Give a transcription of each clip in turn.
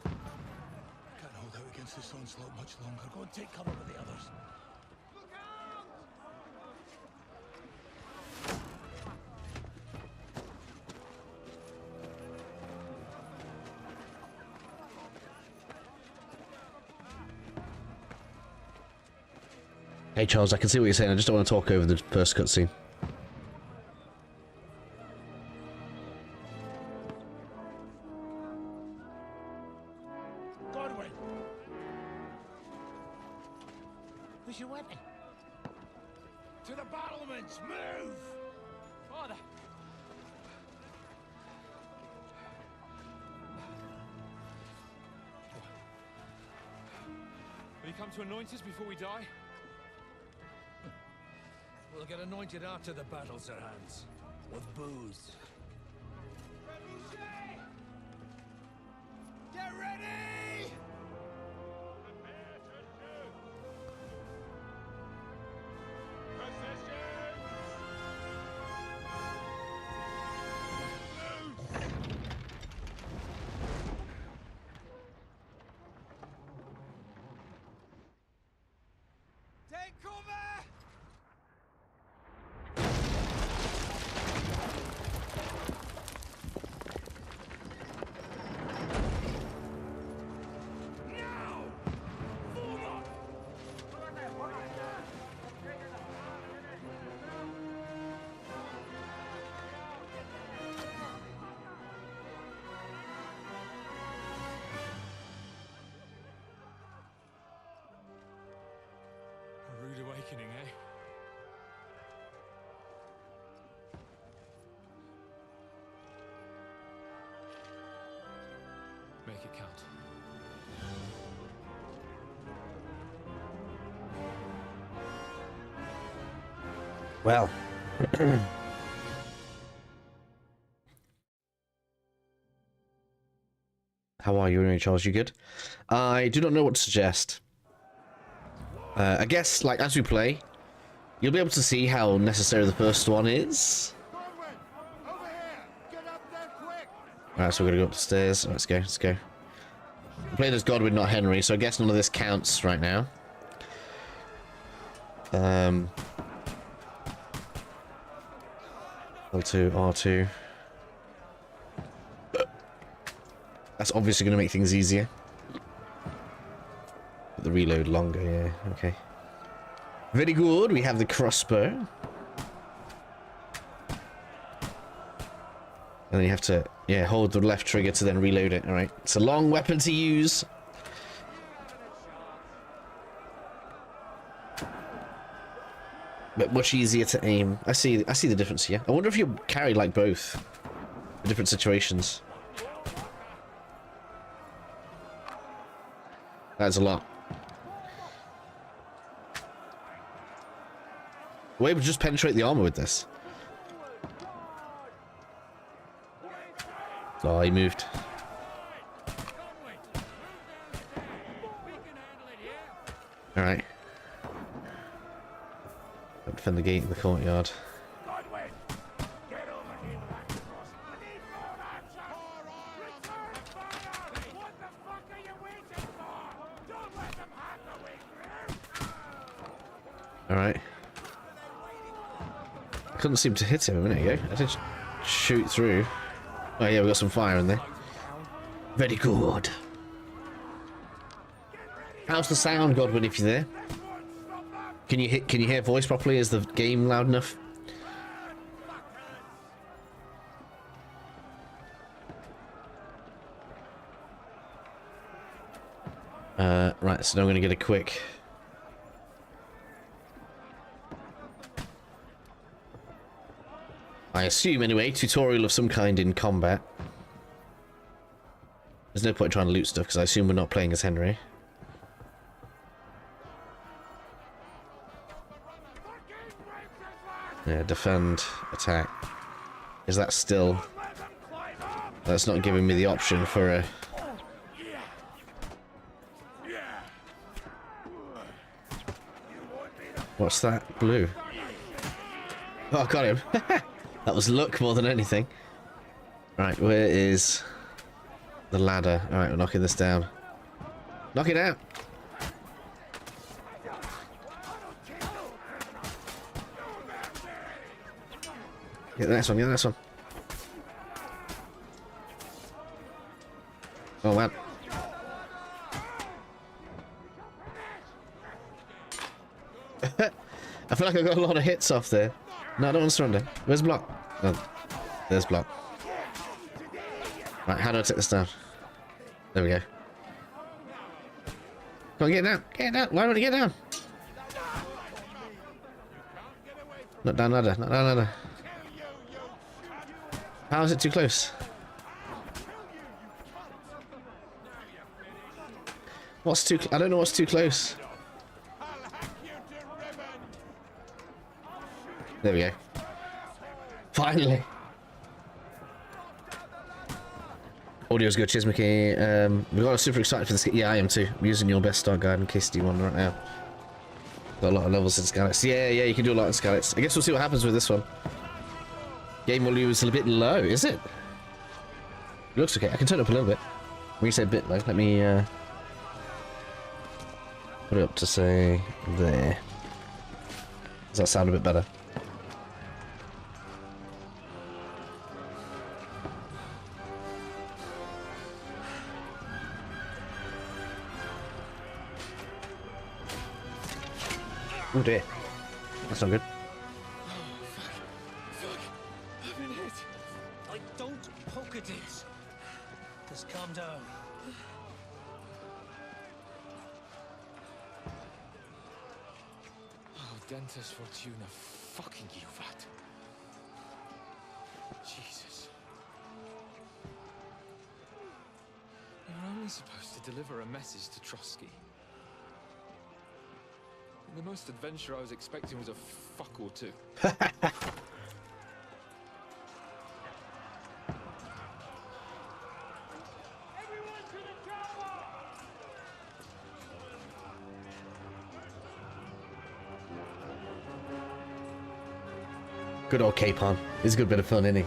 Can't hold out against this onslaught much longer. Go and take cover with the others. Hey Charles, I can see what you're saying, I just don't want to talk over the first cutscene. Godwin! Where's your weapon? To the battlements! Move! Father! Will you come to anoint us before we die? We'll get anointed after the battles are hands. With booze. Get ready! Prepare to shoot! Positions! Take cover! Rude awakening, eh? Make it count. Well. How are you anyway, Charles? You good? I do not know what to suggest. I guess, like, as we play, you'll be able to see how necessary the first one is. Alright, so we're gonna go up the stairs. Let's go, let's go. We played as Godwin, not Henry, so I guess none of this counts right now. L2, R2. That's obviously going to make things easier. But the reload longer, yeah, okay. Very good, we have the crossbow. And then you have to, yeah, hold the left trigger to then reload it, alright. It's a long weapon to use. But much easier to aim. I see the difference here. I wonder if you carry like both in different situations. That's a lot. We're able to just penetrate the armor with this. Oh, he moved. Alright. Defend the gate in the courtyard. Alright. I couldn't seem to hit him a minute ago. I did shoot through. Oh yeah, we got some fire in there. Very good. How's the sound, Godwin, if you're there? Can you hear voice properly? Is the game loud enough? Right, so now I'm gonna get a quick. I assume, anyway, tutorial of some kind in combat. There's no point trying to loot stuff, because I assume we're not playing as Henry. Yeah, defend, attack. Is that still... That's not giving me the option for a... What's that? Blue. Oh, I got him. That was luck more than anything. Right, where is... The ladder. Alright, we're knocking this down. Knock it out! Get the next one, get the next one. Oh man. I feel like I got a lot of hits off there. No, I don't want to surrender. Where's block? Oh, there's block. Right, how do I take this down? There we go. Come on, get down. Get down. Why don't you get down? Not down ladder. Not down ladder. How is it too close? What's too... I don't know what's too close. There we go. Finally. Audio's good. Cheers, Mickey. We got super excited for this. Yeah, I am too. I'm using your best start guide in case you want right now. Got a lot of levels in Skalitz. Yeah, you can do a lot in Skalitz. I guess we'll see what happens with this one. Game volume is a bit low, is it? It looks okay. I can turn it up a little bit. When you say bit low, let me put it up to say there. Does that sound a bit better? Oh dear. That's not good. I've been hit. Don't poke at it. Just calm down. Oh, Dentes Fortuna, fucking you, that. Jesus. You're only supposed to deliver a message to Trosky. The most adventure I was expecting was a fuck or two. Good old Capon. He's a good bit of fun, isn't he?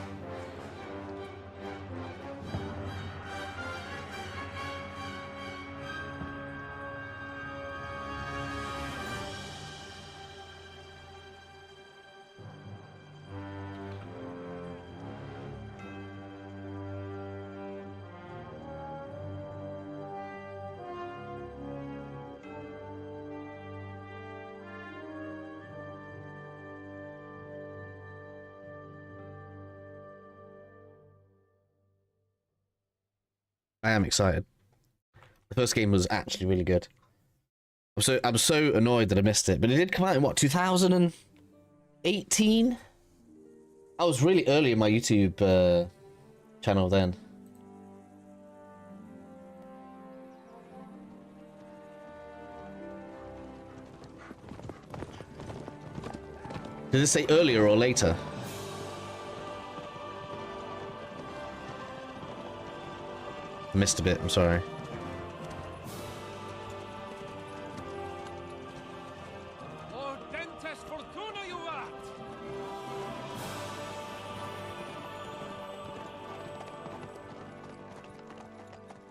I am excited. The first game was actually really good. I'm so annoyed that I missed it, but it did come out in what, 2018? I was really early in my YouTube channel then. Did it say earlier or later? I missed a bit, I'm sorry. Oh, Dentes Fortuna, you are!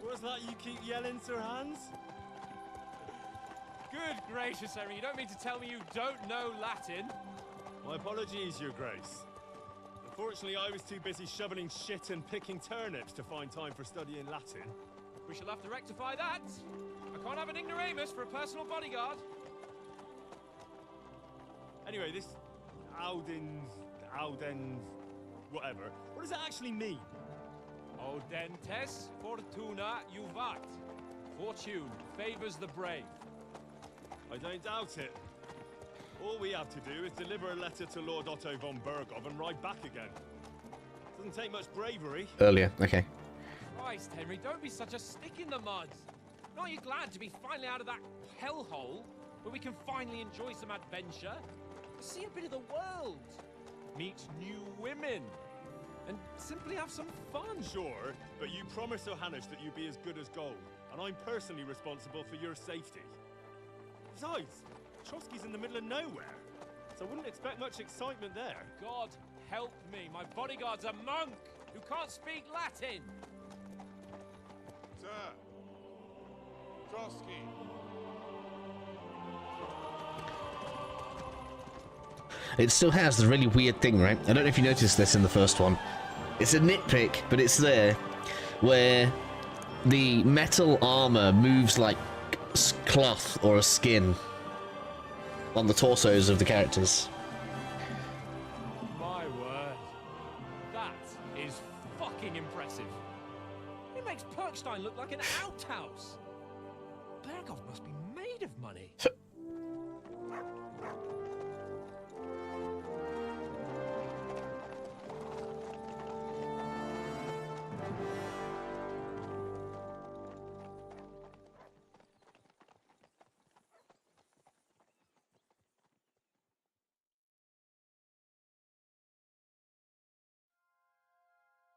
What's that you keep yelling, Sir Hans? Good gracious, Henry, you don't mean to tell me you don't know Latin? My apologies, Your Grace. Unfortunately, I was too busy shoveling shit and picking turnips to find time for studying Latin. We shall have to rectify that. I can't have an ignoramus for a personal bodyguard. Anyway, this Audens, whatever. What does that actually mean? O Dentes Fortuna Juvat. Fortune favors the brave. I don't doubt it. All we have to do is deliver a letter to Lord Otto von Bergov and ride back again. Doesn't take much bravery. Earlier, okay. Christ, Henry, don't be such a stick in the mud. Aren't you glad to be finally out of that hellhole where we can finally enjoy some adventure? See a bit of the world, meet new women, and simply have some fun. Sure, but you promised Johannes that you'd be as good as gold, and I'm personally responsible for your safety. Besides, Trosky's in the middle of nowhere, so I wouldn't expect much excitement there. God help me, my bodyguard's a monk who can't speak Latin. Sir. Trosky. It still has the really weird thing, right? I don't know if you noticed this in the first one. It's a nitpick, but it's there, where the metal armor moves like cloth or a skin on the torsos of the characters. My word. That is fucking impressive. It makes Perkstein look like an outhouse. Berghoff must be made of money.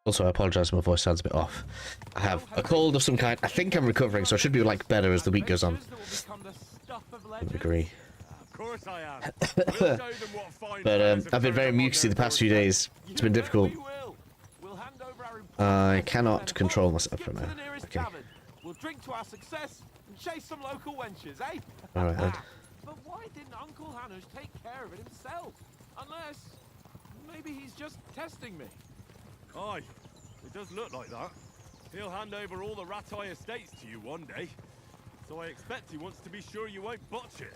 Also, I apologise, my voice sounds a bit off. I have a cold of some kind. I think I'm recovering, so I should be like better as the week goes on. I agree. Of course I am. We'll show them what fine But fellas have I've been turned very up on mucusy their the past few days. It's been difficult. We'll hand over our I cannot control myself right to the now. nearest Okay. tavern. We'll drink to our success and chase some local wenches, eh? Alright then. But why didn't Uncle Hanush take care of it himself? Unless maybe he's just testing me. Aye, it does look like that. He'll hand over all the Ratai estates to you one day. So I expect he wants to be sure you won't botch it.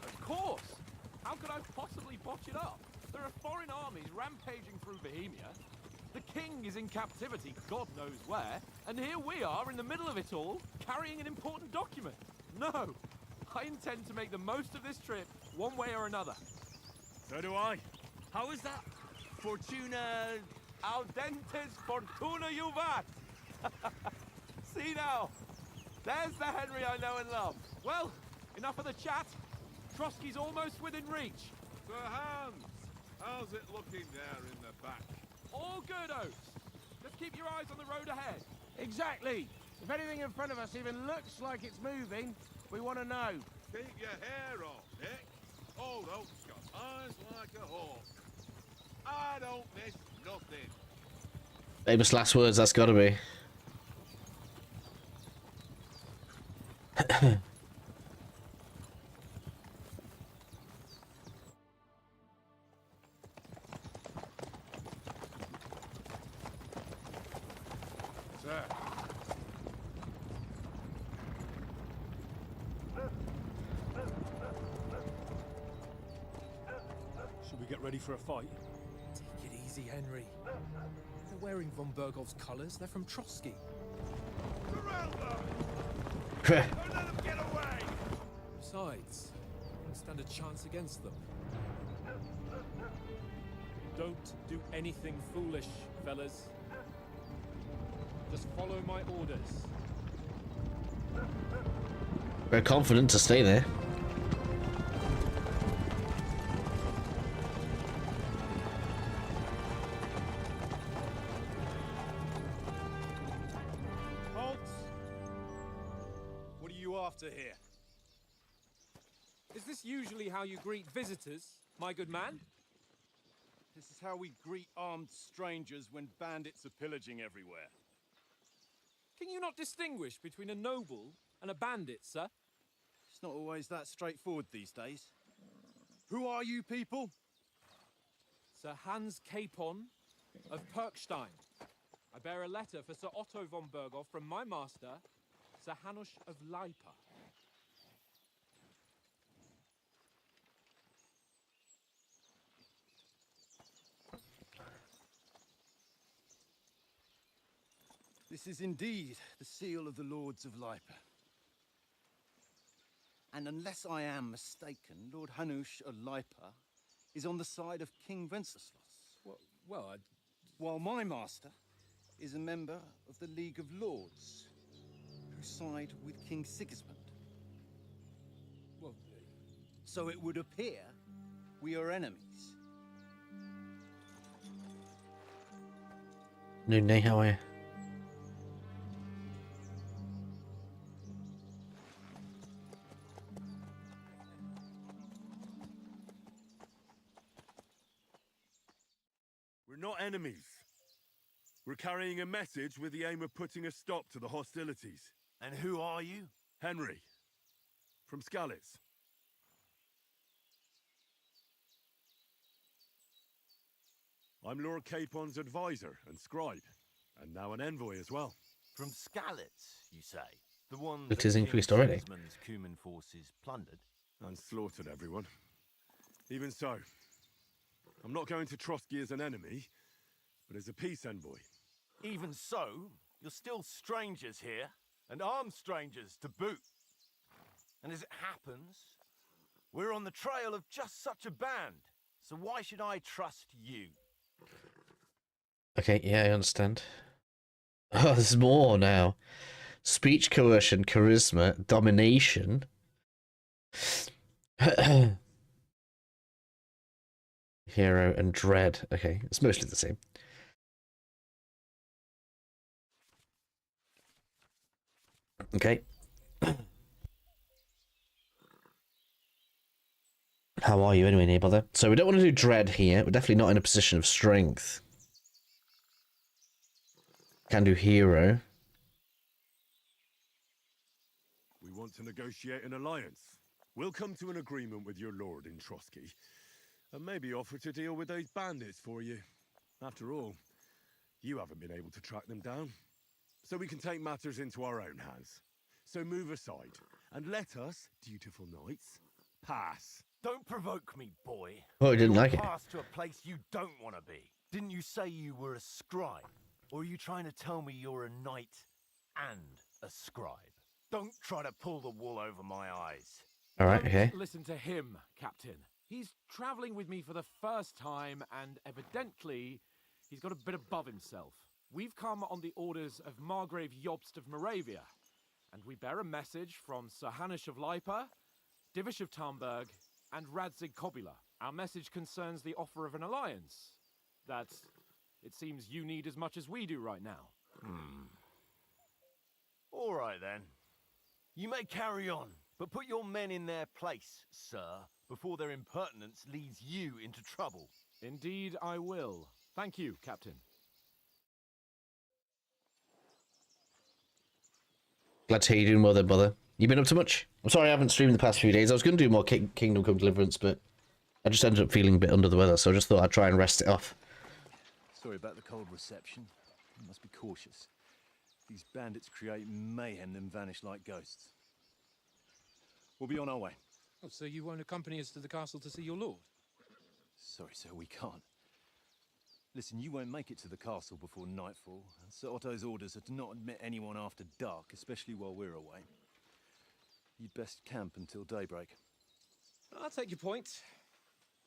Of course. How could I possibly botch it up? There are foreign armies rampaging through Bohemia. The king is in captivity, God knows where. And here we are in the middle of it all, carrying an important document. No, I intend to make the most of this trip, one way or another. So do I. How is that? Fortuna... Audentes fortuna juvat! See now, there's the Henry I know and love. Well, enough of the chat. Trosky's almost within reach. Sir Hans, how's it looking there in the back? All good, Oates. Just keep your eyes on the road ahead. Exactly. If anything in front of us even looks like it's moving, we want to know. Keep your hair on, Nick. Old Oak's got eyes like a hawk. I don't miss nothing. Famous last words, that's gotta be. Sir. Should we get ready for a fight? Take it easy, Henry. They're wearing von Berghoff's colours. They're from Trosky. Surround them! Don't let them get away! Besides, we can stand a chance against them. Don't do anything foolish, fellas. Just follow my orders. Very confident to stay there. Halt! What are you after here? Is this usually how you greet visitors, my good man? This is how we greet armed strangers when bandits are pillaging everywhere. Can you not distinguish between a noble and a bandit, sir? It's not always that straightforward these days. Who are you people? Sir Hans Capon of Perkstein. I bear a letter for Sir Otto von Berghoff from my master, Sir Hanush of Lipa. This is indeed the seal of the Lords of Lipa. And unless I am mistaken, Lord Hanush of Lipa is on the side of King Wenceslas. Well, While my master is a member of the League of Lords, who side with King Sigismund. well, So it would appear we are enemies. No, nay, how are you? We're not enemies. We're carrying a message with the aim of putting a stop to the hostilities. And who are you? Henry, from Skalitz. I'm Lord Capon's advisor and scribe, and now an envoy as well. From Skalitz, you say? The one It that has King increased already. Sigismund's Cuman forces plundered? And slaughtered everyone. Even so, I'm not going to Trosky as an enemy, but as a peace envoy. Even so, you're still strangers here, and armed strangers to boot. And as it happens, we're on the trail of just such a band, so why should I trust you? Okay, yeah, I understand. Oh, there's more now. Speech, coercion, charisma, domination. Hero and dread. Okay, it's mostly the same. Okay. How are you anyway, neighbor? So we don't want to do dread here. We're definitely not in a position of strength. Can do hero. We want to negotiate an alliance. We'll come to an agreement with your lord in Trosky, and maybe offer to deal with those bandits for you. After all, you haven't been able to track them down. So we can take matters into our own hands. So move aside, and let us, dutiful knights, pass. Don't provoke me, boy. Oh, I didn't You'll like it. pass to a place you don't want to be. Didn't you say you were a scribe? Or are you trying to tell me you're a knight and a scribe? Don't try to pull the wool over my eyes. All right, Don't okay. Listen to him, Captain. He's traveling with me for the first time, and evidently, he's got a bit above himself. We've come on the orders of Margrave Jobst of Moravia, and we bear a message from Sir Hanush of Lipa, Divish of Tarnberg, and Radzig Kobula. Our message concerns the offer of an alliance that it seems you need as much as we do right now. All right, then. You may carry on, but put your men in their place, sir, before their impertinence leads you into trouble. Indeed, I will. Thank you, Captain. Glad to hear you're doing well then, brother. You been up to much? I'm sorry I haven't streamed the past few days. I was going to do more Kingdom Come Deliverance, but I just ended up feeling a bit under the weather, so I just thought I'd try and rest it off. Sorry about the cold reception. You must be cautious. These bandits create mayhem then vanish like ghosts. We'll be on our way. Oh, so you won't accompany us to the castle to see your lord? Sorry, sir, we can't. Listen, you won't make it to the castle before nightfall. And Sir Otto's orders are to not admit anyone after dark, especially while we're away. You'd best camp until daybreak. I'll take your point.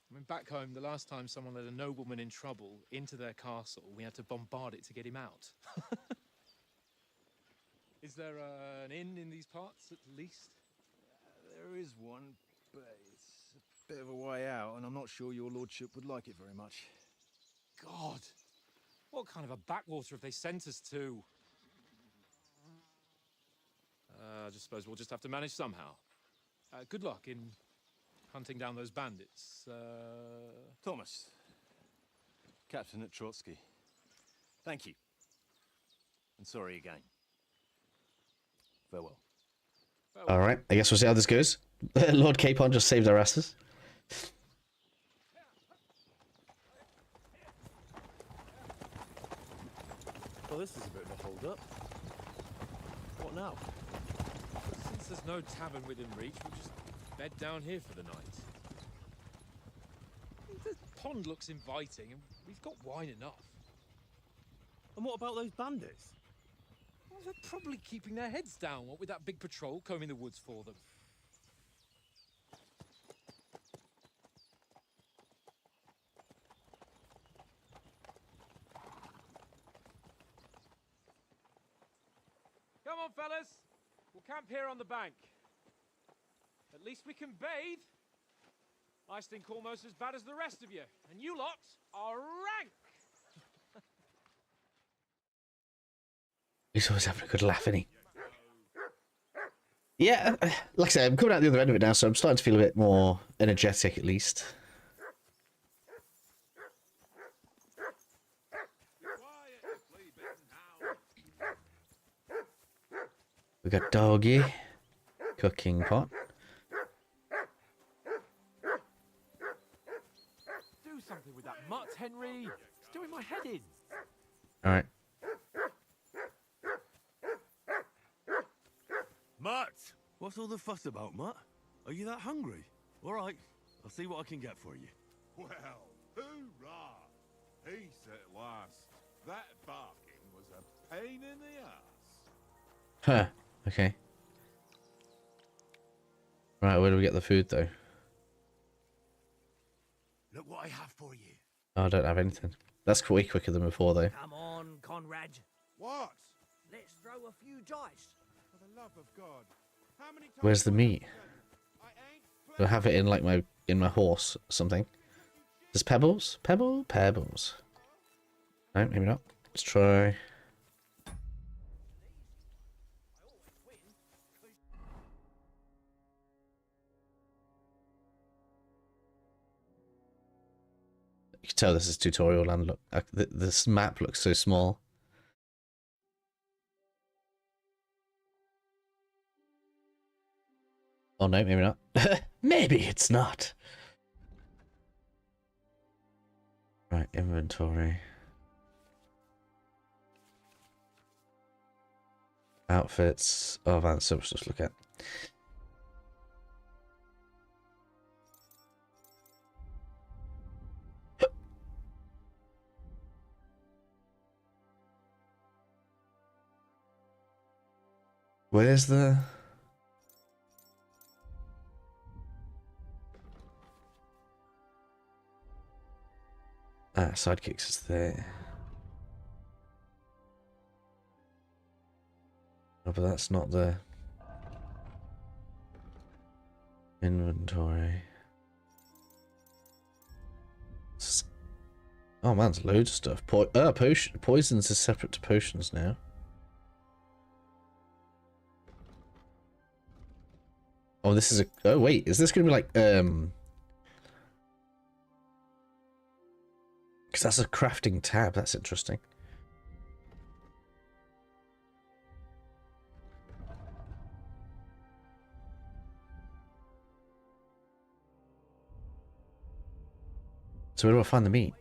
I mean, back home, the last time someone led a nobleman in trouble into their castle, we had to bombard it to get him out. Is there an inn in these parts, at least? There is one, but it's a bit of a way out, and I'm not sure your lordship would like it very much. God! What kind of a backwater have they sent us to? I just suppose we'll just have to manage somehow. Good luck in hunting down those bandits. Thomas, captain at Trosky. Thank you. And sorry again. Farewell. All right, I guess we'll see how this goes. Lord Capon just saved our asses. Well, this is a bit of a hold-up. What now? Since there's no tavern within reach, we'll just bed down here for the night. The pond looks inviting, and we've got wine enough. And what about those bandits? Well, they're probably keeping their heads down, what with that big patrol combing the woods for them. Come on, fellas. We'll camp here on the bank. At least we can bathe. I stink almost as bad as the rest of you, and you lot are rank. He's always having a good laugh, isn't he? Yeah, like I said, I'm coming out the other end of it now, so I'm starting to feel a bit more energetic, at least. Quiet, We got doggy. Cooking pot. Do something with that mutt, Henry. It's doing my head in. Alright. Mutt! What's all the fuss about, Mutt? Are you that hungry? All right, I'll see what I can get for you. Well, hoorah! Peace at last. That barking was a pain in the ass. Huh. Okay. Right, where do we get the food though? Look what I have for you. Oh, I don't have anything. That's way quicker than before though. Come on, Conrad. What? Let's throw a few dice. For the love of God. How many times Where's the meat? I ain't Do I have it in like my horse or something? There's pebbles? Pebbles. No, maybe not. Let's try. You can tell this is tutorial land. Look, this map looks so small. Oh no, maybe not. Maybe it's not. Right, inventory. Outfits. Oh man, so much to look at. Where's the... sidekicks is there. Oh, but that's not the inventory. Oh man, there's loads of stuff. Poisons is separate to potions now. Oh, this is a... Oh wait, is this gonna be like because that's a crafting tab. That's interesting. So where do I find the meat?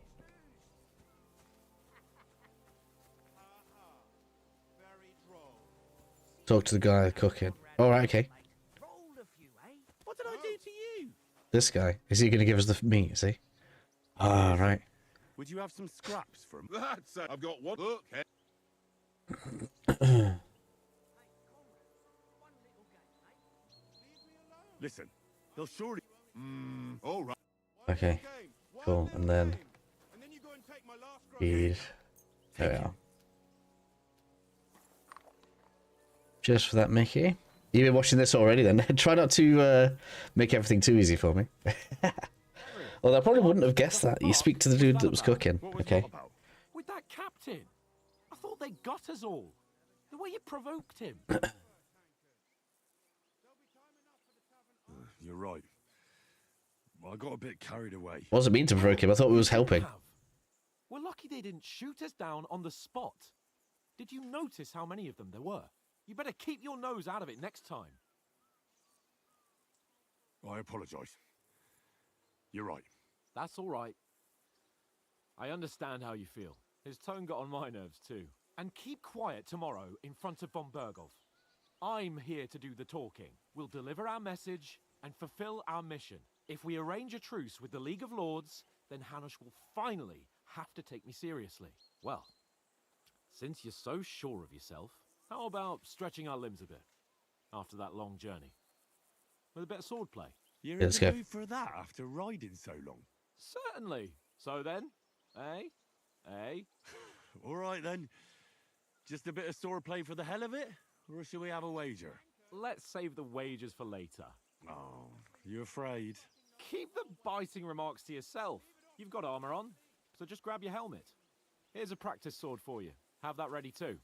Talk to the guy cooking. All right, okay. What did I do to you? This guy, is he going to give us the meat? Is he? Ah, right. Would you have some scraps from? That's it. I've got one. Look. Listen, they'll surely. All right. Okay, cool. And then feed. There we are. Just for that, Mickey. You've been watching this already then. Try not to make everything too easy for me. Well, I probably wouldn't have guessed that. You speak to the dude that was cooking. Okay. With that captain, I thought they got us all. The way you provoked him. You're right. I got a bit carried away. Wasn't mean to provoke him. I thought we was helping. We're lucky they didn't shoot us down on the spot. Did you notice how many of them there were? You better keep your nose out of it next time. I apologize. You're right. That's all right. I understand how you feel. His tone got on my nerves too. And keep quiet tomorrow in front of von Berghoff. I'm here to do the talking. We'll deliver our message and fulfill our mission. If we arrange a truce with the League of Lords, then Hanush will finally have to take me seriously. Well, since you're so sure of yourself, how about stretching our limbs a bit after that long journey? With a bit of swordplay. You're in the mood for that after riding so long? Certainly. So then, eh? Eh? All right then. Just a bit of swordplay for the hell of it? Or should we have a wager? Let's save the wagers for later. Oh, you afraid? Keep the biting remarks to yourself. You've got armor on, so just grab your helmet. Here's a practice sword for you. Have that ready too.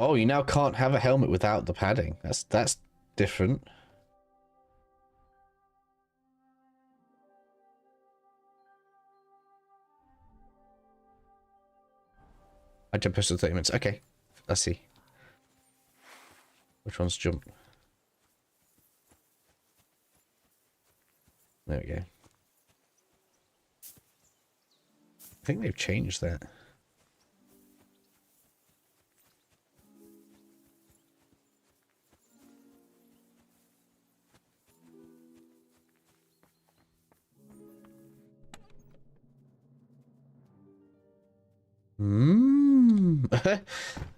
Oh, you now can't have a helmet without the padding. That's different. I jump past 30 minutes. Okay, I see. Which one's jump? There we go. I think they've changed that.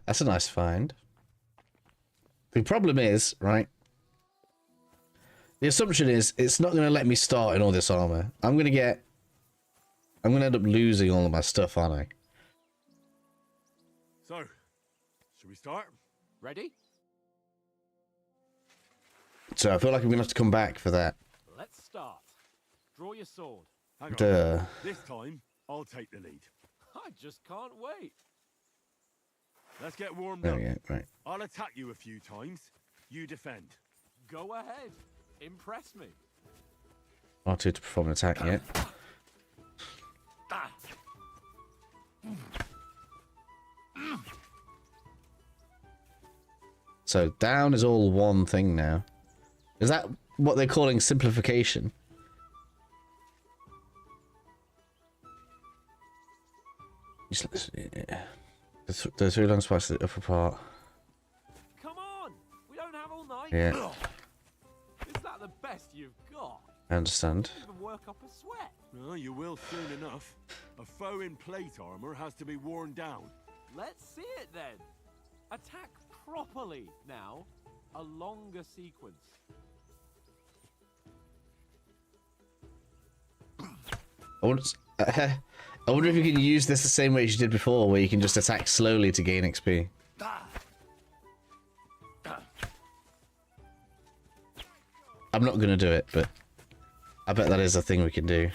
That's a nice find. The problem is, right? The assumption is it's not going to let me start in all this armor. I'm going to end up losing all of my stuff, aren't I? So, should we start? Ready? So I feel like I'm going to have to come back for that. Let's start. Draw your sword. Hang on. Duh. This time, I'll take the lead. I just can't wait. Let's get warmed There up. we go, right. I'll attack you a few times. You defend. Go ahead. Impress me. R2 to perform an attack, yeah. So down is all one thing now. Is that what they're calling simplification? The three long spikes at the upper part. Come on. We don't have all night. Yeah, Is that the best you've got? I understand. Even work up a sweat. No, you will soon enough. A foe in plate armor has to be worn down. Let's see it then. Attack properly now. A longer sequence. I wonder if you can use this the same way as you did before, where you can just attack slowly to gain XP. I'm not gonna do it, but I bet that is a thing we can do.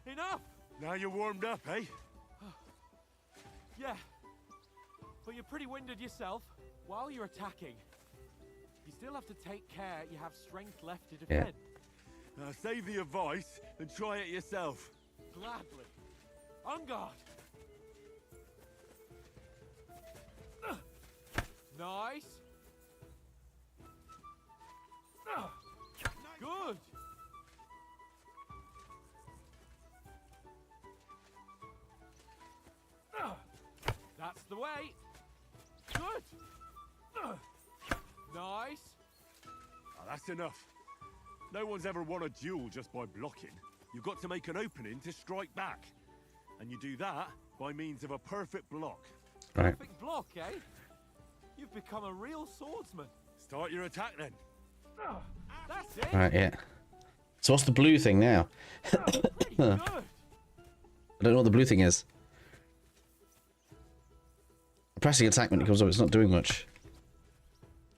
Enough! Now you're warmed up, eh? Yeah. But you're pretty winded yourself. While you're attacking, you still have to take care you have strength left to defend. Now save the advice and try it yourself. Gladly. On guard. Nice. Good. That's the way. Good. Nice. Oh, that's enough. No one's ever won a duel just by blocking. You've got to make an opening to strike back. And you do that by means of a perfect block. Right. Perfect block, eh? You've become a real swordsman. Start your attack then. That's it. Right, yeah. So what's the blue thing now? Pretty Huh. good. I don't know what the blue thing is. Pressing attack when it comes up, it's not doing much.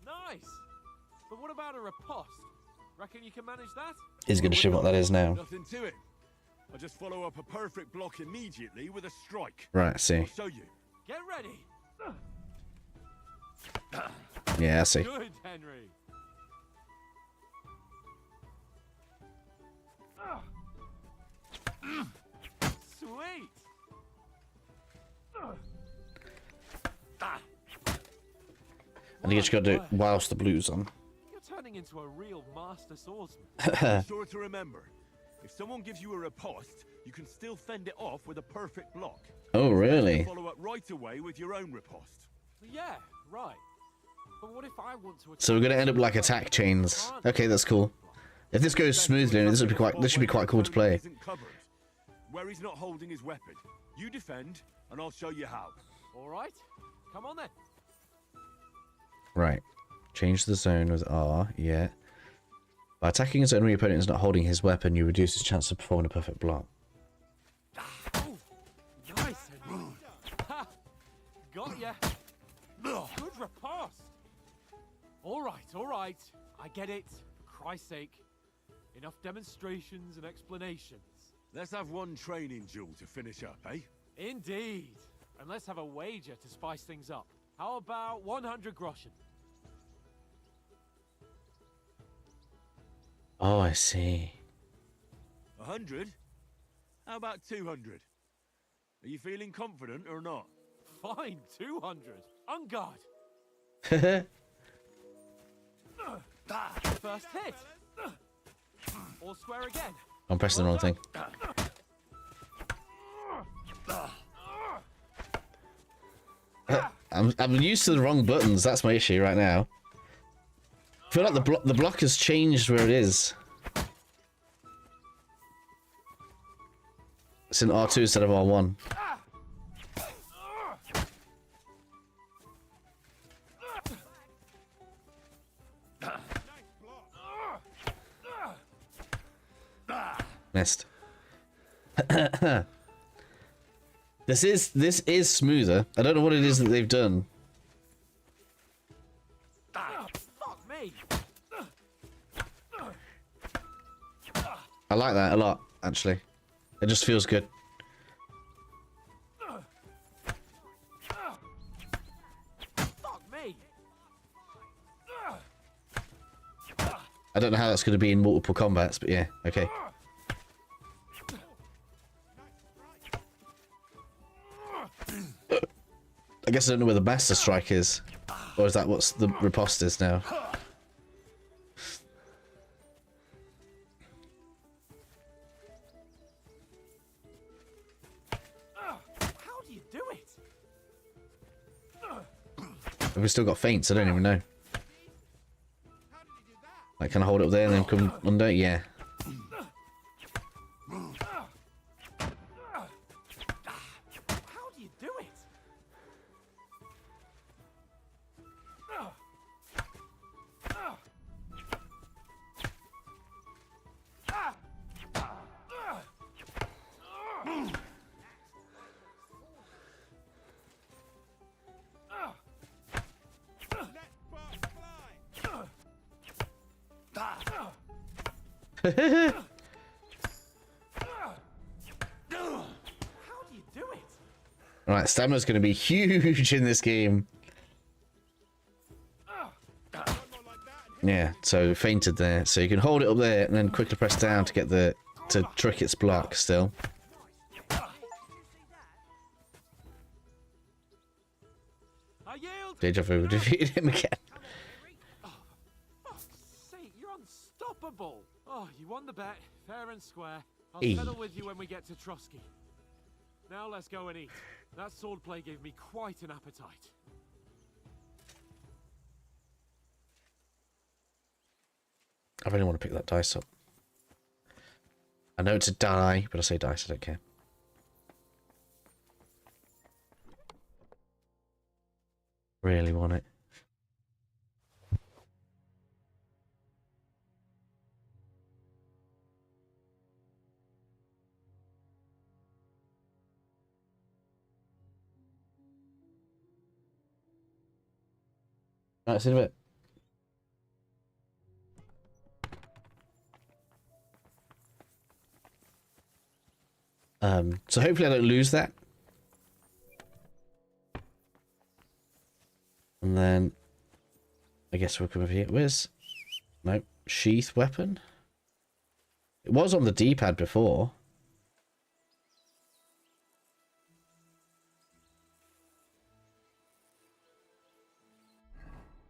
Nice. But what about a riposte? Reckon you can manage that? He's gonna show what that is now. Nothing to it. I'll just follow up a perfect block immediately with a strike. Right, I see. I'll show you. Get ready. Yeah, I see. Good, Henry. Sweet. I think you just gotta do it whilst the blue's on. You're turning into a real master swordsman. Be sure to remember, if someone gives you a riposte, you can still fend it off with a perfect block. Oh, really? Follow up right away with your own riposte. Yeah, right. But what if I want to? So we're gonna end up like attack chains. Okay, that's cool. If this goes smoothly, this should be quite cool to play. Isn't covered, where he's not holding his weapon. You defend, and I'll show you how. All right. Come on then. Right. Change the zone with R, yeah. By attacking a zone where your opponent is not holding his weapon, you reduce his chance of performing a perfect block. Oh, nice. Henry. Ha! Got ya. Good riposte. All right. I get it. For Christ's sake. Enough demonstrations and explanations. Let's have one training duel to finish up, eh? Indeed. And let's have a wager to spice things up. How about 100 groschen? Oh, I see. 100? How about 200? Are you feeling confident or not? Fine, 200. On guard. First hit. All square again. I'm pressing the wrong thing. I'm used to the wrong buttons. That's my issue right now. I feel like the block has changed where it is. It's in R2 instead of R1. Missed. This is smoother. I don't know what it is that they've done. Fuck me. I like that a lot, actually. It just feels good. Fuck me. I don't know how that's going to be in multiple combats, but yeah, okay. I guess I don't know where the Master Strike is. Or is that what's the riposte is now? How do you do it? Have we still got feints? I don't even know. Like, can I hold it up there and then come under? Yeah. How do you do it? How do you do it? Alright, stamina's going to be huge in this game. Yeah, so fainted there. So you can hold it up there and then quickly press down to get to trick its block still. I yield. Deja vu, defeated him again. Fuck's sake, you're unstoppable. Oh, you won the bet, fair and square. I'll Hey. settle with you when we get to Trosky. Now let's go and eat. That swordplay gave me quite an appetite. I really want to pick that dice up. I know it's a die, but I say dice, I don't care. Really want it. Right, see you in a bit. So hopefully I don't lose that. And then I guess we'll come over here. Where's no sheath weapon? It was on the D-pad before.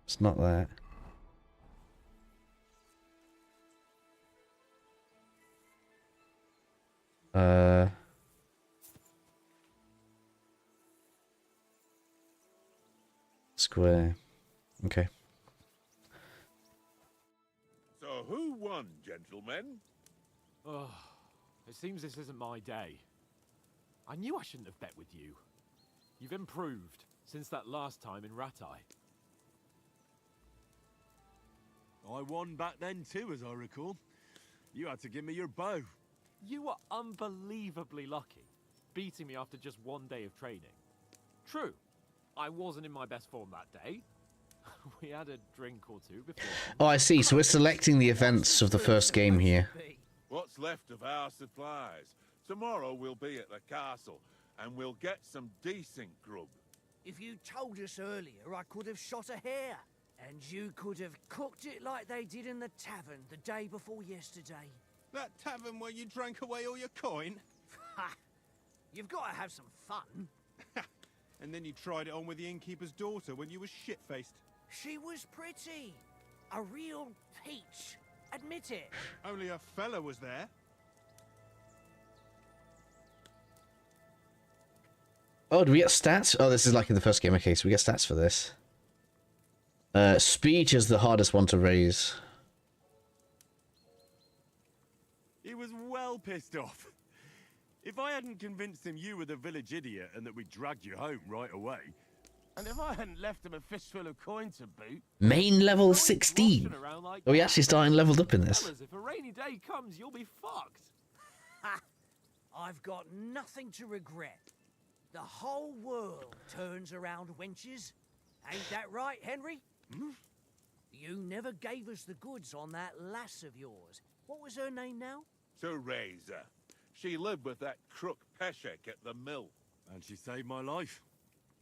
It's not that. Square. Okay. So who won, gentlemen? Oh, it seems this isn't my day. I knew I shouldn't have bet with you. You've improved since that last time in Ratai. I won back then too, as I recall. You had to give me your bow. You were unbelievably lucky, beating me after just one day of training. True, I wasn't in my best form that day. We had a drink or two before. Oh, I see. So we're selecting the events of the first game here. What's left of our supplies? Tomorrow we'll be at the castle, and we'll get some decent grub. If you told us earlier, I could have shot a hare. And you could have cooked it like they did in the tavern the day before yesterday. That tavern where you drank away all your coin? Ha! You've got to have some fun. And then you tried it on with the innkeeper's daughter when you were shit-faced. She was pretty. A real peach. Admit it. Only a fella was there. Oh, do we get stats? Oh, this is like in the first game. Okay, so we get stats for this. Speech is the hardest one to raise. He was well pissed off. If I hadn't convinced him you were the village idiot and that we dragged you home right away... And if I hadn't left him a fistful of coin to boot... Main level 16. Are we actually starting leveled up in this? Fellas, if a rainy day comes, you'll be fucked. Ha! I've got nothing to regret. The whole world turns around wenches. Ain't that right, Henry? Hmm? You never gave us the goods on that lass of yours. What was her name now? Teresa. She lived with that crook Peshek at the mill. And she saved my life.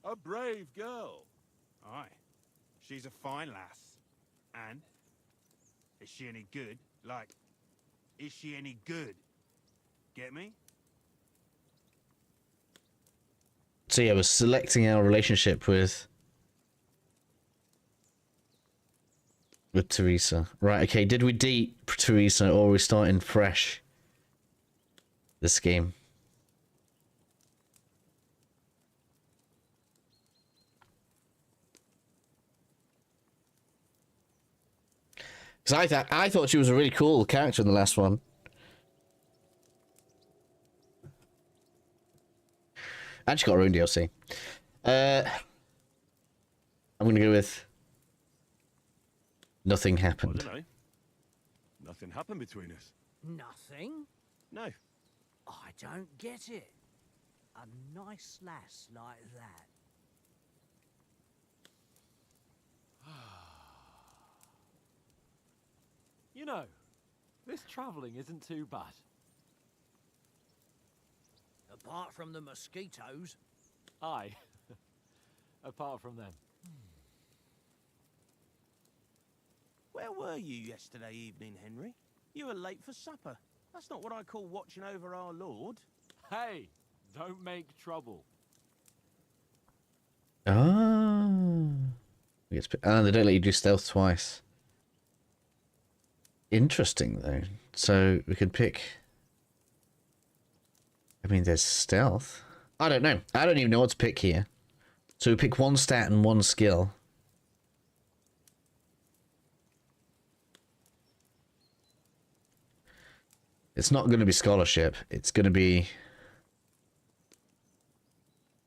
A brave girl. Aye. She's a fine lass. And? Is she any good? Like, is she any good? Get me? So yeah, we're selecting our relationship with Teresa. Right, okay, did we date Teresa or are we starting fresh this game? Because I thought she was a really cool character in the last one. And she got her own DLC. I'm going to go with nothing happened. I don't know. Nothing happened between us. Nothing? No. I don't get it. A nice lass like that. You know, this travelling isn't too bad. Apart from the mosquitoes. Aye. Apart from them. Where were you yesterday evening, Henry? You were late for supper. That's not what I call watching over our Lord. Hey, don't make trouble. Ah. And they don't let you do stealth twice. Interesting, though. So we could pick... I mean, there's stealth. I don't know. I don't even know what to pick here. So we pick one stat and one skill. It's not going to be scholarship. It's going to be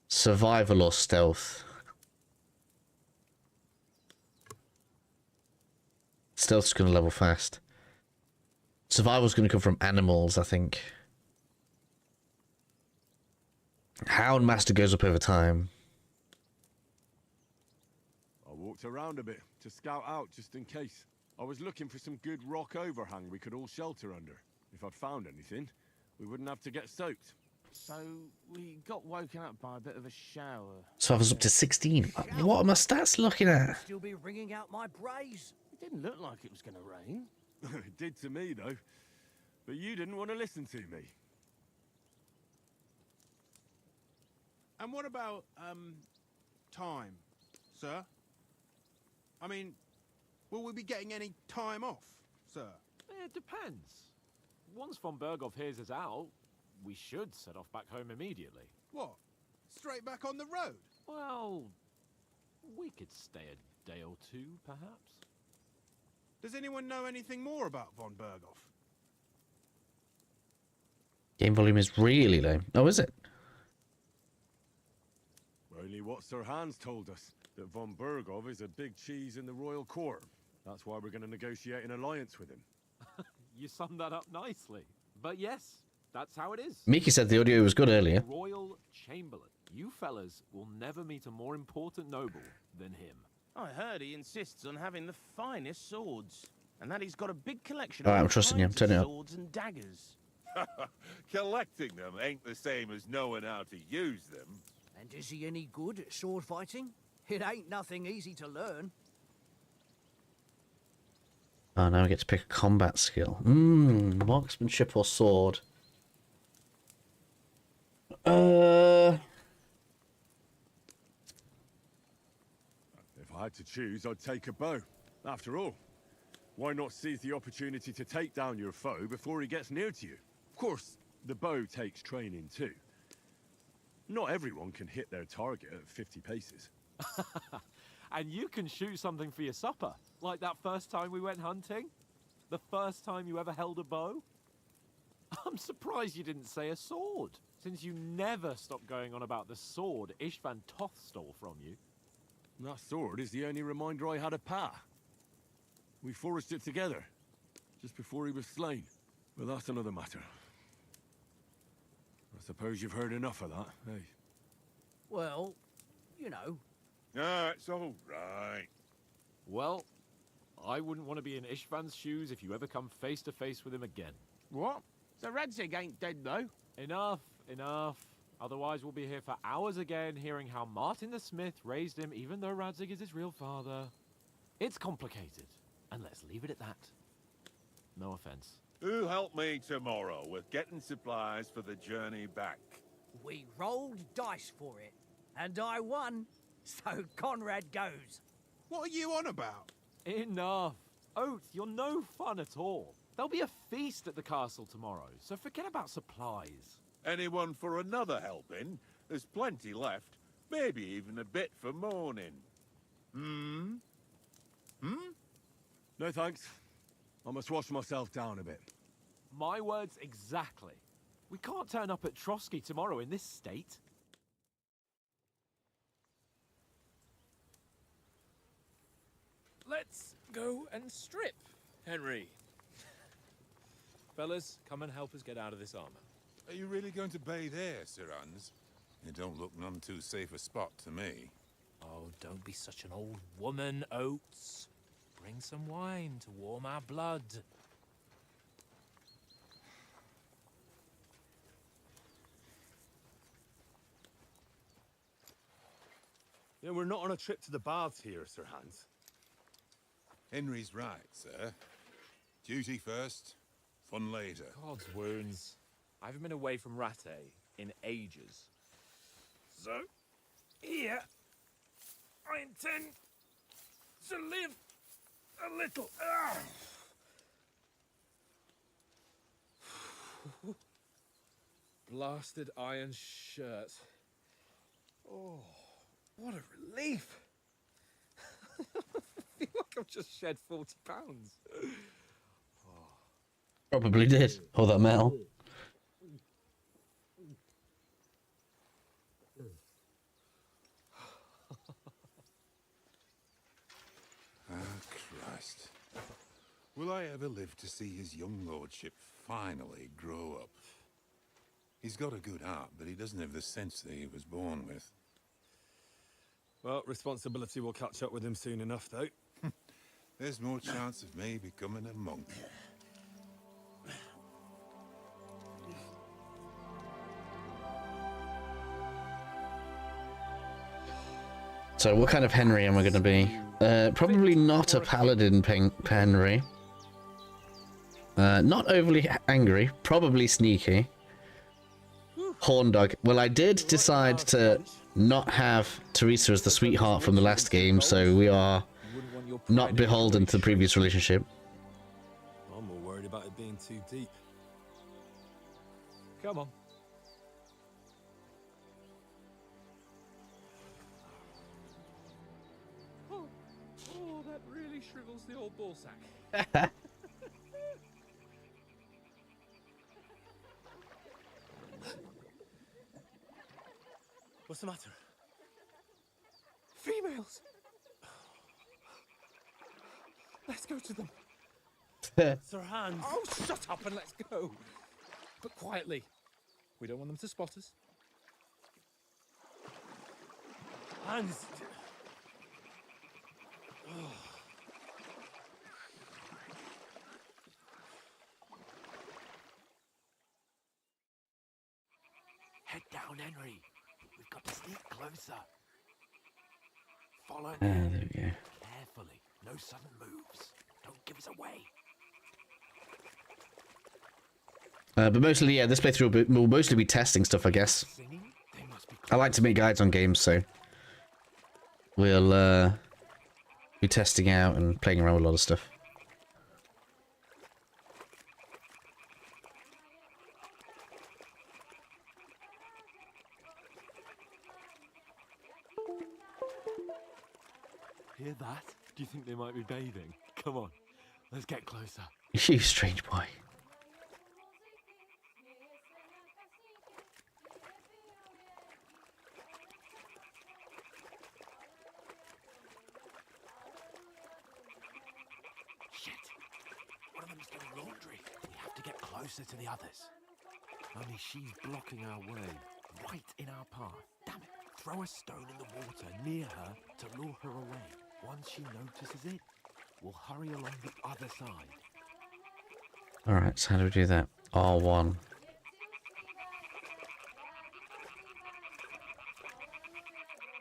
survival or stealth. Stealth's going to level fast. Survival's going to come from animals, I think. Houndmaster goes up over time. I walked around a bit to scout out just in case. I was looking for some good rock overhang we could all shelter under. If I'd found anything, we wouldn't have to get soaked. So we got woken up by a bit of a shower. Survival's up to 16. What are my stats looking at? Still be ringing out my brace. It didn't look like it was going to rain. It did to me, though. But you didn't want to listen to me. And what about, time, sir? I mean, will we be getting any time off, sir? It depends. Once von Berghoff hears us out, we should set off back home immediately. What? Straight back on the road? Well, we could stay a day or two, perhaps. Does anyone know anything more about von Berghoff? Game volume is really low. Oh, is it? Only what Sir Hans told us, that von Berghoff is a big cheese in the royal court. That's why we're going to negotiate an alliance with him. You summed that up nicely. But yes, that's how it is. Miki said the audio was good earlier. Royal Chamberlain. You fellas will never meet a more important noble than him. I heard he insists on having the finest swords, and that he's got a big collection All right, of I'm trusting you. kinds Turn it of up. swords and daggers. Collecting them ain't the same as knowing how to use them. And is he any good at sword fighting? It ain't nothing easy to learn. Oh, now we get to pick a combat skill. Marksmanship or sword. If I had to choose, I'd take a bow. After all, why not seize the opportunity to take down your foe before he gets near to you? Of course, the bow takes training too. Not everyone can hit their target at 50 paces. And you can shoot something for your supper, like that first time we went hunting? The first time you ever held a bow? I'm surprised you didn't say a sword, since you never stopped going on about the sword Ishvan Toth stole from you. That sword is the only reminder I had of Pa. We forged it together, just before he was slain. But that's another matter. I suppose you've heard enough of that, eh? Well, you know. Ah, it's all right. Well, I wouldn't want to be in Ishvan's shoes if you ever come face to face with him again. What? So Radzig ain't dead, though? Enough, enough. Otherwise we'll be here for hours again, hearing how Martin the Smith raised him, even though Radzig is his real father. It's complicated, and let's leave it at that. No offense. Who'll help me tomorrow with getting supplies for the journey back? We rolled dice for it, and I won, so Conrad goes. What are you on about? Enough. Oath, you're no fun at all. There'll be a feast at the castle tomorrow, so forget about supplies. Anyone for another helping? There's plenty left. Maybe even a bit for morning. No thanks. I must wash myself down a bit. My words exactly. We can't turn up at Trosky tomorrow in this state. Let's go and strip, Henry. Fellas, come and help us get out of this armor. Are you really going to bathe there, Sir Hans? It don't look none too safe a spot to me. Oh, don't be such an old woman, Oates. Bring some wine to warm our blood. Yeah, we're not on a trip to the baths here, Sir Hans. Henry's right, sir. Duty first, fun later. God's wounds. I haven't been away from Rattay in ages. So, here, I intend to live a little. Blasted iron shirt. Oh, what a relief. I feel like I've just shed 40 pounds. Probably did. All that metal. Christ. Will I ever live to see his young lordship finally grow up? He's got a good heart, but he doesn't have the sense that he was born with. Well, responsibility will catch up with him soon enough, though. There's more chance of me becoming a monk. So what kind of Henry am I going to be? Probably not a paladin Henry. Not overly angry. Probably sneaky. Horn dog. Well, I did decide to not have Teresa as the sweetheart from the last game, so we are not beholden to the previous relationship. I'm more worried about it being too deep. Come on. Oh, that really shrivels the old ball sack. What's the matter? Females! Let's go to them. Sir Hans. Oh, shut up and let's go. But quietly. We don't want them to spot us. Hans. Head down, Henry. We've got to sneak closer. Follow me. There we go. Carefully. No sudden moves. Don't give us away. But mostly, yeah, this playthrough will mostly be testing stuff, I guess. Singing? I like to make guides on games, so we'll be testing out and playing around with a lot of stuff. Hear that? Do you think they might be bathing? Come on, let's get closer. You strange boy. Shit! One of them's doing laundry. We have to get closer to the others. Only she's blocking our way, right in our path. Damn it! Throw a stone in the water near her to lure her away. Once she notices it, we'll hurry along the other side. Alright, so how do we do that? R1. What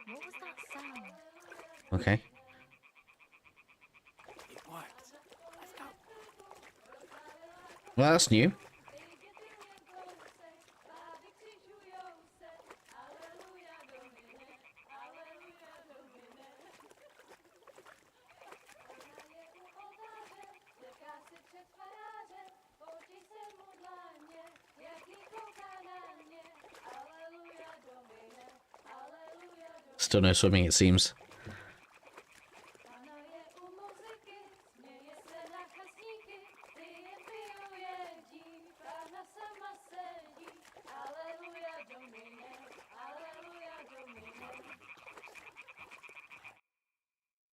was that sound? Okay. It worked. Let's go. Well, that's new. Still no swimming, it seems.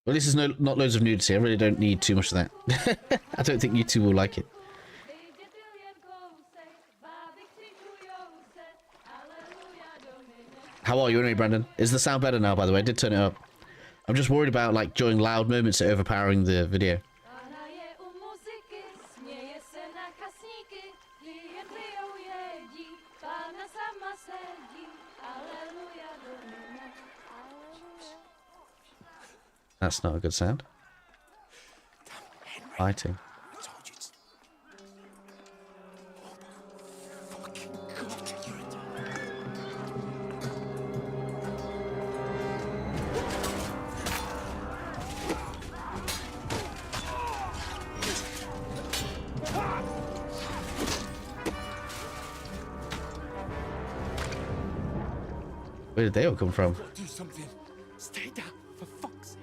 Well, this is not loads of nudity. I really don't need too much of that. I don't think you two will like it. How are you anyway, Brandon? Is the sound better now, by the way? I did turn it up. I'm just worried about, like, during loud moments, it overpowering the video. That's not a good sound. Fighting. Where did they all come from? Do something. Stay down, for fuck's sake.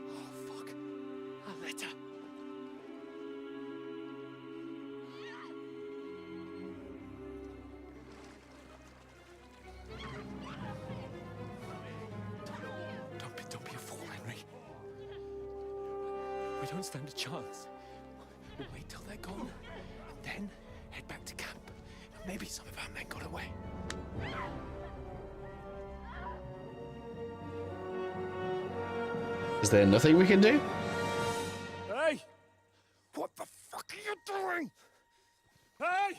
Oh, fuck. A letter. Don't be a fool, Henry. We don't stand a chance. We'll wait till they're gone, and then head back to camp. Maybe some of our men got away. Is there nothing we can do? Hey! What the fuck are you doing? Hey!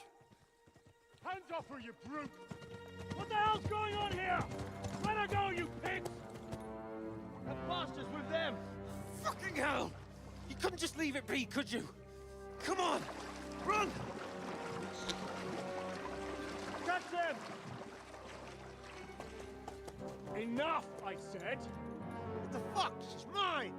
Hands off her, you brute! What the hell's going on here? Let her go, you pigs! The bastards with them! Fucking hell! You couldn't just leave it be, could you? Come on! Run! Catch them! Enough, I said! What the fuck? She's mine!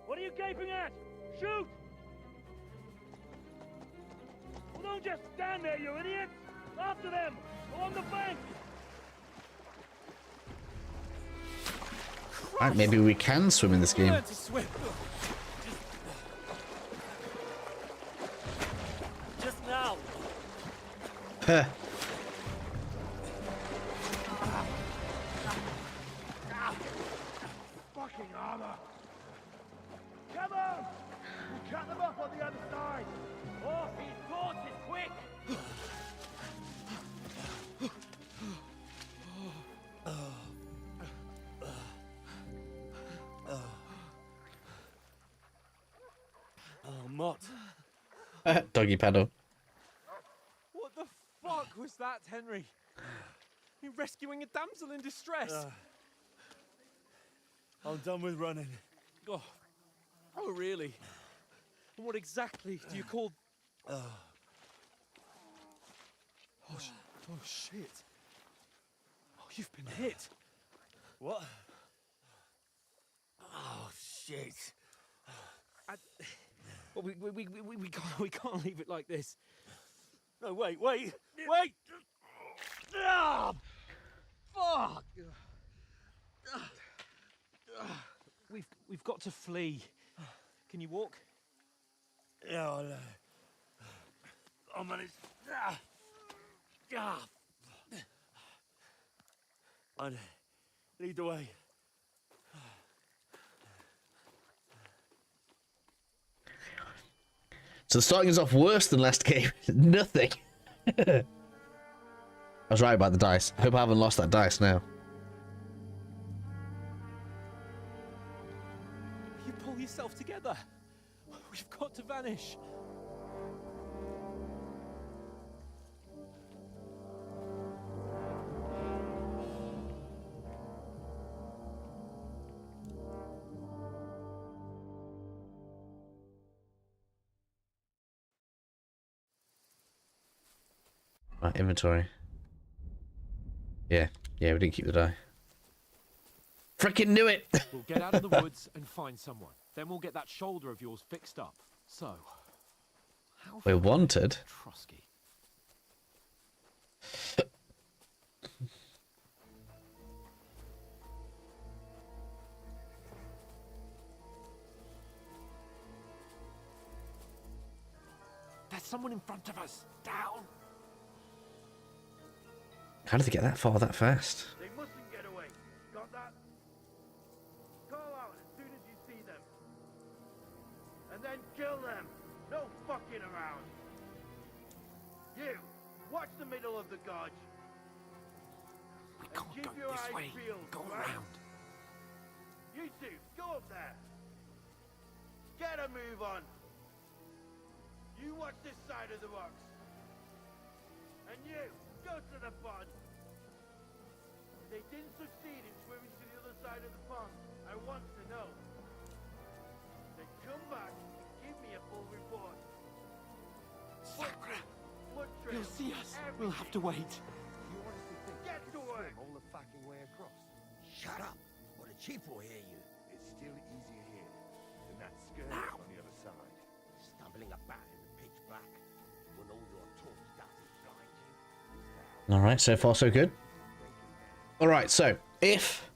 What are you gaping at? Shoot! Well, don't just stand there, you idiots! After them! Along the bank! Right, maybe we can swim in this game. Learn to swim. Just now. fucking armor! Come on! We'll cut them off on the other side! Off his horses, quick! Oh, Mott. Doggy paddle. What the fuck was that, Henry? You rescuing a damsel in distress? I'm done with running. Oh, really? And what exactly do you call... Oh, shit. Oh, you've been hit. What? Oh, shit. Well, we can't leave it like this. No, wait! Wait! Ah, fuck! We've got to flee. Can you walk? Yeah, I'll manage. I'd lead the way. So starting us off worse than last game. Nothing. I was right about the dice. I hope I haven't lost that dice now. You pull yourself together. We've got to vanish. Right, inventory. Yeah, we didn't keep the die. Freaking knew it! We'll get out of the woods and find someone. Then we'll get that shoulder of yours fixed up. So, how We're wanted. Trosky. There's someone in front of us. Down. How did they get that far that fast? They mustn't get away. Got that? Call out as soon as you see them. And then kill them. No fucking around. You, watch the middle of the gorge. We And can't keep go your this eyes way. peeled, Go right? around. You two, go up there. Get a move on. You watch this side of the rocks. And you, go to the pond. If they didn't succeed in swimming to the other side of the pond, I want to know. Then come back and give me a full report. Sakra, Blood you'll trails, see us. everything. We'll have to wait. You honestly think Get to work. All the fucking way across. Shut up, or the chief will hear you. It's still easier here than that skirt Now. on the other side. Stumbling about in the pitch black when all your talk does is blind you. Alright, so far so good. Alright, so if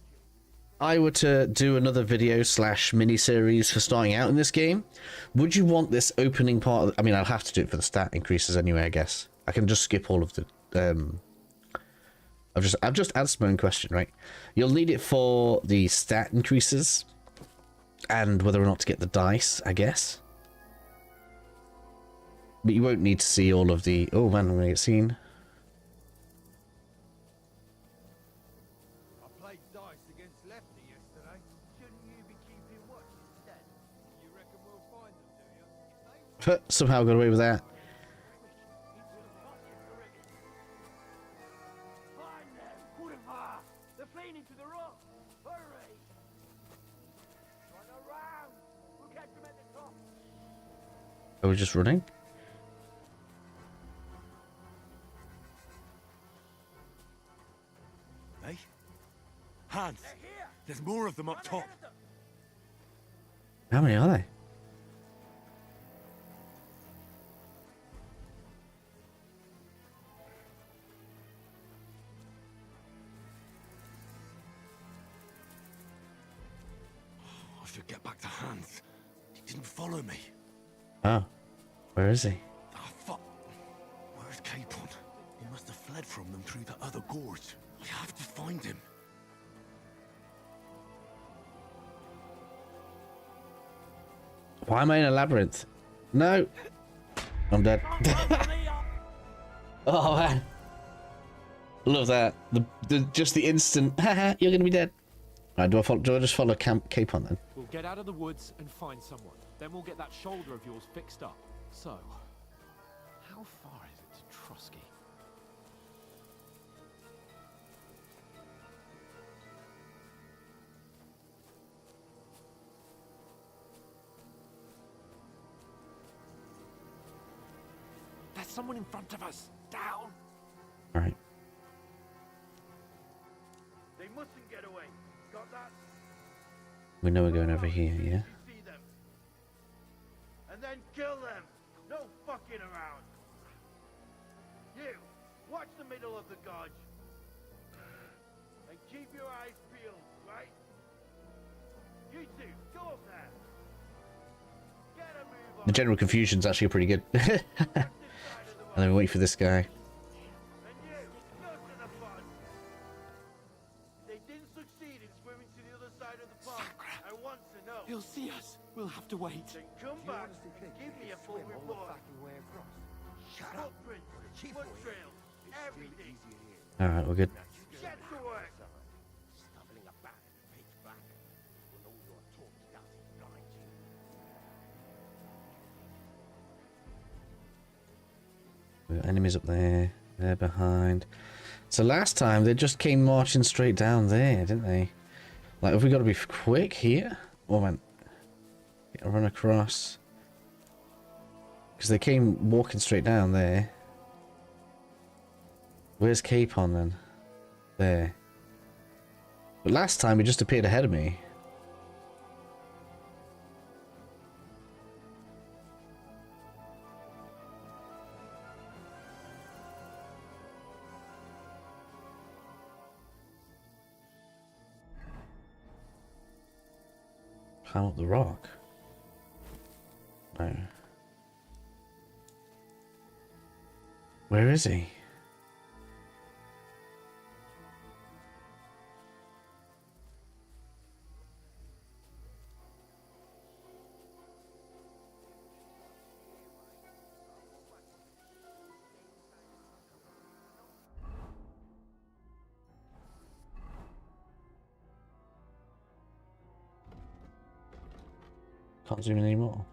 I were to do another video / mini-series for starting out in this game, would you want this opening part? I mean, I'll have to do it for the stat increases anyway, I guess. I can just skip all of the... I've just answered my own question, right? You'll need it for the stat increases and whether or not to get the dice, I guess. But you won't need to see all of the... Oh man, I'm going to get seen. I played dice against Lefty yesterday. Shouldn't you be keeping watch instead? You reckon we'll find them, do you? Somehow got away with that. Find them! Kurva! They're fleeing into the rock! Hurry! Run around! We'll catch them at the top! Are we just running? Hey? Hans! There's more of them up top. How many are they? I should get back to Hans. He didn't follow me. Oh. Where is he? Ah, fuck. Where's Capon? He must have fled from them through the other gorge. I have to find him. Why am I in a labyrinth? No. I'm dead. Oh man. Love that. Just the instant. Haha, you're gonna be dead. Alright, do I just follow Capon then? We'll get out of the woods and find someone. Then we'll get that shoulder of yours fixed up. So, how far is it to Trosky? There's someone in front of us. Down. Alright. They mustn't get away. Got that? We know we're going over here, yeah? See them. And then kill them. No fucking around. You, watch the middle of the gorge. And keep your eyes peeled, right? You two, go up there. Get a move on. The general confusion's actually pretty good. And then we wait for this guy. And you, go to the pond. They didn't succeed in swimming to the other side of the pond. I want to know. He'll see us. We'll have to wait. Then come back and give me a full report. Footprints, foot trails, everything. Alright, we're good. Get to work. We've got enemies up there. They're behind. So last time they just came marching straight down there, didn't they? Like, have we got to be quick here? Oh man. Run across. Because they came walking straight down there. Where's Capon then? There. But last time he just appeared ahead of me. Climb up the rock. No. Where is he? Can't zoom in anymore.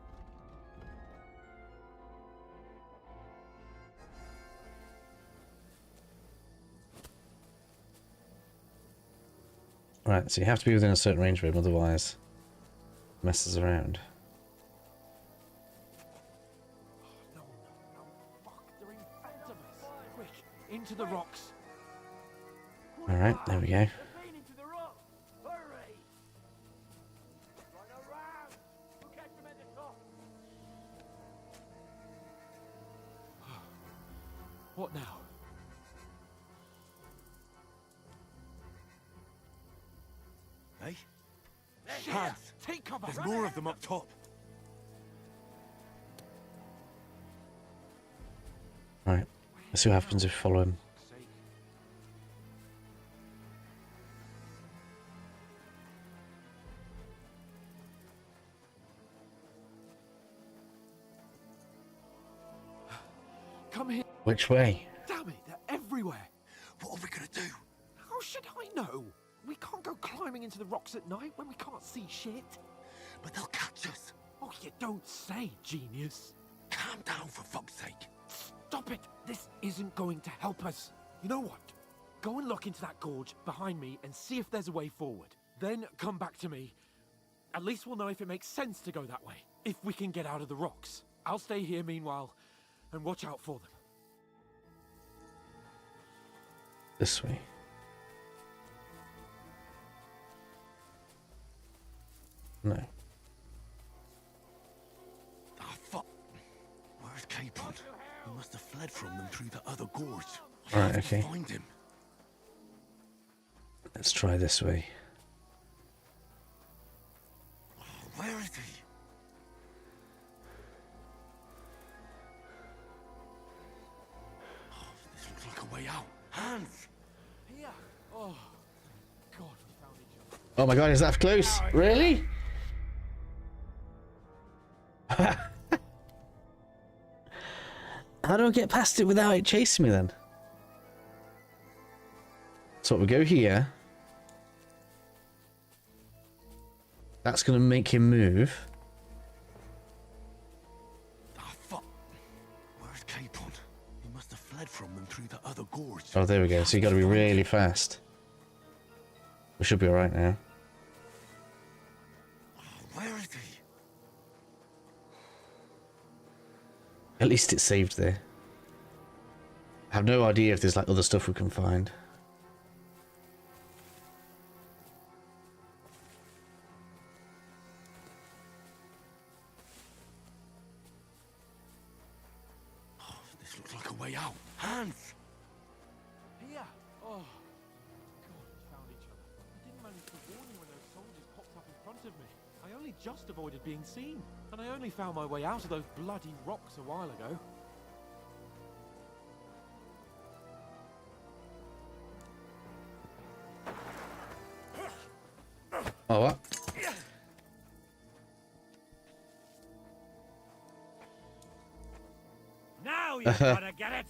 Right, so you have to be within a certain range of him, otherwise it messes around. No, fuck, they're in front of us. Quick, into the rocks. Alright, there we go. What now? Hey? Hands, take cover. There's more of them up top. Right, let's see what happens if we follow him. Come here. Which way? Damn it, they're everywhere. What are we gonna do? How should I know? We can't go climbing into the rocks at night when we can't see shit. But they'll catch us. Oh, you don't say, genius. Calm down, for fuck's sake. Stop it. This isn't going to help us. You know what? Go and look into that gorge behind me and see if there's a way forward. Then come back to me. At least we'll know if it makes sense to go that way. If we can get out of the rocks. I'll stay here meanwhile and watch out for them. This way. No. Ah, fuck. Where's Capon? He must have fled from them through the other gorge. Right, okay. Find him. Let's try this way. Where is he? Oh, this looks like a way out. Hands! Here. Oh, God, we found each other. Oh my god, is that close? Really? How do I get past it without it chasing me then? So we go here. That's going to make him move. Ah, fuck. Where's Capon? He must have fled from them through the other gorge. Oh, there we go. So you got to be really fast. We should be alright now. Where is he? At least it's saved there. I have no idea if there's like other stuff we can find. Oh, this looks like a way out. Hands! Here! Oh, God, we found each other. I didn't manage to warn you when those soldiers popped up in front of me. I only just avoided being seen. And I only found my way out of those bloody rocks a while ago. Oh, what? Now you're gonna get it!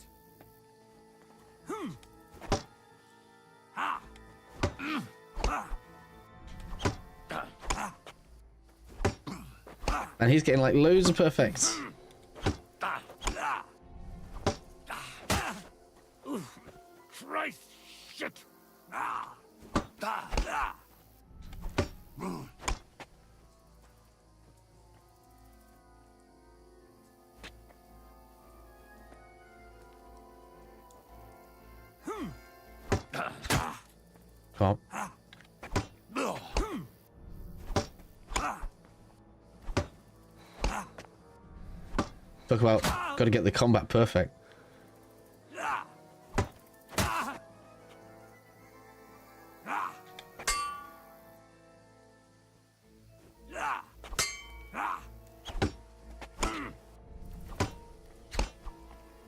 And he's getting like loads of perfects. Christ, shit! Come on. Talk about got to get the combat perfect.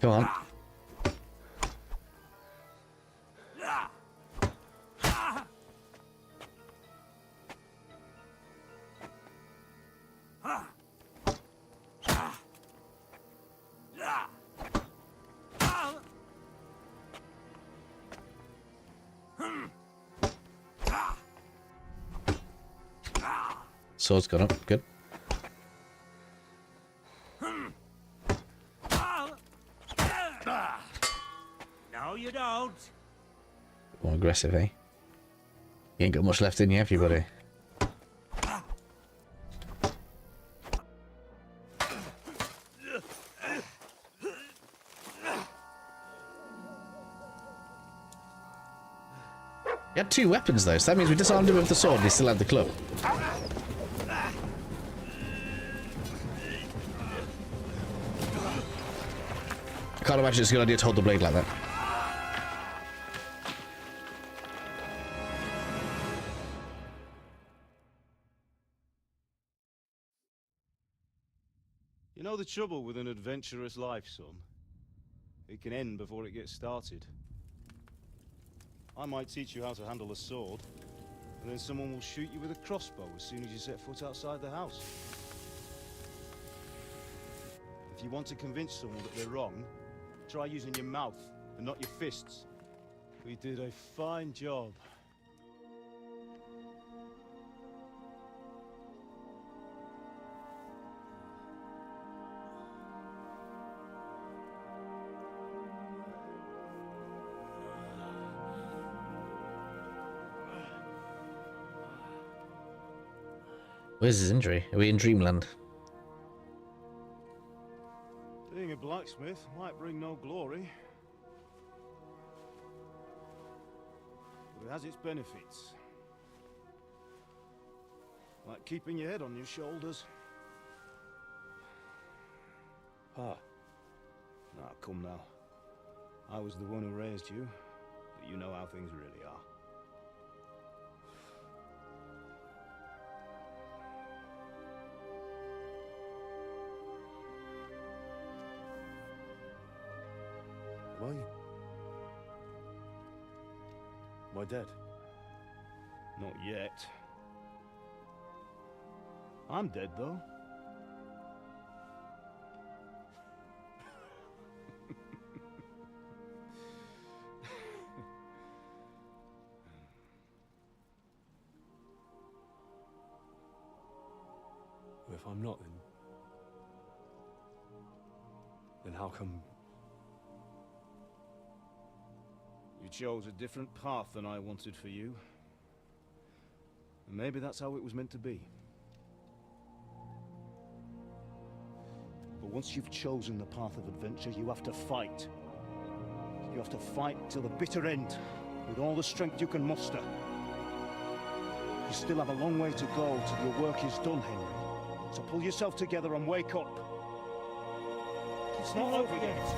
Come on. Sword's gone up, good. No, you don't. More aggressive, eh? You ain't got much left in you, have you, buddy? He had two weapons though, so that means we disarmed him with the sword and he still had the club. I can't imagine it's a good idea to hold the blade like that. You know the trouble with an adventurous life, son? It can end before it gets started. I might teach you how to handle a sword, and then someone will shoot you with a crossbow as soon as you set foot outside the house. If you want to convince someone that they're wrong, try using your mouth and not your fists. We did a fine job. Where's his injury? Are we in Dreamland? Being a blacksmith might bring no glory, but it has its benefits. Like keeping your head on your shoulders. Pa. Now, come now. I was the one who raised you, but you know how things really are. Am I dead? Not yet. I'm dead, though. If I'm not, then how come? You chose a different path than I wanted for you. And maybe that's how it was meant to be. But once you've chosen the path of adventure, you have to fight. You have to fight till the bitter end, with all the strength you can muster. You still have a long way to go till your work is done, Henry. So pull yourself together and wake up. It's not over yet.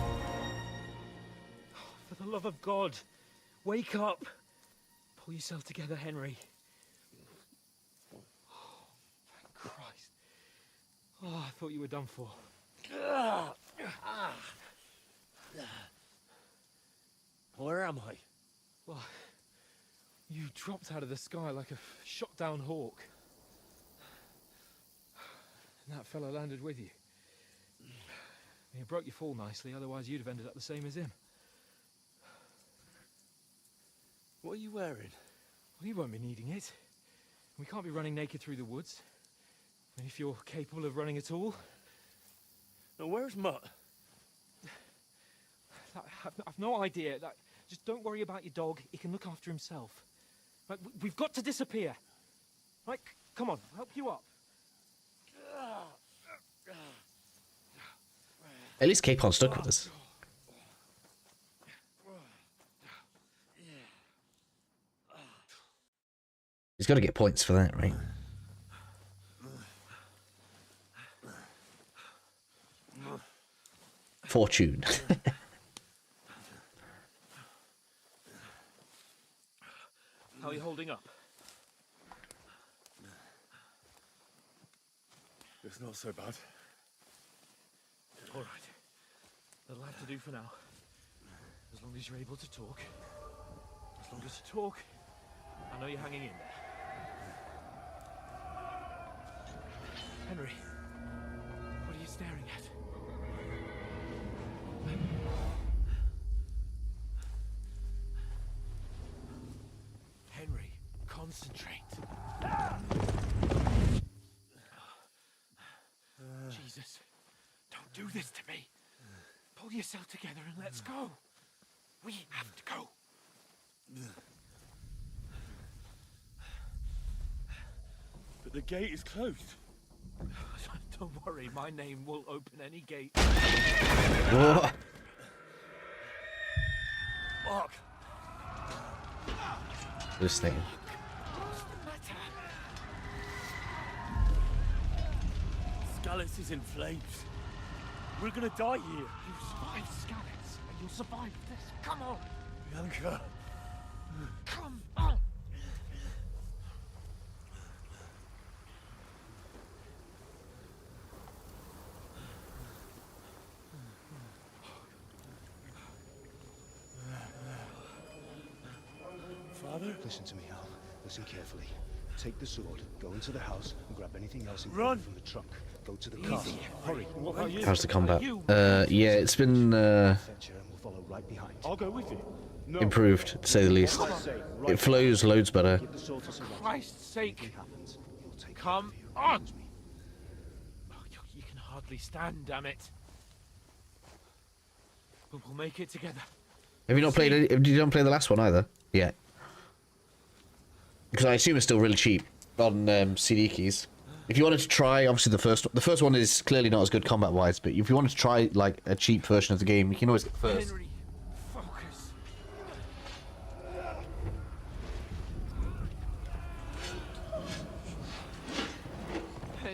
For the love of God, wake up. Pull yourself together, Henry. Oh, thank Christ. Oh, I thought you were done for. Where am I? Well, you dropped out of the sky like a shot-down hawk. And that fella landed with you. He broke your fall nicely, otherwise you'd have ended up the same as him. What are you wearing? Well, you won't be needing it. We can't be running naked through the woods. And if you're capable of running at all. Now, where's Mutt? I've no idea. Just don't worry about your dog. He can look after himself. Right, we've got to disappear. Right, come on, I'll help you up. At least Capon's stuck with us. He's got to get points for that, right? Fortune. How are you holding up? It's not so bad. All right. That'll have to do for now. As long as you're able to talk. As long as you talk, I know you're hanging in there. Henry, what are you staring at? Henry, concentrate. Jesus, don't do this to me. Pull yourself together and let's go. We have to go. But the gate is closed. Don't worry, my name will open any gate. What? Mark! This thing. What's the matter? Skalitz is in flames. We're gonna die here. You survived Skalitz, and you'll survive this. Come on! Bianca. Come on! Father? Listen to me, Al. Listen carefully. Take the sword, go into the house, and grab anything else Run! from the trunk. Go to the castle. Hurry. What about you? How's the combat? Yeah, it's been We'll follow right behind. I'll go with you. No. improved, to say the least. It flows loads better. For Christ's sake, come on! Oh, you can hardly stand, damn it. But we'll make it together. Have you not played it? You don't play the last one either? Yeah. Because I assume it's still really cheap on CD keys. If you wanted to try, obviously the first one is clearly not as good combat-wise, but if you wanted to try like a cheap version of the game, you can always get the first. Henry, focus.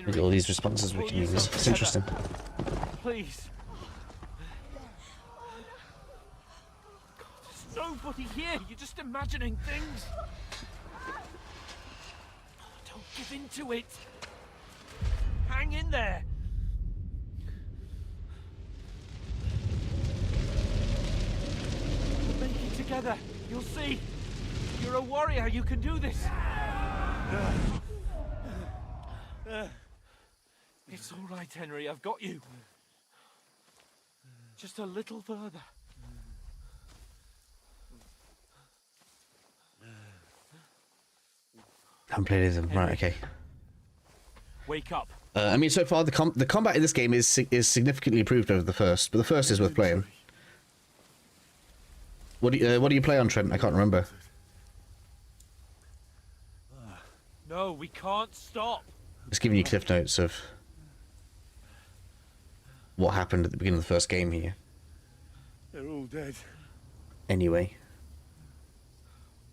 Look at all these responses we can use. It's interesting. Please. God, there's nobody here. You're just imagining things. Don't give in to it. Hang in there. We'll make it together. You'll see. You're a warrior. You can do this. It's all right, Henry. I've got you. Just a little further. Haven't played them. Right, okay. Wake up. I mean, so far the combat in this game is significantly improved over the first, but the first is worth playing. What do you play on, Trent? I can't remember. No, we can't stop. Just giving you cliff notes of what happened at the beginning of the first game here. They're all dead. Anyway.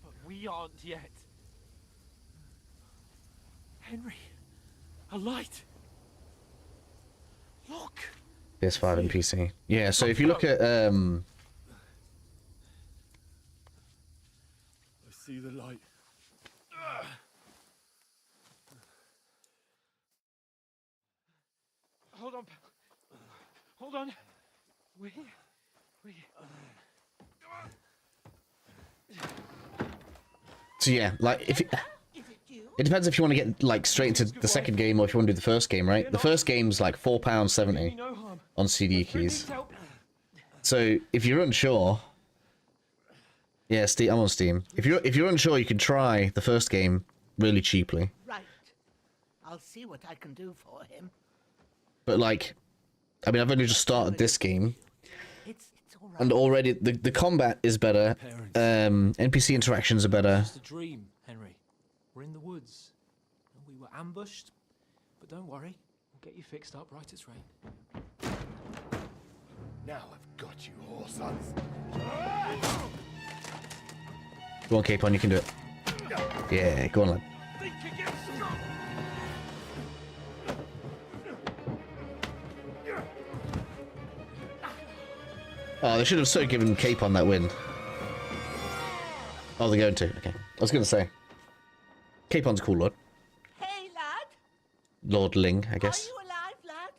But we aren't yet. Henry, a light. Look. PS5 and PC. Yeah, so if you look at I see the light. Hold on. Hold on. We. So yeah, like if it depends if you want to get like straight into the second game or if you want to do the first game, right? The first game's like £4.70 on CD keys. So if you're unsure, yeah, Steam, I'm on Steam. If you're unsure, you can try the first game really cheaply. Right. I'll see what I can do for him. But like, I mean, I've only just started this game, and already the combat is better. NPC interactions are better. Just a dream, Henry. We're in the woods. We were ambushed, but don't worry, we'll get you fixed up right as rain. Now I've got you, whore sons. Go on, Capon, you can do it. Yeah, go on, lad. Oh, they should have so given Capon that win. Oh, they're going to. Okay. I was going to say. Capon's a cool lord. Hey, lad. Lord Ling, I guess. Are you alive, lad?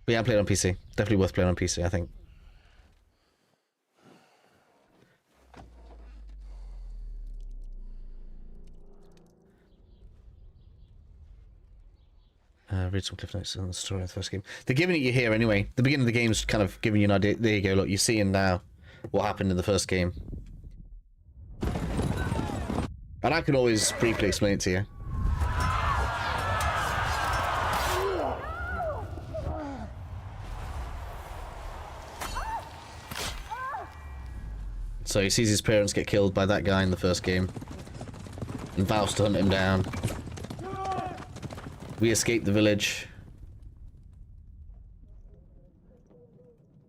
But yeah, I'm playing on PC. Definitely worth playing on PC, I think. Read some cliff notes on the story of the first game. They're giving it you here anyway. The beginning of the game's kind of giving you an idea. There you go, look, you're seeing now what happened in the first game. And I can always briefly explain it to you. So he sees his parents get killed by that guy in the first game. And vows to hunt him down. We escape the village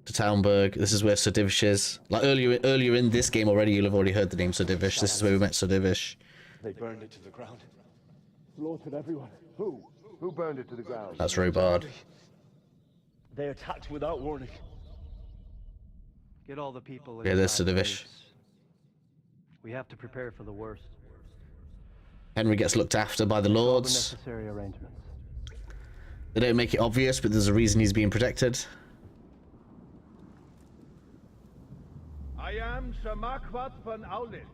to Townburg. This is where Sir Divish is. Like earlier in this game already, you'll have already heard the name Sir Divish. This is where we met Sir Divish. They burned it to the ground. Slaughtered everyone. Who? Who burned it to the ground? That's Robard. They attacked without warning. Get all the people. Yeah, there's Sir Divish. We have to prepare for the worst. Henry gets looked after by the lords. Necessary arrangements. They don't make it obvious, but there's a reason he's being protected. I am Sir Marquardt von Aulitz.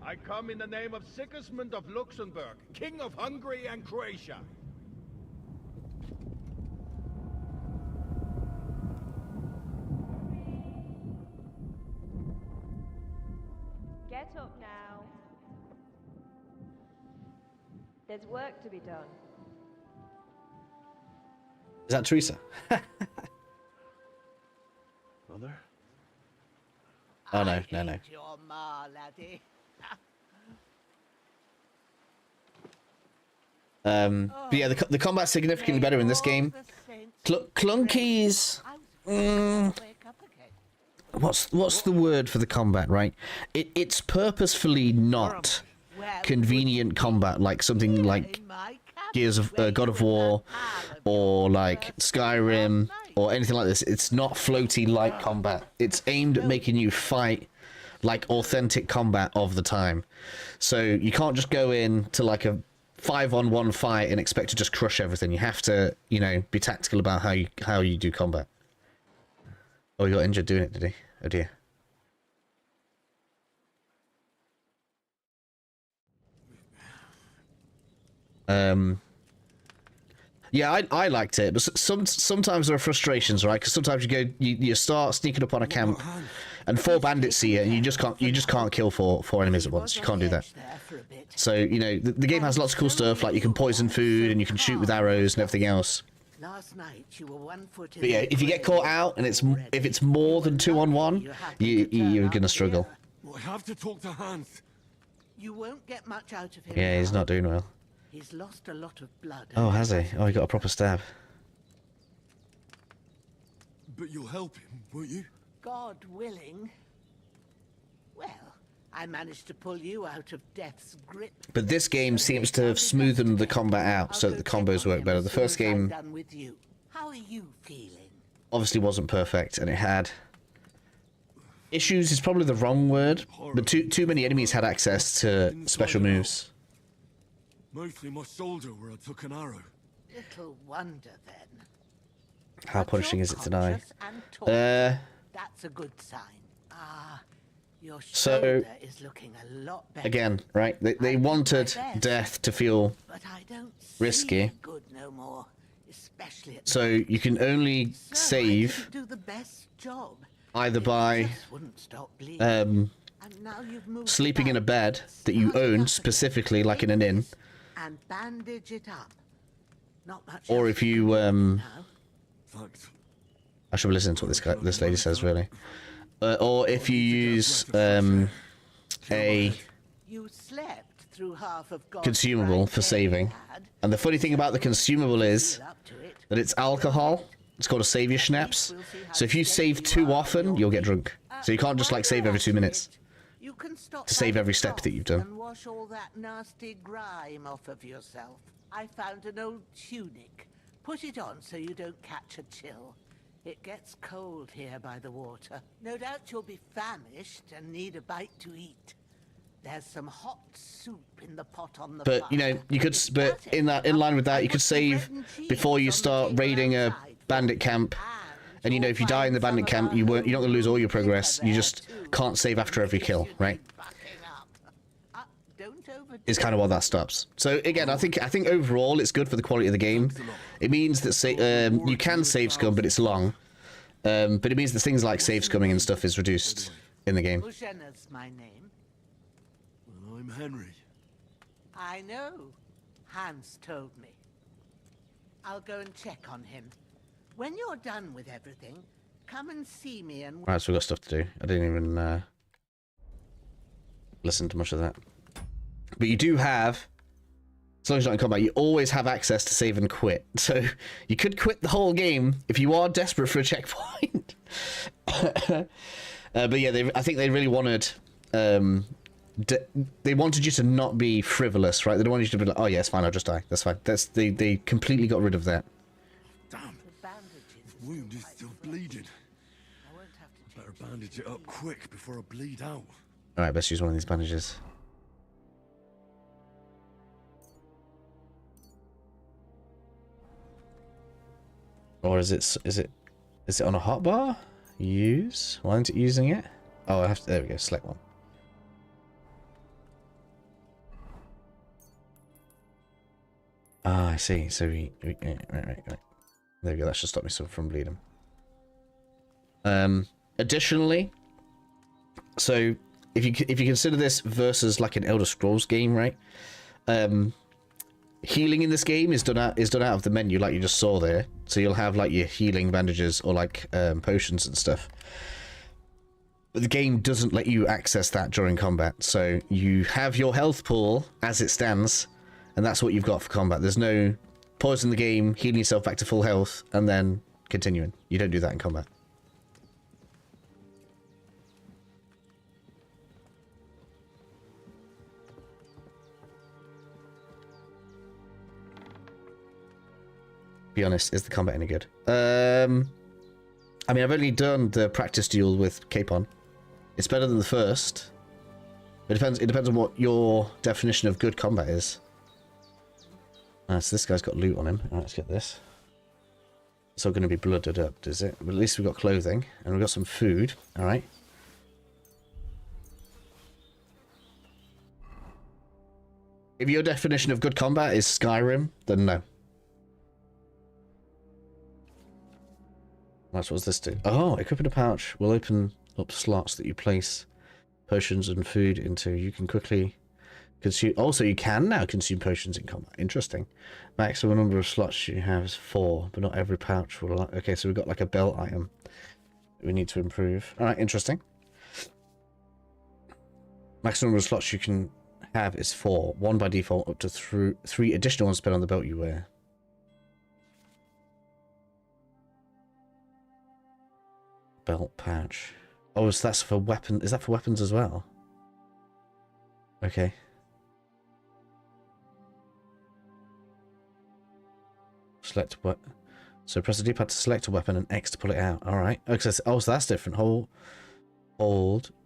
I come in the name of Sigismund of Luxembourg, King of Hungary and Croatia. Get up now. There's work to be done. Is that Teresa? Mother? Oh no, no, no. Your ma, laddie. But yeah, the combat's significantly better in this game. Clunky's. What's the word for the combat? Right, it's purposefully not convenient combat, like something like Gears of God of War, or like Skyrim, or anything like this. It's not floaty light combat. It's aimed at making you fight like authentic combat of the time. So you can't just go in to like a 5-on-1 fight and expect to just crush everything. You have to, you know, be tactical about how you do combat. Oh, he got injured doing it, did he? Oh dear. Yeah, I liked it, but sometimes there are frustrations, right? Because sometimes you start sneaking up on a camp, and 4 bandits see it, and you just can't kill four enemies at once. You can't do that. So you know the game has lots of cool stuff, like you can poison food and you can shoot with arrows and everything else. Last night you were 1 foot in. But yeah, if you get caught out and if it's more than 2 on 1, you're gonna struggle. I have to talk to Hans. You won't get much out of him. Yeah, he's not doing well. He's lost a lot of blood. Oh, has he? Oh, he got a proper stab. But you'll help him, won't you? God willing. Well, I managed to pull you out of death's grip. But this game seems to have smoothened the combat out so that the combos work better. The first game Done with you. How are you feeling? obviously wasn't perfect, and it had issues is probably the wrong word, but too many enemies had access to special moves. Mostly my shoulder where I took an arrow. Little wonder then. How punishing is it to die? That's a good sign. Ah, your shoulder is looking a lot better. Again, right? They wanted death to feel risky. Good no more, especially at So you can only save do the best job. either by sleeping in a bed that you own specifically, like in an inn, and bandage it up. Not much or else if you Thanks. I should be listening to what this lady says, really. Or if you use a You slept through half of God's consumable for saving. And the funny thing about the consumable is that it's alcohol. It's called a savior schnapps. So if you save too often, you'll get drunk. So you can't just like save every 2 minutes You can stop to save every step that you've done. and wash all that nasty grime off of yourself. I found an old tunic. Put it on so you don't catch a chill. It gets cold here by the water. No doubt you'll be famished and need a bite to eat. There's some hot soup in the pot on the But you know, you could. But in line with that, you could save before you start raiding a bandit camp. And you know, if you die in the bandit camp, you're not going to lose all your progress. You just can't save after every kill, right? Is kind of what that stops. So again, I think overall it's good for the quality of the game. It means that you can save scum, but it's long. But it means that things like save scumming and stuff is reduced in the game. Ushena's my name. Well, I'm Henry. I know. Hans told me. I'll go and check on him. When you're done with everything, come and see me and... Right, so we've got stuff to do. I didn't even listen to much of that. But you do have, as long as you're not in combat, you always have access to save and quit. So you could quit the whole game if you are desperate for a checkpoint. But yeah, I think they really wanted... they wanted you to not be frivolous, right? They don't want you to be like, oh yeah, it's fine, I'll just die. That's fine. They completely got rid of that. Damn. The wound is still bleeding. I better bandage it up quick before I bleed out. Alright, best use one of these bandages. Or is it on a hotbar? Use? Why isn't it using it? Oh, I have to, there we go, select one. Ah, I see. So right. There we go, that should stop me from bleeding. Additionally, so if you consider this versus like an Elder Scrolls game, right? Healing in this game is done out of the menu, like you just saw there. So you'll have like your healing bandages or like potions and stuff. But the game doesn't let you access that during combat. So you have your health pool as it stands, and that's what you've got for combat. There's no pausing the game, healing yourself back to full health, and then continuing. You don't do that in combat. Be honest, is the combat any good? I mean, I've only done the practice duel with Capon. It's better than the first. It depends on what your definition of good combat is. So this guy's got loot on him. Alright, let's get this. It's all going to be blooded up, does it? But at least we've got clothing, and we've got some food. Alright. If your definition of good combat is Skyrim, then no. That's what's this do? Oh, equipping a pouch will open up slots that you place potions and food into. You can quickly consume. Also, you can now consume potions in combat. Interesting. Maximum number of slots you have is 4, but not every pouch will allow. Okay, so we've got like a belt item that we need to improve. All right, interesting. Maximum number of slots you can have is 4. 1 by default, up to 3 additional ones spent on the belt you wear. Belt pouch. Oh, so that's for weapon. Is that for weapons as well? Okay. Select what? So press the D-pad to select a weapon and X to pull it out. All right. Oh, so that's different. Hold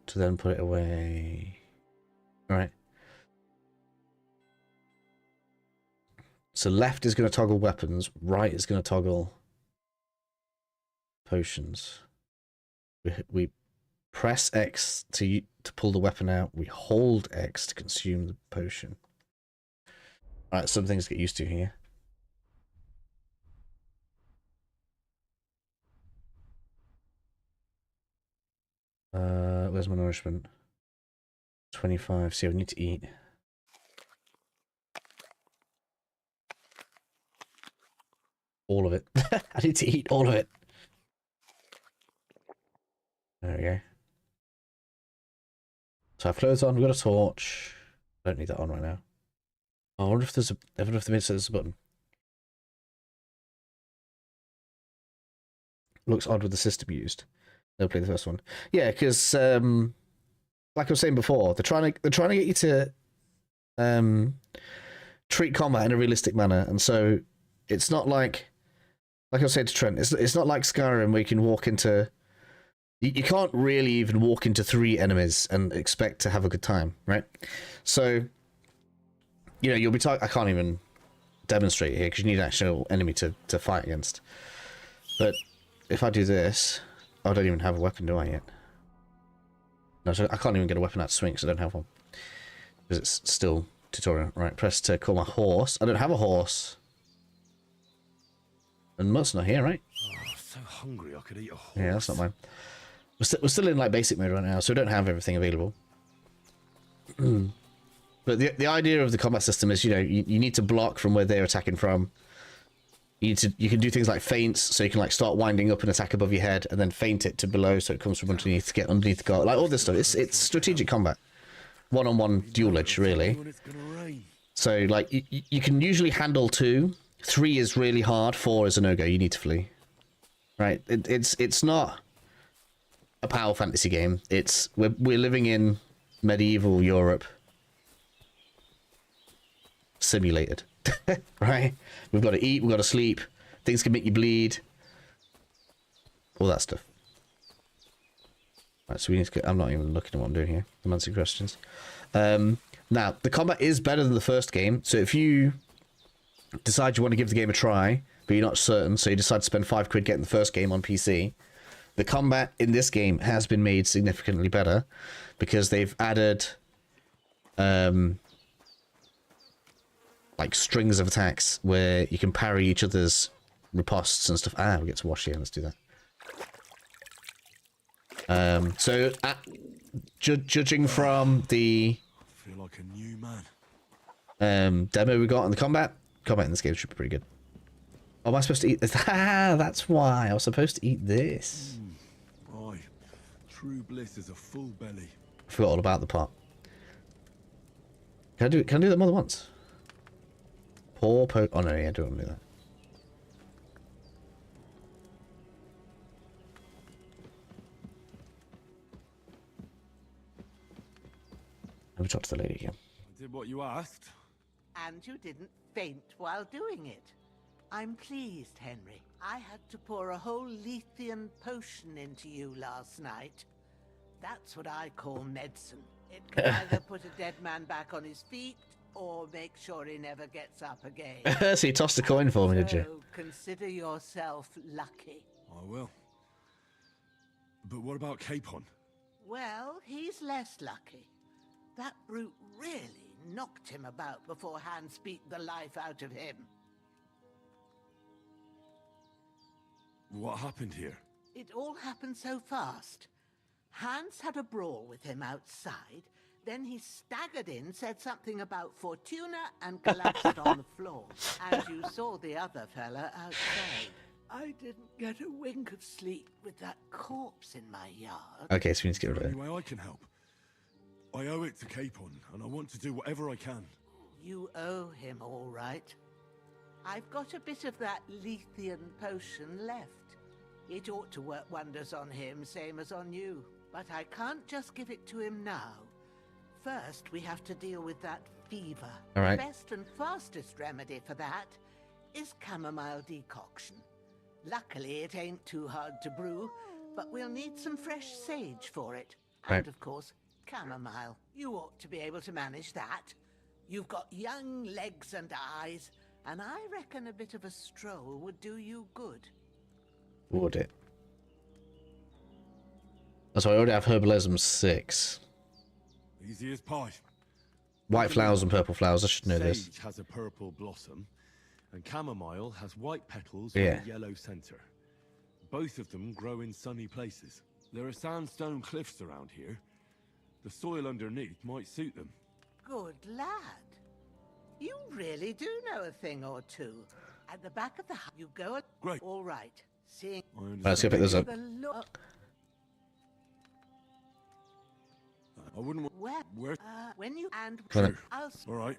to then put it away. All right. So left is going to toggle weapons. Right is going to toggle potions. We press X to pull the weapon out. We hold X to consume the potion. All right, some things to get used to here. Where's my nourishment? 25. See, I need to eat. All of it. I need to eat all of it. There we go. So I have clothes on, we've got a torch. Don't need that on right now. I wonder if there's a there's a button. Looks odd with the system used. They'll play the first one. Yeah, because like I was saying before, they're trying to get you to treat combat in a realistic manner, and so it's not like I was saying to Trent, it's not like Skyrim where you can walk into. You can't really even walk into 3 enemies and expect to have a good time, right? So, you know, you'll be I can't even demonstrate it here because you need an actual enemy to fight against. But if I do this, I don't even have a weapon, do I, yet? No, so I can't even get a weapon out to swing because I don't have one. Because it's still tutorial. Right, press to call my horse. I don't have a horse. And Mutt's not here, right? Oh, I'm so hungry I could eat a horse. Yeah, that's not mine. We're still in like basic mode right now, so we don't have everything available. But the idea of the combat system is, you know, you need to block from where they're attacking from. You can do things like feints, so you can like start winding up and attack above your head, and then feint it to below, so it comes from underneath to get underneath the guard. Like all this stuff. It's strategic combat, one-on-one duelage, really. So like you can usually handle 2. 3 is really hard. 4 is a no-go. You need to flee. Right? It's not a power fantasy game. We're living in medieval Europe, simulated. Right? We've got to eat, we've got to sleep, things can make you bleed, all that stuff. Right, so we need to get, I'm not even looking at what I'm doing here. I'm answering questions. Now, the combat is better than the first game, so if you decide you want to give the game a try, but you're not certain, so you decide to spend £5 getting the first game on PC, the combat in this game has been made significantly better because they've added like strings of attacks where you can parry each other's ripostes and stuff. Ah, we get to wash here. Let's do that. So, judging from the I feel like a new man. Demo we got on the combat in this game should be pretty good. Oh, am I supposed to eat this? Ah, that's why I was supposed to eat this. Aye, true bliss is a full belly. I forgot all about the pot. Can I do that more than once? Oh no, yeah, I don't want to do that. Let me talk to the lady again. I did what you asked. And you didn't faint while doing it. I'm pleased, Henry. I had to pour a whole Lethean potion into you last night. That's what I call medicine. It can either put a dead man back on his feet, or make sure he never gets up again. So you tossed a coin for me, did you? So consider yourself lucky. I will. But what about Capon? Well, he's less lucky. That brute really knocked him about before Hans beat the life out of him. What happened here? It all happened so fast. Hans had a brawl with him outside. Then he staggered in, said something about Fortuna, and collapsed on the floor. And you saw the other fella outside. I didn't get a wink of sleep with that corpse in my yard. Okay, so we need to get rid of it. Any way I can help. I owe it to Capon, and I want to do whatever I can. You owe him, all right. I've got a bit of that Lethean potion left. It ought to work wonders on him, same as on you. But I can't just give it to him now. First, we have to deal with that fever. All right. The best and fastest remedy for that is chamomile decoction. Luckily, it ain't too hard to brew, but we'll need some fresh sage for it. Right. And of course, chamomile. You ought to be able to manage that. You've got young legs and eyes, and I reckon a bit of a stroll would do you good. Would it? Oh, so I already have herbalism 6. Easy as pie. White flowers and purple flowers. I should know this. Sage has a purple blossom, and chamomile has white petals Yeah. with a yellow center. Both of them grow in sunny places. There are sandstone cliffs around here. The soil underneath might suit them. Good lad. You really do know a thing or two. At the back of the house, you go. Great. All right. Seeing. Let's go pick those up. The look. I wouldn't want... Where? When you and Sure. I'll. All right.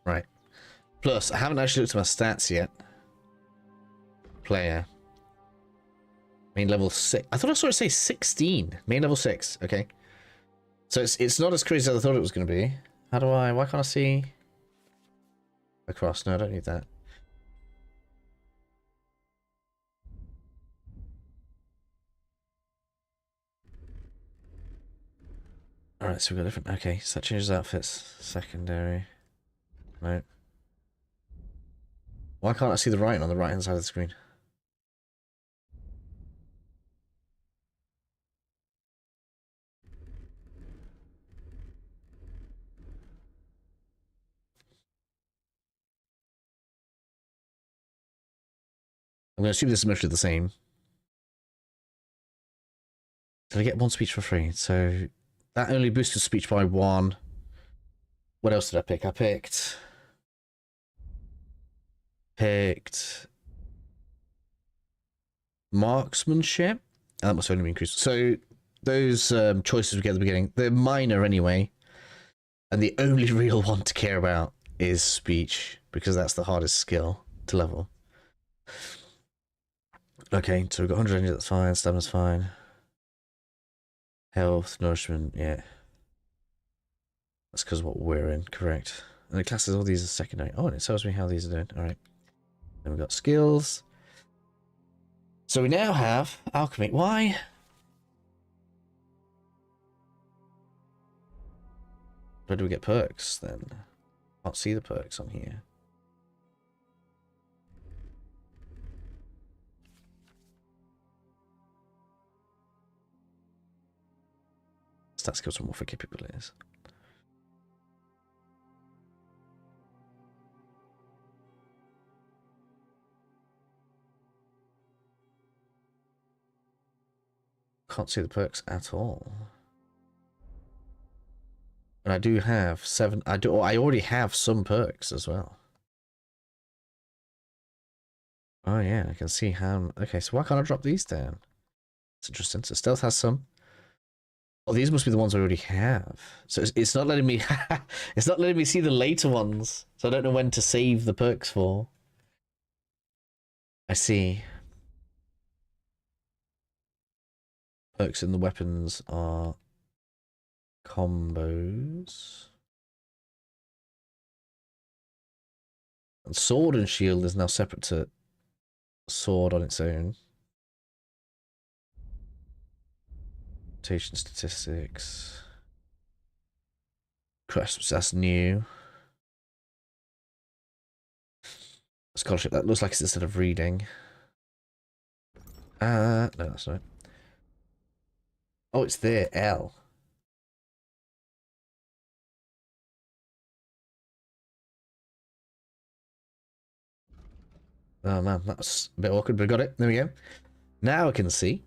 Right. Plus, I haven't actually looked at my stats yet. Player. Main level 6. I thought I saw it say 16. Main level 6. Okay. So it's not as crazy as I thought it was going to be. How do I... Why can't I see... Across? No, I don't need that. Alright, so we've got different... Okay, so that changes outfits. Secondary. Right. Why can't I see the writing on the right-hand side of the screen? I'm going to assume this is mostly the same. Did I get one speech for free? So that only boosted speech by 1. What else did I pick? I picked marksmanship. That must only be increased. So those choices we get at the beginning, they're minor anyway. And the only real one to care about is speech, because that's the hardest skill to level. Okay, so we've got 100 energy, that's fine. Stamina's fine. Health, nourishment, yeah. That's because of what we're in, correct. And it classes all these as secondary. Oh, and it tells me how these are doing. Alright. Then we've got skills. So we now have alchemy. Why? Where do we get perks then? Can't see the perks on here. Stat skills are more for capabilities. Can't see the perks at all. And I do have 7. I already have some perks as well. Oh yeah, I can see how. Okay, so why can't I drop these down? It's interesting. So stealth has some. Oh, these must be the ones I already have. So it's not letting me. It's not letting me see the later ones. So I don't know when to save the perks for. I see. Perks in the weapons are combos. And sword and shield is now separate to sword on its own. Rotation statistics. Crisps, that's new. Scholarship, that looks like it's instead of reading. No, that's not. Oh, it's there, L. Oh man, that's a bit awkward, but I got it. There we go. Now I can see.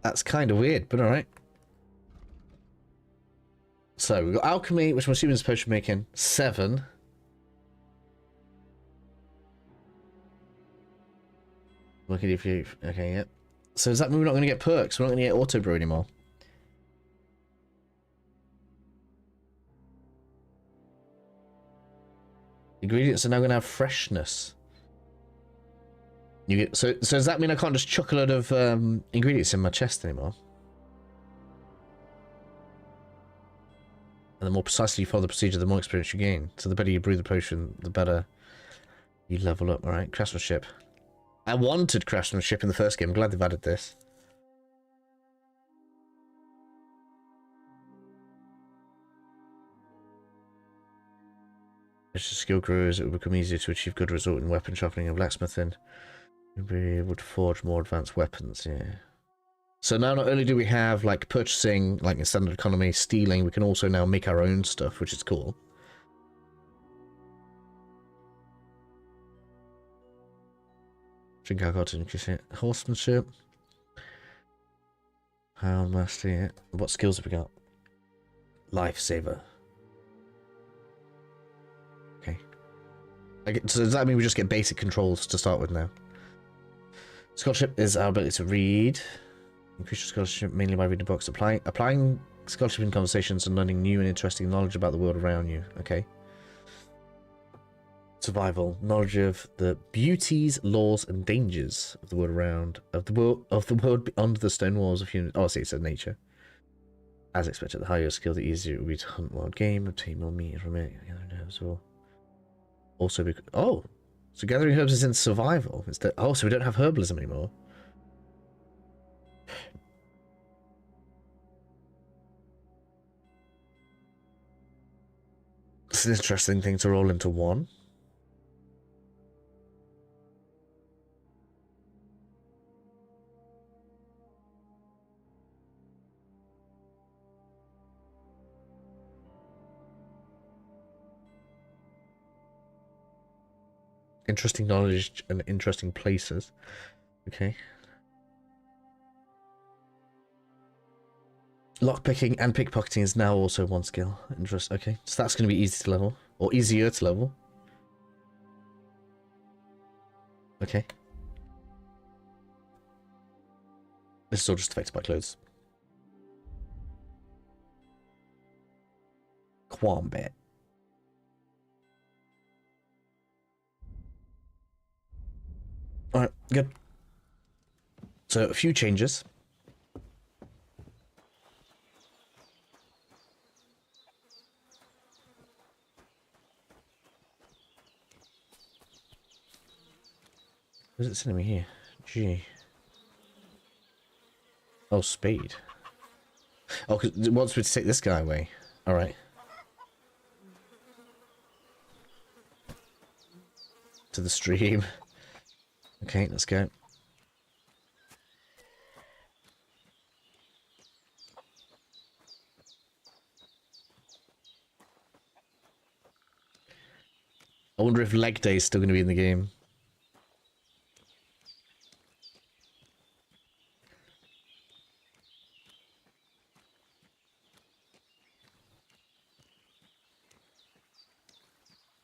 That's kind of weird, but alright. So, we've got alchemy, which I'm assuming is potion making. 7. Look at you. Okay, yep. So does that mean we're not going to get perks? We're not going to get auto brew anymore? Ingredients are now going to have freshness. You get, so does that mean I can't just chuck a load of ingredients in my chest anymore? And the more precisely you follow the procedure, the more experience you gain. So the better you brew the potion, the better you level up. Alright, craftsmanship. I wanted craftsmanship in the first game. I'm glad they've added this. As your skill grows, it will become easier to achieve good result in weapon sharpening and blacksmithing. You'll be able to forge more advanced weapons, yeah. So now not only do we have like purchasing, like in standard economy, stealing, we can also now make our own stuff, which is cool. Drink alcohol to increase it. Horsemanship. Power mastery, yeah. What skills have we got? Lifesaver. Okay. So does that mean we just get basic controls to start with now? Scholarship is our ability to read. Increase your scholarship mainly by reading books. Applying scholarship in conversations and learning new and interesting knowledge about the world around you. Okay. Survival. Knowledge of the beauties, laws, and dangers of the world around of the world beyond the stone walls of human. Oh, see, it's nature. As expected, the higher your skill, the easier it will be to hunt wild game, obtain more meat from it. Also, oh, so gathering herbs is in survival. Oh, so we don't have herbalism anymore. It's an interesting thing to roll into one. Interesting knowledge and interesting places. Okay. Lockpicking and pickpocketing is now also one skill. Interest. Okay, so that's going to be easy to level, or easier to level. Okay. This is all just affected by clothes. Quambit. Alright, good. So, a few changes. What is it sending me here? G. Oh, speed. Oh, because it wants me to take this guy away. Alright. To the stream. Okay, let's go. I wonder if leg day is still going to be in the game.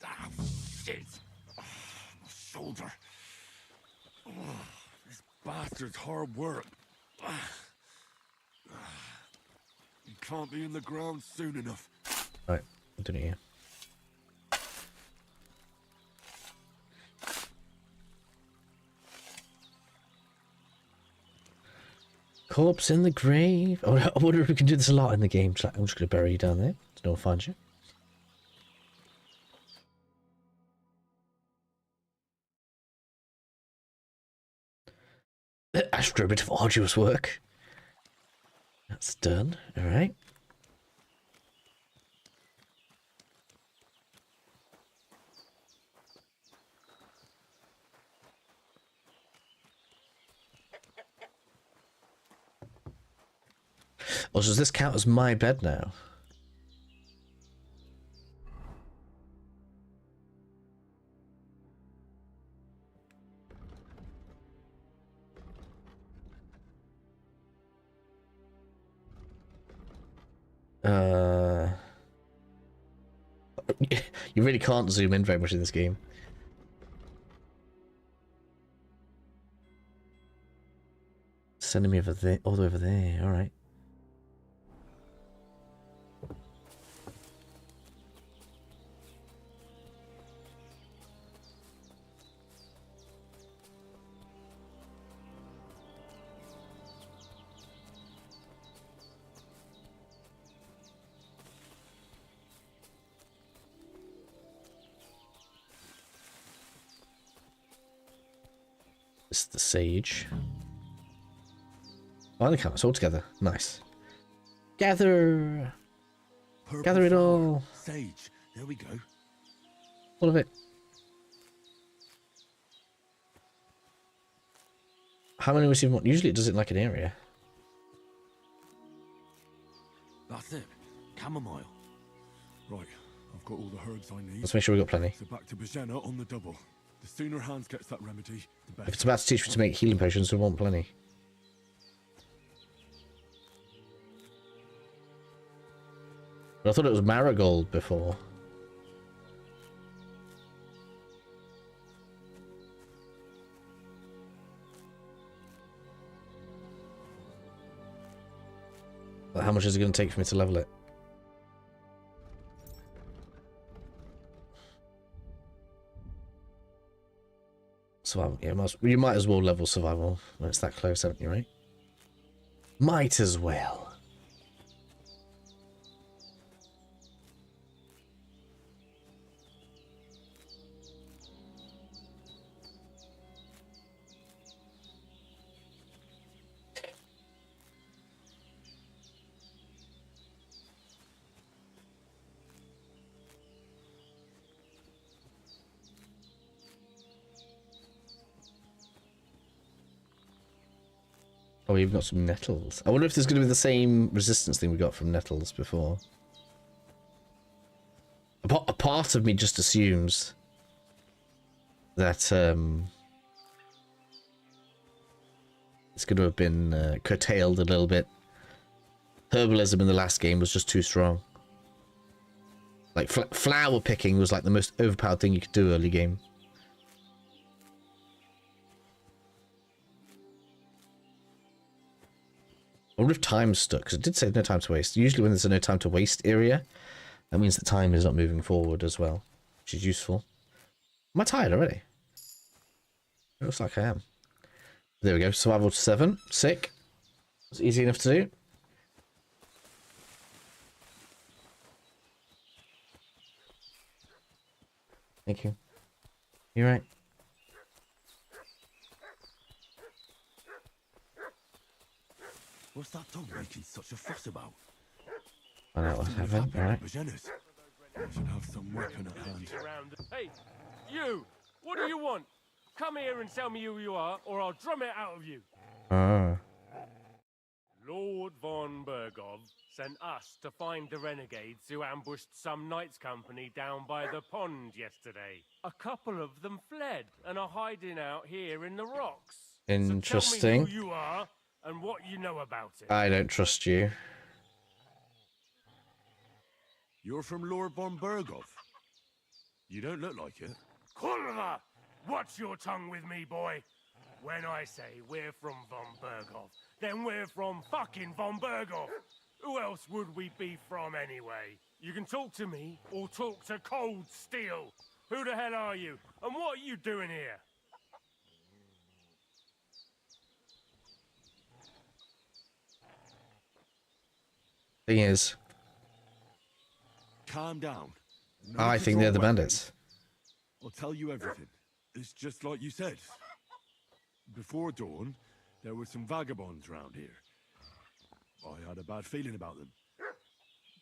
Ah, shit. My shoulder. This bastard's hard work. You can't be in the ground soon enough. Right, I'm doing it here. Corpse in the grave. Oh, I wonder if we can do this a lot in the game. I'm just going to bury you down there so no one finds you. After a bit of arduous work. That's done. Alright. Oh, so does this count as my bed now? You really can't zoom in very much in this game. Sending me over there, all the way over there. All right. This is the sage. Oh, they count us all together. Nice. Gather. Purple Gather it flower, all. Sage. There we go. All of it. How many receive more? Usually it does it in like an area. That's it. Chamomile. Right, I've got all the herbs I need. Let's make sure we got plenty. So back to Bajena on the double. The sooner Hans gets that remedy, the better. If it's about to teach me to make healing potions, we want plenty. But I thought it was marigold before. But how much is it going to take for me to level it? Survival. Yeah, you might as well level survival when it's that close, haven't you, right? Might as well. Oh, you've got some nettles. I wonder if there's going to be the same resistance thing we got from nettles before. A part of me just assumes that it's going to have been curtailed a little bit. Herbalism in the last game was just too strong. Like flower picking was like the most overpowered thing you could do early game. I wonder if time's stuck, because it did say no time to waste. Usually when there's a no time to waste area, that means that time is not moving forward as well, which is useful. Am I tired already? It looks like I am. There we go, survival 7, sick. It's easy enough to do. Thank you. You right? What's that dog making such a fuss about? I know what's happening, alright. Bajena's. I should have some weapon at hand. Hey, you! What do you want? Come here and tell me who you are, or I'll drum it out of you. Ah. Lord von Bergov sent us to find the renegades who ambushed some knights' company down by the pond yesterday. A couple of them fled and are hiding out here in the rocks. Interesting. So tell me who you are and what you know about it. I don't trust you. You're from Lord von Bergov. You don't look like it. Kurva! Watch your tongue with me, boy. When I say we're from von Bergov, then we're from fucking von Bergov. Who else would we be from anyway? You can talk to me or talk to cold steel. Who the hell are you? And what are you doing here? Thing is, Calm down. I think they're the bandits. I'll tell you everything. It's just like you said. Before dawn, there were some vagabonds round here. I had a bad feeling about them.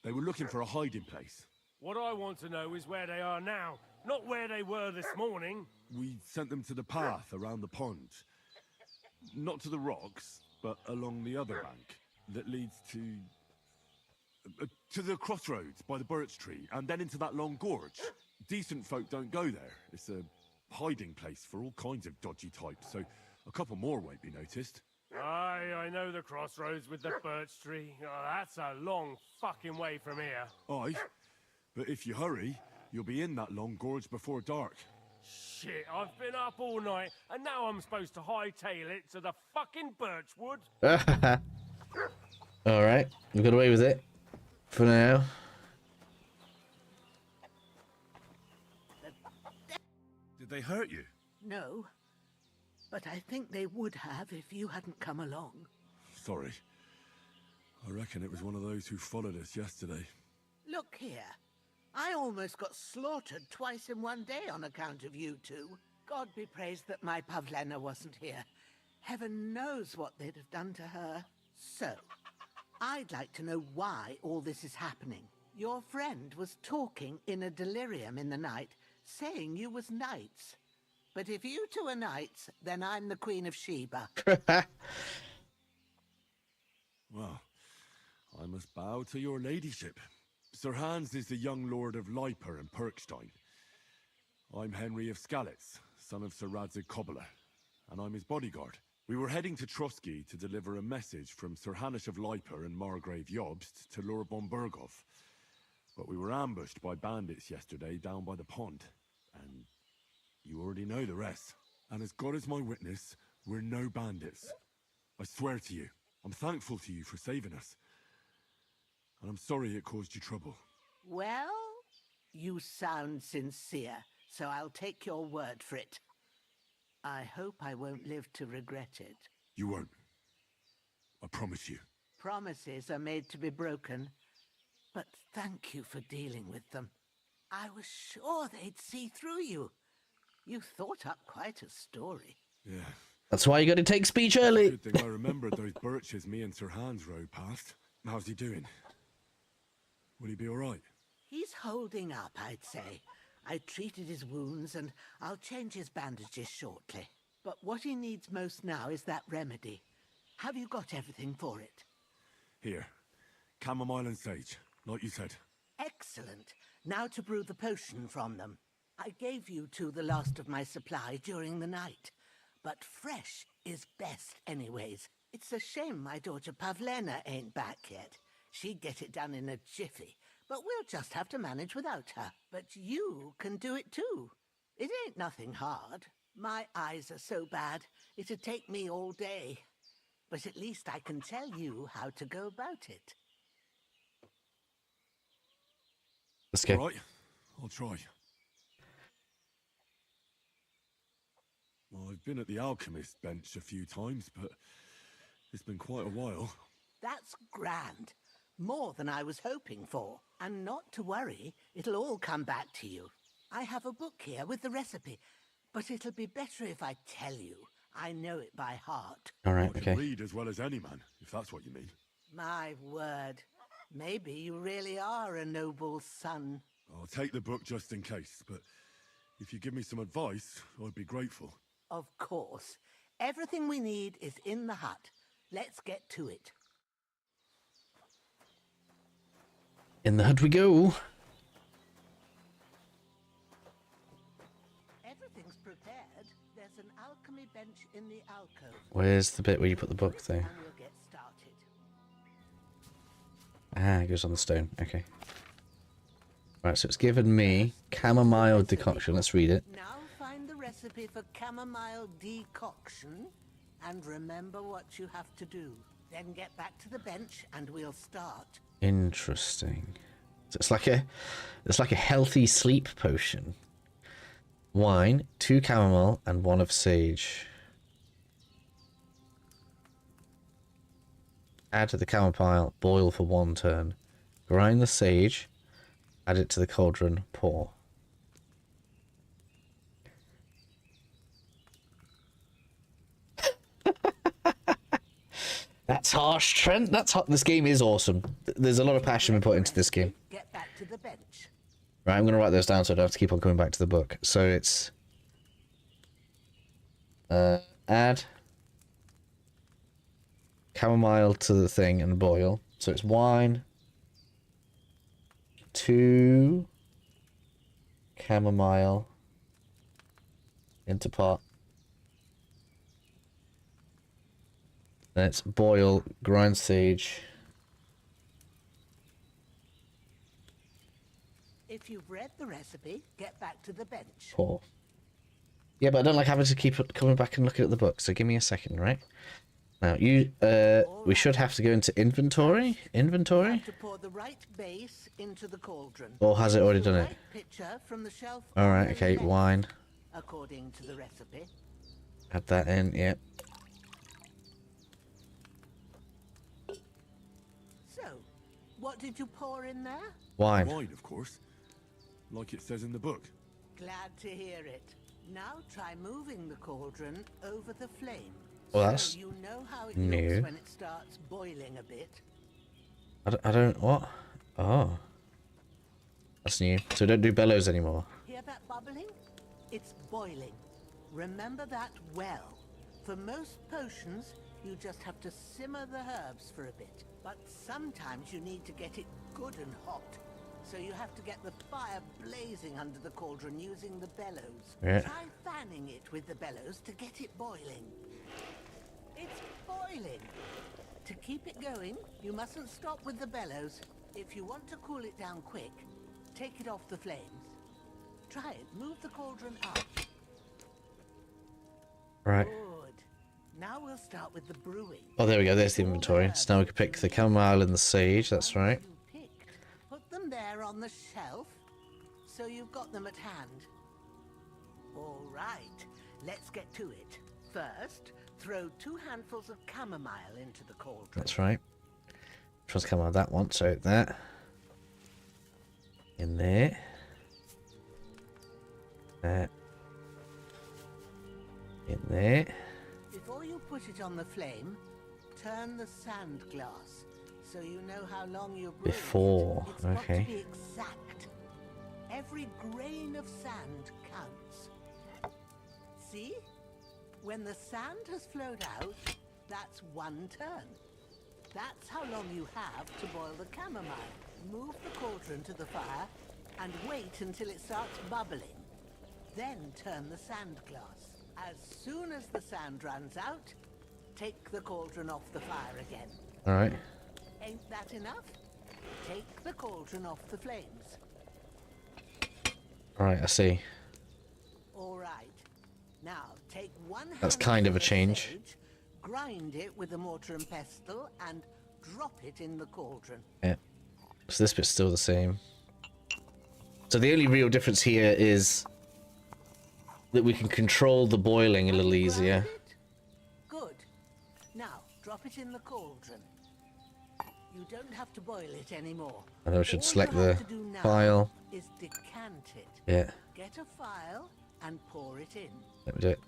They were looking for a hiding place. What I want to know is where they are now, not where they were this morning. We sent them to the path around the pond. Not to the rocks, but along the other bank that leads to the crossroads by the birch tree, and then into that long gorge. Decent folk don't go there. It's a hiding place for all kinds of dodgy types, so a couple more won't be noticed. Aye, I know the crossroads with the birch tree. Oh, that's a long fucking way from here. Aye, But if you hurry, you'll be in that long gorge before dark. Shit, I've been up all night, and now I'm supposed to hightail it to the fucking birchwood. Alright, we got away with it. For now. Did they hurt you? No, but I think they would have if you hadn't come along. Sorry. I reckon it was one of those who followed us yesterday. Look here. I almost got slaughtered twice in one day on account of you two. God be praised that my Pavlena wasn't here. Heaven knows what they'd have done to her. So, I'd like to know why all this is happening. Your friend was talking in a delirium in the night, saying you was knights. But if you two are knights, then I'm the Queen of Sheba. Well, I must bow to your ladyship. Sir Hans is the young lord of Leiper and Perkstein. I'm Henry of Skalitz, son of Sir Radzig Cobbler, and I'm his bodyguard. We were heading to Trosky to deliver a message from Sir Hanush of Leiper and Margrave Jobst to Lord Bombergov. But we were ambushed by bandits yesterday down by the pond, and you already know the rest. And as God is my witness, we're no bandits. I swear to you, I'm thankful to you for saving us. And I'm sorry it caused you trouble. Well, you sound sincere, so I'll take your word for it. I hope I won't live to regret it. You won't. I promise you. Promises are made to be broken, but thank you for dealing with them. I was sure they'd see through you. You thought up quite a story. Yeah. That's why you got to take speech early. Good thing I remembered those birches me and Sir Hans rode past. How's he doing? Will he be all right? He's holding up, I'd say. I treated his wounds and I'll change his bandages shortly. But what he needs most now is that remedy. Have you got everything for it? Here. Chamomile and sage, like you said. Excellent. Now to brew the potion from them. I gave you two the last of my supply during the night. But fresh is best anyways. It's a shame my daughter Pavlena ain't back yet. She'd get it done in a jiffy, but we'll just have to manage without her. But you can do it too. It ain't nothing hard. My eyes are so bad, it'd take me all day. But at least I can tell you how to go about it. Let's go. All right, I'll try. Well, I've been at the alchemist bench a few times, but it's been quite a while. That's grand. More than I was hoping for. And not to worry, it'll all come back to you. I have a book here with the recipe, but it'll be better if I tell you. I know it by heart. All right, I okay. can read as well as any man, if that's what you mean. My word. Maybe you really are a noble son. I'll take the book just in case, but if you give me some advice, I'd be grateful. Of course. Everything we need is in the hut. Let's get to it. In the hut we go. Everything's prepared. There's an alchemy bench in the alcove. Where's the bit where you put the book though? And we'll get started. Ah, it goes on the stone. Okay. Right, so it's given me chamomile decoction. Let's read it. Now find the recipe for chamomile decoction and remember what you have to do. Then get back to the bench and we'll start. Interesting. So it's like a healthy sleep potion. Wine, 2 chamomile, and 1 of sage. Add to the chamomile, boil for 1 turn. Grind the sage, add it to the cauldron, pour. That's harsh, Trent. That's hot. This game is awesome. There's a lot of passion we put into this game. Get back to the bench. Right, I'm going to write those down so I don't have to keep on coming back to the book. So it's... add chamomile to the thing and boil. So it's wine, 2 chamomile into pot. Then it's boil, grind sage. If you've read the recipe, get back to the bench. Poor. Yeah, but I don't like having to keep coming back and looking at the book, so give me a second, right? Now, we should have to go into inventory? Inventory? You have to pour the right base into the cauldron. Or has it already done it? Right pitcher from the shelf. Alright, okay, wine. According to the recipe. Add that in, yep. So, what did you pour in there? Wine. Wine, of course. Like it says in the book. Glad to hear it. Now try moving the cauldron over the flame. Well, that's so you know how it new. looks when it starts boiling a bit. I don't, what? Oh. That's new. So don't do bellows anymore. Hear that bubbling? It's boiling. Remember that well. For most potions, you just have to simmer the herbs for a bit. But sometimes you need to get it good and hot. So you have to get the fire blazing under the cauldron using the bellows. Yeah. Try fanning it with the bellows to get it boiling. It's boiling. To keep it going, you mustn't stop with the bellows. If you want to cool it down quick, take it off the flames. Try it. Move the cauldron up. Right. Good. Now we'll start with the brewing. Oh, there we go. There's the inventory. So now we can pick the chamomile and the sage. That's right. Put them there on the shelf, so you've got them at hand. All right, let's get to it. First, throw 2 handfuls of chamomile into the cauldron. That's right. Which one's chamomile? That one. So that. In there. That. In there. Before you put it on the flame, turn the sand glass, so you know how long you're brewing. Before, It's got okay. to be exact. Every grain of sand counts. See? When the sand has flowed out, that's 1 turn. That's how long you have to boil the chamomile. Move the cauldron to the fire and wait until it starts bubbling. Then turn the sand glass. As soon as the sand runs out, take the cauldron off the fire again. Alright. Ain't that enough? Take the cauldron off the flames. Alright, I see. All right. Now take 1 That's kind of a change. sage, grind it with a mortar and pestle, and drop it in the cauldron. Yeah. So this bit's still the same. So the only real difference here is that we can control the boiling a little easier. Good. Now drop it in the cauldron. You don't have to boil it anymore. And then we should All select you have the to do now file. is decant it. Yeah. Get a file and pour it in. Let me do it.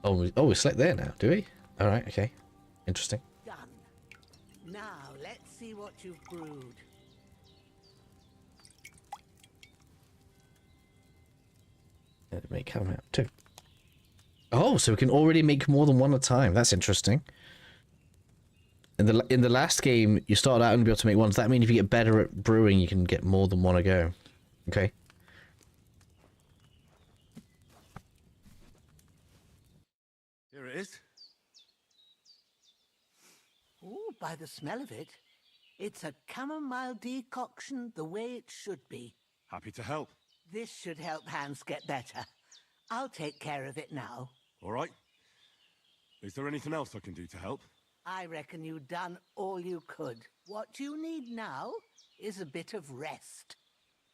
Oh, we select there now, do we? Alright, okay. Interesting. Done. Now let's see what you've brewed. Let me come out too. Oh, so we can already make more than one at a time. That's interesting. In the last game, you started out and be able to make one. Does that mean if you get better at brewing, you can get more than one a go? Okay. Here it is. Ooh, by the smell of it, it's a chamomile decoction the way it should be. Happy to help. This should help Hans get better. I'll take care of it now. All right. Is there anything else I can do to help? I reckon you've done all you could. What you need now is a bit of rest.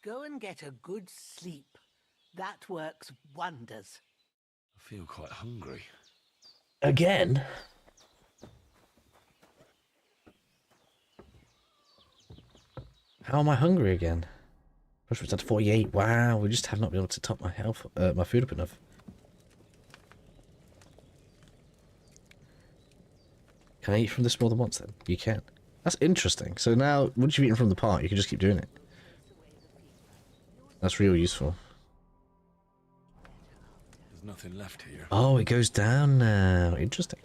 Go and get a good sleep. That works wonders. I feel quite hungry. Again? How am I hungry again? Push was at 48. Wow, we just have not been able to top my health, my food up enough. Can I eat from this more than once then? You can. That's interesting. So now, once you've eaten from the part, you can just keep doing it. That's real useful. There's nothing left here. Oh, it goes down now. Interesting.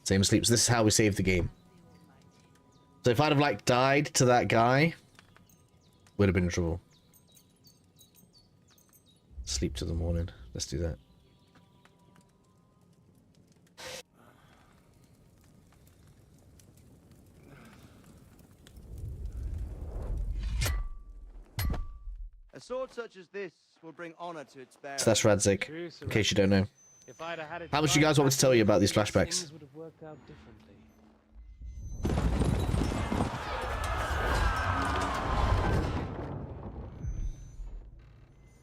Same as sleep. So this is how we save the game. So if I'd have like died to that guy, would have been in trouble. Sleep to the morning. Let's do that. sword such as this will bring honor to its bearer. So that's Radzig, in case you don't know. How much do you guys want me to tell you about these flashbacks? Things would have worked out differently.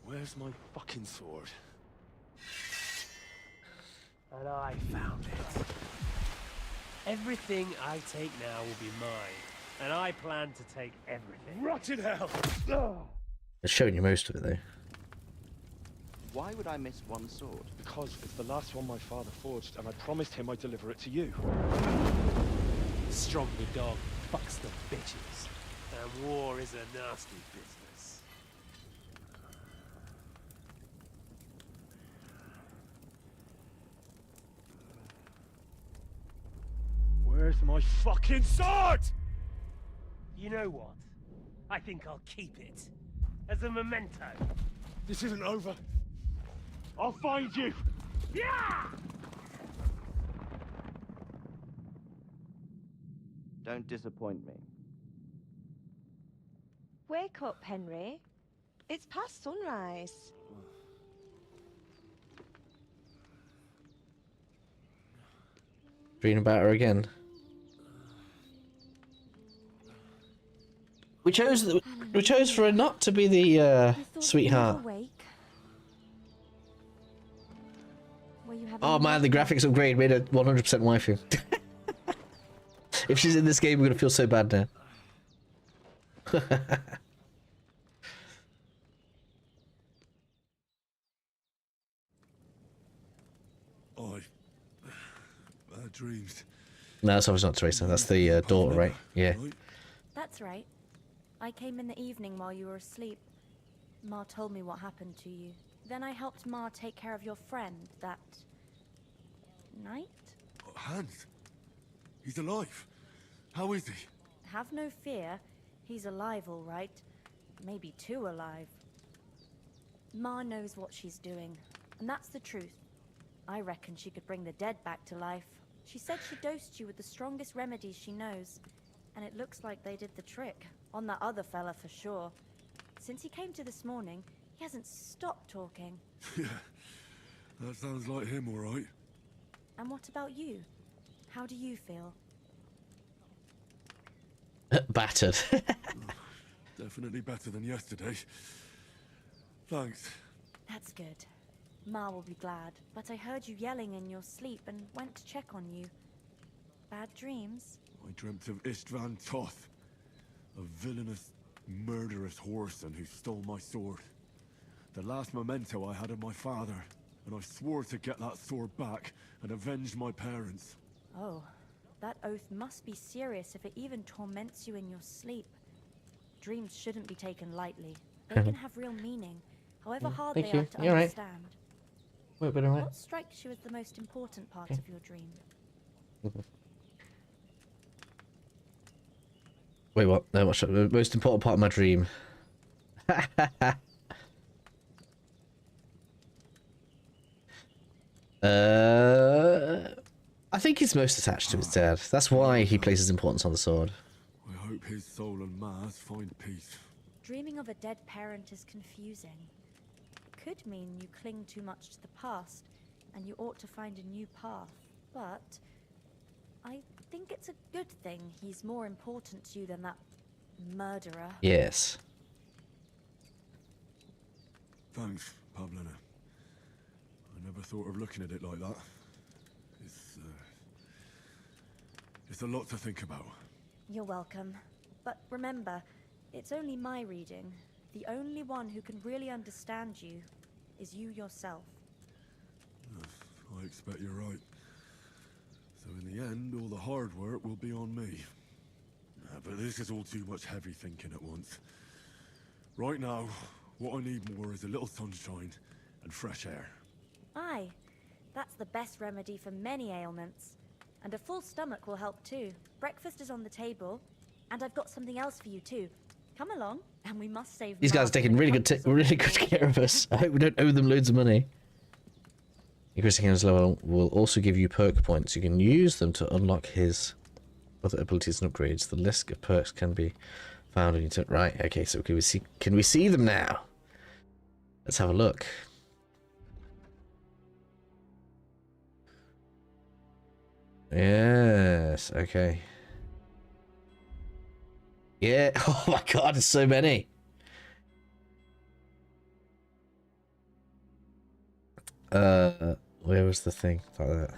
Where's my fucking sword? And I found it. Everything I take now will be mine, and I plan to take everything. Rotted hell! It's showing you most of it, though. Why would I miss one sword? Because it's the last one my father forged, and I promised him I'd deliver it to you. Stronger dog fucks the bitches, and war is a nasty business. Where's my fucking sword? You know what? I think I'll keep it. As a memento. This isn't over. I'll find you! Yeah! Don't disappoint me. Wake up, Henry. It's past sunrise. Dreaming about her again. We chose for her not to be the sweetheart. Oh man, the graphics upgrade made her 100% waifu. If she's in this game, we're gonna feel so bad now. Bad dreams. No, that's obviously not Teresa. That's the daughter, right? Yeah. That's right. I came in the evening while you were asleep. Ma told me what happened to you. Then I helped Ma take care of your friend that night? Hans? He's alive. How is he? Have no fear. He's alive, all right. Maybe too alive. Ma knows what she's doing, and that's the truth. I reckon she could bring the dead back to life. She said she dosed you with the strongest remedies she knows, and it looks like they did the trick. On that other fella for sure. Since he came to this morning, he hasn't stopped talking. Yeah, that sounds like him, all right. And what about you? How do you feel? Battered. Definitely better than yesterday. Thanks. That's good. Ma will be glad, but I heard you yelling in your sleep and went to check on you. Bad dreams? I dreamt of Istvan Toth, a villainous, murderous whoreson who stole my sword. The last memento I had of my father, and I swore to get that sword back and avenge my parents. Oh, that oath must be serious if it even torments you in your sleep. Dreams shouldn't be taken lightly. They can have real meaning, however hard they are to understand. Wait, but alright. What strikes you as the most important part of your dream? Wait, what? No, what's the most important part of my dream? I think he's most attached to his dad. That's why he places importance on the sword. I hope his soul and Ma's find peace. Dreaming of a dead parent is confusing. It could mean you cling too much to the past, and you ought to find a new path. But I think it's a good thing he's more important to you than that murderer. Yes. Thanks, Pavlina. I never thought of looking at it like that. It's a lot to think about. You're welcome. But remember, it's only my reading. The only one who can really understand you is you yourself. I expect you're right. So in the end, all the hard work will be on me. But this is all too much heavy thinking at once. Right now, what I need more is a little sunshine and fresh air. Aye, that's the best remedy for many ailments. And a full stomach will help too. Breakfast is on the table, and I've got something else for you too. Come along, and we must save. These guys are taking really good care of us. I hope we don't owe them loads of money. Increasing his level will also give you perk points. You can use them to unlock his other abilities and upgrades. The list of perks can be found on your right. Okay, so can we see them now? Let's have a look. Yes, okay. Yeah, oh my god, there's so many. Where was the thing? Like that.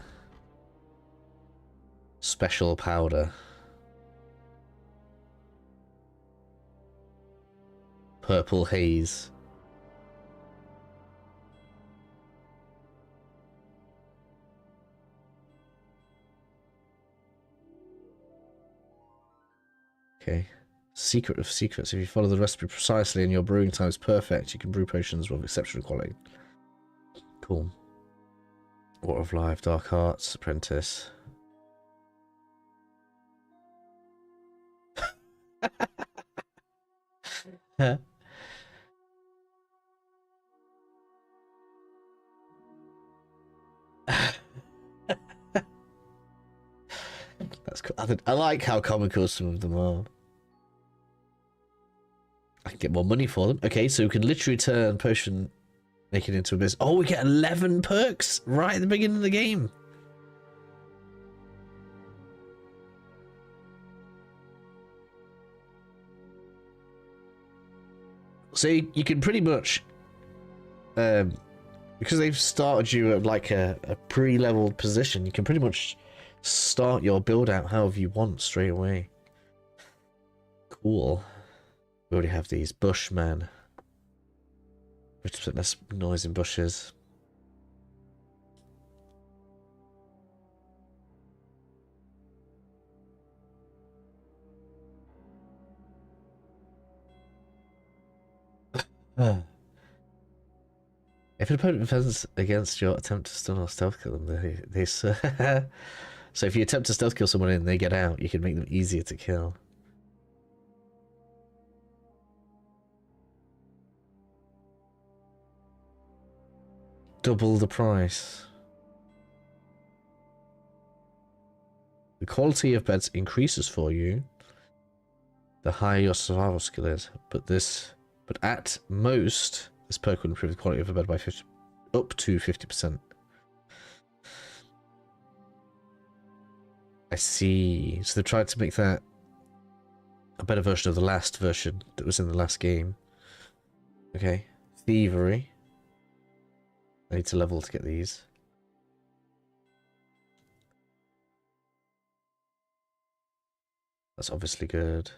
Special powder. Purple haze. Okay. Secret of secrets. If you follow the recipe precisely and your brewing time is perfect, you can brew potions with exceptional quality. Cool. Water of Life, Dark Arts, Apprentice. Huh? That's cool. I like how comical some of them are. I can get more money for them. Okay, so we can literally turn potion making into a business. Oh, we get 11 perks right at the beginning of the game. So you can pretty much, because they've started you at like a pre-leveled position, you can pretty much start your build out however you want straight away. Cool. We already have these. Bushman. 50% less noise in bushes. If an opponent defends against your attempt to stun or stealth kill them, they so if you attempt to stealth kill someone and they get out, you can make them easier to kill. Double the price. The quality of beds increases for you the higher your survival skill is, but at most this perk will improve the quality of a bed by up to 50%. I see. So they tried to make that a better version of the last version that was in the last game. Okay. Thievery. I need to level to get these. That's obviously good.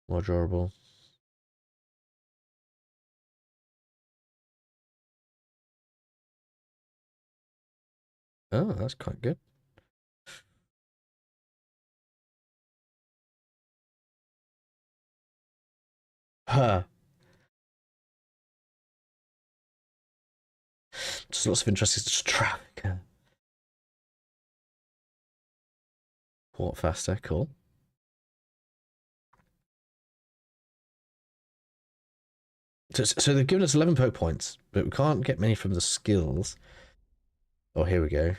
More durable. Oh, that's quite good. Huh. Just lots of interesting to track. Walk faster, cool. So they've given us 11 poke points, but we can't get many from the skills. Oh, here we go.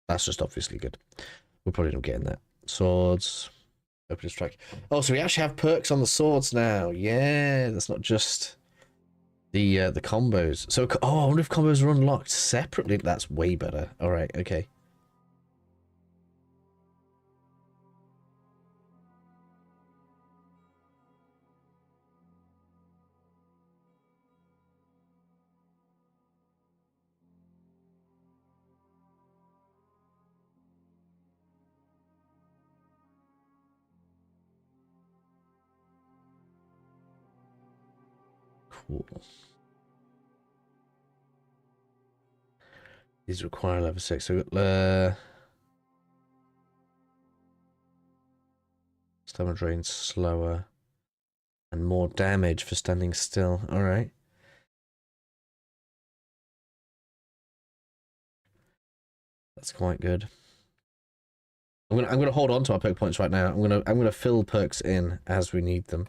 That's just obviously good. We're probably not getting that. Swords. Open strike. Oh, so we actually have perks on the swords now. Yeah, that's not just the combos. So, oh, I wonder if combos are unlocked separately. That's way better. All right, okay. Cool. These require level 6. So we've got stamina drains slower and more damage for standing still. Alright. That's quite good. I'm gonna hold on to our perk points right now. I'm gonna fill perks in as we need them.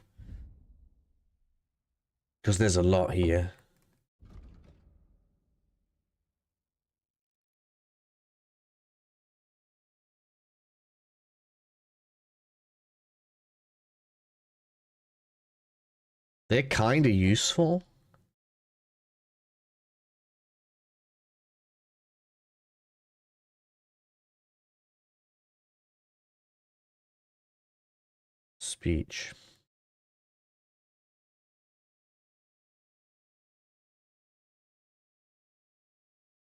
Because there's a lot here. They're kind of useful. Speech.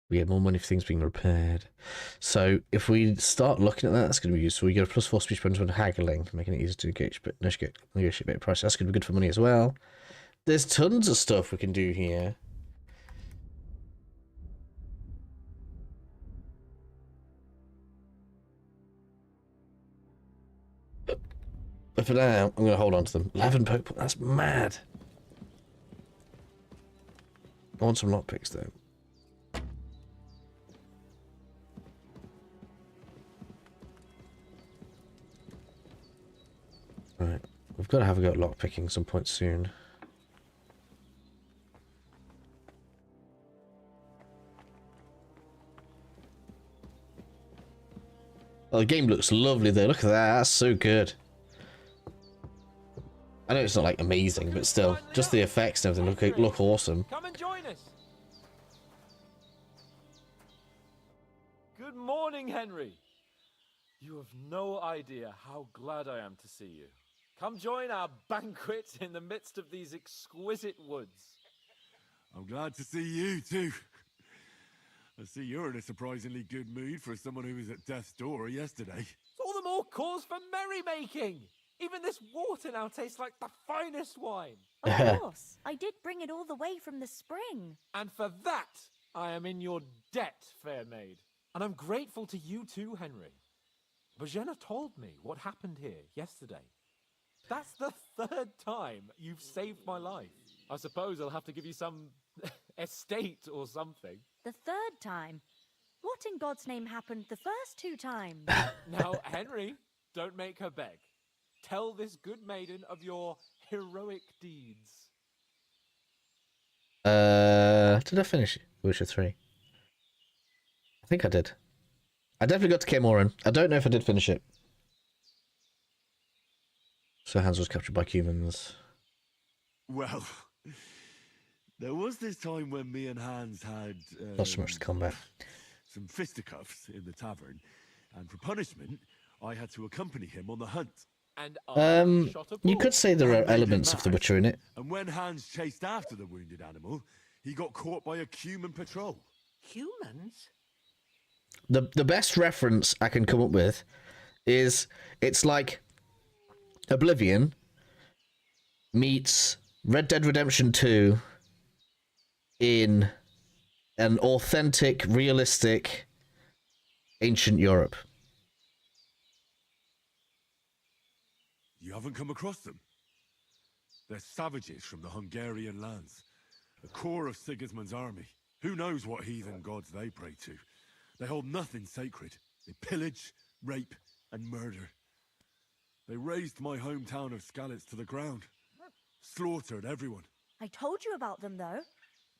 We get more money for things being repaired. So if we start looking at that, that's going to be useful. We get a +4 speech bonus when haggling, making it easier to negotiate better price. That's going to be good for money as well. There's tons of stuff we can do here. But for now, I'm going to hold on to them. 11 poke points, that's mad. I want some lockpicks though. Right, we've got to have a go at lockpicking some point soon. Oh, the game looks lovely though. Look at that. That's so good. I know it's not like amazing, but still, just the effects and everything look awesome. Come and join us. Good morning, Henry. You have no idea how glad I am to see you. Come join our banquet in the midst of these exquisite woods. I'm glad to see you too. I see you're in a surprisingly good mood for someone who was at death's door yesterday. It's all the more cause for merrymaking. Even this water now tastes like the finest wine. Of course. I did bring it all the way from the spring. And for that, I am in your debt, fair maid. And I'm grateful to you too, Henry. Bojena told me what happened here yesterday. That's the 3rd time you've saved my life. I suppose I'll have to give you some estate or something. The 3rd time? What in God's name happened the first 2 times? Now, Henry, don't make her beg. Tell this good maiden of your heroic deeds. Did I finish Witcher 3? I think I did. I definitely got to Camoran. I don't know if I did finish it. So Hans was captured by humans. Well, there was this time when me and Hans had... Not so much the combat. Some fisticuffs in the tavern, and for punishment, I had to accompany him on the hunt. And you could say there are elements of The Witcher in it. And when Hans chased after the wounded animal, he got caught by a human patrol. Humans? The best reference I can come up with is it's like Oblivion meets Red Dead Redemption 2 in an authentic, realistic, ancient Europe. You haven't come across them? They're savages from the Hungarian lands. The core of Sigismund's army. Who knows what heathen gods they pray to? They hold nothing sacred. They pillage, rape, and murder. They razed my hometown of Skalitz to the ground. Slaughtered everyone. I told you about them, though.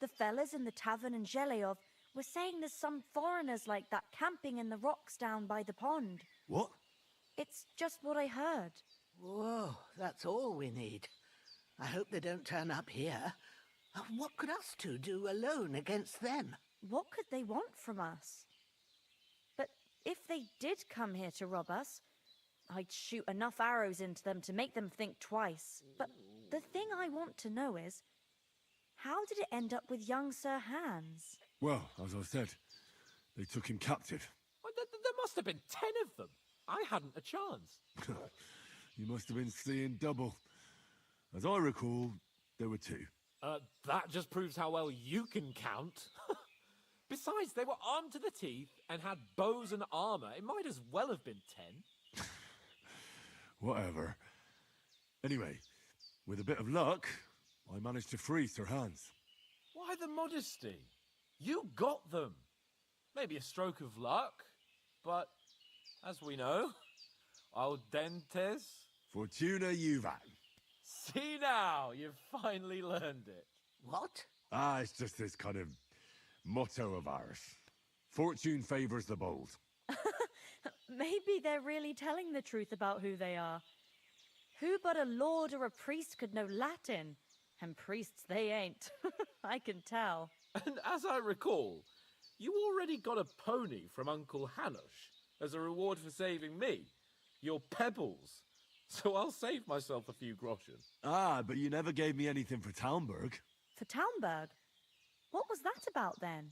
The fellas in the tavern in Zheleov were saying there's some foreigners like that camping in the rocks down by the pond. What? It's just what I heard. Whoa, that's all we need. I hope they don't turn up here. What could us two do alone against them? What could they want from us? But if they did come here to rob us, I'd shoot enough arrows into them to make them think twice. But the thing I want to know is, how did it end up with young Sir Hans? Well, as I said, they took him captive. Well, there must have been 10 of them. I hadn't a chance. You must have been seeing double. As I recall, there were 2. That just proves how well you can count. Besides, they were armed to the teeth and had bows and armor. It might as well have been 10. Whatever. Anyway, with a bit of luck, I managed to free Sir Hans. Why the modesty? You got them. Maybe a stroke of luck, but as we know. Al dentes. Fortuna juvat. See now, you've finally learned it. What? Ah, it's just this kind of motto of ours. Fortune favors the bold. Maybe they're really telling the truth about who they are. Who but a lord or a priest could know Latin? And priests they ain't. I can tell. And as I recall, you already got a pony from Uncle Hanush as a reward for saving me. Your pebbles. So I'll save myself a few groschen. Ah, but you never gave me anything for Talmberg. For Talmberg? What was that about then?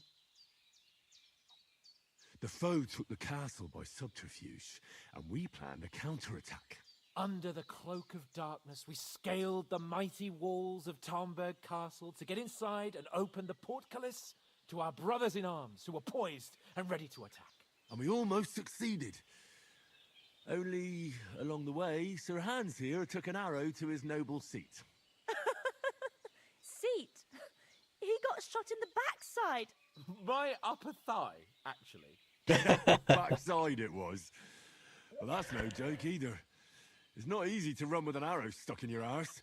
The foe took the castle by subterfuge, and we planned a counterattack. Under the cloak of darkness, we scaled the mighty walls of Talmberg Castle to get inside and open the portcullis to our brothers in arms who were poised and ready to attack. And we almost succeeded. Only, along the way, Sir Hans here took an arrow to his noble seat. Seat? He got shot in the backside. My upper thigh, actually. Backside it was. Well, that's no joke either. It's not easy to run with an arrow stuck in your arse.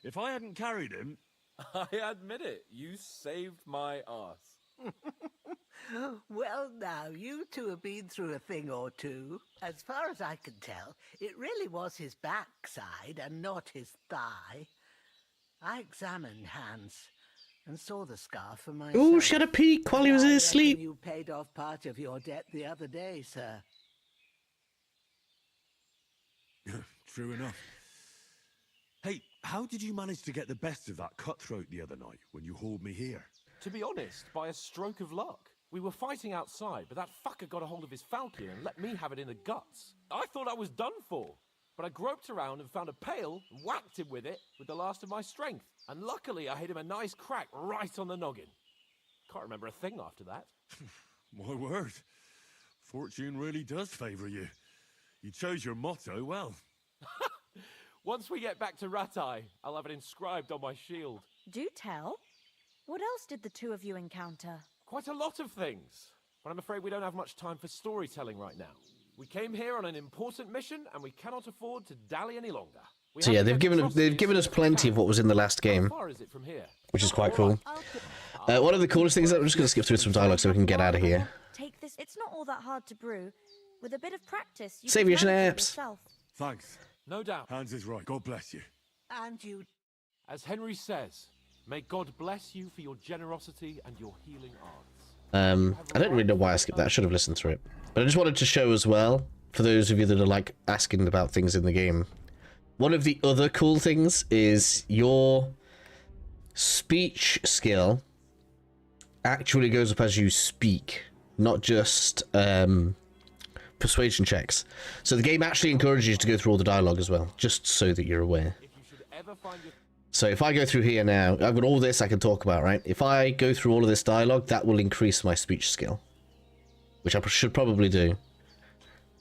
If I hadn't carried him... I admit it, you saved my arse. Well, now, you two have been through a thing or two. As far as I can tell, it really was his backside and not his thigh. I examined Hans and saw the scar for myself. Oh, she had a peek while he was asleep. You paid off part of your debt the other day, sir. True enough. Hey, how did you manage to get the best of that cutthroat the other night when you hauled me here? To be honest, by a stroke of luck. We were fighting outside, but that fucker got a hold of his falcon and let me have it in the guts. I thought I was done for, but I groped around and found a pail and whacked him with it with the last of my strength. And luckily, I hit him a nice crack right on the noggin. Can't remember a thing after that. My word. Fortune really does favour you. You chose your motto well. Once we get back to Ratai, I'll have it inscribed on my shield. Do tell. What else did the two of you encounter? Quite a lot of things, but I'm afraid we don't have much time for storytelling right now. We came here on an important mission, and we cannot afford to dally any longer. So yeah, they've given us plenty of what was in the last game, How far is it from here? which is quite cool. One of the coolest things, I'm just going to skip through some dialogue so we can get out of here. Take this. It's not all that hard to brew. With a bit of practice, you Save can your learn it snaps. yourself. Thanks. No doubt. Hans is right. God bless you. And you... As Henry says, may God bless you for your generosity and your healing arts. I don't really know why I skipped that. I should have listened through it. But I just wanted to show as well, for those of you that are like asking about things in the game, one of the other cool things is your speech skill actually goes up as you speak, not just persuasion checks. So the game actually encourages you to go through all the dialogue as well, just so that you're aware. So if I go through here now, I've got all this I can talk about, right? If I go through all of this dialogue, that will increase my speech skill, which I should probably do.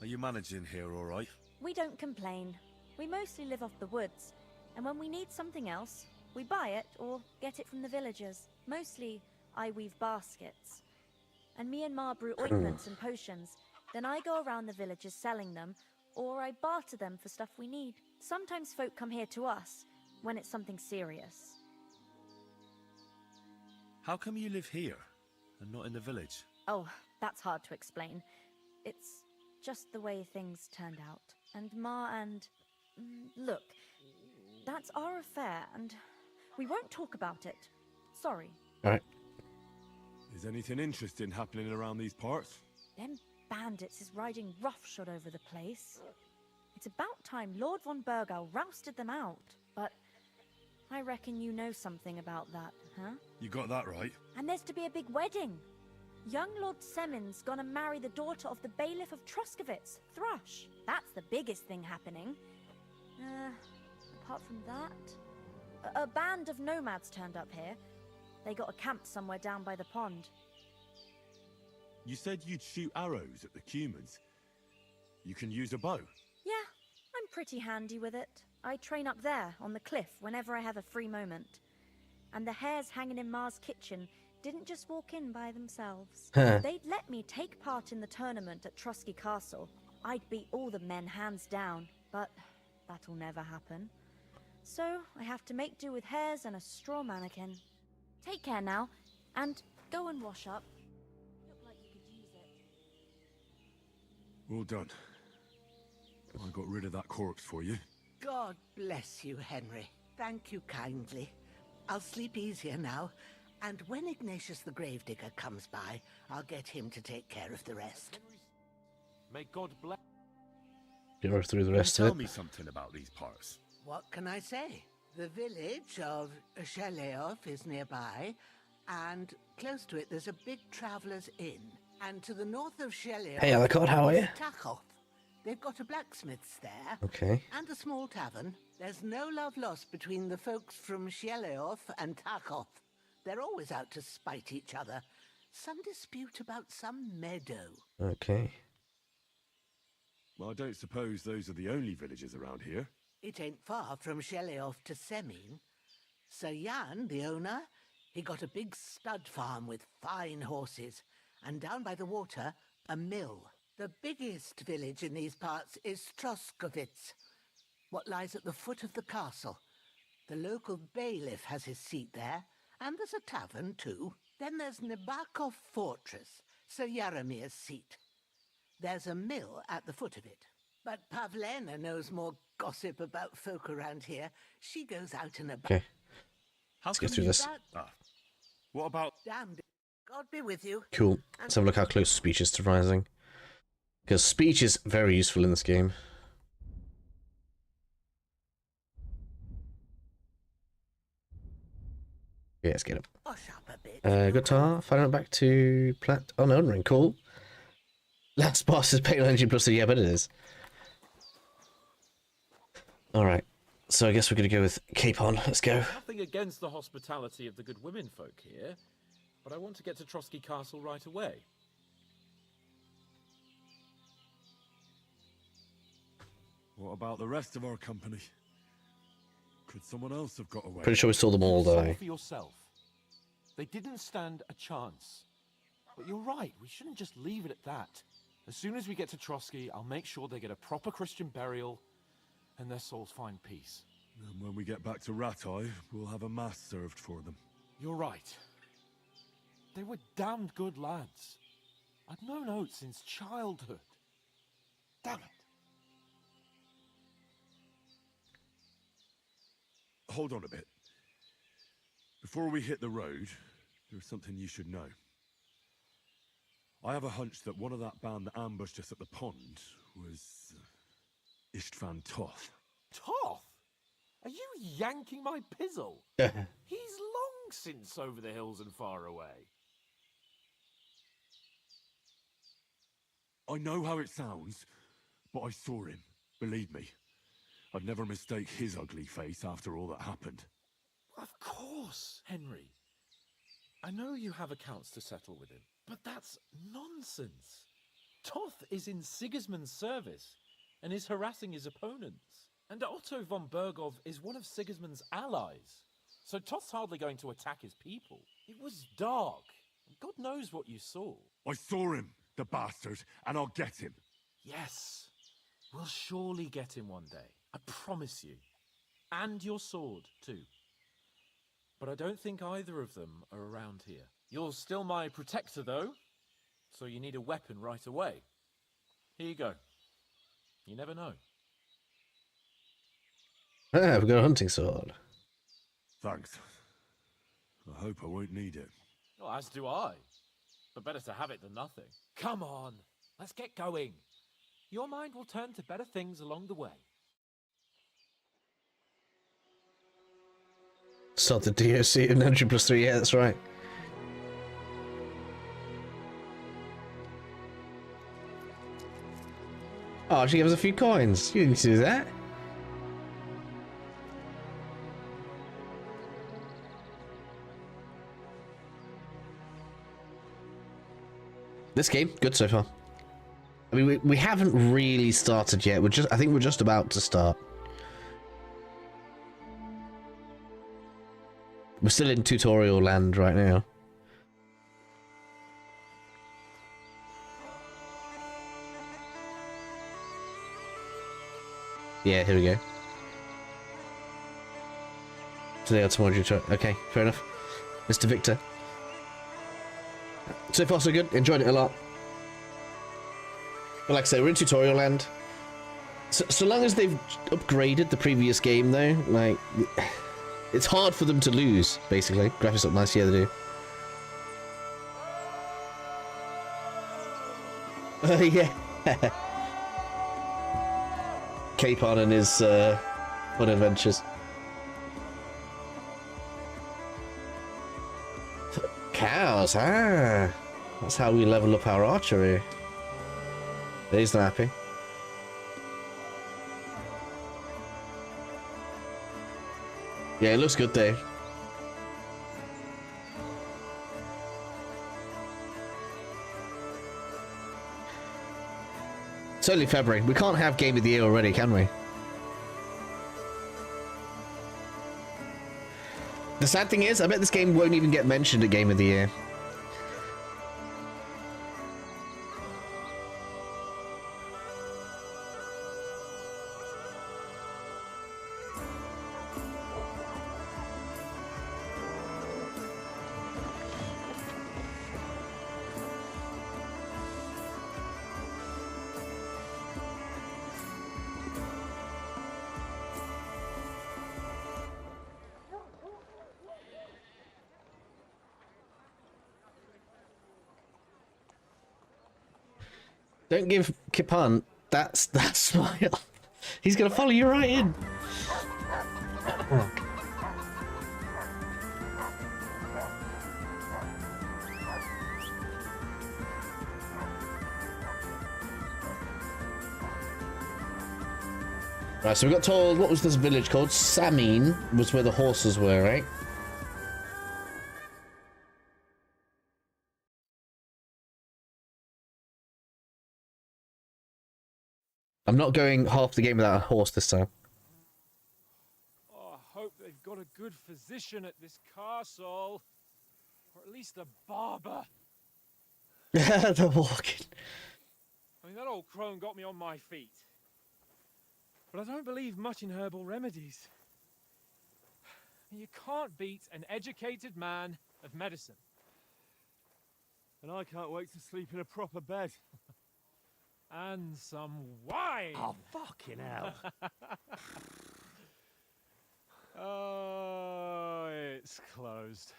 Are you managing here all right? We don't complain. We mostly live off the woods, and when we need something else, we buy it or get it from the villagers. Mostly, I weave baskets. And me and Ma brew ointments and potions. Then I go around the villages selling them, or I barter them for stuff we need. Sometimes folk come here to us, when it's something serious. How come you live here and not in the village? Oh, that's hard to explain. It's just the way things turned out. And Ma and... Look, that's our affair, and we won't talk about it. Sorry. Alright. Is anything interesting happening around these parts? Them bandits is riding roughshod over the place. It's about time Lord von Burgau rousted them out, but I reckon you know something about that, huh? You got that right. And there's to be a big wedding. Young Lord Semin's gonna marry the daughter of the bailiff of Troskowitz, Thrush. That's the biggest thing happening. Apart from that, a band of nomads turned up here. They got a camp somewhere down by the pond. You said you'd shoot arrows at the humans. You can use a bow. Yeah, I'm pretty handy with it. I train up there, on the cliff, whenever I have a free moment. And the hares hanging in Ma's kitchen didn't just walk in by themselves. Huh. They'd let me take part in the tournament at Trosky Castle. I'd beat all the men hands down, but that'll never happen. So I have to make do with hares and a straw mannequin. Take care now, and go and wash up. Look like you could use it. Well done. I got rid of that corpse for you. God bless you, Henry. Thank you kindly. I'll sleep easier now, and when Ignatius the Gravedigger comes by, I'll get him to take care of the rest. May God bless. Get her through the rest of Tell it. me something about these parts. What can I say? The village of Shaleov is nearby, and close to it there's a big traveller's inn. And to the north of Shaleov... Hey, Alucard, how are you? Tachoth. They've got a blacksmith's there. Okay. And a small tavern. There's no love lost between the folks from Shaleov and Tachoth. They're always out to spite each other. Some dispute about some meadow. Okay. Well, I don't suppose those are the only villages around here. It ain't far from Shaleov to Semin. Sir Jan, the owner, he got a big stud farm with fine horses. And down by the water, a mill. The biggest village in these parts is Troskovitz, what lies at the foot of the castle. The local bailiff has his seat there, and there's a tavern too. Then there's Nabakov Fortress, Sir Yaramir's seat. There's a mill at the foot of it. But Pavlena knows more gossip about folk around here. She goes out and about. Okay. Let's get through this. What about... Damned. God be with you. Cool. Let's have a look how close speech is to rising. Because speech is very useful in this game. Yeah, let's get it. Guitar, finally back to plat. Oh, no, ring, cool. Last boss is paying energy plus a, yeah, but it is. Alright, so I guess we're going to go with Capon. Let's go. Nothing against the hospitality of the good women folk here, but I want to get to Trosky Castle right away. What about the rest of our company? Could someone else have got away? Pretty sure we saw them all die. For yourself. They didn't stand a chance. But you're right, we shouldn't just leave it at that. As soon as we get to Trosky, I'll make sure they get a proper Christian burial and their souls find peace. And when we get back to Ratai, we'll have a mass served for them. You're right. They were damned good lads. I'd known Oates since childhood. Damn it. Hold on a bit. Before we hit the road, there's something you should know. I have a hunch that one of that band that ambushed us at the pond was Istvan Toth. Toth? Are you yanking my pizzle? He's long since over the hills and far away. I know how it sounds, but I saw him. Believe me. I'd never mistake his ugly face after all that happened. Of course, Henry. I know you have accounts to settle with him, but that's nonsense. Toth is in Sigismund's service and is harassing his opponents. And Otto von Bergov is one of Sigismund's allies. So Toth's hardly going to attack his people. It was dark. God knows what you saw. I saw him, the bastard, and I'll get him. Yes. We'll surely get him one day. I promise you. And your sword, too. But I don't think either of them are around here. You're still my protector, though, so you need a weapon right away. Here you go. You never know. Ah, we've got a hunting sword. Thanks. I hope I won't need it. Well, as do I. But better to have it than nothing. Come on, let's get going. Your mind will turn to better things along the way. Start the DOC and energy plus 3, yeah, that's right. Oh, she gave us a few coins. You didn't do that. This game, good so far. I mean, we haven't really started yet. I think we're just about to start. We're still in tutorial land right now. Yeah, here we go. Today or tomorrow you try. Okay, fair enough. Mr. Victor. So far so good, enjoyed it a lot. But like I say, we're in tutorial land. So long as they've upgraded the previous game though, like, it's hard for them to lose, basically. Graphics look nice, yeah they do. Yeah. Capon and his fun adventures. Cows, ah. That's how we level up our archery. He's not happy. Yeah, it looks good there. It's only February. We can't have Game of the Year already, can we? The sad thing is, I bet this game won't even get mentioned at Game of the Year. Don't give Kipan that smile. He's gonna follow you right in. Right, so we got told, what was this village called? Samin was where the horses were, right? I'm not going half the game without a horse this time. Oh, I hope they've got a good physician at this castle. Or at least a barber. They're walking. I mean, that old crone got me on my feet. But I don't believe much in herbal remedies. You can't beat an educated man of medicine. And I can't wait to sleep in a proper bed. And some wine! Oh, fucking hell. Oh, it's closed.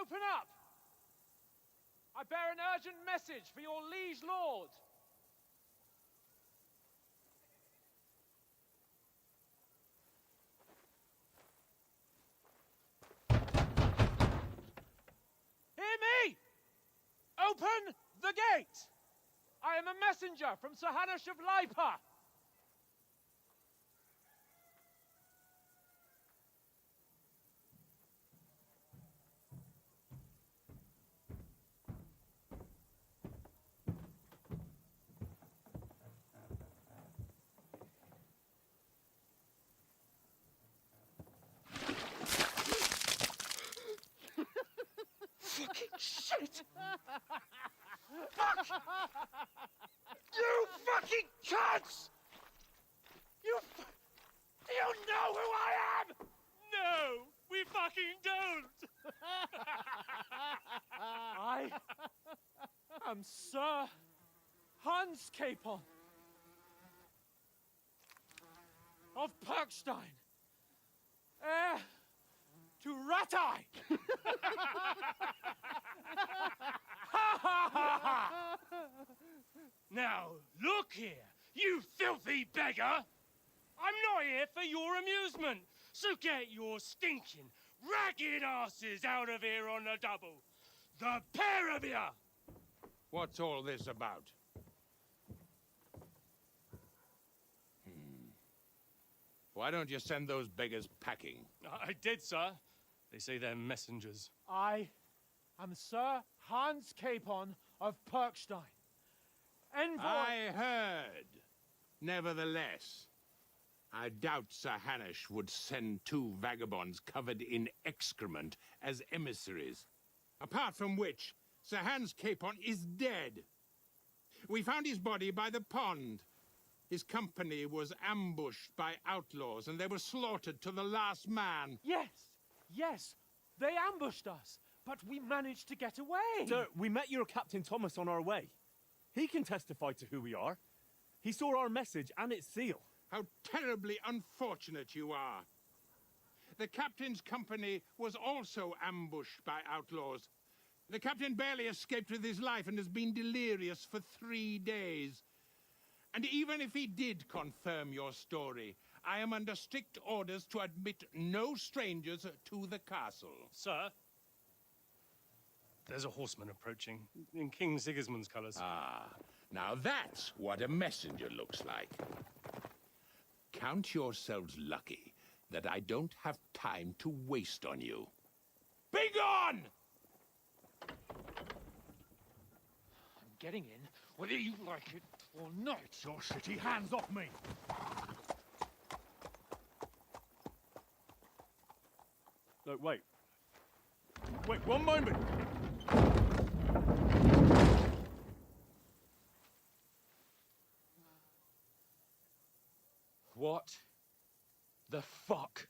Open up! I bear an urgent message for your liege lord. Hear me! Open the gate! I am a messenger from Sir Hanush of Lipa. Fucking shit! Fuck! You fucking cunts! Do you know who I am? No, we fucking don't! I am Sir Hans Capon of Perkstein, heir to Ratai! Now, look here, you filthy beggar! I'm not here for your amusement, so get your stinking, ragged asses out of here on the double. The pair of you! What's all this about? Why don't you send those beggars packing? I did, sir. They say they're messengers. I am Sir Hans Capon of Perkstein, Envoy! I heard. Nevertheless, I doubt Sir Hanush would send 2 vagabonds covered in excrement as emissaries. Apart from which, Sir Hans Capon is dead. We found his body by the pond. His company was ambushed by outlaws, and they were slaughtered to the last man. Yes, yes, they ambushed us, but we managed to get away. Sir, we met your Captain Thomas on our way. He can testify to who we are. He saw our message and its seal. How terribly unfortunate you are. The captain's company was also ambushed by outlaws. The captain barely escaped with his life and has been delirious for 3 days. And even if he did confirm your story, I am under strict orders to admit no strangers to the castle. Sir, there's a horseman approaching, in King Sigismund's colours. Ah, now that's what a messenger looks like. Count yourselves lucky that I don't have time to waste on you. Begone! I'm getting in, whether you like it or not. Your shitty hands off me! Look, wait. Wait, one moment! What the fuck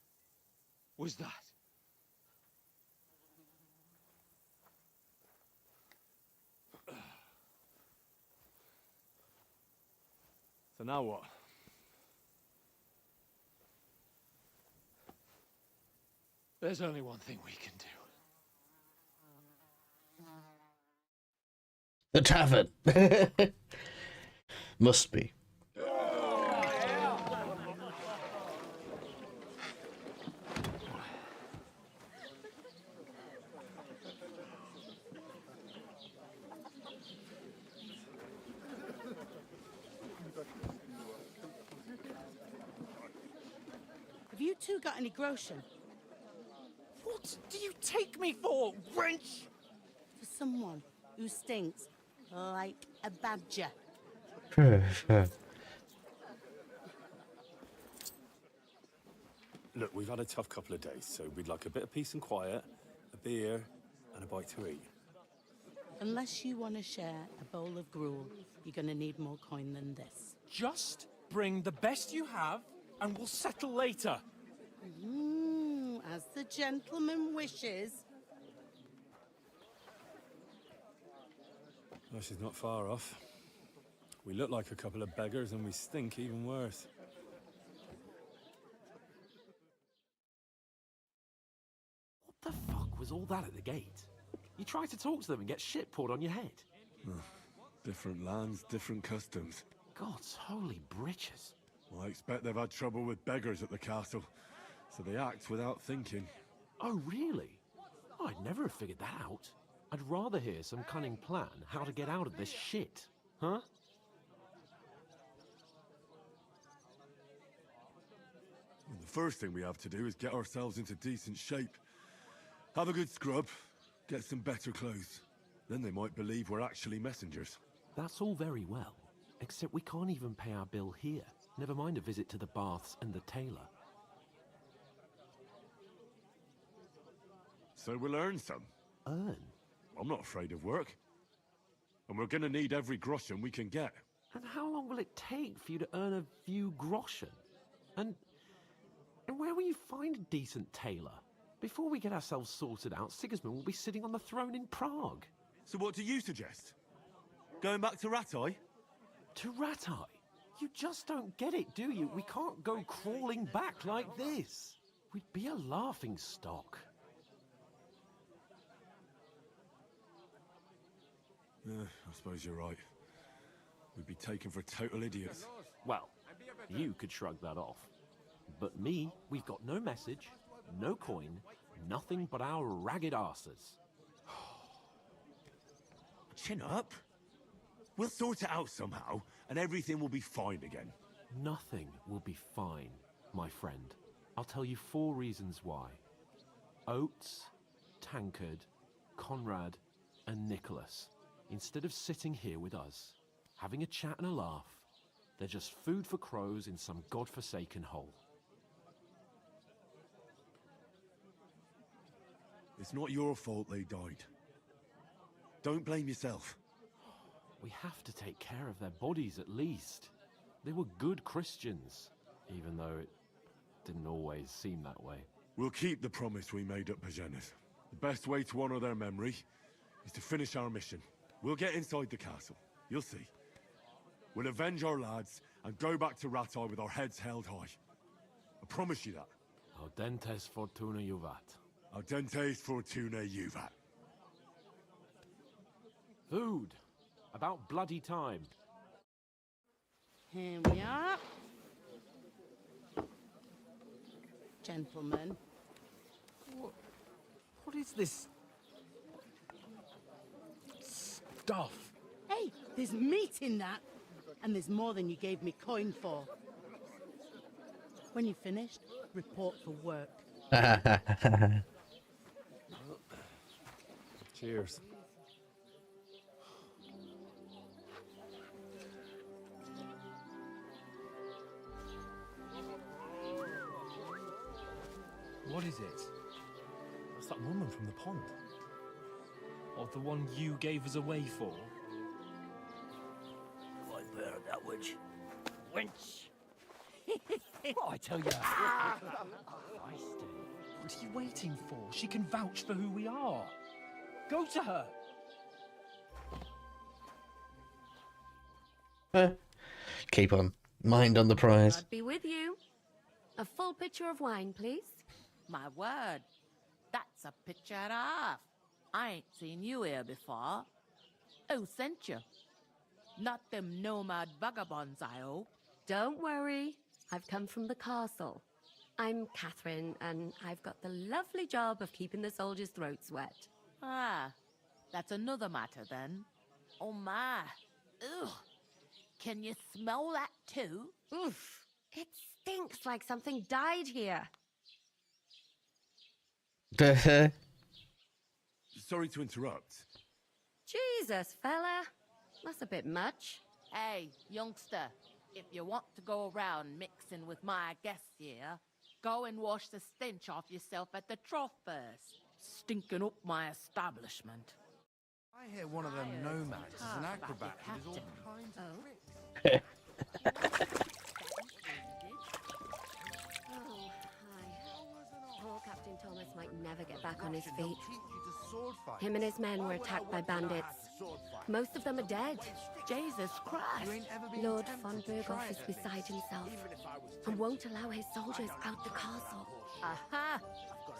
was that? So now what? There's only one thing we can do. The tavern. Must be. Have you two got any groschen? What do you take me for, wench? For someone who stinks like a badger. Look, we've had a tough couple of days, so we'd like a bit of peace and quiet, a beer, and a bite to eat. Unless you want to share a bowl of gruel, you're going to need more coin than this. Just bring the best you have, and we'll settle later. As the gentleman wishes. Well, she's not far off. We look like a couple of beggars, and we stink even worse. What the fuck was all that at the gate? You try to talk to them and get shit poured on your head. Different lands, different customs. God's holy britches. Well, I expect they've had trouble with beggars at the castle, so they act without thinking. Oh, really? I'd never have figured that out. I'd rather hear some cunning plan how to get out of this shit. Huh? Well, the first thing we have to do is get ourselves into decent shape. Have a good scrub, get some better clothes. Then they might believe we're actually messengers. That's all very well, except we can't even pay our bill here. Never mind a visit to the baths and the tailor. So we'll earn some. Earn? I'm not afraid of work. And we're gonna need every groschen we can get. And how long will it take for you to earn a few groschen? And where will you find a decent tailor? Before we get ourselves sorted out, Sigismund will be sitting on the throne in Prague. So what do you suggest? Going back to Rattay? To Rattay? You just don't get it, do you? We can't go crawling back like this. We'd be a laughing stock. I suppose you're right. We'd be taken for total idiots. Well, you could shrug that off. But me, we've got no message, no coin, nothing but our ragged arses. Chin up. We'll sort it out somehow, and everything will be fine again. Nothing will be fine, my friend. I'll tell you 4 reasons why. Oates, Tankard, Conrad, and Nicholas, instead of sitting here with us. having a chat and a laugh. They're just food for crows in some godforsaken hole. It's not your fault they died. Don't blame yourself. We have to take care of their bodies at least. They were good Christians, even though it didn't always seem that way. We'll keep the promise we made at Pagenes. The best way to honor their memory is to finish our mission. We'll get inside the castle. You'll see. We'll avenge our lads and go back to Rattay with our heads held high. I promise you that. Audentes fortuna juvat. Audentes fortuna juvat. Food. About bloody time. Here we are. Gentlemen. What is this stuff? Hey, there's meat in that. And there's more than you gave me coin for. When you're finished, report for work. Cheers. What is it? What's that woman from the pond? Or the one you gave us away for? I bear that witch. Wench. What I tell you? What are you waiting for? She can vouch for who we are. Go to her. Keep on. Mind on the prize. I'd be with you. A full pitcher of wine, please. My word, that's a picture and a half. I ain't seen you here before. Who sent you? Not them nomad vagabonds, I hope. Don't worry. I've come from the castle. I'm Catherine, and I've got the lovely job of keeping the soldiers' throats wet. Ah, that's another matter then. Oh my. Ugh. Can you smell that too? Oof. It stinks like something died here. Sorry to interrupt. Jesus, fella. That's a bit much. Hey, youngster, if you want to go around mixing with my guests here, go and wash the stench off yourself at the trough first. Stinking up my establishment. I hear one of them nomads is an acrobat and does all kinds of tricks. Oh, hi. Poor Captain Thomas might never get back on his feet. Him and his men were attacked by bandits. Most of them are dead. Jesus Christ. Lord von Berghoff is beside himself and won't allow his soldiers out the castle. Aha!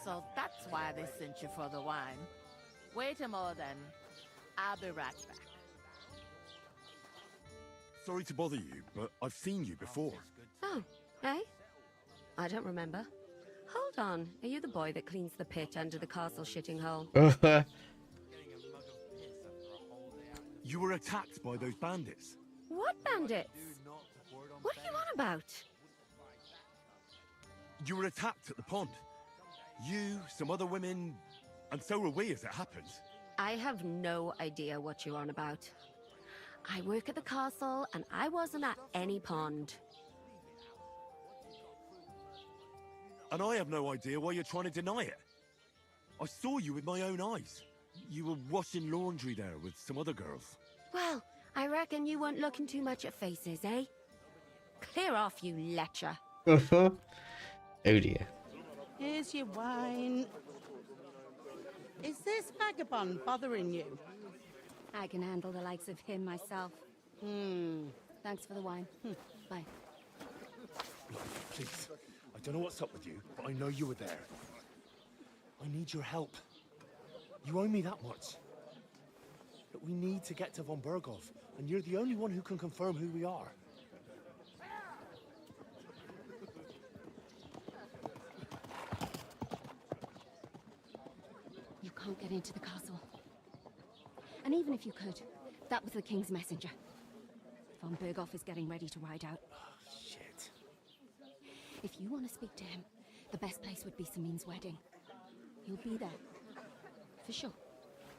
So that's why they sent you for the wine. Wait a moment then. I'll be right back. Sorry to bother you, but I've seen you before. Oh, eh? I don't remember. Hold on. Are you the boy that cleans the pit under the castle shitting hole? You were attacked by those bandits. What bandits? What are you on about? You were attacked at the pond. You, some other women, and so were we as it happens. I have no idea what you're on about. I work at the castle, and I wasn't at any pond. And I have no idea why you're trying to deny it. I saw you with my own eyes. You were washing laundry there with some other girls. Well, I reckon you weren't looking too much at faces, eh? Clear off, you lecher. Oh dear. Here's your wine. Is this vagabond bothering you? I can handle the likes of him myself. Thanks for the wine. Bye. Please, I don't know what's up with you, but I know you were there. I need your help. You owe me that much. But we need to get to von Berghoff, and you're the only one who can confirm who we are. You can't get into the castle. And even if you could, that was the king's messenger. Von Berghoff is getting ready to ride out. Oh, shit. If you want to speak to him, the best place would be Samin's wedding. He'll be there. For sure.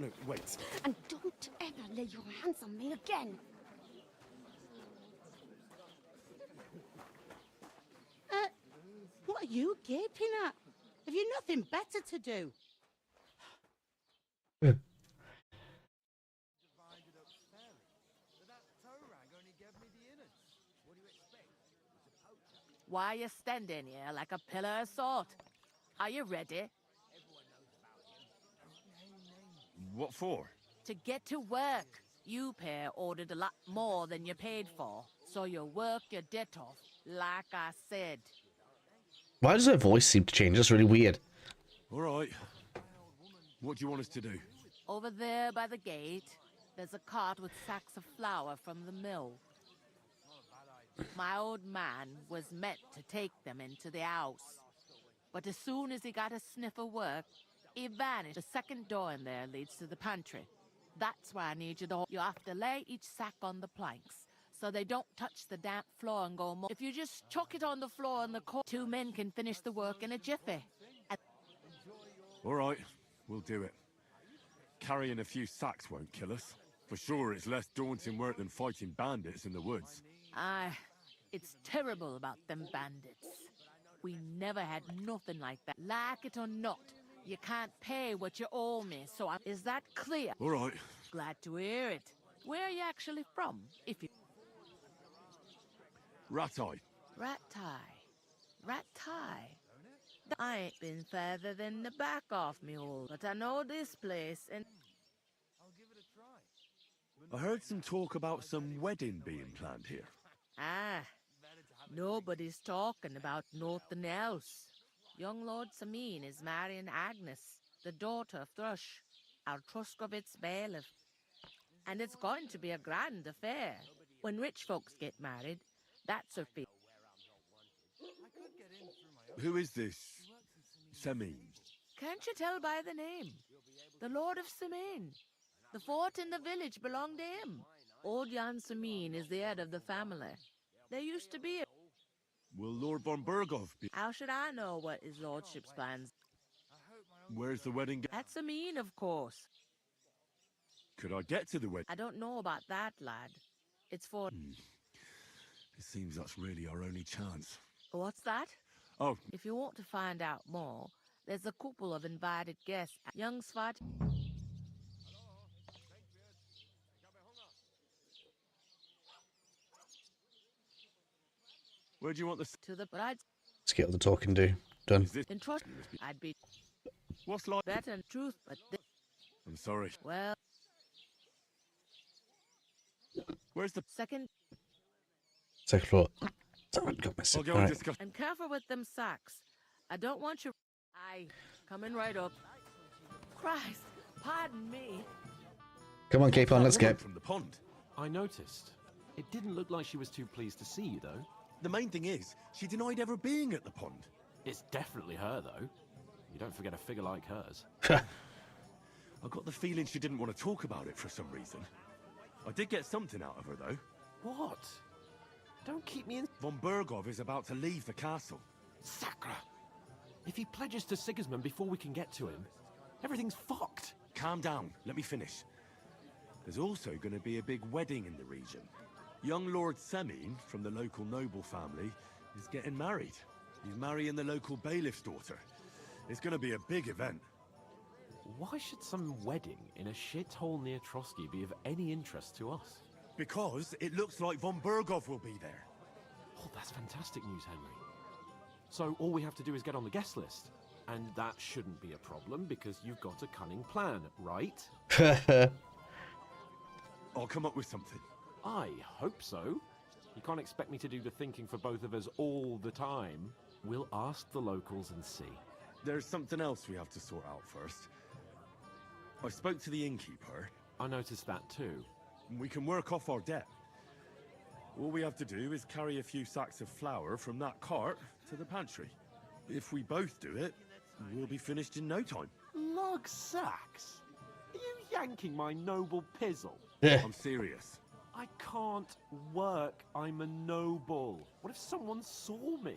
No, wait. And don't ever lay your hands on me again. What are you gaping at? Have you nothing better to do? Why are you standing here like a pillar of salt? Are you ready? What for? To get to work. You pair ordered a lot more than you paid for, so you work your debt off, like I said. Why does her voice seem to change? That's really weird. All right. What do you want us to do? Over there by the gate, there's a cart with sacks of flour from the mill. My old man was meant to take them into the house, but as soon as he got a sniff of work, he vanished. The second door in there leads to the pantry. That's why I need you to... You have to lay each sack on the planks, so they don't touch the damp floor and go more. If you just chuck it on the floor in the corner, 2 men can finish the work in a jiffy. All right, we'll do it. Carrying a few sacks won't kill us. For sure, it's less daunting work than fighting bandits in the woods. Aye, it's terrible about them bandits. We never had nothing like that. Like it or not, you can't pay what you owe me, so is that clear? All right. Glad to hear it. Where are you actually from, if you... Rat-eye. Rat-tie. Rat-tie. I ain't been further than the back off me hole, but I know this place and... I heard some talk about some wedding being planned here. Ah, nobody's talking about nothing else. Young Lord Samin is marrying Agnes, the daughter of Thrush, our Troskovitz bailiff. And it's going to be a grand affair. When rich folks get married, that's a fee. Who is this? Semin? Can't you tell by the name? The Lord of Samin. The fort in the village belonged to him. Old Jan Samin is the head of the family. There used to be a... Will Lord von Berghoff be... How should I know what his lordship's plans? Where's the wedding? At Samin, of course. Could I get to the wedding? I don't know about that, lad. It's for... It seems that's really our only chance. What's that? Oh. If you want to find out more, there's a couple of invited guests. Young Svat... Where do you want the... To the bride... Let's get all the talking do. Done. In trust, I'd be... What's like... Better than truth, but... I'm sorry. Well... Where's the... Second... Second floor. Sorry, got my I'll go and discuss... And careful with them sacks. I don't want you... Aye, coming right up. Christ, pardon me. Come on, Capon, let's go. From the pond. I noticed. It didn't look like she was too pleased to see you, though. The main thing is, she denied ever being at the pond. It's definitely her, though. You don't forget a figure like hers. I got the feeling she didn't want to talk about it for some reason. I did get something out of her, though. What? Don't keep me in... Von Berghoff is about to leave the castle. Sacra! If he pledges to Sigismund before we can get to him, everything's fucked. Calm down. Let me finish. There's also going to be a big wedding in the region. Young Lord Semin, from the local noble family, is getting married. He's marrying the local bailiff's daughter. It's going to be a big event. Why should some wedding in a shithole near Trosky be of any interest to us? Because it looks like von Berghoff will be there. Oh, that's fantastic news, Henry. So all we have to do is get on the guest list. And that shouldn't be a problem because you've got a cunning plan, right? I'll come up with something. I hope so. You can't expect me to do the thinking for both of us all the time. We'll ask the locals and see. There's something else we have to sort out first. I spoke to the innkeeper. I noticed that too. We can work off our debt. All we have to do is carry a few sacks of flour from that cart to the pantry. If we both do it, we'll be finished in no time. Log sacks? Are you yanking my noble pizzle? I'm serious. I can't work. I'm a noble. What if someone saw me?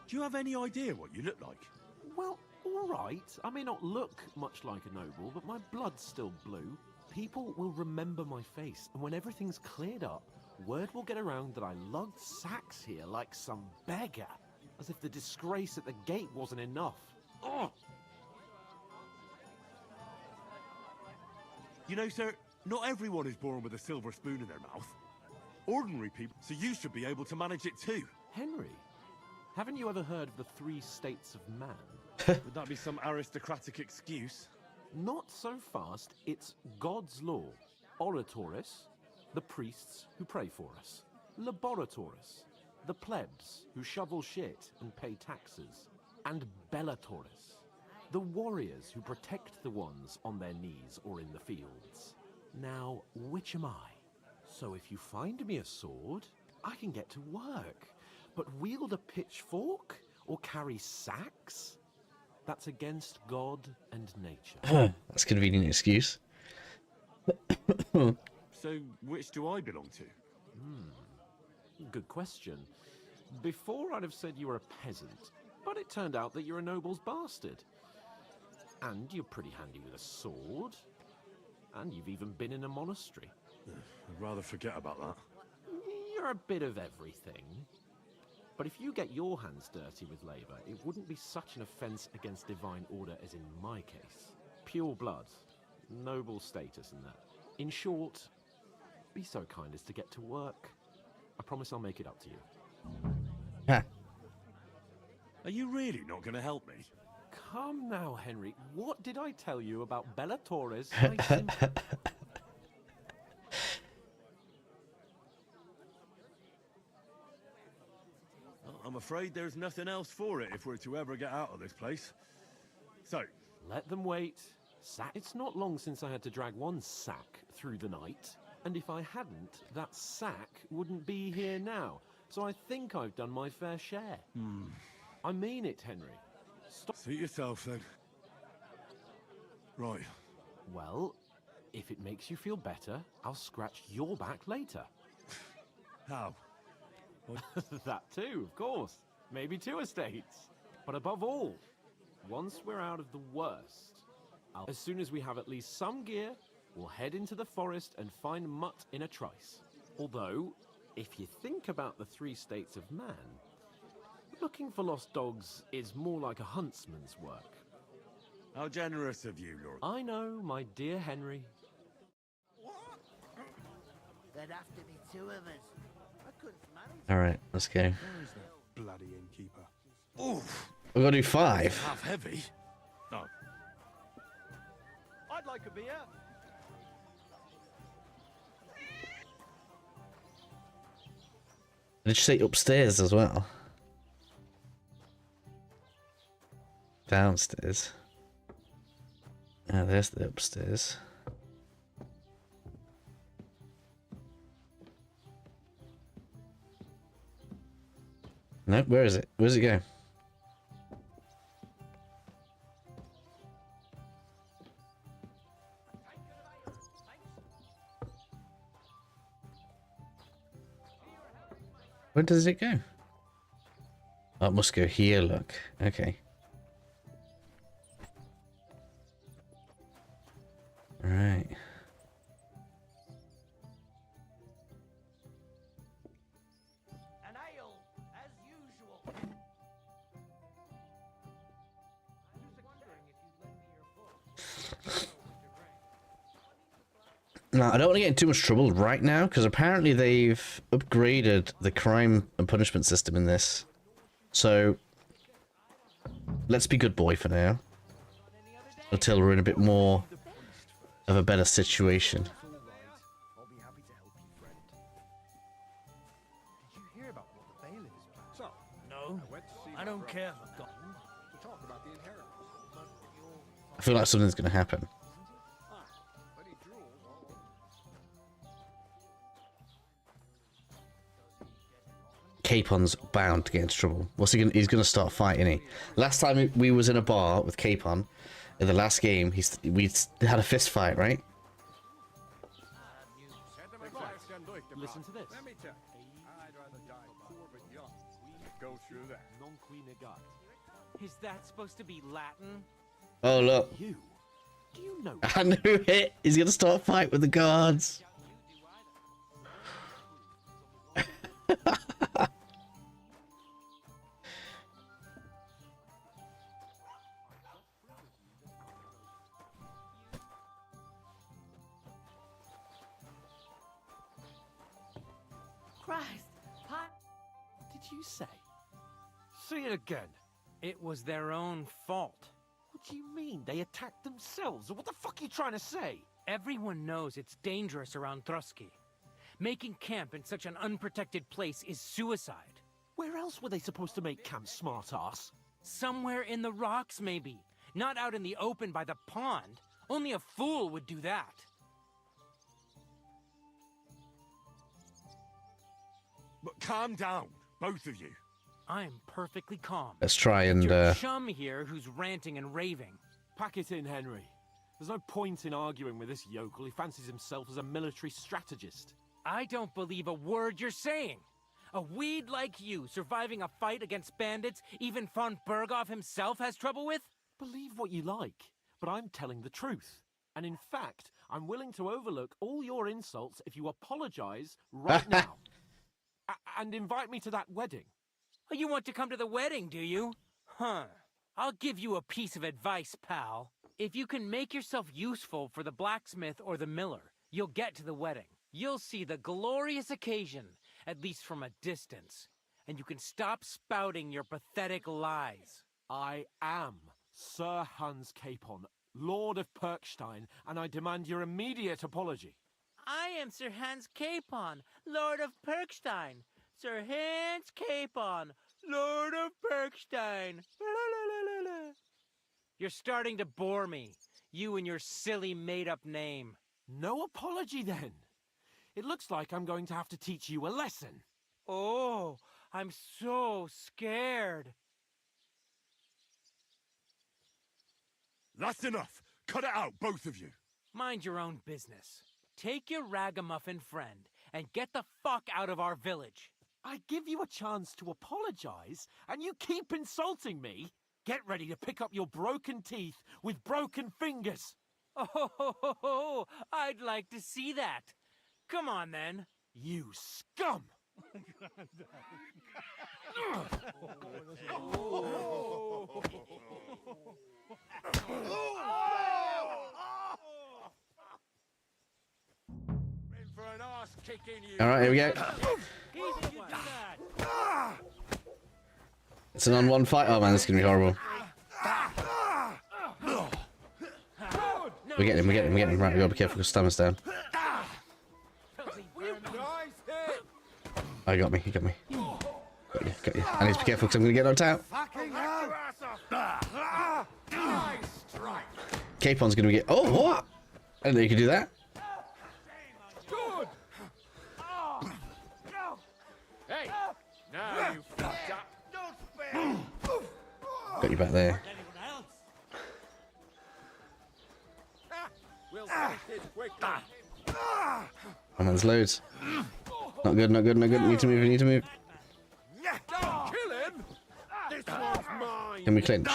Do you have any idea what you look like? Well, all right. I may not look much like a noble, but my blood's still blue. People will remember my face, and when everything's cleared up, word will get around that I lugged sacks here like some beggar, as if the disgrace at the gate wasn't enough. Ugh! You know, sir, not everyone is born with a silver spoon in their mouth. Ordinary people, so you should be able to manage it too. Henry, haven't you ever heard of the 3 states of man? Would that be some aristocratic excuse? Not so fast. It's God's law. Oratoris, the priests who pray for us. Laboratoris, the plebs who shovel shit and pay taxes. And Bellatoris, the warriors who protect the ones on their knees or in the fields. Now, which am I? So if you find me a sword, I can get to work. But wield a pitchfork or carry sacks? That's against God and nature. That's a convenient excuse. So, which do I belong to? Good question. Before I'd have said you were a peasant, but it turned out that you're a noble's bastard. And you're pretty handy with a sword. And you've even been in a monastery. I'd rather forget about that. You're a bit of everything. But if you get your hands dirty with labour, it wouldn't be such an offence against divine order as in my case. Pure blood, noble status and that. In short, be so kind as to get to work. I promise I'll make it up to you. Are you really not going to help me? Come now, Henry. What did I tell you about Bellatoris? I'm afraid there's nothing else for it if we're to ever get out of this place. So, let them wait. It's not long since I had to drag one sack through the night, and if I hadn't, that sack wouldn't be here now. So I think I've done my fair share. I mean it, Henry. Stop. Suit yourself then. Right. Well, if it makes you feel better, I'll scratch your back later. How? That too, of course. Maybe 2 estates. But above all, once we're out of the worst, as soon as we have at least some gear, we'll head into the forest and find Mutt in a trice. Although, if you think about the 3 states of man, looking for lost dogs is more like a huntsman's work. How generous of you, Lord. I know, my dear Henry. There'd have to be 2 of us. I couldn't manage. Alright, let's go. Where is that bloody innkeeper? Oof. We've got to do 5. Half heavy. Oh. I'd like a beer. Did you say upstairs as well? Downstairs. Ah, there's the upstairs. No, where is it? Where's it go? Where does it go? Oh, it must go here, look. Okay. Right. An ale, as usual. Now, I don't want to get in too much trouble right now, because apparently they've upgraded the crime and punishment system in this. So, let's be good boy for now. Until we're in a bit more of a better situation. I'll be happy to help you, friend. Did you hear about what the bailiff is planning? So, no, I don't care for God. To talk about the inheritance. I feel like something's going to happen. Capon's bound to get into trouble. What's he gonna? He's gonna start fighting. He. Last time we was in a bar with Capon, in the last game, we had a fist fight, right? Listen to this. Let me tell you, I'd rather die poor but young. Go through that. Non qui negat. Is that supposed to be Latin? Oh look! You? Do you know? I knew it. He's gonna start a fight with the guards. you say? Say it again. It was their own fault. What do you mean? They attacked themselves? What the fuck are you trying to say? Everyone knows it's dangerous around Trosky. Making camp in such an unprotected place is suicide. Where else were they supposed to make camp, smart-ass? Somewhere in the rocks, maybe. Not out in the open by the pond. Only a fool would do that. But calm down, both of you. I'm perfectly calm. Let's try and Your chum here who's ranting and raving. Pack it in, Henry. There's no point in arguing with this yokel. He fancies himself as a military strategist. I don't believe a word you're saying. A weed like you surviving a fight against bandits even von Berghoff himself has trouble with? Believe what you like, but I'm telling the truth. And in fact, I'm willing to overlook all your insults if you apologize right now. And invite me to that wedding. Oh, you want to come to the wedding, do you? Huh. I'll give you a piece of advice, pal. If you can make yourself useful for the blacksmith or the miller, you'll get to the wedding. You'll see the glorious occasion, at least from a distance. And you can stop spouting your pathetic lies. I am Sir Hans Capon, Lord of Perkstein, and I demand your immediate apology. I am Sir Hans Capon, Lord of Perkstein. Sir Hans Capon, Lord of Perkstein. You're starting to bore me. You and your silly made-up name. No apology, then. It looks like I'm going to have to teach you a lesson. Oh, I'm so scared. That's enough. Cut it out, both of you. Mind your own business. Take your ragamuffin friend and get the fuck out of our village. I give you a chance to apologize, and you keep insulting me. Get ready to pick up your broken teeth with broken fingers. Oh, I'd like to see that. Come on, then. You scum! All right, here we go. It's an on-one fight. Oh man, this is gonna be horrible. We're getting him. We're getting him. We're getting him. Right, we gotta be careful because stamina's down. Oh, he got me. He got me. Got you. Got you. I need to be careful because I'm gonna get knocked out. Capon's gonna get. Oh, what? I didn't know you could do that. Hey, now you fucked up. Got you back there. We'll finish this quickly. Oh man, there's loads. Not good, not good, not good. Need to move, need to move. Don't kill him! This one's mine! Can we clinch?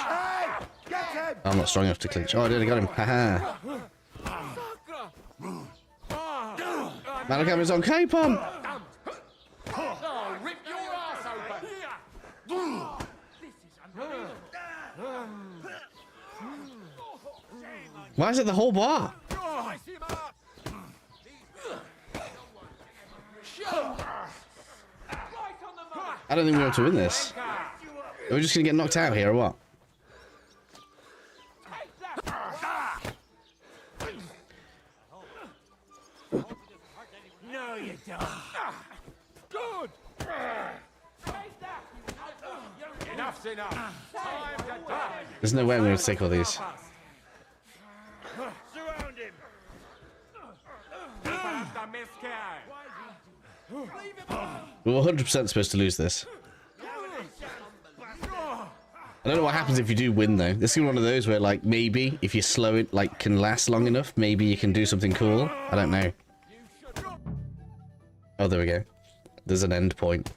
I'm not strong enough to clinch. Oh, I did, I got him. Haha. Man, look at him, it's on Capon! Oh, rip your ass open! This is unbelievable. Why is it the whole bar? I don't think we're able to win this. Are we just gonna get knocked out here or what? No, you don't. Good! Enough's enough. Time to die. There's no way I'm gonna take all these. Surround him. We're 100% supposed to lose this. I don't know what happens if you do win though. This is one of those where like maybe if you slow it like can last long enough, maybe you can do something cool. I don't know. Oh, there we go. There's an end point.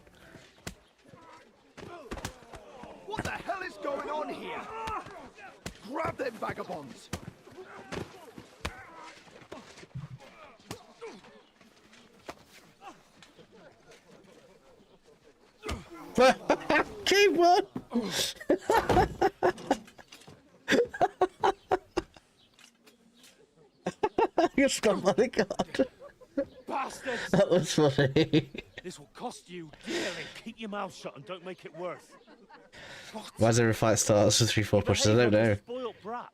What the hell is going on here? Grab them vagabonds! Keep on! You're stuck, my god. Bastards! That was funny. This will cost you dearly. Keep your mouth shut and don't make it worse. Why does every fight starts with 3-4 pushes? I don't know. Spoiled brat.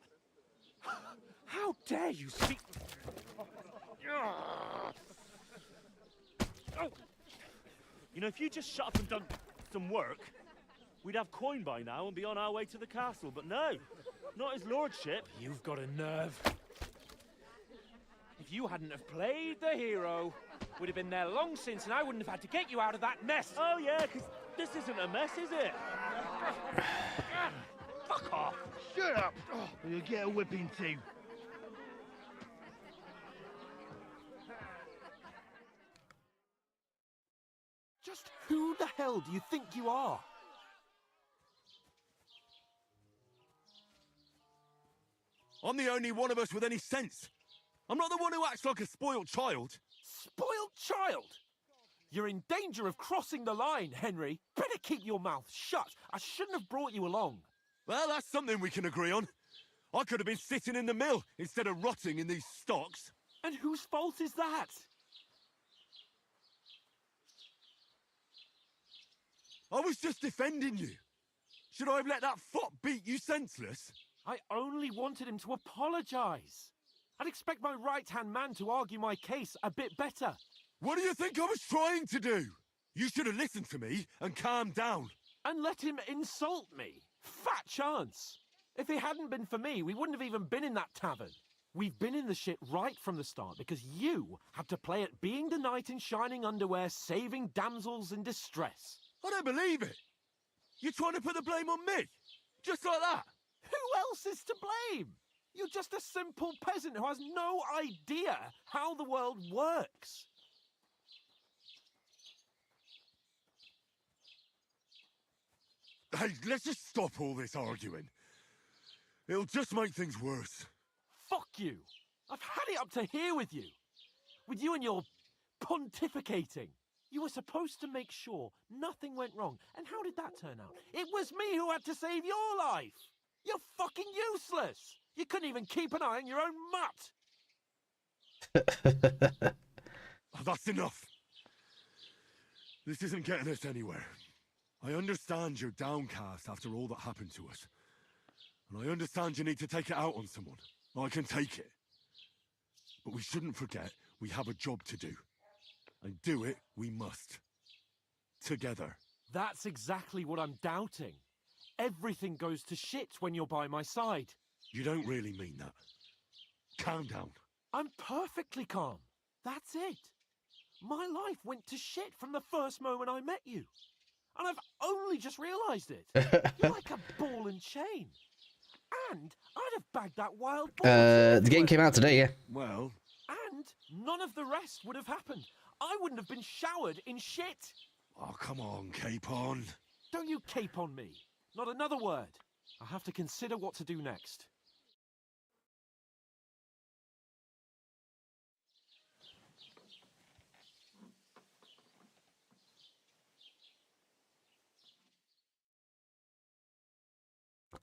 How dare you speak? You know, if you just shut up and done some work, we'd have coin by now and be on our way to the castle. But no, not his lordship. You've got a nerve. If you hadn't have played the hero, we'd have been there long since, and I wouldn't have had to get you out of that mess. Oh yeah, because this isn't a mess, is it? Fuck off! Shut up! Or you'll get a whipping too. Just who the hell do you think you are? I'm the only one of us with any sense. I'm not the one who acts like a spoiled child. Spoiled child? You're in danger of crossing the line, Henry. Better keep your mouth shut. I shouldn't have brought you along. Well, that's something we can agree on. I could have been sitting in the mill instead of rotting in these stocks. And whose fault is that? I was just defending you. Should I have let that fop beat you senseless? I only wanted him to apologise. I'd expect my right-hand man to argue my case a bit better. What do you think I was trying to do? You should have listened to me and calmed down. And let him insult me. Fat chance. If it hadn't been for me, we wouldn't have even been in that tavern. We've been in the shit right from the start because you had to play at being the knight in shining underwear, saving damsels in distress. I don't believe it. You're trying to put the blame on me? Just like that? Who else is to blame? You're just a simple peasant who has no idea how the world works. Hey, let's just stop all this arguing. It'll just make things worse. Fuck you. I've had it up to here with you. With you and your pontificating. You were supposed to make sure nothing went wrong. And how did that turn out? It was me who had to save your life. You're fucking useless. You couldn't even keep an eye on your own mutt. That's enough. This isn't getting us anywhere. I understand you're downcast after all that happened to us. And I understand you need to take it out on someone. I can take it. But we shouldn't forget we have a job to do. And do it we must. Together. That's exactly what I'm doubting. Everything goes to shit when you're by my side. You don't really mean that. Calm down. I'm perfectly calm. That's it. My life went to shit from the first moment I met you. And I've only just realised it. You're like a ball and chain. And I'd have bagged that wild boar. The game came out today, yeah. Well. And none of the rest would have happened. I wouldn't have been showered in shit. Oh, come on, Capon. Don't you cape on me. Not another word. I have to consider what to do next.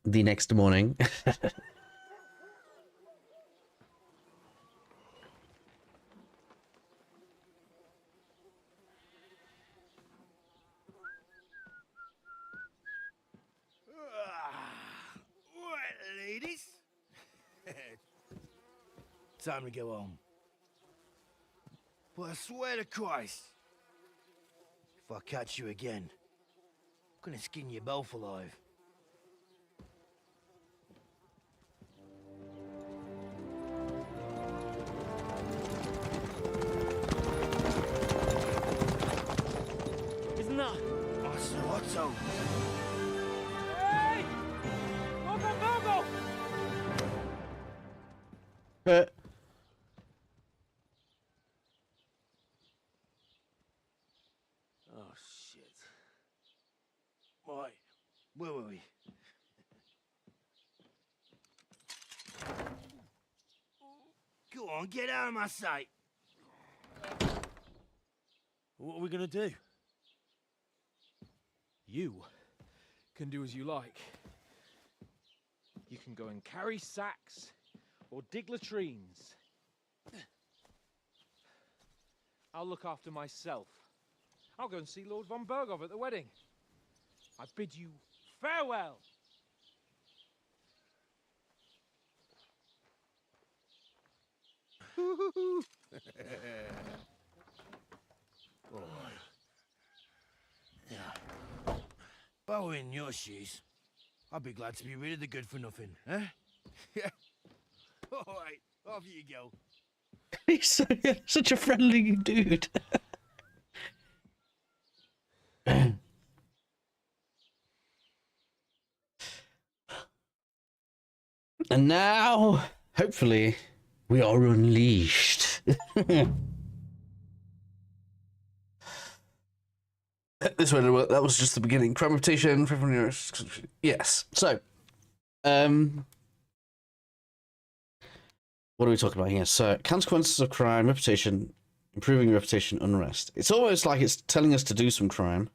The next morning. Ladies? Time to go home. But I swear to Christ, if I catch you again, I'm gonna skin you both alive. Isn't that? Otto. Hey! Go! Oh, shit. Right, where were we? Go on, get out of my sight. What are we gonna do? You can do as you like. You can go and carry sacks or dig latrines. I'll look after myself. I'll go and see Lord von Bergov at the wedding. I bid you farewell. All right. Yeah. If I were in your shoes, I'd be glad to be rid of the good for nothing, eh? Yeah. All right, off you go. He's such a friendly dude. And now, hopefully, we are unleashed. This way, that was just the beginning. Crime reputation, yes. So, what are we talking about here? So, consequences of crime, reputation, improving reputation, unrest. It's almost like it's telling us to do some crime.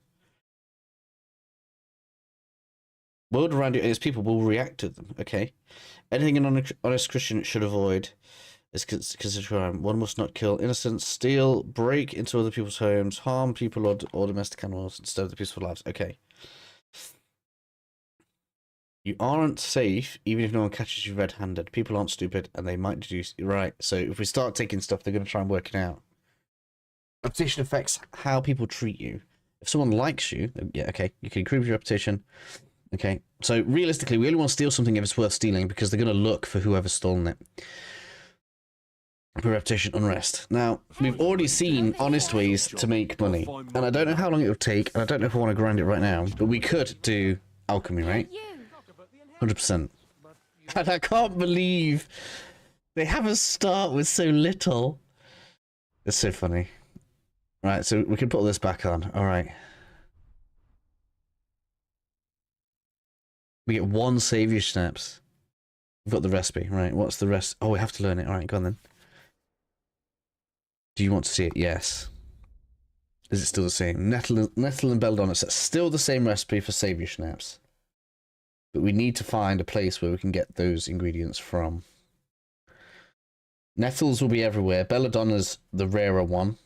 World around you and its people will react to them. Okay. Anything an honest Christian should avoid is considered crime. One must not kill innocents, steal, break into other people's homes, harm people or domestic animals instead of the peaceful lives. Okay. You aren't safe even if no one catches you red-handed. People aren't stupid and they might deduce. Right. So if we start taking stuff, they're going to try and work it out. Reputation affects how people treat you. If someone likes you, yeah, okay, you can improve your reputation. Okay, so realistically, we only want to steal something if it's worth stealing because they're going to look for whoever's stolen it. For reputation unrest. Now, we've already seen honest ways to make money, and I don't know how long it would take, and I don't know if I want to grind it right now, but we could do alchemy, right? 100%. And I can't believe they have us start with so little. It's so funny. Right, so we can put this back on. All right. We get 1 savior snaps. We've got the recipe, right? What's the rest? Oh, we have to learn it. All right, go on then. Do you want to see it? Yes. Is it still the same? Nettle and belladonna. That's still the same recipe for savior snaps. But we need to find a place where we can get those ingredients from. Nettles will be everywhere. Belladonna's the rarer one.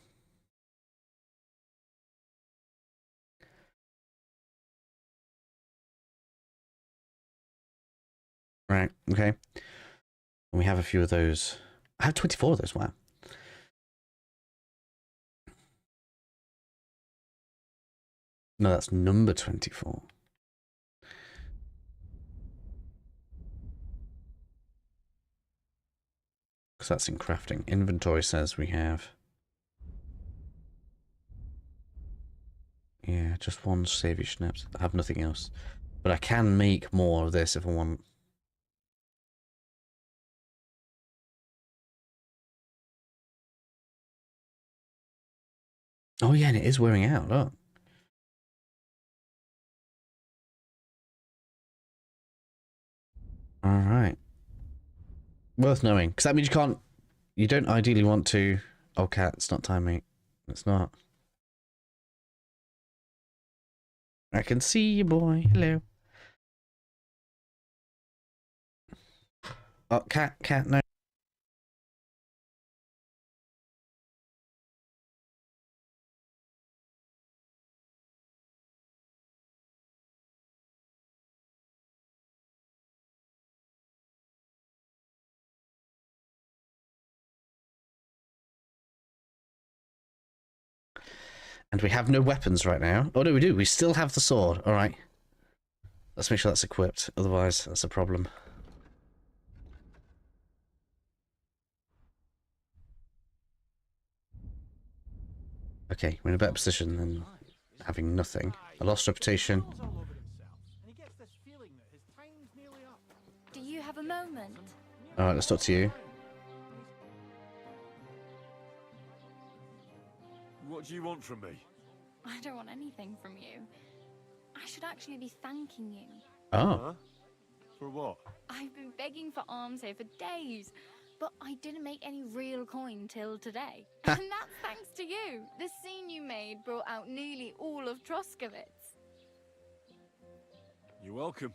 Right, okay. And we have a few of those. I have 24 of those, wow. No, that's number 24. Because that's in crafting. Inventory says we have... Yeah, just 1 savvy schnapps. I have nothing else. But I can make more of this if I want. Oh yeah, and it is wearing out, look. Alright. Worth knowing, because that means you don't ideally want to... Oh cat, it's not time, mate. It's not. I can see you, boy. Hello. Oh, cat, no. And we have no weapons right now. Oh, no, we do. We still have the sword. All right. Let's make sure that's equipped. Otherwise, that's a problem. Okay, we're in a better position than having nothing. I lost reputation. Do you have a moment? All right, let's talk to you. What do you want from me? I don't want anything from you. I should actually be thanking you. Oh. Huh? For what? I've been begging for alms here for days, but I didn't make any real coin till today. And that's thanks to you. The scene you made brought out nearly all of Troskowitz. You're welcome.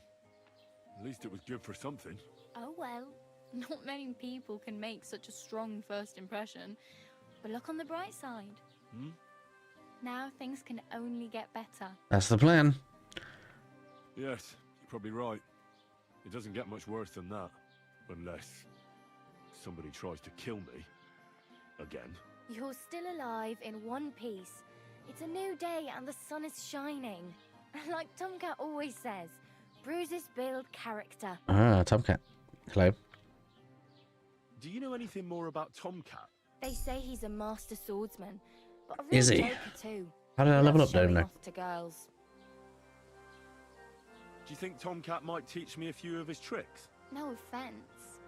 At least it was good for something. Oh well, not many people can make such a strong first impression. But look on the bright side. Hmm? Now things can only get better. That's the plan. Yes, you're probably right. It doesn't get much worse than that. Unless somebody tries to kill me. Again. You're still alive in one piece. It's a new day and the sun is shining. Like Tomcat always says, bruises build character. Ah, Tomcat. Hello. Do you know anything more about Tomcat? They say he's a master swordsman, but a real Is he? joker too. How did I level up Loves showing down there? off to girls. Do you think Tomcat might teach me a few of his tricks? No offense,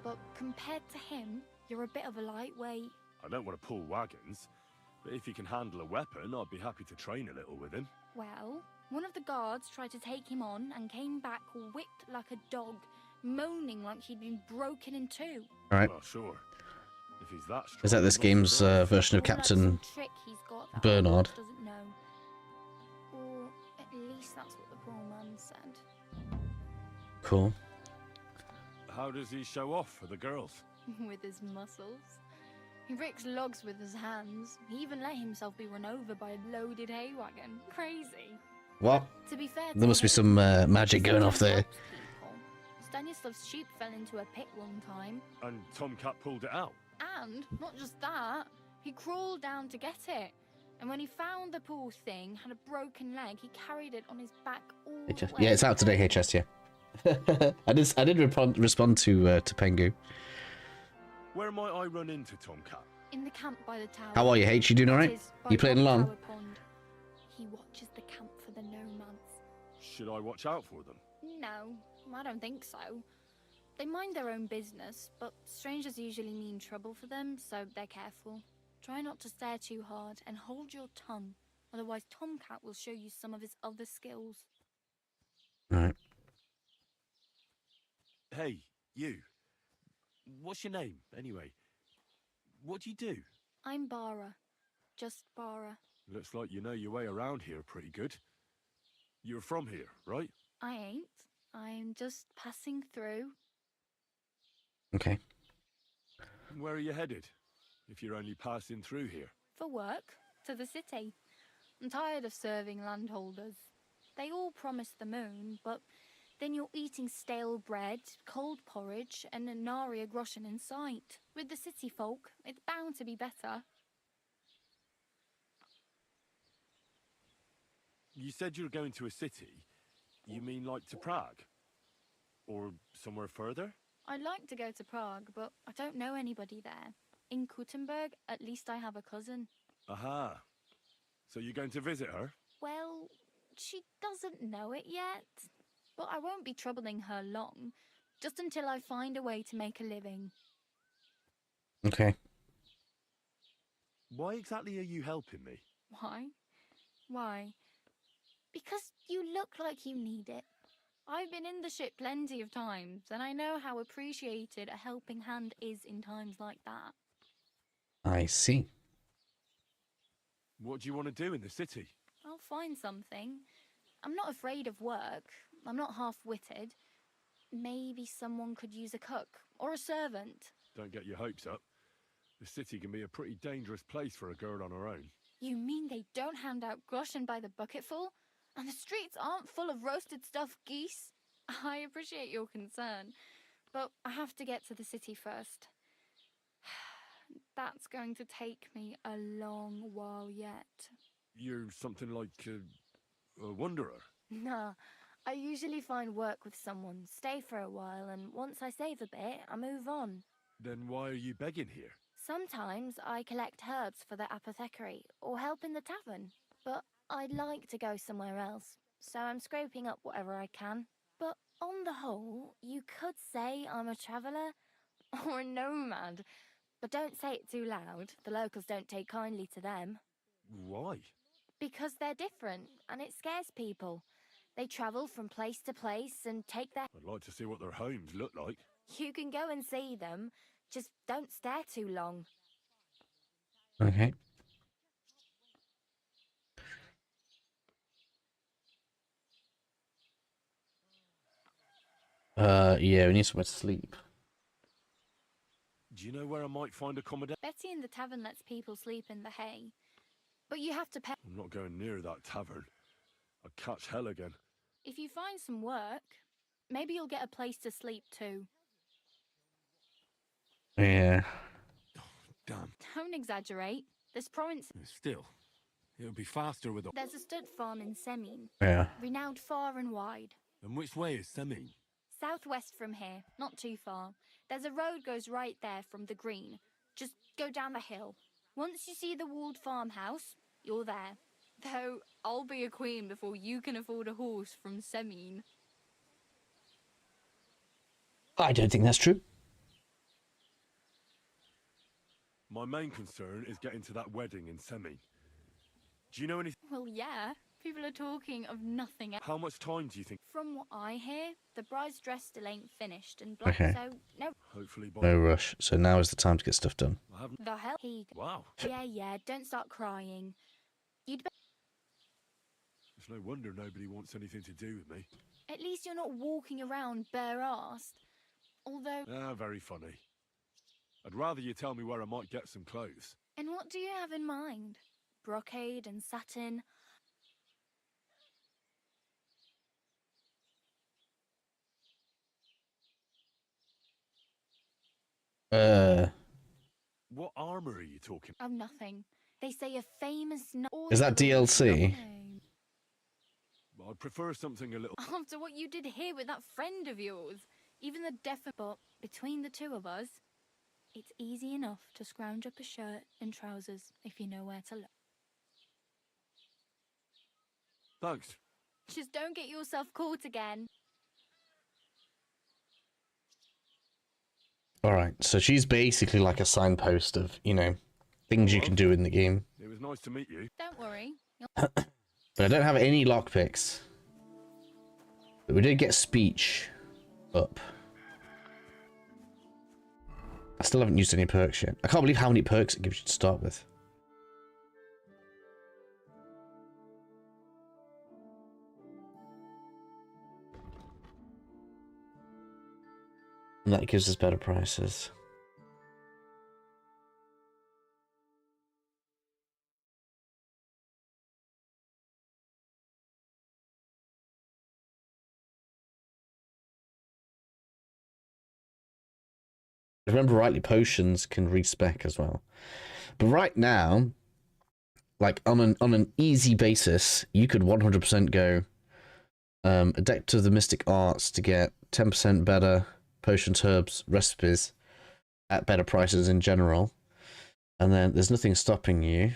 but compared to him, you're a bit of a lightweight. I don't want to pull wagons, but if he can handle a weapon, I'd be happy to train a little with him. Well, one of the guards tried to take him on and came back whipped like a dog, moaning like he'd been broken in two. Alright. Well, sure. If he's that strong, Is that this game's version of Or like Captain some trick he's got that Bernard? Arnold doesn't know. Or at least that's what the poor man said. Cool. How does he show off for the girls? With his muscles. He ricks logs with his hands. He even let himself be run over by a loaded hay wagon. Crazy. What? To be fair, There must be some magic going off there. Stanislav's sheep fell into a pit one time. And Tomcat pulled it out. And not just that, he crawled down to get it. And when he found the poor thing had a broken leg, he carried it on his back all the HS. way. Yeah, it's out today, HS, yeah. I did respond to Pengu. Where might I run into Tomcat? In the camp by the tower. How are you, H? You doing alright? That is, by You playing Rock along? Tower Pond. He watches the camp for the nomads. Should I watch out for them? No, I don't think so. They mind their own business, but strangers usually mean trouble for them, so they're careful. Try not to stare too hard and hold your tongue, otherwise Tomcat will show you some of his other skills. Alright. Hey, you. What's your name, anyway? What do you do? I'm Bara. Just Bara. Looks like you know your way around here pretty good. You're from here, right? I ain't. I'm just passing through. Okay. Where are you headed, if you're only passing through here? For work. To the city. I'm tired of serving landholders. They all promise the moon, but then you're eating stale bread, cold porridge, and a naria groschen in sight. With the city folk, it's bound to be better. You said you were going to a city. You mean like to Prague? Or somewhere further? I'd like to go to Prague, but I don't know anybody there. In Kuttenberg, at least I have a cousin. Aha. So you're going to visit her? Well, she doesn't know it yet. But I won't be troubling her long, just until I find a way to make a living. Okay. Why exactly are you helping me? Why? Why? Because you look like you need it. I've been in the ship plenty of times, and I know how appreciated a helping hand is in times like that. I see. What do you want to do in the city? I'll find something. I'm not afraid of work. I'm not half-witted. Maybe someone could use a cook or a servant. Don't get your hopes up. The city can be a pretty dangerous place for a girl on her own. You mean they don't hand out groschen by the bucketful? And the streets aren't full of roasted stuffed geese? I appreciate your concern, but I have to get to the city first. That's going to take me a long while yet. You're something like a wanderer? Nah, I usually find work with someone, stay for a while, and once I save a bit, I move on. Then why are you begging here? Sometimes I collect herbs for the apothecary or help in the tavern, but I'd like to go somewhere else, so I'm scraping up whatever I can. But on the whole, you could say I'm a traveller or a nomad, but don't say it too loud. The locals don't take kindly to them. Why? Because they're different, and it scares people. They travel from place to place and take their... I'd like to see what their homes look like. You can go and see them, just don't stare too long. Okay. Yeah, we need somewhere to sleep. Do you know where I might find accommodation? Betty in the tavern lets people sleep in the hay. But you have to pay. I'm not going near that tavern. I'd catch hell again. If you find some work, maybe you'll get a place to sleep too. Yeah. Damn. Don't exaggerate. This province. Still, it'll be faster with. There's a stud farm in Semine. Yeah. Renowned far and wide. And which way is Semine? Southwest from here, not too far. There's a road goes right there from the green. Just go down the hill. Once you see the walled farmhouse, you're there. Though I'll be a queen before you can afford a horse from Semine. I don't think that's true. My main concern is getting to that wedding in Semine. Do you know anything? Well, yeah. People are talking of nothing else. How much time do you think? From what I hear, the bride's dress still ain't finished and black, Okay. so no. Hopefully by. No rush. So now is the time to get stuff done. I haven't. The hell? Wow. Yeah, don't start crying. You'd be It's no wonder nobody wants anything to do with me. at least you're not walking around bare-assed. Although... Ah, very funny. I'd rather you tell me where I might get some clothes. And what do you have in mind? Brocade and satin? What armor are you talking? Oh, nothing. They say a famous... Is that DLC? I'd prefer something a little. After what you did here with that friend of yours. Even the but between the two of us, it's easy enough to scrounge up a shirt and trousers if you know where to look. Thanks. Just don't get yourself caught again. Alright, so she's basically like a signpost of, you know, things you can do in the game. It was nice to meet you. Don't worry. But I don't have any lockpicks. But we did get speech up. I still haven't used any perks yet. I can't believe how many perks it gives you to start with. And that gives us better prices. If I remember rightly, potions can respec as well. But right now, like on an easy basis, you could 100% go Adept of the Mystic Arts to get 10% better potions, herbs, recipes at better prices in general. And then there's nothing stopping you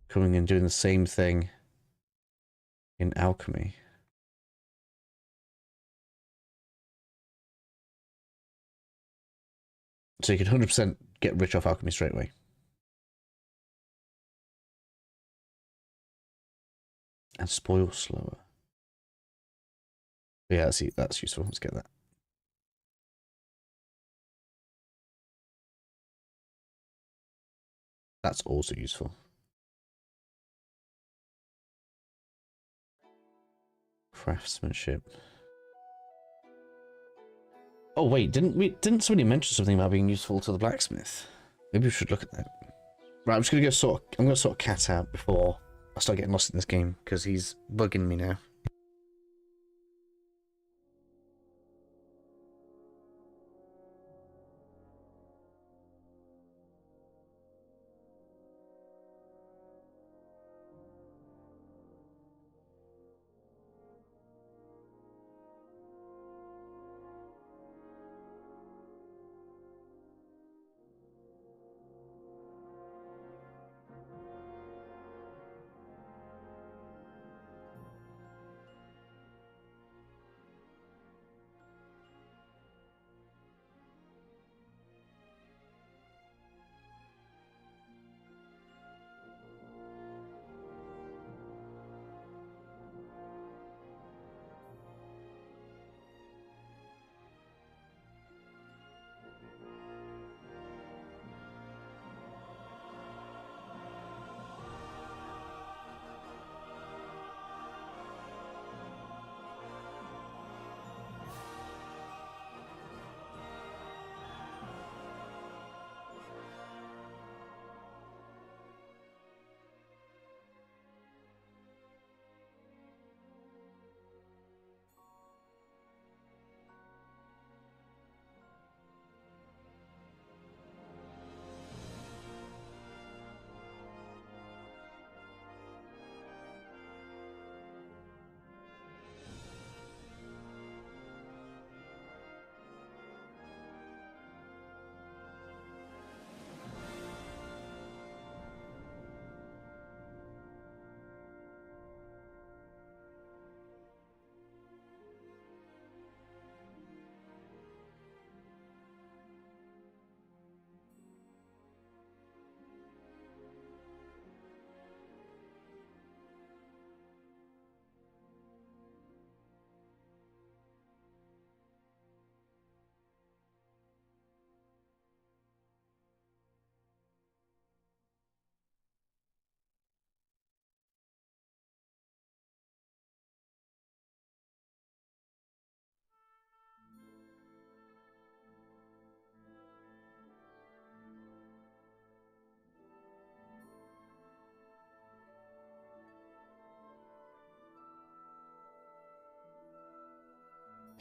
coming and doing the same thing in alchemy. So you could 100% get rich off alchemy straight away. And spoil slower. Yeah, that's useful. Let's get that. That's also useful. Craftsmanship. Oh wait, didn't somebody mention something about being useful to the blacksmith? Maybe we should look at that. Right, I'm just gonna I'm gonna sort Cat out before I start getting lost in this game because he's bugging me now.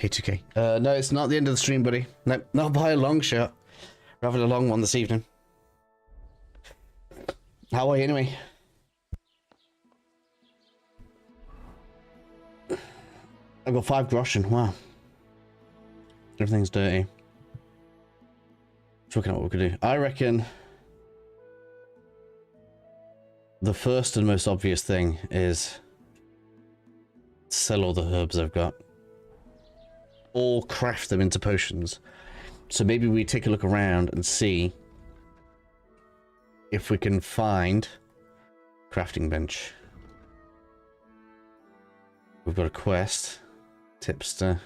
Hey, 2K. No, it's not the end of the stream, buddy. No, not by a long shot. We're having a long one this evening. How are you anyway? I've got 5 groschen. Wow. Everything's dirty. Just looking at what we could do. I reckon the first and most obvious thing is sell all the herbs I've got. Or craft them into potions. So maybe we take a look around and see if we can find crafting bench. We've got a quest. Tipster.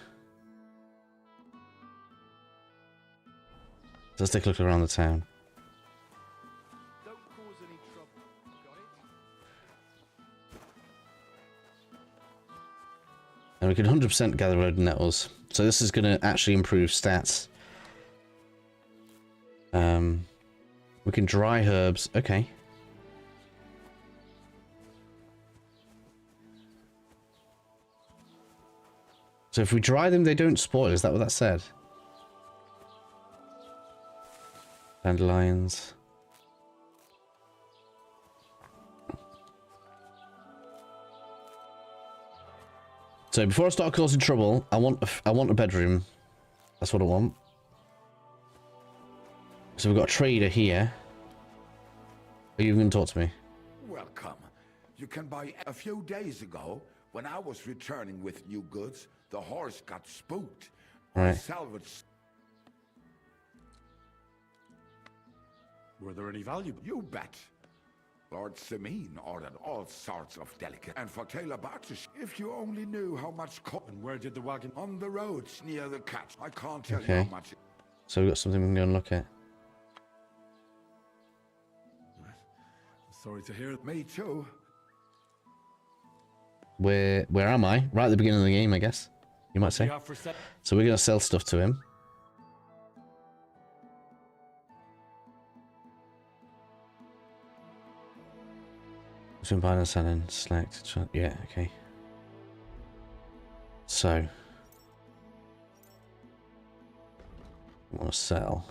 Let's take a look around the town. Don't cause any trouble. Got it? And we can 100% gather road nettles. So this is going to actually improve stats. We can dry herbs. Okay. So if we dry them, they don't spoil. Is that what that said? Dandelions. So before I start causing trouble, I want a bedroom. That's what I want. So we've got a trader here. Are you going to talk to me? Welcome. You can buy. A few days ago, when I was returning with new goods, the horse got spooked. Right. Salvage. Were there any valuable? You bet. Lord Simeon ordered all sorts of delicate. And for Taylor Bartish, if you only knew how much. And where did the wagon? On the roads near the catch. I can't tell you Okay. how much. So we've got something we can go and look at. Sorry to hear. Me too. Where am I? Right at the beginning of the game, I guess. You might say. So we're going to sell stuff to him. Between buying and selling, select. Yeah, okay. So I want to sell.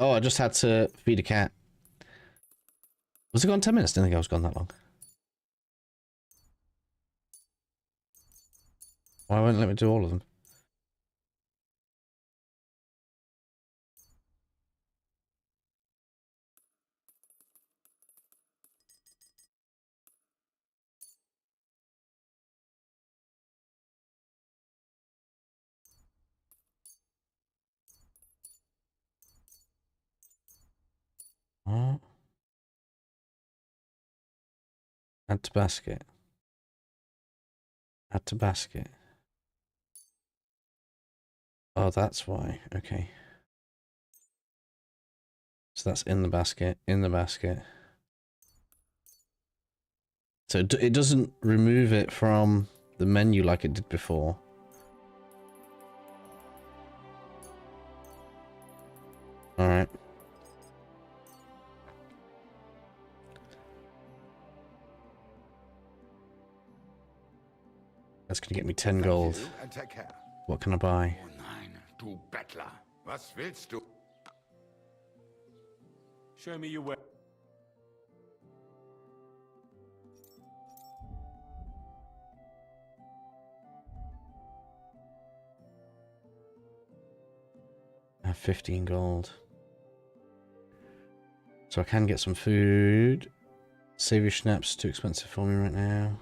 Oh, I just had to feed a cat. Was it gone 10 minutes? Didn't think I was gone that long. Why won't it let me do all of them? What? Add to basket. Add to basket. Oh, that's why. Okay. So that's in the basket, in the basket. So it doesn't remove it from the menu like it did before. Alright. That's gonna get me 10 gold. And take care. What can I buy? Oh nein, du Bettler. Was willst du? Show me your way. I have 15 gold. So I can get some food. Save your schnapps, too expensive for me right now.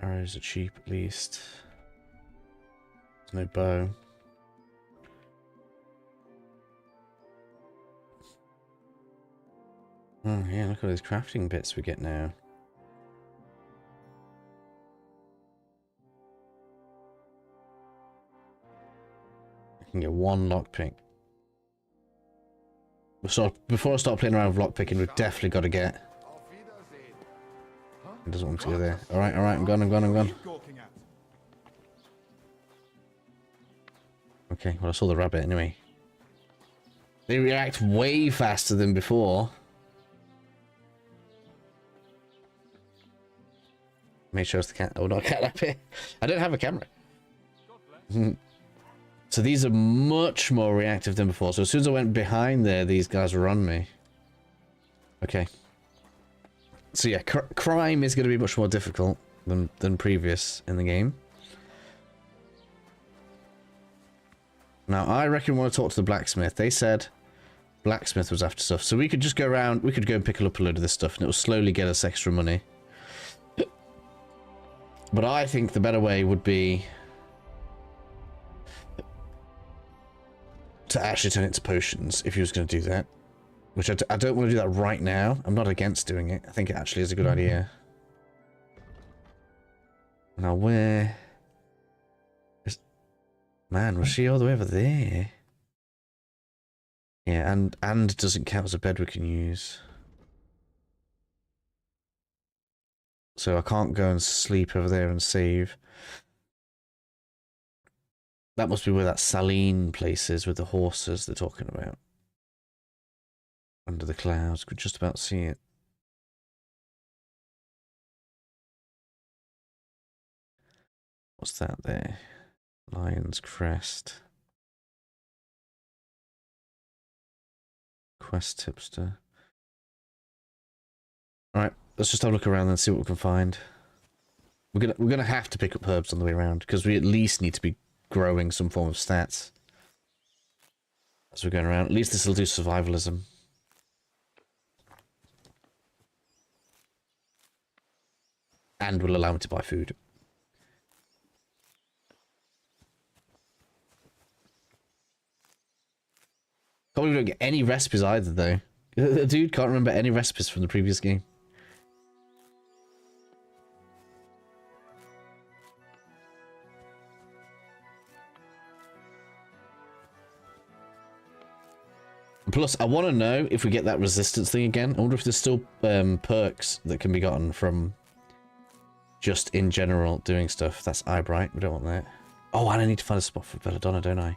Arrows are cheap at least. There's no bow. Oh yeah, look at all these crafting bits we get now. I can get 1 lockpick. So before I start playing around with lockpicking, we've definitely got to get... He doesn't want to go there. Alright, I'm gone. Okay, well I saw the rabbit anyway. They react way faster than before. Make sure it's the cat. Oh, not cat up here. I don't have a camera. So these are much more reactive than before. So as soon as I went behind there, these guys were on me. Okay. So yeah, crime is going to be much more difficult than previous in the game. Now, I reckon we want to talk to the blacksmith. They said blacksmith was after stuff. So we could just go around, we could go and pick up a load of this stuff and it will slowly get us extra money. But I think the better way would be to actually turn it to potions, if he was going to do that. Which I don't want to do that right now. I'm not against doing it. I think it actually is a good idea. Now where... Man, was she all the way over there? Yeah, and doesn't count as a bed we can use. So I can't go and sleep over there and save. That must be where that Saline place is with the horses they're talking about. Under the clouds, could just about see it. What's that there? Lion's Crest. Quest tipster. Alright, let's just have a look around and see what we can find. We're gonna have to pick up herbs on the way around, because we at least need to be growing some form of stats as we're going around. At least this will do survivalism. And will allow me to buy food. Probably don't get any recipes either, though. The dude can't remember any recipes from the previous game. Plus, I want to know if we get that resistance thing again. I wonder if there's still perks that can be gotten from just in general doing stuff. That's Eyebright. We don't want that. Oh, and I need to find a spot for Belladonna, don't I?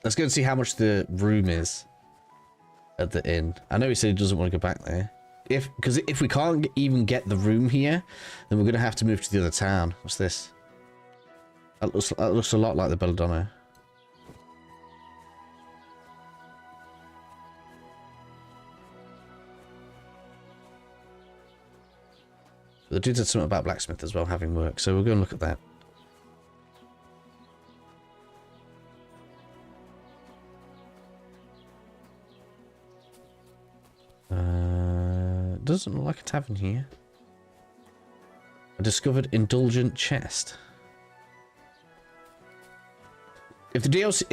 Let's go and see how much the room is at the inn. I know he said he doesn't want to go back there. Because if we can't even get the room here, then we're going to have to move to the other town. What's this? That looks a lot like the Belladonna. The dude said something about blacksmith as well having work, so we'll go and look at that. Doesn't look like a tavern here. A discovered indulgent chest. If the DLC,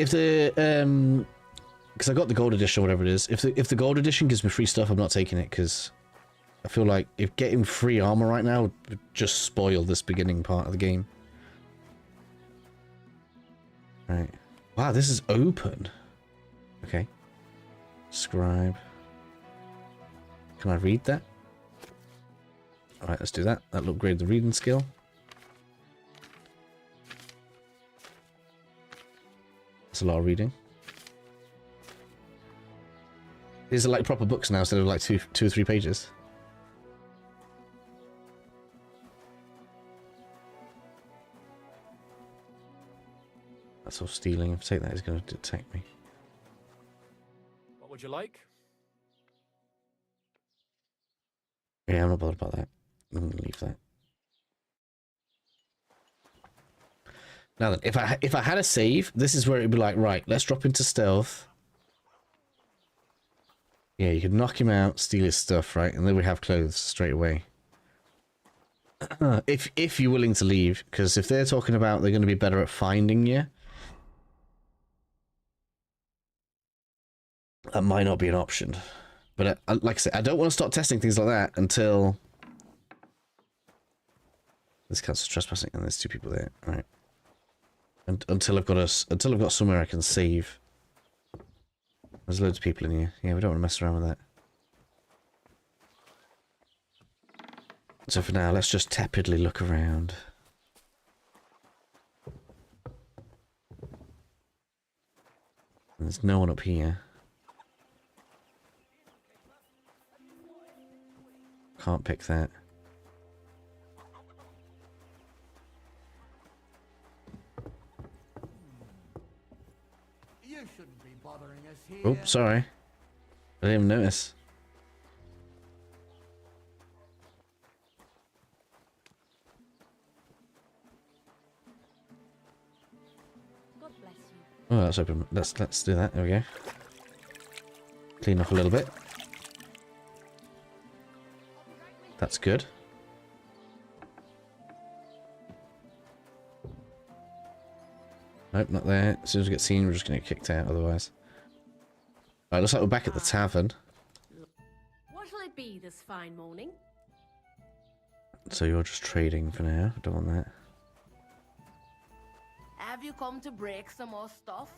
because I got the gold edition or whatever it is. If the gold edition gives me free stuff, I'm not taking it because I feel like if getting free armor right now would just spoil this beginning part of the game. Right. Wow, this is open. Okay. Scribe. Can I read that? Alright, let's do that. That'll upgrade the reading skill. That's a lot of reading. These are like proper books now instead of like two or three pages. That's all stealing. If I take that, he's going to detect me. What would you like? Yeah, I'm not bothered about that. I'm going to leave that. Now then, if I had a save, this is where it'd be like, right, let's drop into stealth. Yeah, you could knock him out, steal his stuff, right? And then we have clothes straight away. If you're willing to leave, because if they're talking about they're going to be better at finding you, that might not be an option. But like I said, I don't want to start testing things like that until This counts as trespassing, and there's 2 people there. All right. And until I've got somewhere I can save. There's loads of people in here. Yeah, we don't want to mess around with that. So for now, let's just tepidly look around. There's no one up here. Can't pick that. You shouldn't be bothering us here. Oh, sorry. I didn't even notice. God bless you. Oh, let's open. Let's do that. There we go. Clean off a little bit. That's good. Nope, not there. As soon as we get seen, we're just going to get kicked out otherwise. Alright, looks like we're back at the tavern. What'll it be this fine morning? So you're just trading for now. I don't want that. Have you come to break some more stuff?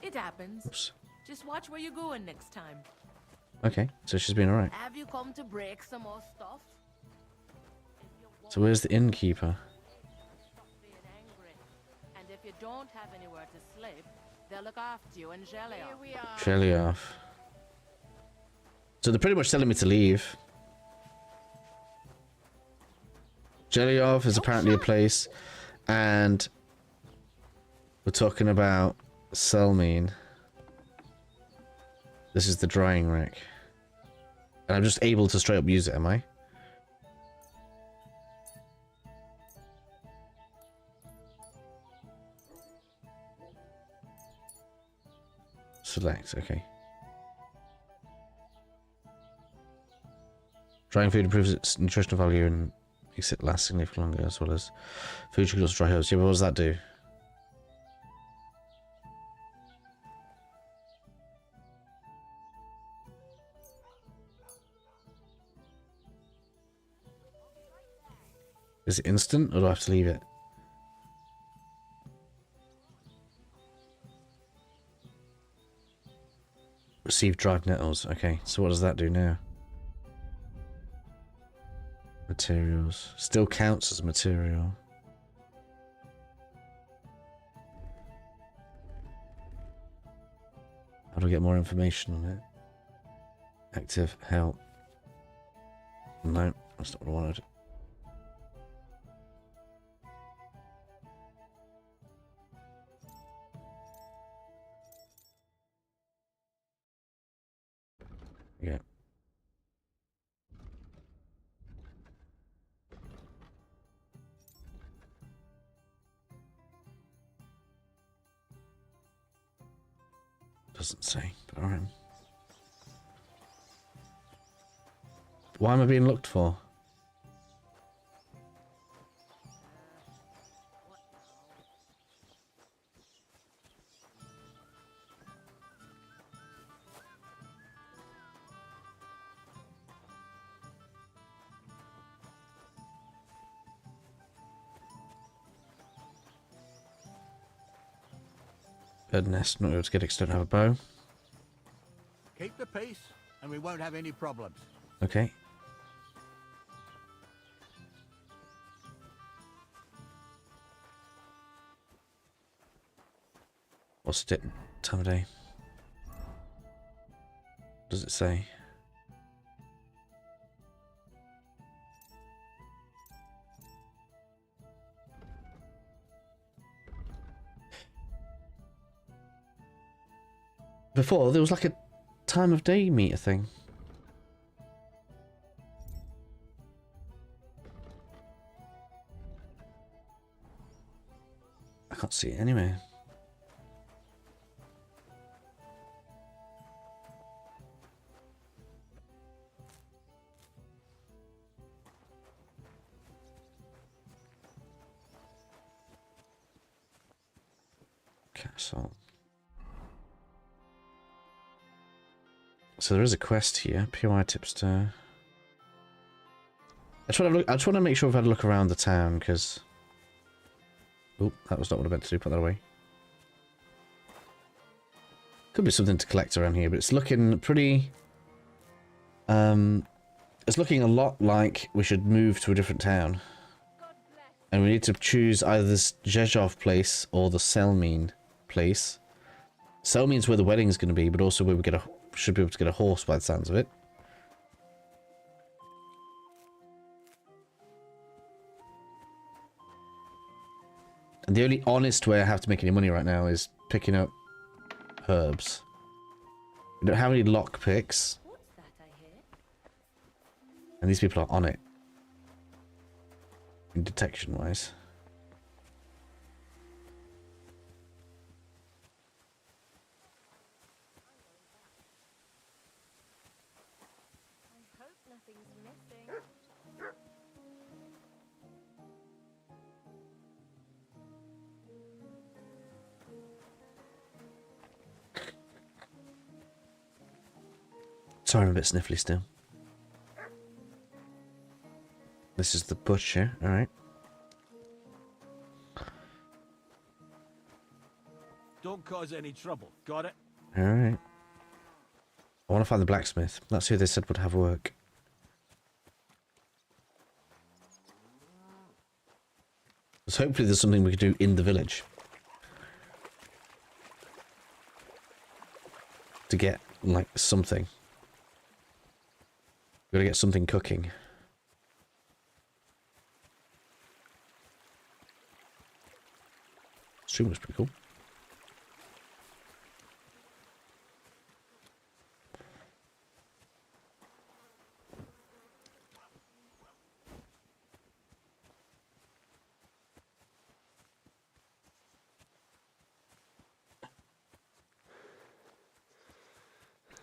It happens. Oops. Just watch where you're going next time. Okay, so she's been alright. Have you come to break some more stuff? So where's the innkeeper? And if you don't have anywhere to sleep, they'll look after you and jelly off. Here we are. Shelly off. So they're pretty much telling me to leave. Jellyov is apparently a place, and we're talking about Selmine. This is the drying rack. And I'm just able to straight up use it, am I? Select, okay. Drying food improves its nutritional value and makes it last significantly longer, as well as food should also dry herbs. Yeah, but what does that do? Is it instant, or do I have to leave it? Receive dried nettles. Okay, so what does that do now? Materials. Still counts as a material. How do I get more information on it? Active help. No, that's not what I wanted. Yeah. Doesn't say, but alright. Why am I being looked for? Bird nest, not able to get it 'cause I don't have a bow. Keep the peace, and we won't have any problems. Okay. What's it? Time of day? Does it say? Before, there was like a time of day meter thing. I can't see it anywhere. Castle. So there is a quest here. POI tipster. I just want to make sure I've had a look around the town, because... Oh, that was not what I meant to do, put that away. Could be something to collect around here, but it's looking pretty... It's looking a lot like we should move to a different town. And we need to choose either this Zhezhov place or the Selmine place. Selmine's where the wedding's going to be, but also where we should be able to get a horse by the sounds of it. And the only honest way I have to make any money right now is picking up herbs. We don't have any lockpicks. And these people are on it. In detection wise. Sorry, I'm a bit sniffly still. This is the butcher, alright. Don't cause any trouble. Got it? Alright. I want to find the blacksmith. That's who they said would have work. So hopefully there's something we can do in the village. To get, like, something. We've got to get something cooking. Stream was pretty cool.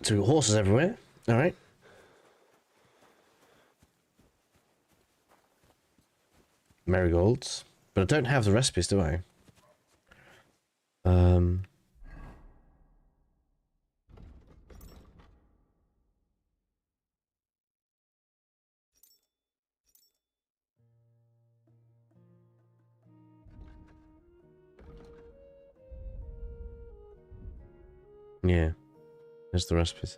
So horses everywhere. All right. Marigolds, but I don't have the recipes, do I? Yeah, there's the recipes.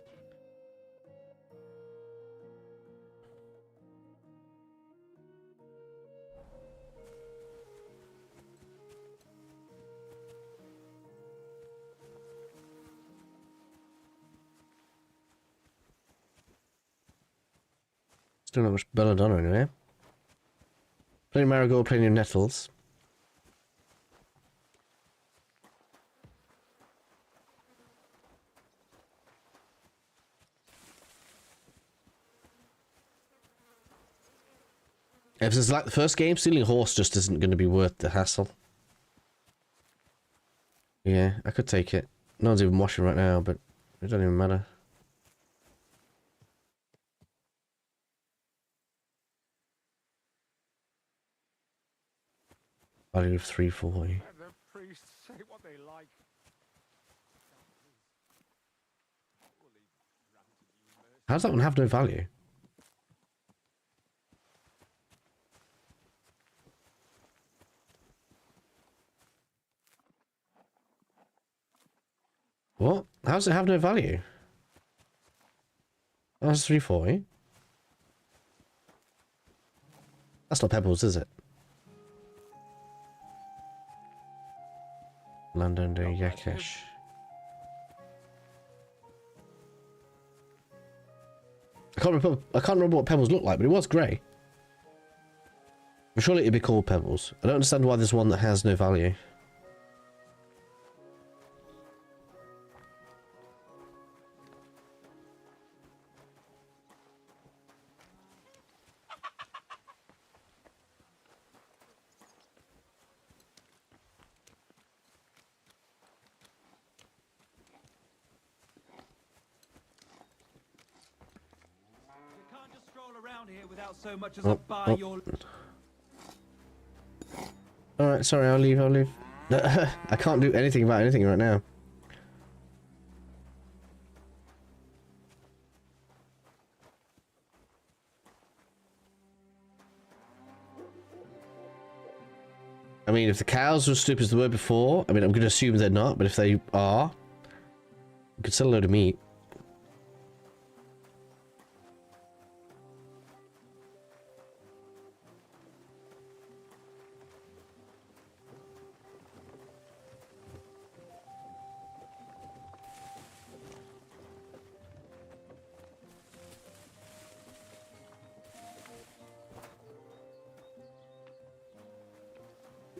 Still not much belladonna anyway. Plenty of marigold, plenty of nettles. If it's like the first game, stealing a horse just isn't going to be worth the hassle. Yeah, I could take it. No one's even washing right now, but it doesn't even matter. Value of 340. The priests say what they like. How does that one have no value? What? How does it have no value? Oh, that's 340. That's not pebbles, is it? London de Yakesh. I can't remember what pebbles looked like, but it was grey. I'm sure it'd be called pebbles. I don't understand why there's one that has no value. So much as I buy your... Alright, sorry, I'll leave. I can't do anything about anything right now. I mean, if the cows were as stupid as they were before, I mean, I'm going to assume they're not, but if they are, we could sell a load of meat.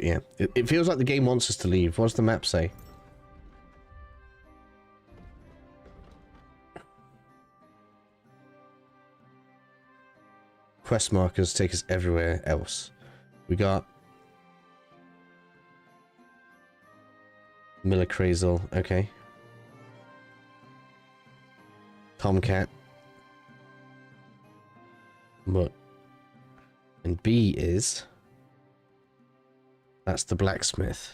Yeah, it feels like the game wants us to leave. What does the map say? Quest markers take us everywhere else. We got Miller Crazel, okay. Tomcat. But and B is that's the blacksmith.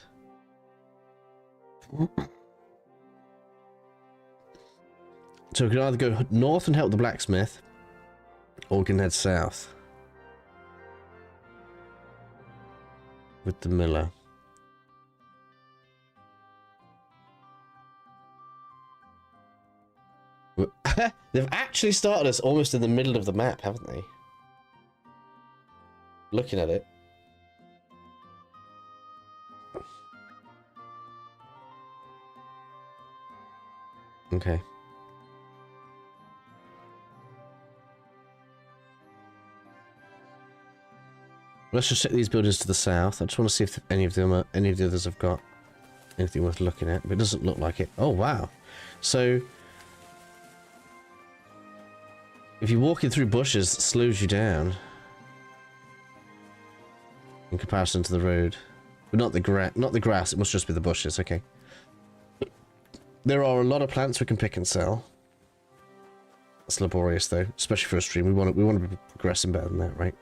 So we can either go north and help the blacksmith, or we can head south with the miller. They've actually started us almost in the middle of the map, haven't they? Looking at it. Okay. Let's just check these buildings to the south. I just want to see if any of them, any of the others have got anything worth looking at. But it doesn't look like it. Oh wow! So if you're walking through bushes, it slows you down in comparison to the road. But not the grass. It must just be the bushes. Okay. There are a lot of plants we can pick and sell. That's laborious though, especially for a stream. We want to be progressing better than that, right?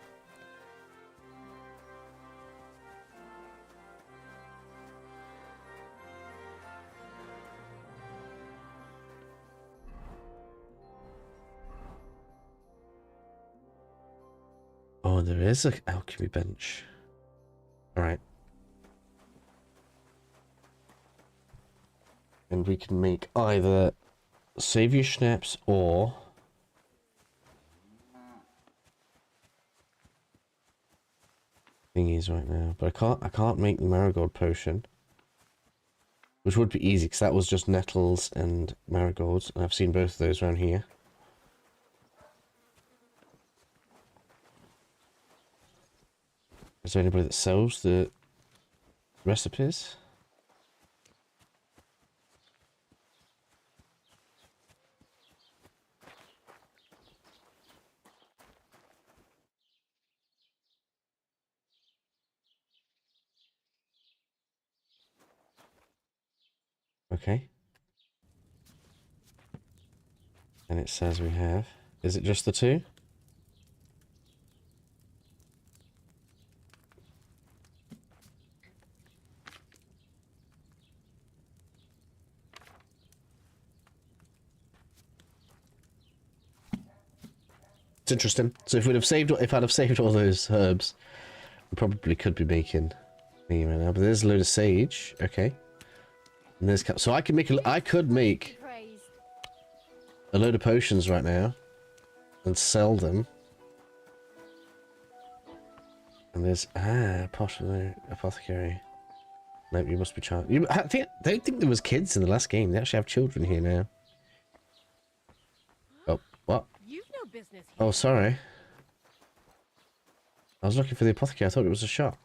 Oh, there is an alchemy bench. All right. And we can make either savior schnapps or thingies right now. But I can't make the marigold potion, which would be easy because that was just nettles and marigolds, and I've seen both of those around here. Is there anybody that sells the recipes? Okay. And it says we have... Is it just the two? It's interesting. So if I'd have saved all those herbs, we probably could be making me right now. But there's a load of sage. Okay. And there's so I could make a load of potions right now and sell them. And there's apothecary. No, you must be child. I don't think there was kids in the last game. They actually have children here now. Oh, what? You've no business here. Oh, sorry. I was looking for the apothecary. I thought it was a shop.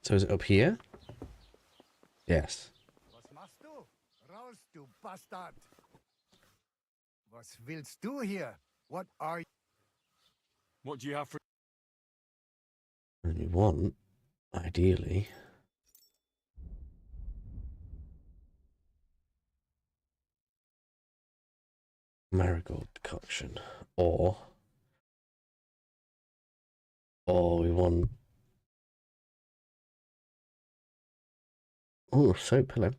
So is it up here? Yes. Was machst du? Raus, du Bastard! Was willst du hier? What are you? What do you have for... And you want, ideally... marigold decoction, or we want soap pillow.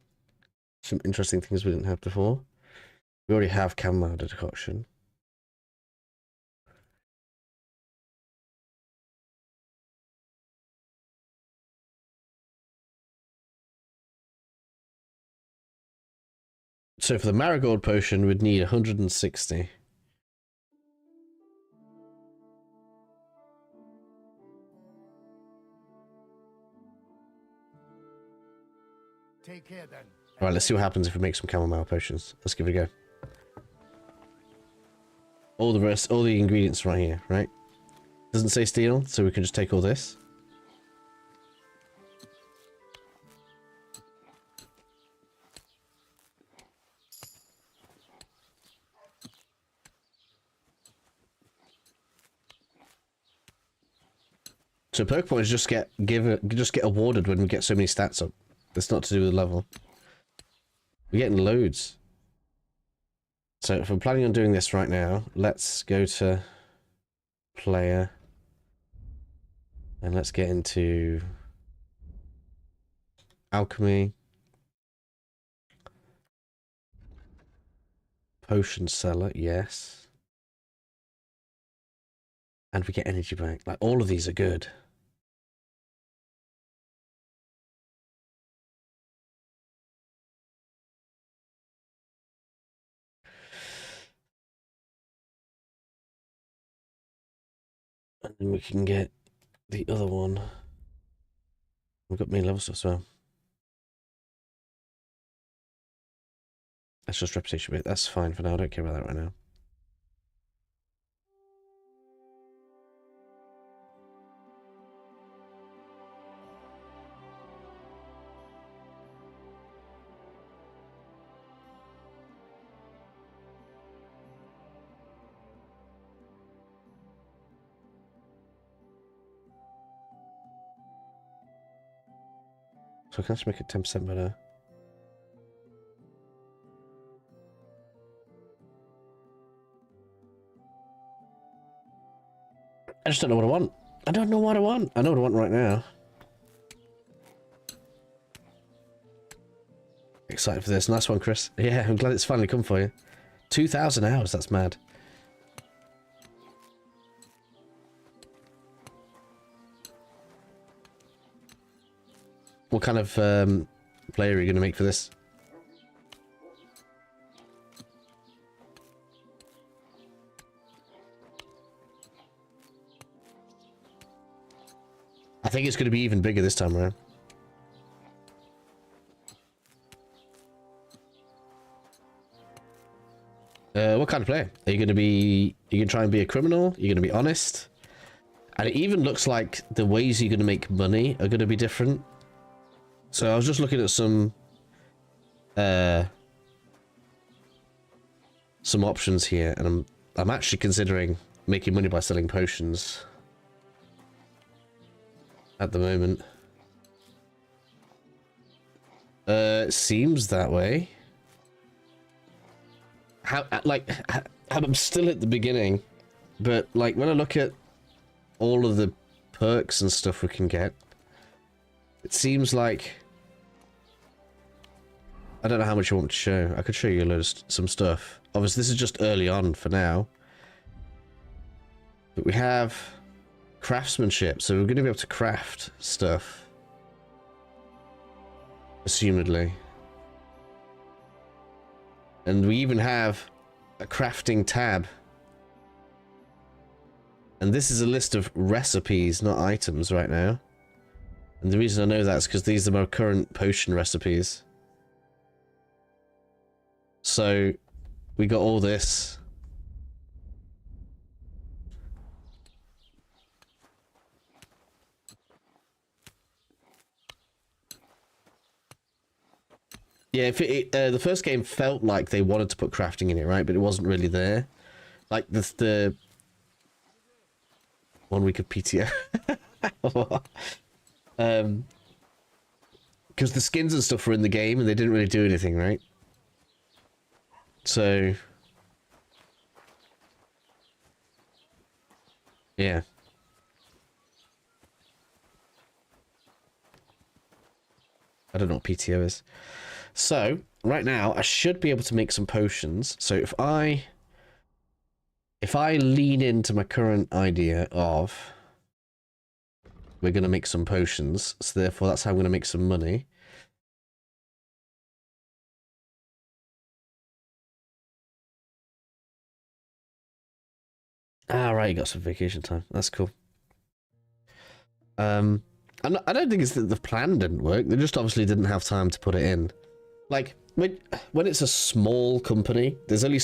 Some interesting things we didn't have before. We already have chamomile decoction. So for the marigold potion, we'd need 160. Take care then. Alright, let's see what happens if we make some chamomile potions. Let's give it a go. All the ingredients right here, right? Doesn't say steel, so we can just take all this. So perk points just get awarded when we get so many stats up. It's not to do with the level. We're getting loads. So if I'm planning on doing this right now, let's go to player. And let's get into alchemy. Potion seller, yes. And we get energy back. Like, all of these are good. And then we can get the other one. We've got main level stuff as well. That's just reputation bit. That's fine for now. I don't care about that right now. So I can actually make it 10% better. I just don't know what I want. I don't know what I want. I know what I want right now. Excited for this. Nice one, Chris. Yeah, I'm glad it's finally come for you. 2,000 hours, that's mad. What kind of player are you going to make for this? I think it's going to be even bigger this time around. What kind of player? Are you going to be... Are you going to try and be a criminal? Are you going to be honest? And it even looks like the ways you're going to make money are going to be different. So I was just looking at some options here, and I'm actually considering making money by selling potions at the moment. It seems that way. I'm still at the beginning, but like when I look at all of the perks and stuff we can get, it seems like... I don't know how much you want me to show. I could show you some stuff. Obviously, this is just early on for now. But we have craftsmanship, so we're going to be able to craft stuff. Assumedly. And we even have a crafting tab. And this is a list of recipes, not items right now. And the reason I know that is because these are my current potion recipes. So, we got all this. Yeah, the first game felt like they wanted to put crafting in it, right? But it wasn't really there. Like, the 1 week of PTO. Because the skins and stuff were in the game and they didn't really do anything, right? So... yeah. I don't know what PTO is. So, right now, I should be able to make some potions. So if I lean into my current idea of we're going to make some potions, so therefore that's how I'm going to make some money. Ah, right, you got some vacation time. That's cool. I don't think it's that the plan didn't work. They just obviously didn't have time to put it in. Like, when it's a small company, there's only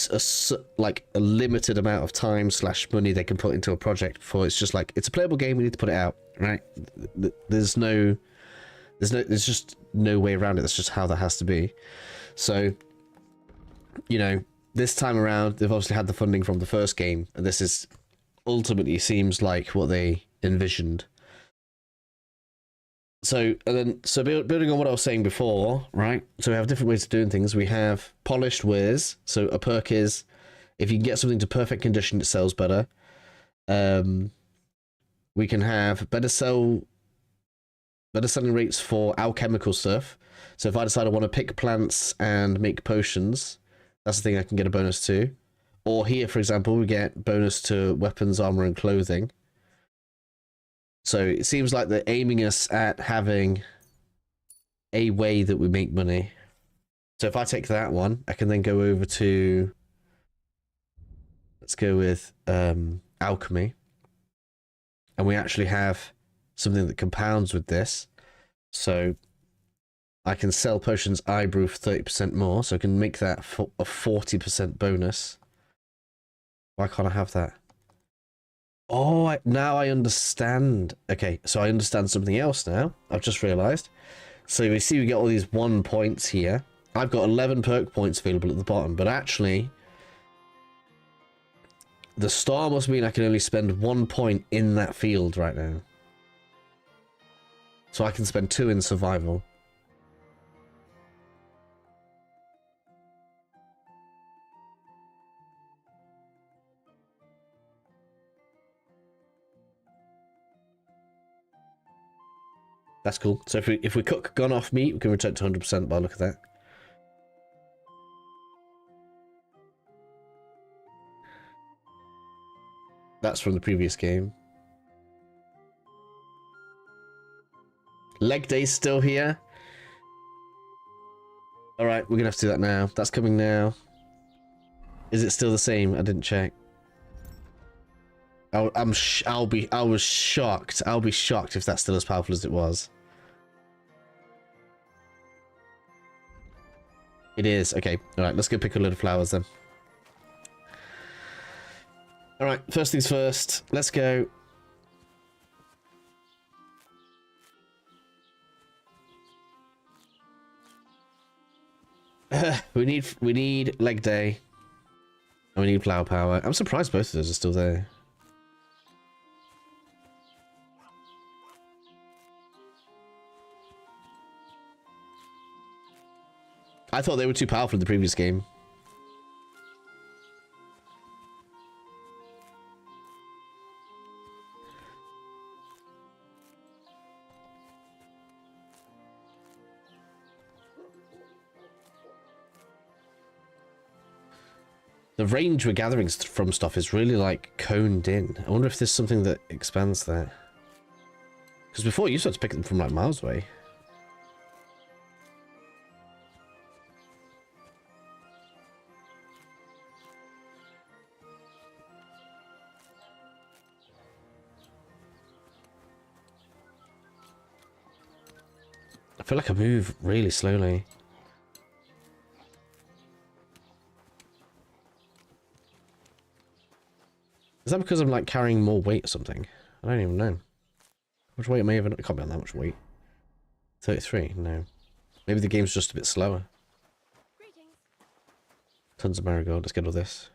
a limited amount of time / money they can put into a project before it's just like, it's a playable game, we need to put it out, right? There's just no way around it. That's just how that has to be. So, you know, this time around, they've obviously had the funding from the first game, and this is ultimately seems like what they envisioned. So, building on what I was saying before, right? So we have different ways of doing things. We have polished wares. So a perk is, if you can get something to perfect condition, it sells better. We can have better selling rates for alchemical stuff. So if I decide I want to pick plants and make potions, that's the thing I can get a bonus to. Or here, for example, we get bonus to weapons, armor, and clothing. So it seems like they're aiming us at having a way that we make money. So if I take that one, I can then go over to, let's go with alchemy. And we actually have something that compounds with this. So I can sell potions I brew for 30% more. So I can make that a 40% bonus. Why can't I have that? Oh, now I understand. Okay, so I understand something else now. I've just realised. So you see we get all these 1 points here. I've got 11 perk points available at the bottom, but actually, the star must mean I can only spend 1 point in that field right now. So I can spend 2 in survival. That's cool. So if we cook gone off meat, we can return to 100% by look at that. That's from the previous game. Leg day's still here. Alright, we're gonna have to do that now. That's coming now. Is it still the same? I didn't check. I was shocked. I'll be shocked if that's still as powerful as it was. It is. Okay. Alright, let's go pick a load of flowers then. Alright, first things first. Let's go. We need leg day. And we need flower power. I'm surprised both of those are still there. I thought they were too powerful in the previous game. The range we're gathering from stuff is really like coned in. I wonder if there's something that expands that. Because before you used to pick them from like miles away. I feel like I move really slowly. Is that because I'm like carrying more weight or something? I don't even know. How much weight am I even? It can't be on that much weight. 33? No. Maybe the game's just a bit slower. Tons of marigold. Let's get all this.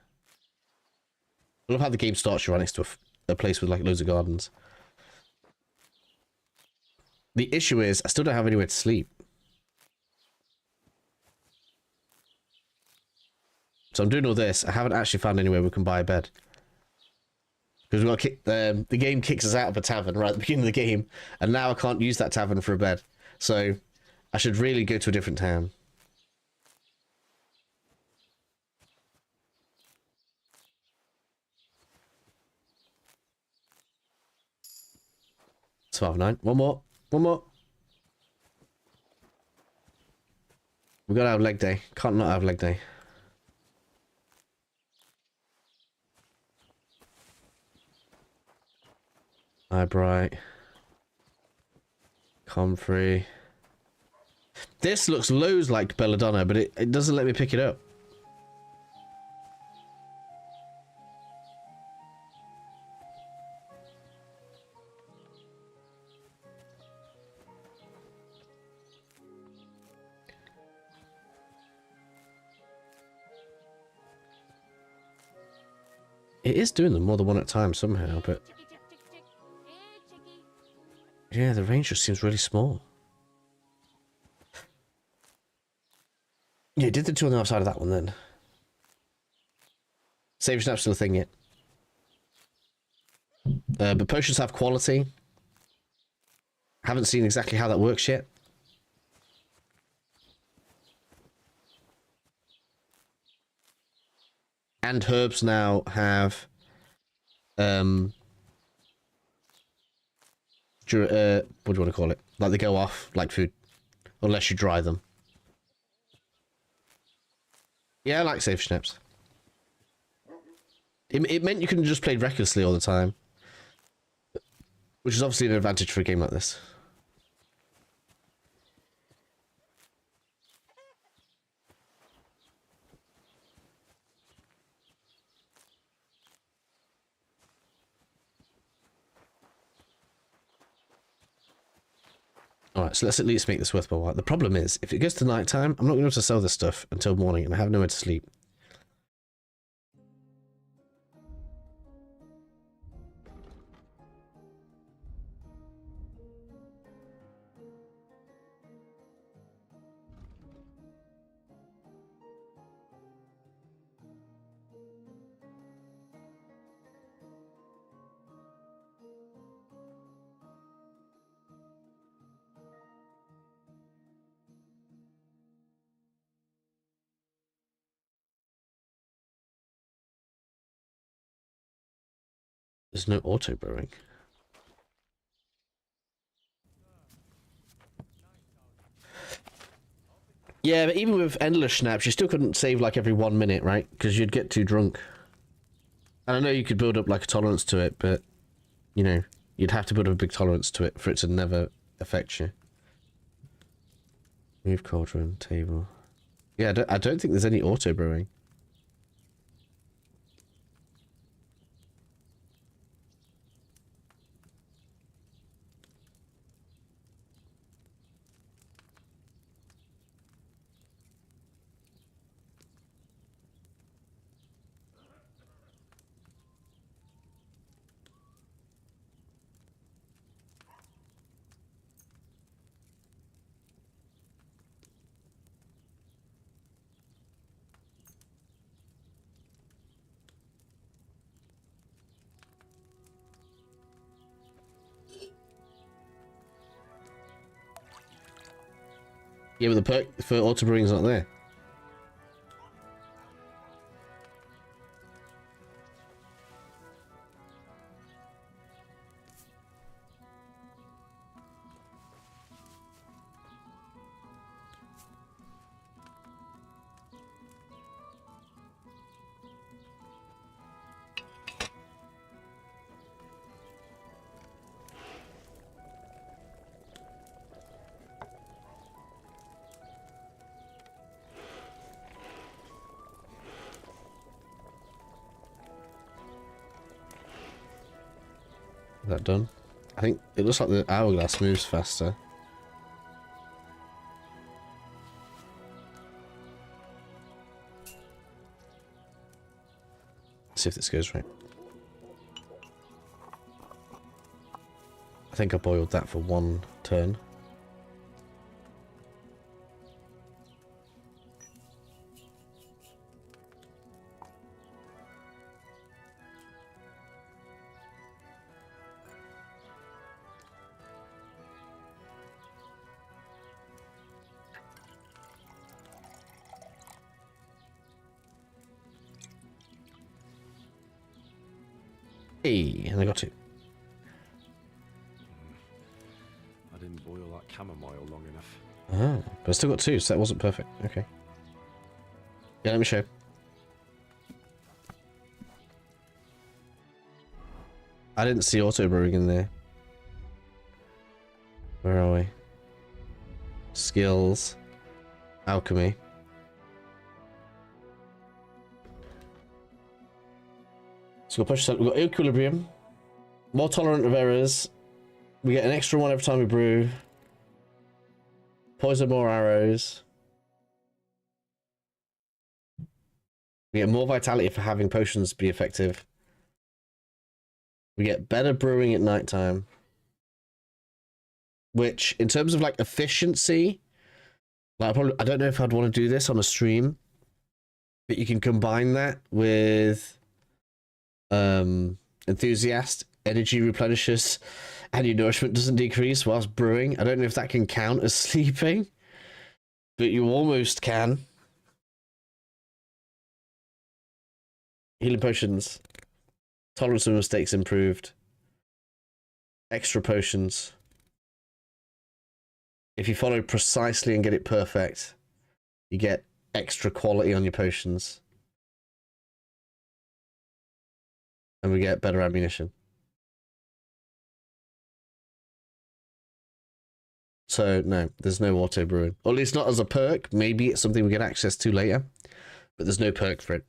I love how the game starts you right next to a place with like loads of gardens. The issue is, I still don't have anywhere to sleep. So I'm doing all this. I haven't actually found anywhere we can buy a bed. Because we got kick, the game kicks us out of a tavern right at the beginning of the game, and now I can't use that tavern for a bed. So I should really go to a different town. Survival 9. One more. One more. We gotta have leg day. Can't not have leg day. Eyebright. Comfrey. This looks loads like Belladonna, but it doesn't let me pick it up. It is doing them more than one at a time somehow, but... Yeah, the range just seems really small. Yeah, did the two on the other side of that one then. Save snap's still a thing yet. But potions have quality. Haven't seen exactly how that works yet. And herbs now have what do you want to call it? Like they go off like food, unless you dry them. Yeah, I like save snaps. It meant you couldn't just play recklessly all the time, which is obviously an advantage for a game like this. Alright, so let's at least make this worth my while. The problem is, if it goes to night time, I'm not going to be able to sell this stuff until morning, and I have nowhere to sleep. There's no auto brewing. Yeah, but even with endless snaps, you still couldn't save like every 1 minute, right? Because you'd get too drunk. And I know you could build up like a tolerance to it, but you know, you'd have to build up a big tolerance to it for it to never affect you. Move cauldron, table. Yeah, I don't think there's any auto brewing. Yeah, but the perk for auto brewing's not there. Is that done? I think it looks like the hourglass moves faster. Let's see if this goes right. I think I boiled that for 1 turn. Hey, and I got 2. I didn't boil that chamomile long enough. Ah, but I still got 2, so that wasn't perfect. Okay. Yeah, let me show. I didn't see auto brewing in there. Where are we? Skills. Alchemy. So we've got equilibrium. More tolerant of errors. We get an extra one every time we brew. Poison more arrows. We get more vitality for having potions be effective. We get better brewing at nighttime. Which, in terms of like efficiency, like I don't know if I'd want to do this on a stream, but you can combine that with enthusiast, energy replenishes, and your nourishment doesn't decrease whilst brewing. I don't know if that can count as sleeping, but you almost can. Healing potions. Tolerance of mistakes improved. Extra potions. If you follow precisely and get it perfect, you get extra quality on your potions. And we get better ammunition. So, no, there's no auto brewing. Or at least not as a perk. Maybe it's something we get access to later. But there's no perk for it.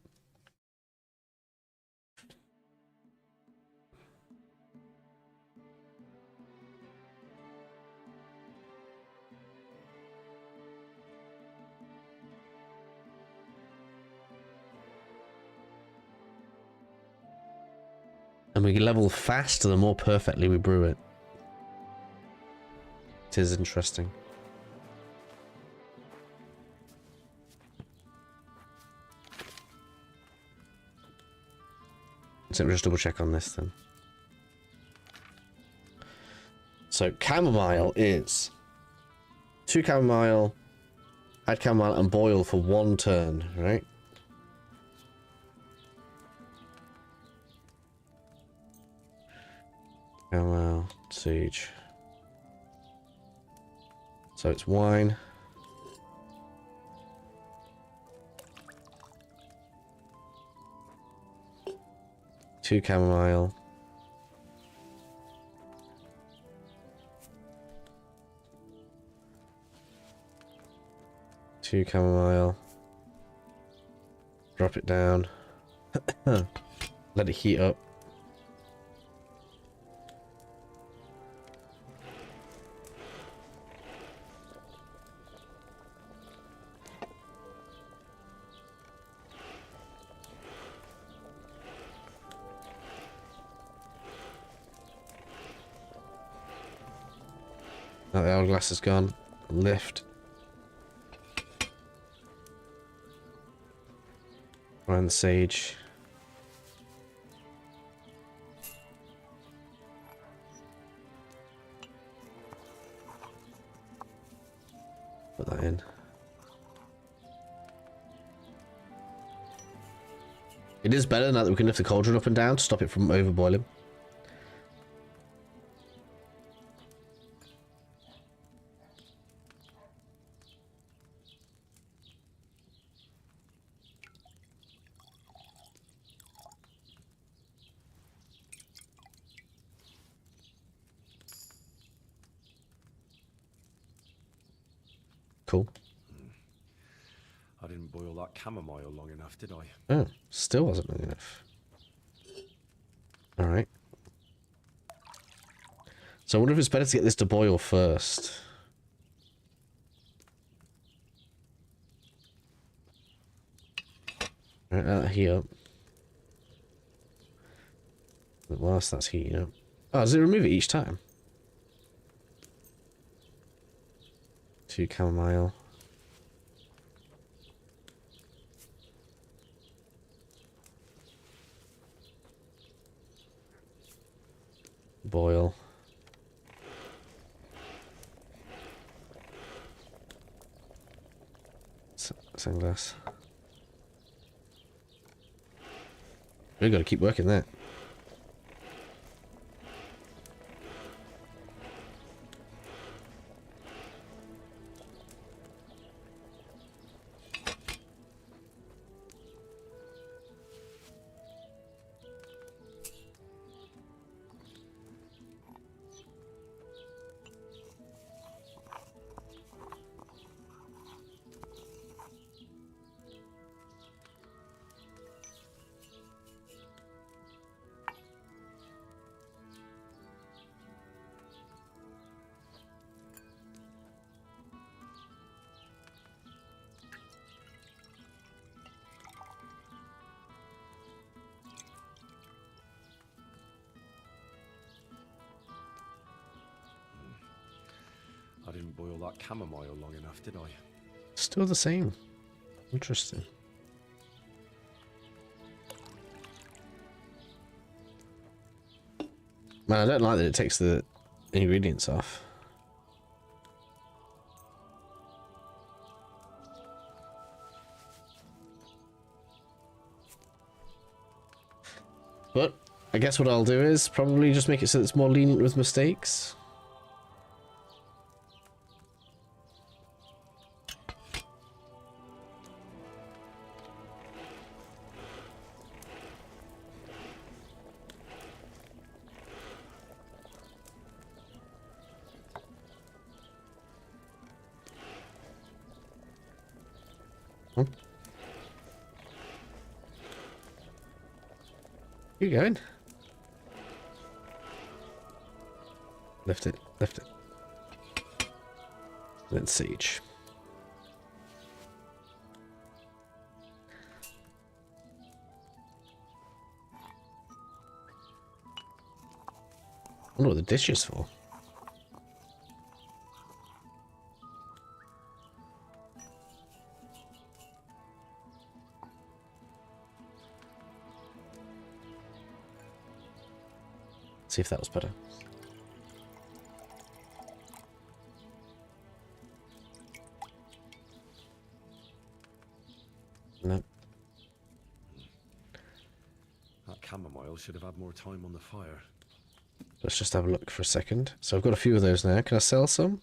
And we level faster the more perfectly we brew it. It is interesting. So let me just double check on this then. So chamomile is 2 chamomile, add chamomile and boil for 1 turn, right? Chamomile, sage. So it's wine. Two chamomile. Two chamomile. Drop it down. Let it heat up. Now the hourglass is gone. Lift. Find the sage. Put that in. It is better now that we can lift the cauldron up and down to stop it from overboiling. Cool. I didn't boil that chamomile long enough, did I? Oh, still wasn't long enough. Alright. So I wonder if it's better to get this to boil first. Alright, that'll heat up. But whilst that's heating up... Oh, does it remove it each time? 2 chamomile. Boil. Sunglass. We've got to keep working that. didn't boil that chamomile long enough, did I? Still the same. Interesting. Man, I don't like that it takes the ingredients off. But I guess what I'll do is probably just make it so it's more lenient with mistakes. You going? Lift it, lift it. Then siege. I wonder what the dish is for. See if that was better. No. That chamomile should have had more time on the fire. Let's just have a look for a second. So I've got a few of those now. Can I sell some?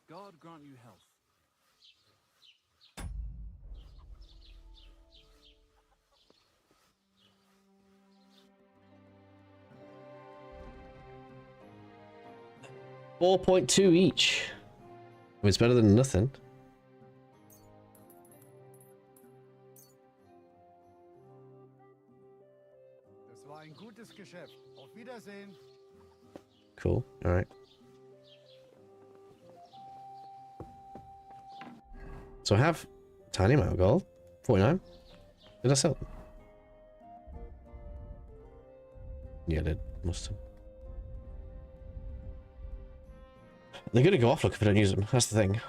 God grant you health. $4.2 each. I mean, it's better than nothing. Das war ein gutes Geschäft. Auf Wiedersehen. Cool. All right. So I have a tiny amount of gold. 49. Did I sell them? Yeah, I did. Must have. They're gonna go off, look, if I don't use them. That's the thing.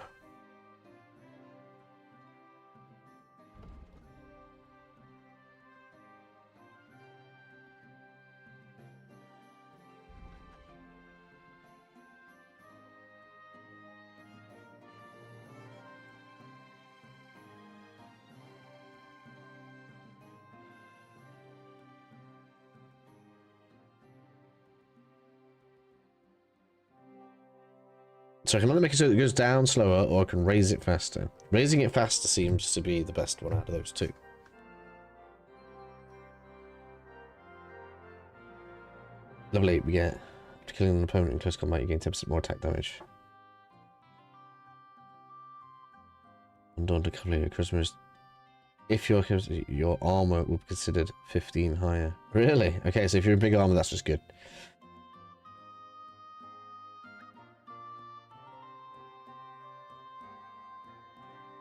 So I can only make it so that it goes down slower, or I can raise it faster. Raising it faster seems to be the best one out of those two. Level 8 we get. After killing an opponent in close combat, you gain 10% more attack damage. Undaunted Cavalier Charisma is... If your armor will be considered 15 higher. Really? Okay, so if you're in big armor, that's just good.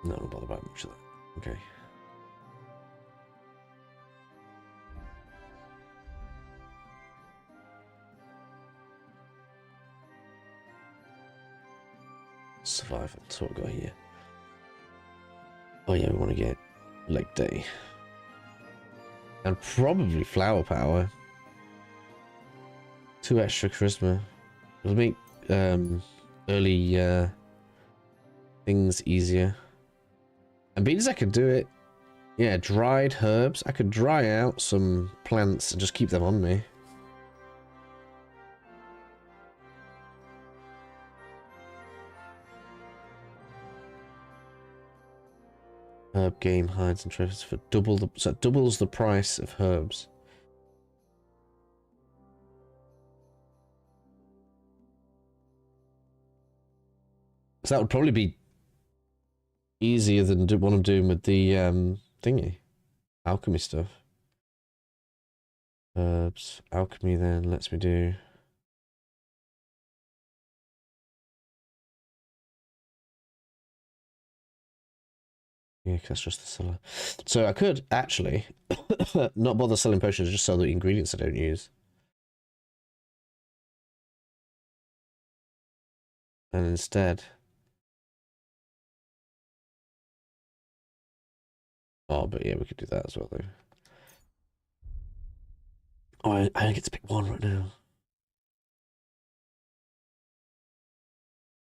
No, don't bother about much of that. Okay. Survival. That's what we got here. Oh yeah, we want to get leg day. And probably flower power. 2 extra charisma. It'll make early things easier. And beans, I could do it. Yeah, dried herbs. I could dry out some plants and just keep them on me. Herb game hides and trophies for double the... So it doubles the price of herbs. So that would probably be easier than what I'm doing with the thingy. Alchemy stuff. Herbs. Alchemy then lets me do... Yeah, because that's just the seller. So I could actually not bother selling potions, just sell the ingredients I don't use. And instead... Oh, but yeah, we could do that as well, though. Oh, I only get to pick one right now.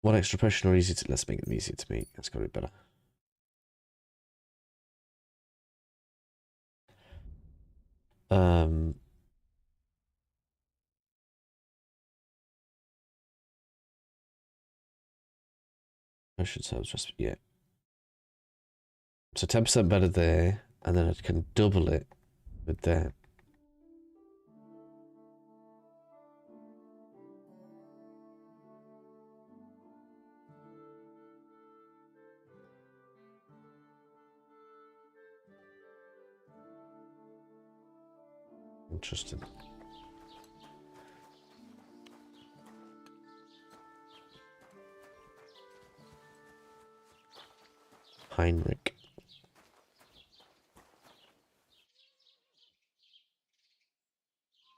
One extra potion or easy to... Let's make them easier to make. That's got to be better. Potions, herbs, recipe, yeah. So 10% better there, and then I can double it with that. Interesting. Heinrich.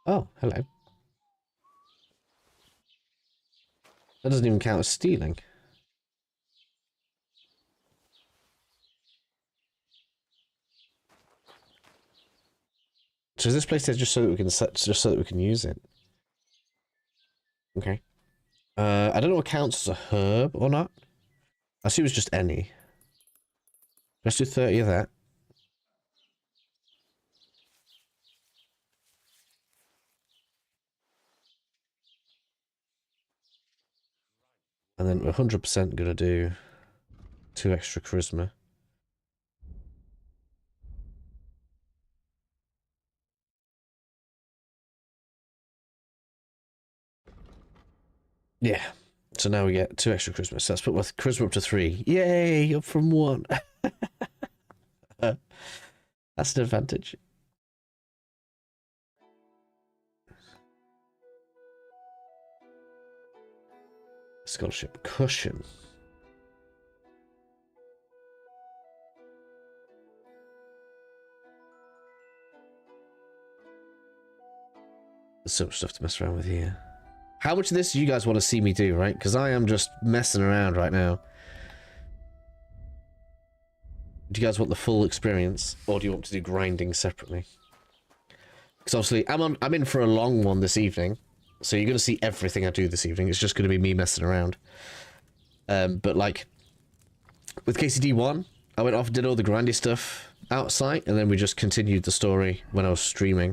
Oh, hello. That doesn't even count as stealing. So is this place there just so that we can use it? Okay. I don't know what counts as a herb or not. I assume it's just any. Let's do 30 of that. And then we're 100% gonna do 2 extra charisma. Yeah. So now we get 2 extra charisma. So let's put with charisma up to 3. Yay! Up from 1. That's an advantage. Scholarship cushion. There's so much stuff to mess around with here. How much of this do you guys want to see me do, right? Because I am just messing around right now. Do you guys want the full experience, or do you want to do grinding separately? Because obviously, I'm in for a long one this evening, so you're going to see everything I do this evening. It's just going to be me messing around. But like, with KCD 1, I went off and did all the grindy stuff outside, and then we just continued the story when I was streaming.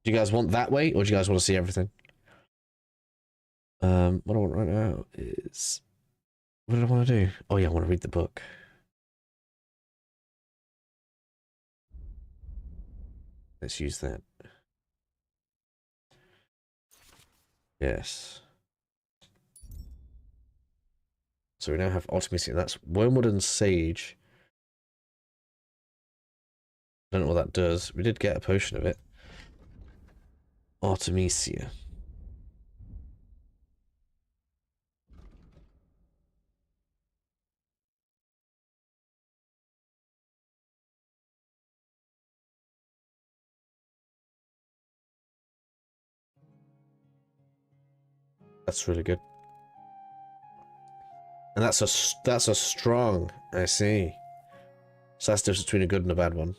Do you guys want that way, or do you guys want to see everything? What I want right now is... What did I want to do? Oh yeah, I want to read the book. Let's use that. Yes. So we now have Artemisia. That's Wormwood and Sage. I don't know what that does. We did get a potion of it. Artemisia. That's really good. And that's a strong, I see. So that's the difference between a good and a bad one.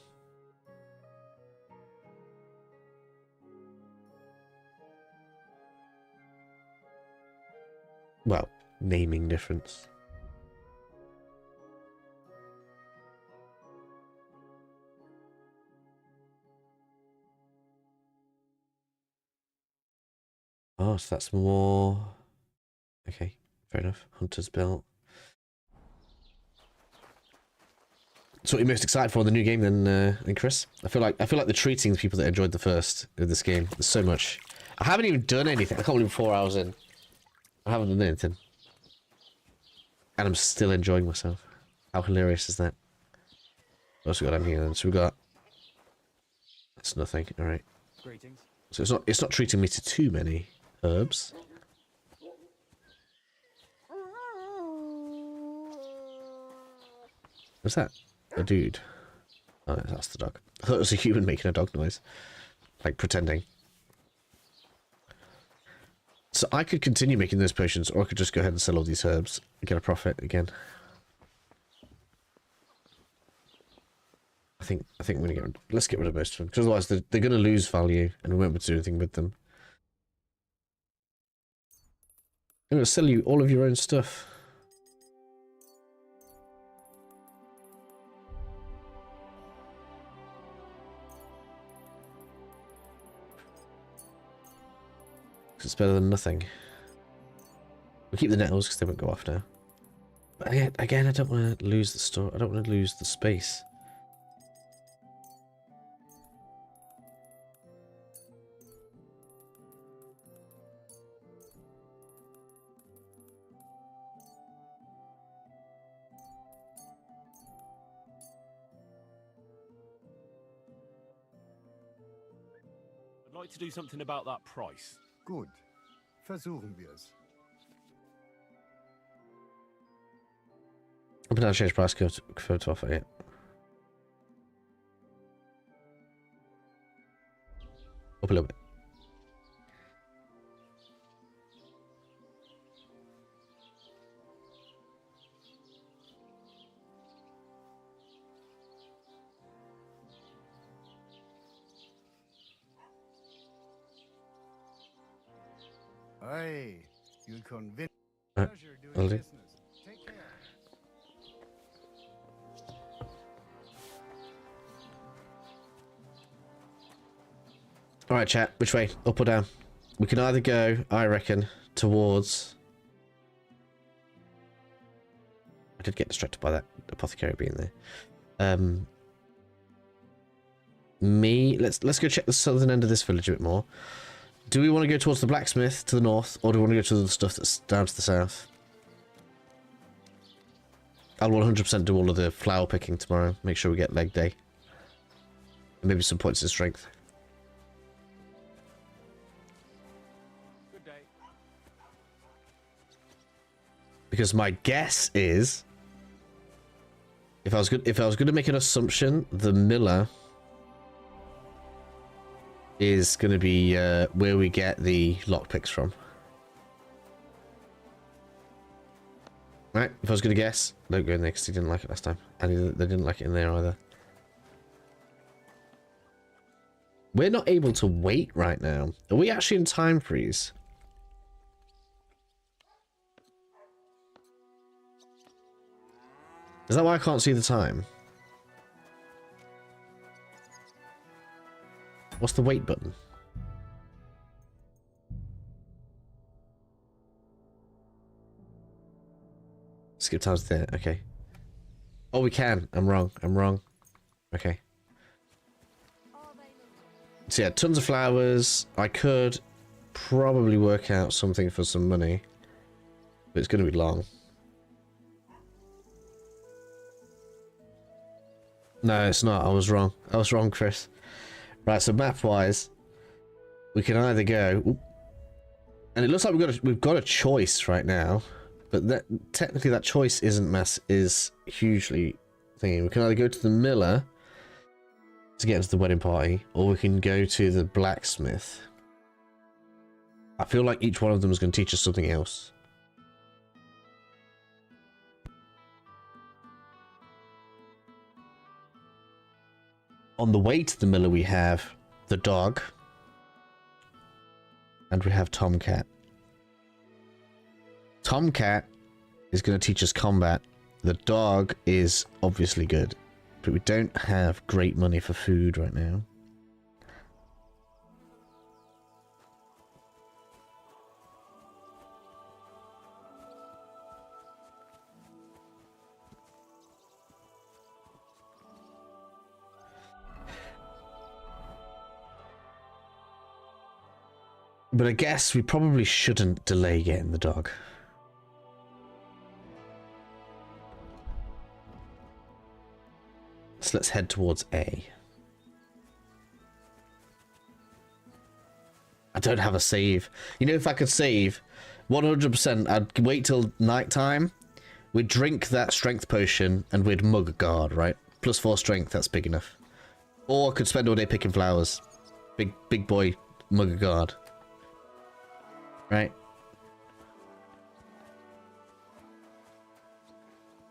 Well, naming difference. Oh, so that's more... Okay, fair enough. Hunter's Belt. So what you're most excited for in the new game then, Chris? I feel like they're treating the people that enjoyed the first of this game. There's so much. I haven't even done anything. I can't believe 4 hours in. I haven't done anything. And I'm still enjoying myself. How hilarious is that? What else we got down here then? So we got... That's nothing, alright. Greetings. So it's not treating me to too many herbs. What's that? a dude. Oh, no, that's the dog. I thought it was a human making a dog noise. Like, pretending. So I could continue making those potions, or I could just go ahead and sell all these herbs and get a profit again. I think we're gonna let's get rid of most of them, because otherwise they're gonna lose value and we won't be able to do anything with them. I'm gonna sell you all of your own stuff. It's better than nothing. We'll keep the nettles because they won't go off now. But again, I don't want to lose the store. I don't want to lose the space. I'd like to do something about that price. Gut. Versuchen wir es. Up and down change price for to offer, yeah. Up a little bit. Aye, you'll convince. Right, Pleasure doing will do. business. Take care. Alright, chat. Which way? Up or down? We can either go, I reckon, towards... I did get distracted by that apothecary being there. Let's go check the southern end of this village a bit more. Do we want to go towards the blacksmith to the north, or do we want to go to the stuff that's down to the south? I'll 100% do all of the flower picking tomorrow. Make sure we get leg day. And maybe some points in strength. Good day. Because my guess is, if I was going to make an assumption, the miller is going to be where we get the lockpicks from. Right, if I was going to guess, don't go in there because he didn't like it last time. And they didn't like it in there either. We're not able to wait right now. Are we actually in time freeze? Is that why I can't see the time? What's the wait button? Skip times there, okay. Oh, we can. I'm wrong. Okay. So yeah, tons of flowers. I could probably work out something for some money. But it's going to be long. No, it's not. I was wrong. Chris. Right, so map-wise, we can either go... Oop, and it looks like we've got a choice right now. But technically that choice is hugely thingy. We can either go to the miller to get into the wedding party, or we can go to the blacksmith. I feel like each one of them is going to teach us something else. On the way to the miller we have the dog, and we have Tomcat. Tomcat is going to teach us combat. The dog is obviously good, but we don't have great money for food right now. But I guess we probably shouldn't delay getting the dog. So let's head towards A. I don't have a save. You know, if I could save, 100%, I'd wait till night time. We'd drink that strength potion and we'd mug a guard, right? +4 strength. That's big enough. Or I could spend all day picking flowers. Big boy mugger guard. Right.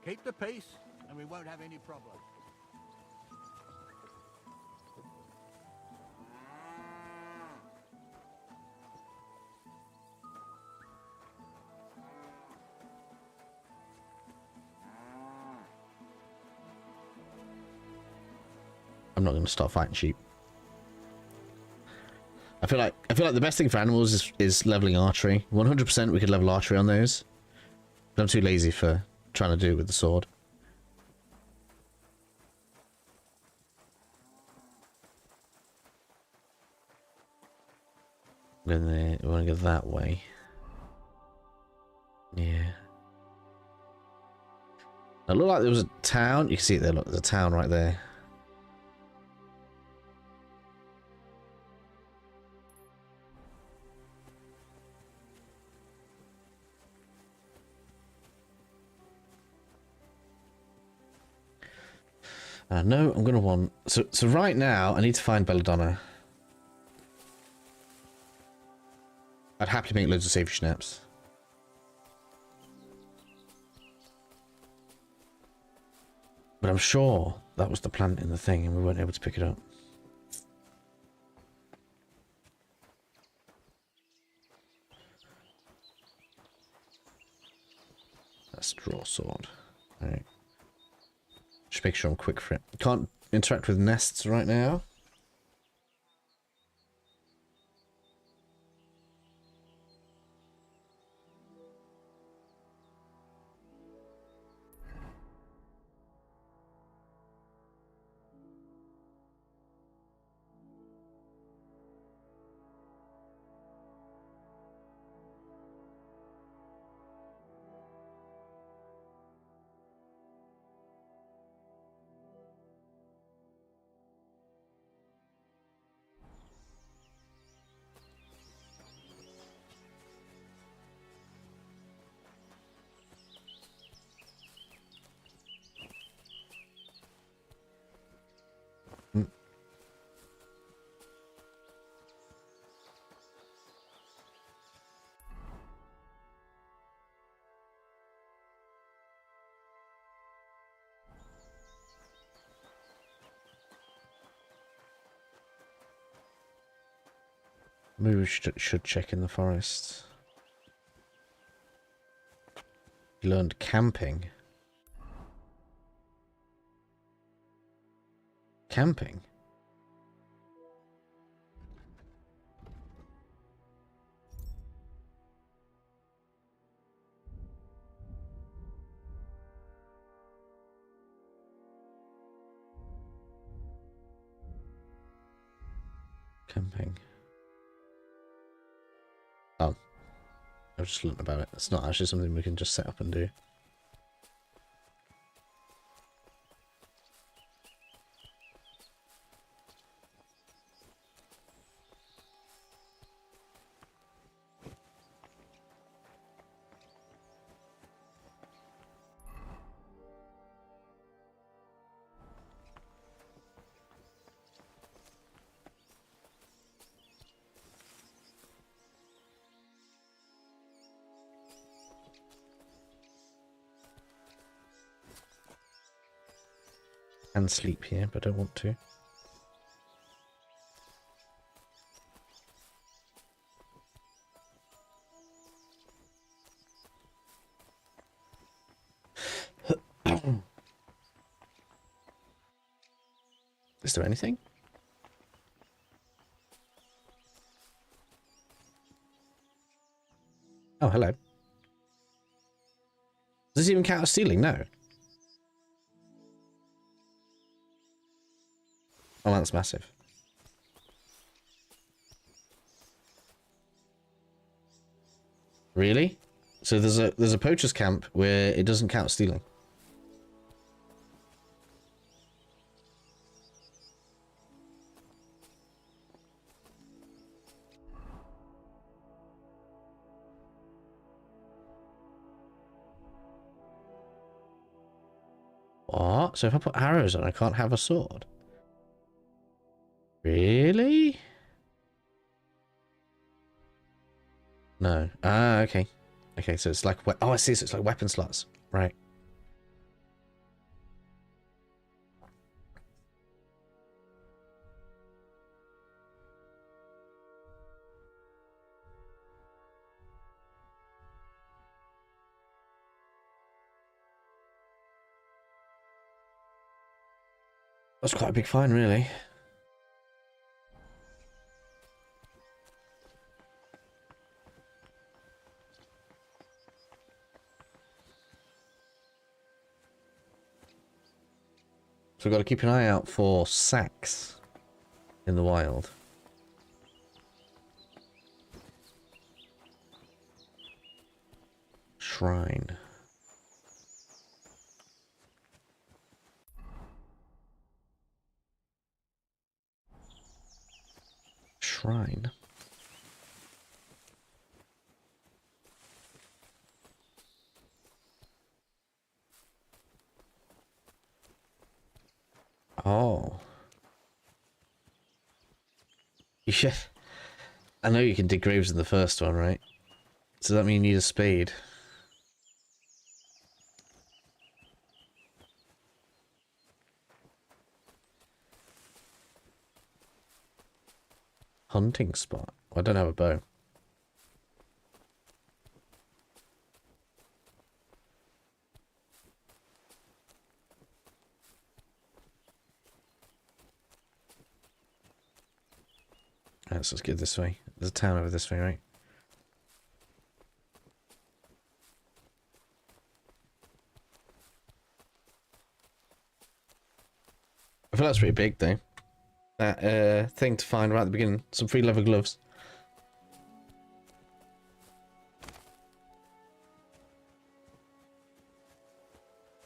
Keep the peace, and we won't have any problem. I'm not going to start fighting sheep. I feel like the best thing for animals is leveling archery. 100% we could level archery on those. But I'm too lazy for trying to do it with the sword. We want to go that way. Yeah. It looked like there was a town. You can see it there. Look, there's a town right there. No, I'm going to want... So right now, I need to find Belladonna. I'd happily make loads of savory schnapps. But I'm sure that was the plant in the thing and we weren't able to pick it up. That's draw sword. Alright. Just make sure I'm quick for it. Can't interact with nests right now. Maybe we should check in the forest. You learned camping. Camping? Camping. Oh. I've just learned about it. It's not actually something we can just set up and do. And sleep here, but I don't want to. Is there anything? Oh, hello. Does this even count as stealing? No. Oh, that's massive. Really? So there's a poacher's camp where it doesn't count stealing. What? So if I put arrows on, I can't have a sword? Really? No. Ah, okay. Okay, so it's like... Oh, I see. So it's like weapon slots. Right. That's quite a big find, really. So we've got to keep an eye out for sacks in the wild. Shrine. Shrine. Oh. Yeah. I know you can dig graves in the first one, right? Does that mean you need a spade? Hunting spot. I don't have a bow. Alright, so let's get this way. There's a town over this way, right? I feel that's pretty big, though. That thing to find right at the beginning. Some free leather gloves.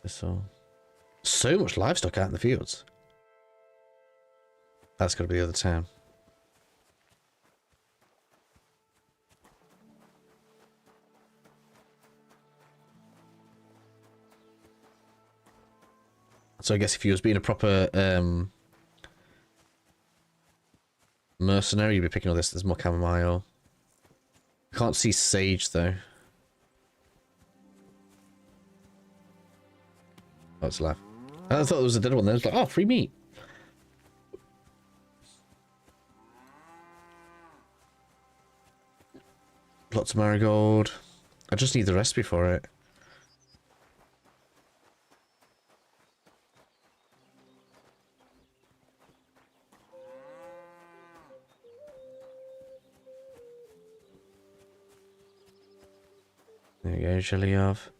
So much livestock out in the fields. That's got to be the other town. So I guess if you was being a proper mercenary, you'd be picking all this. There's more chamomile. Can't see sage though. Oh, it's alive. I thought there was a dead one there. I was like, oh, free meat. Lots of marigold. I just need the recipe for it. There you go, jelly of.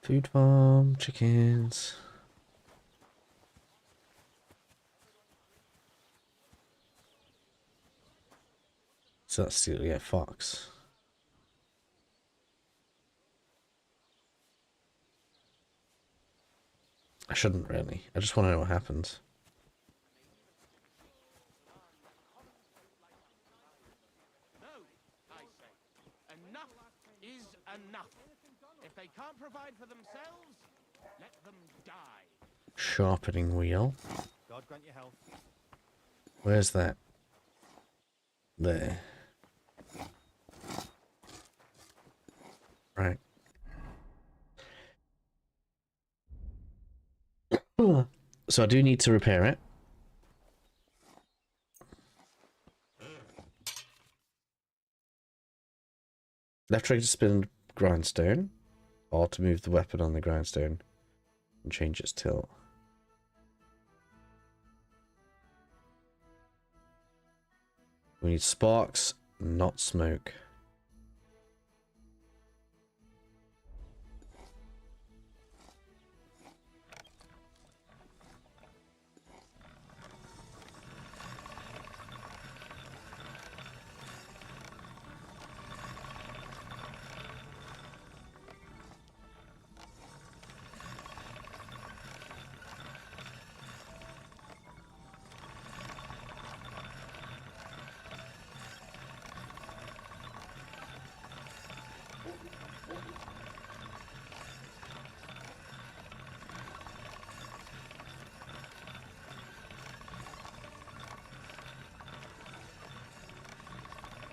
Food farm, chickens. So that's still, yeah, fox. I shouldn't really. I just want to know what happens. No, I say. Enough is enough. If they can't provide for themselves, let them die. Sharpening wheel. God grant you health. Where's that? There. Right. So I do need to repair it. Left trigger to spin grindstone, or to move the weapon on the grindstone and change its tilt. We need sparks, not smoke.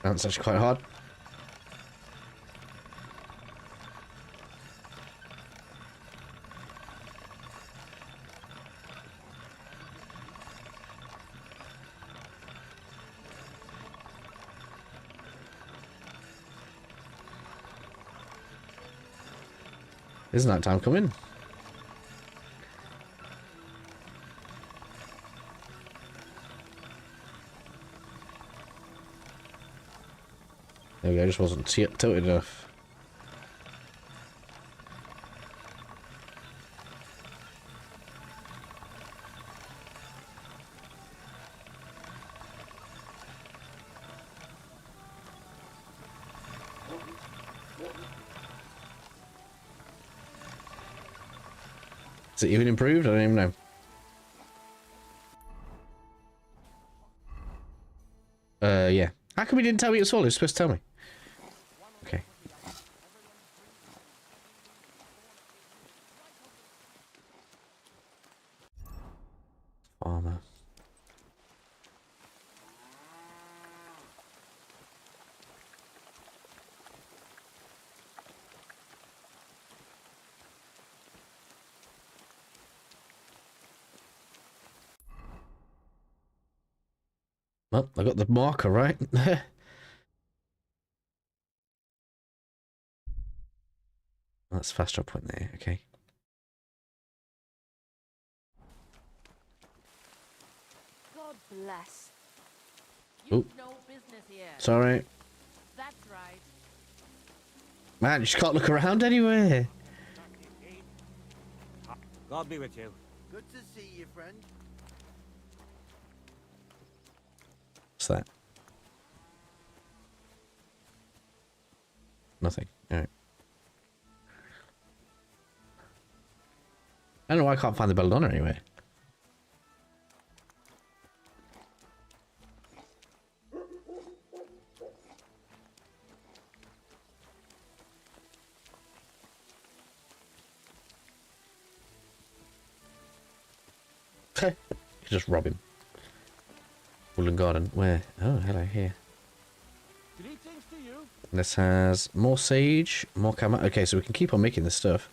That's actually quite hard. Isn't that time coming? There we go, I just wasn't tilted enough. Is it even improved? I don't even know. Yeah. How come he didn't tell me it was all? He was supposed to tell me. Okay. Farmer. Well, I got the marker right. That's fast drop point there, okay. God bless. Oh, You've no business here. sorry. That's right. Man, you just can't look around anywhere. God be with you. Good to see you, friend. What's that? Nothing. Alright. I don't know why I can't find the belladonna anywhere. You just rob him. Woodland garden. Where? Oh, hello, here. This has more sage, more camo. Okay, so we can keep on making this stuff.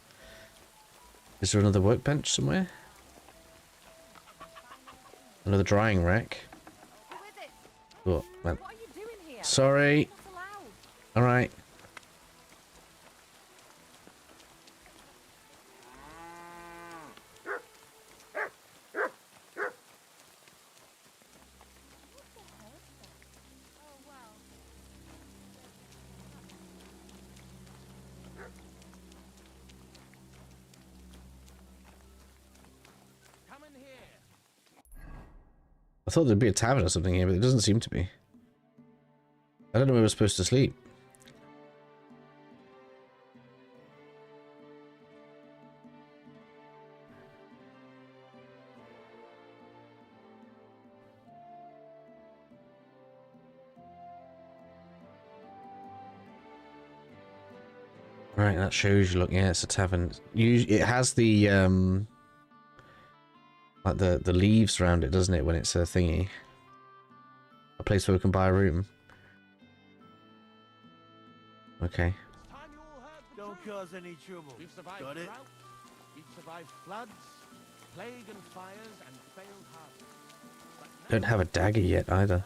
Is there another workbench somewhere? Another drying rack. Oh, man. Sorry. Alright. I thought there'd be a tavern or something here, but it doesn't seem to be. I don't know where we're supposed to sleep. Right, that shows you. Look, yeah, it's a tavern. It has the like the leaves around it, doesn't it? When it's a thingy, a place where we can buy a room. Okay. Don't cause any trouble. We've survived Got it? drought, we've survived floods, plague and fires, and failed harvests. Don't have a dagger yet either.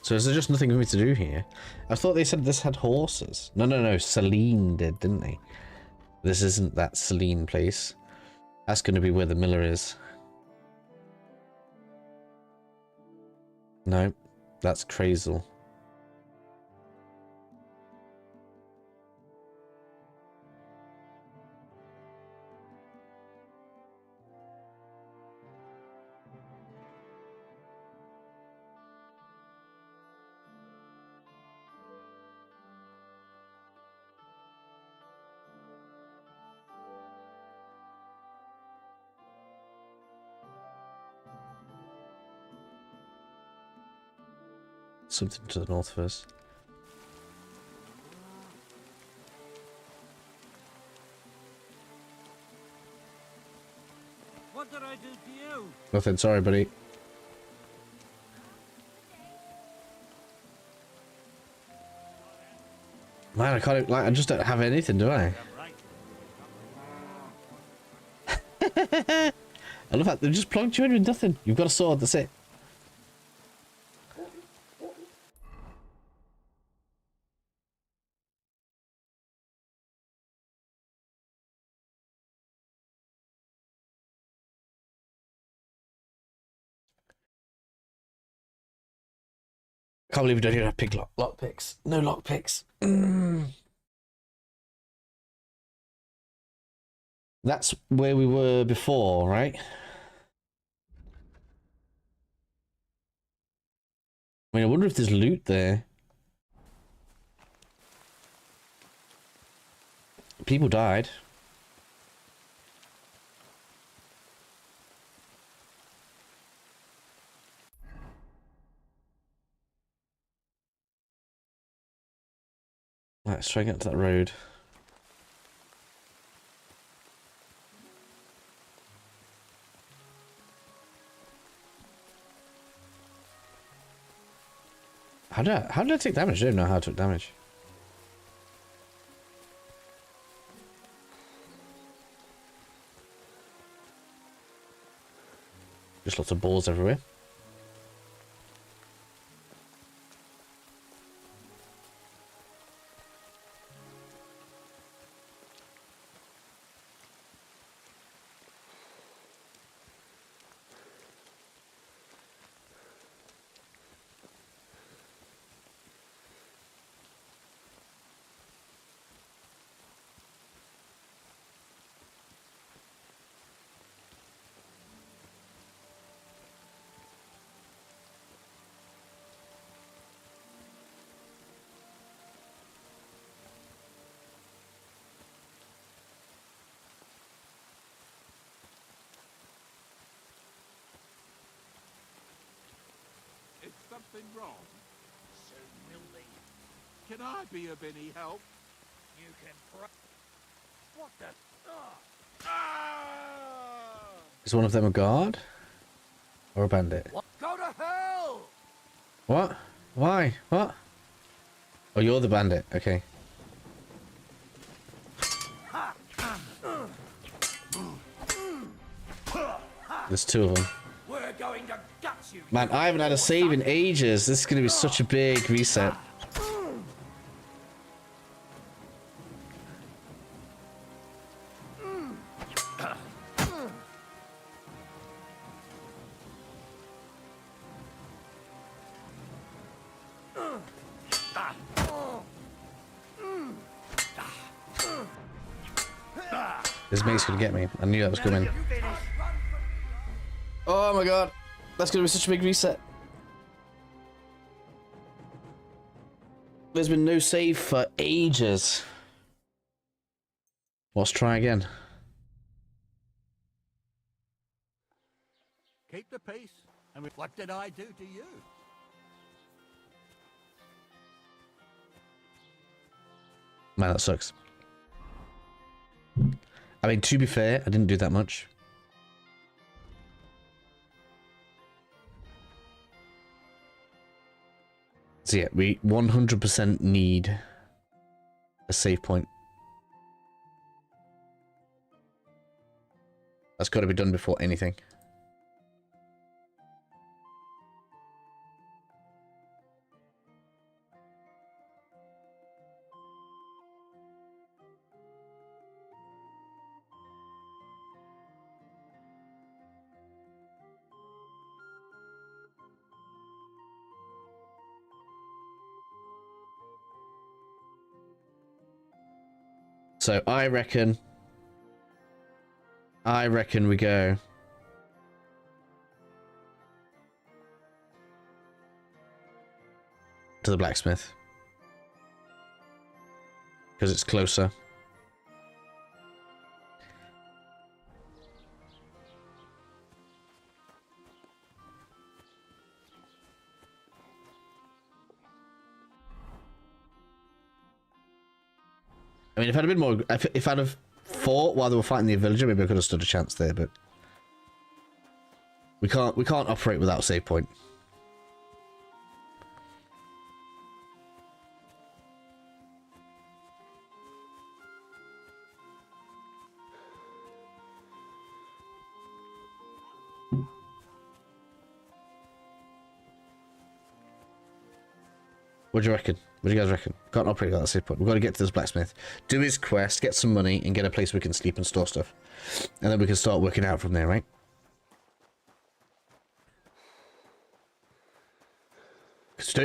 So is there just nothing for me to do here? I thought they said this had horses. No, Celine did, didn't they? This isn't that Celine place. That's going to be where the miller is. No, that's Crazel. Something to the north of us. What did I do to Nothing, sorry, buddy. Man, I can't, like, I just don't have anything, do I? I love that, they just plugged you in with nothing. You've got a sword, that's it. Can't believe we don't even have pig lockpicks. No lockpicks. That's where we were before, right? I mean, I wonder if there's loot there. People died. Right, let's try and get to that road. How did I take damage? I don't know how I took damage. Just lots of balls everywhere. Something wrong? So will be. Can I be of any help? You can what the? Is one of them a guard? Or a bandit? What? Go to hell! What? Why? What? Oh, you're the bandit. Okay. There's two of them. We're going to gut you. Man, I haven't had a save in ages. This is going to be such a big reset. This mate's going to get me. I knew that was coming. Oh my god. That's going to be such a big reset. There's been no save for ages. Let's try again. Keep the peace. And what did I do to you? Man, that sucks. I mean, to be fair, I didn't do that much. So yeah, we 100% need a save point. That's got to be done before anything. So I reckon we go to the blacksmith because it's closer. I mean, if I'd have been more, if I'd have fought while they were fighting the villager, maybe I could have stood a chance there, but We can't operate without a save point. What do you reckon? What do you guys reckon? Can't operate without a save point. We've got to get to this blacksmith, do his quest, get some money, and get a place we can sleep and store stuff. And then we can start working out from there, right?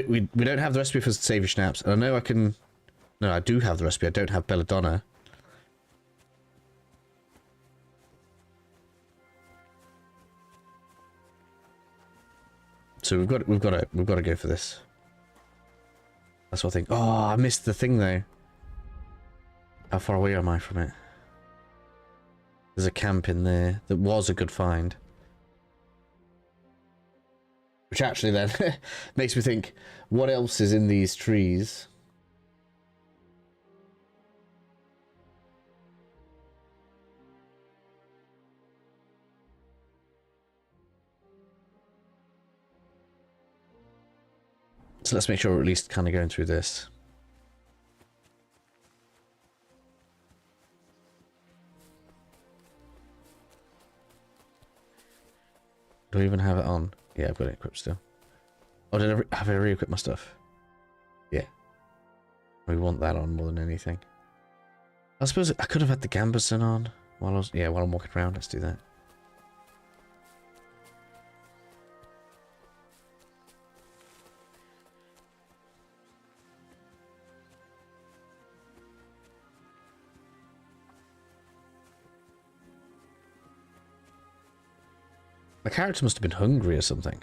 We don't have the recipe for savoury schnapps. And I know I can... No, I do have the recipe. I don't have belladonna. So we've got to go for this. That's what I think. Oh, I missed the thing though. How far away am I from it? There's a camp in there that was a good find. Which actually then makes me think, what else is in these trees? So let's make sure we're at least kind of going through this. Do I even have it on? Yeah, I've got it equipped still. Oh, have I re-equipped my stuff? Yeah. We want that on more than anything. I suppose I could have had the gambeson on while I'm walking around. Let's do that. My character must have been hungry or something.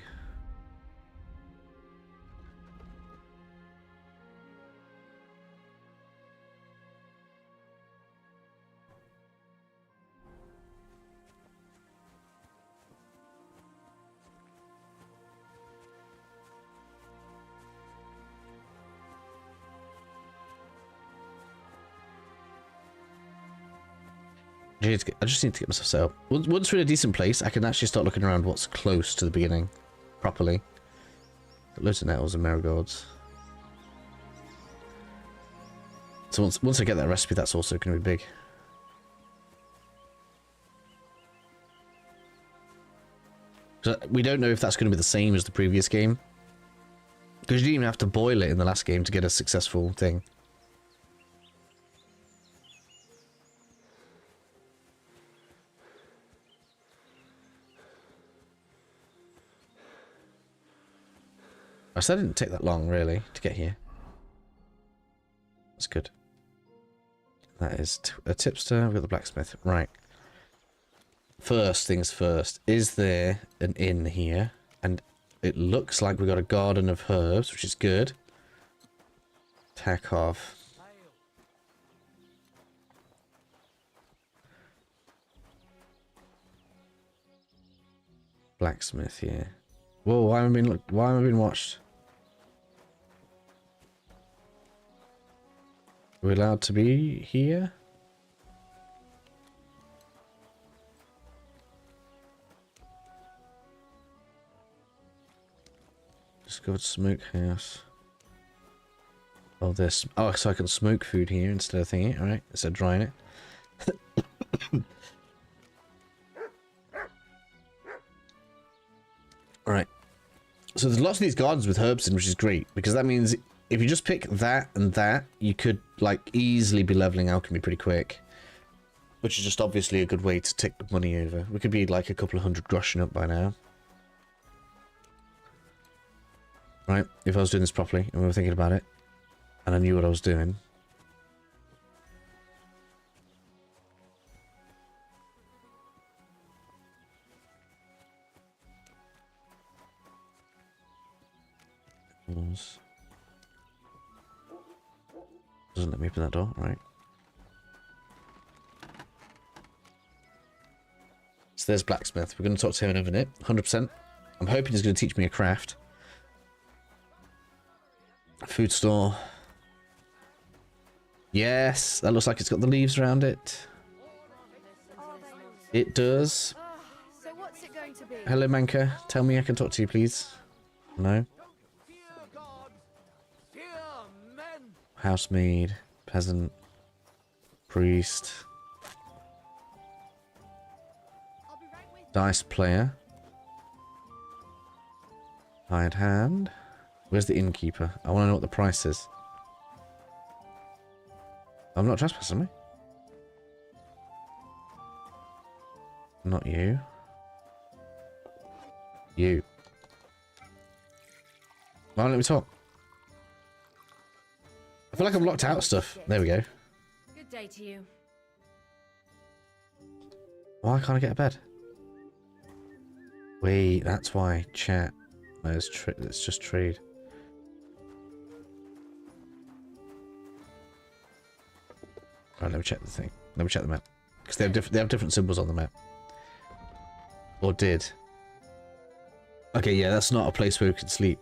I just need to get myself set up. Once we're in a decent place, I can actually start looking around what's close to the beginning properly. Got loads of nettles and marigolds. So once I get that recipe, that's also going to be big. So we don't know if that's going to be the same as the previous game. Because you didn't even have to boil it in the last game to get a successful thing. So that didn't take that long, really, to get here. That's good. That is a tipster. We've got the blacksmith. Right. First things first. Is there an inn here? And it looks like we've got a garden of herbs, which is good. Tack off. Blacksmith here. Whoa, why haven't I been watched? Are we allowed to be here? Discovered smokehouse. Oh, this. Oh, so I can smoke food here instead of thinking it. Alright, instead of drying it. Alright. So there's lots of these gardens with herbs in, which is great, because that means if you just pick that and that, you could like easily be leveling alchemy pretty quick. Which is just obviously a good way to tick the money over. We could be like a couple of hundred groschen up by now. Right, if I was doing this properly and we were thinking about it, and I knew what I was doing. Doesn't let me open that door, right? So there's blacksmith. We're going to talk to him in a minute, 100%. I'm hoping he's going to teach me a craft. Food store. Yes, that looks like it's got the leaves around it. It does. So what's it going to be? Hello, Manka. Tell me I can talk to you, please. No. Housemaid, peasant, priest, dice player, hired hand. Where's the innkeeper? I want to know what the price is. I'm not trespassing, am I? Not you. You. Why don't let me talk? I feel like I've locked out stuff. There we go. Good day to you. Why can't I get a bed? Wait, that's why. Chat. No, it's just trade. Alright, let me check the thing. Let me check the map. Because they have different symbols on the map. Or did. Okay, yeah, that's not a place where we can sleep.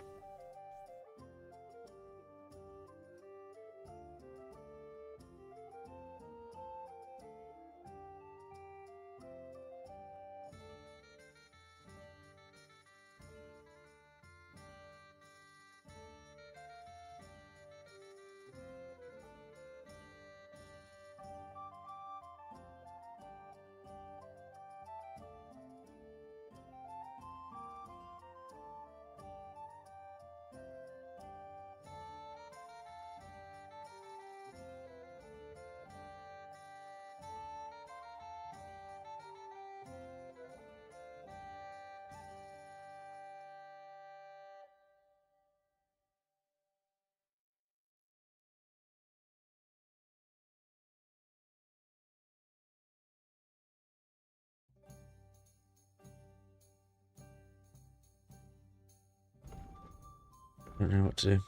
I don't know what to do.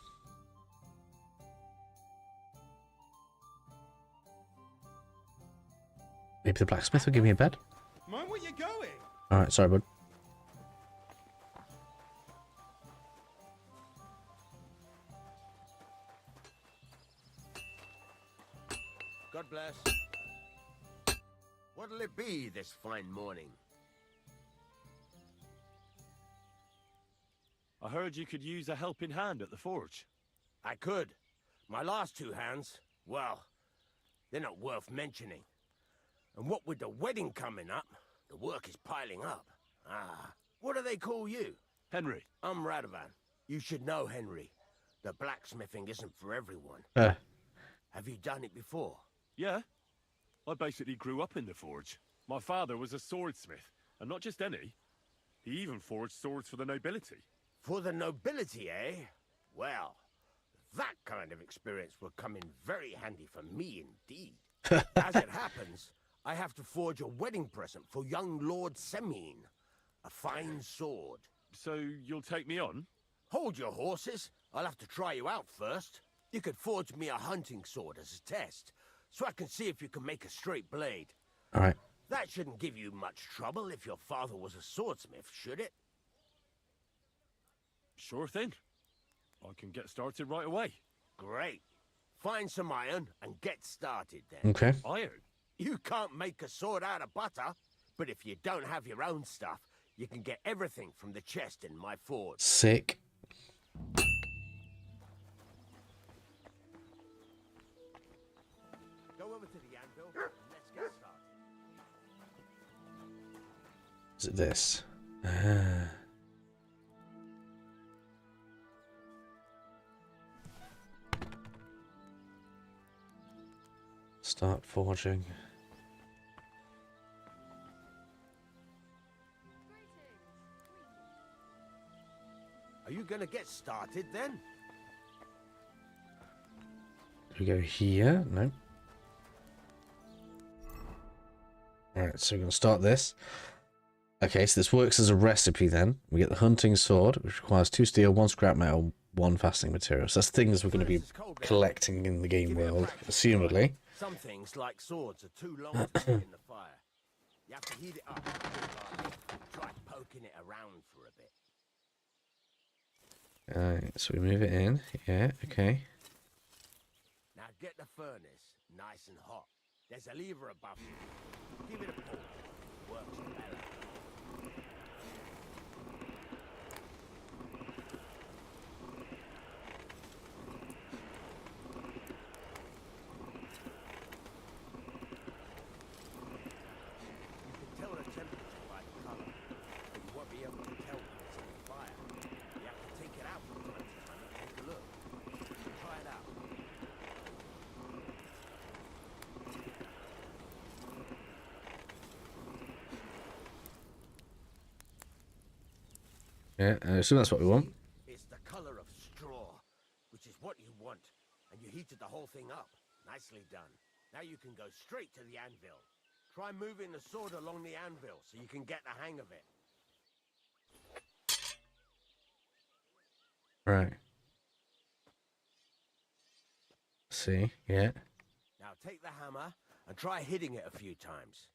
Maybe the blacksmith will give me a bed? Mind where you're going? Alright, sorry, bud. God bless. What'll it be this fine morning? I heard you could use a helping hand at the forge. I could. My last two hands, well, they're not worth mentioning. And what with the wedding coming up, the work is piling up. Ah, what do they call you? Henry. I'm Radovan. You should know, Henry. The blacksmithing isn't for everyone. Have you done it before? Yeah. I basically grew up in the forge. My father was a swordsmith, and not just any. He even forged swords for the nobility. For the nobility, eh? Well, that kind of experience will come in very handy for me indeed. As it happens, I have to forge a wedding present for young Lord Semine. A fine sword. So you'll take me on? Hold your horses. I'll have to try you out first. You could forge me a hunting sword as a test, so I can see if you can make a straight blade. Alright. That shouldn't give you much trouble if your father was a swordsmith, should it? Sure thing. I can get started right away. Great. Find some iron and get started then. Okay. Iron? You can't make a sword out of butter, but if you don't have your own stuff, you can get everything from the chest in my forge. Sick. Go over to the anvil and let's get started. Is it this? Start forging. Are you gonna get started then? We go here. No. Alright, so we're going to start this. Okay, so this works as a recipe then. We get the hunting sword, which requires 2 steel, 1 scrap metal, 1 fastening material. So that's things we're going to be collecting in the game world, assumedly. Some things, like swords, are too long to stick in the fire. You have to heat it up. Try poking it around for a bit. Alright, so we move it in. Yeah, okay. Now get the furnace nice and hot. There's a lever above you. Give it a pull. Works better. Yeah, I assume that's what we want. It's the color of straw, which is what you want, and you heated the whole thing up. Nicely done. Now you can go straight to the anvil. Try moving the sword along the anvil so you can get the hang of it. Right. See, yeah. Now take the hammer and try hitting it a few times.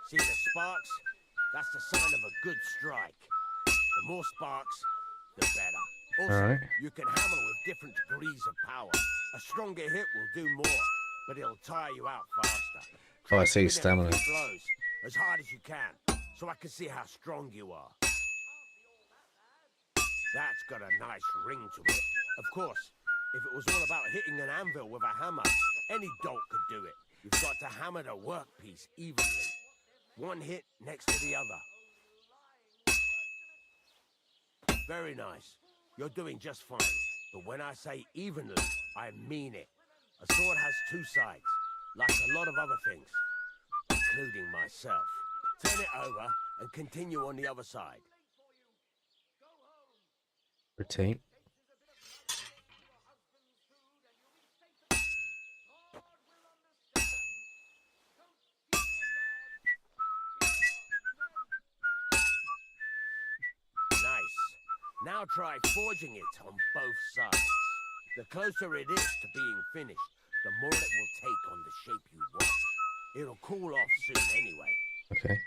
See the sparks? That's the sign of a good strike. The more sparks, the better. Also, All right. you can hammer with different degrees of power. A stronger hit will do more, but it'll tire you out faster. Oh, I see, Try stamina. giving it a few blows, as hard as you can, so I can see how strong you are. That's got a nice ring to it. Of course, if it was all about hitting an anvil with a hammer, any dolt could do it. You've got to hammer the workpiece evenly. One hit next to the other. Very nice. You're doing just fine. But when I say evenly, I mean it. A sword has two sides, like a lot of other things, including myself. Turn it over and continue on the other side. Rotate. Nice. Now try forging it on both sides. The closer it is to being finished, the more it will take on the shape you want. It'll cool off soon anyway. Okay.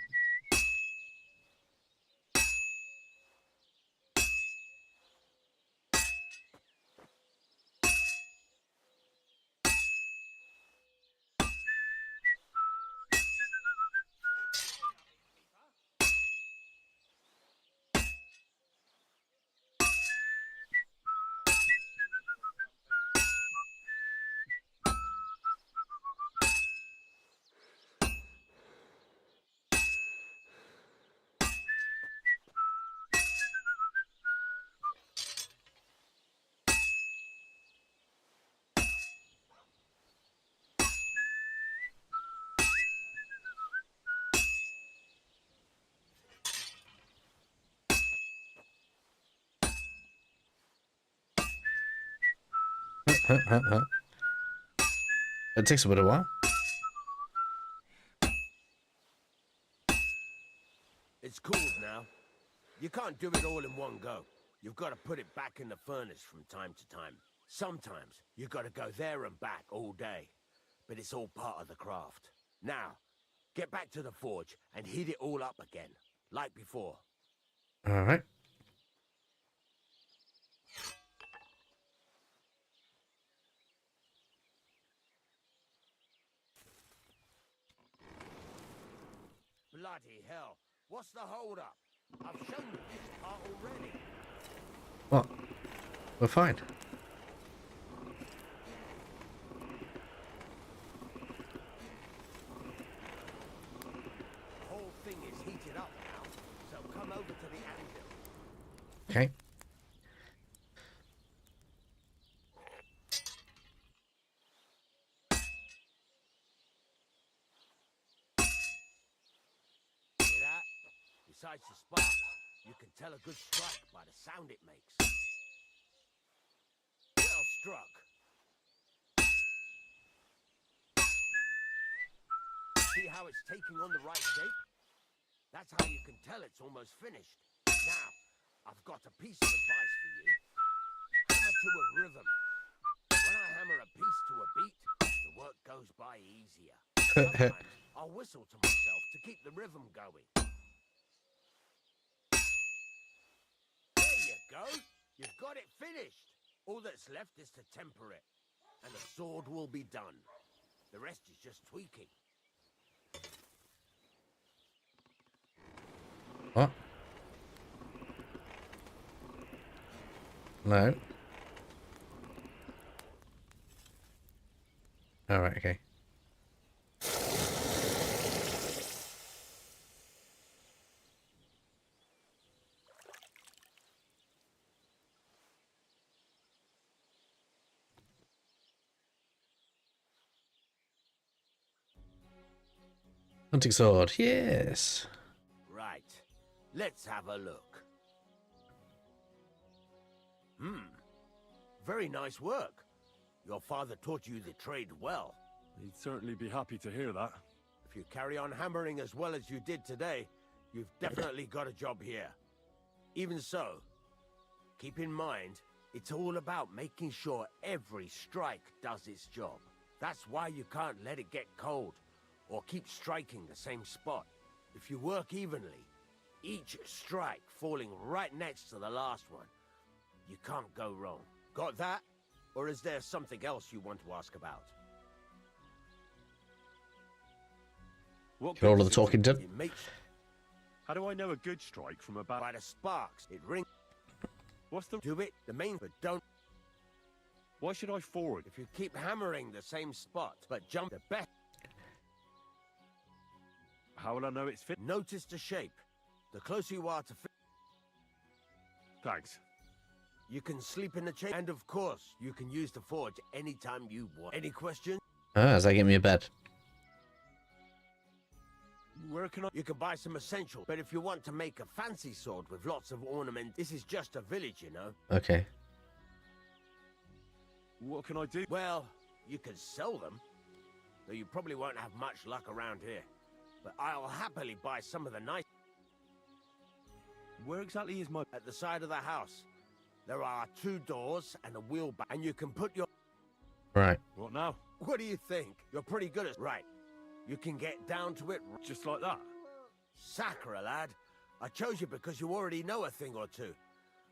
It takes a bit of a while. It's cooled now. You can't do it all in one go. You've got to put it back in the furnace from time to time. Sometimes you've got to go there and back all day. But it's all part of the craft. Now, get back to the forge and heat it all up again, like before. All right. Bloody hell. What's the hold-up? I've shown you this part already. What? We're fine. The whole thing is heated up now, so come over to the anvil. Okay. See that? Besides the sparks, you can tell a good strike by the sound it makes. Well struck. See how it's taking on the right shape? That's how you can tell it's almost finished. Now, I've got a piece of advice for you. Hammer to a rhythm. When I hammer a piece to a beat, the work goes by easier. Sometimes I'll whistle to myself to keep the rhythm going. There you go. You've got it finished. All that's left is to temper it, and the sword will be done. The rest is just tweaking. What? No. All right. Okay. Hunting sword, yes. Right. Let's have a look. Very nice work. Your father taught you the trade well. He'd certainly be happy to hear that. If you carry on hammering as well as you did today, you've definitely got a job here. Even so, keep in mind, it's all about making sure every strike does its job. That's why you can't let it get cold, or keep striking the same spot. If you work evenly, each strike falling right next to the last one, you can't go wrong. Got that? Or is there something else you want to ask about? Get all of the talking done. How do I know a good strike from a bad? By the sparks, it rings. What's the... Do it, the main, but don't. Why should I forward? If you keep hammering the same spot, but jump the best. How will I know it's fit? Notice the shape. The closer you are to fit. Thanks. You can sleep in the chain, and of course, you can use the forge anytime you want. Any questions? Ah, does that get me a bed? Where can I? You can buy some essentials, but if you want to make a fancy sword with lots of ornament, this is just a village, you know. Okay. What can I do? Well, you can sell them, though you probably won't have much luck around here. But I'll happily buy some of the nice. Where exactly is my... At the side of the house. There are 2 doors and a wheelbarrow, and you can put your... Right. What now? What do you think? You're pretty good at... Right. You can get down to it... Just like that? Sacre, lad. I chose you because you already know a thing or two.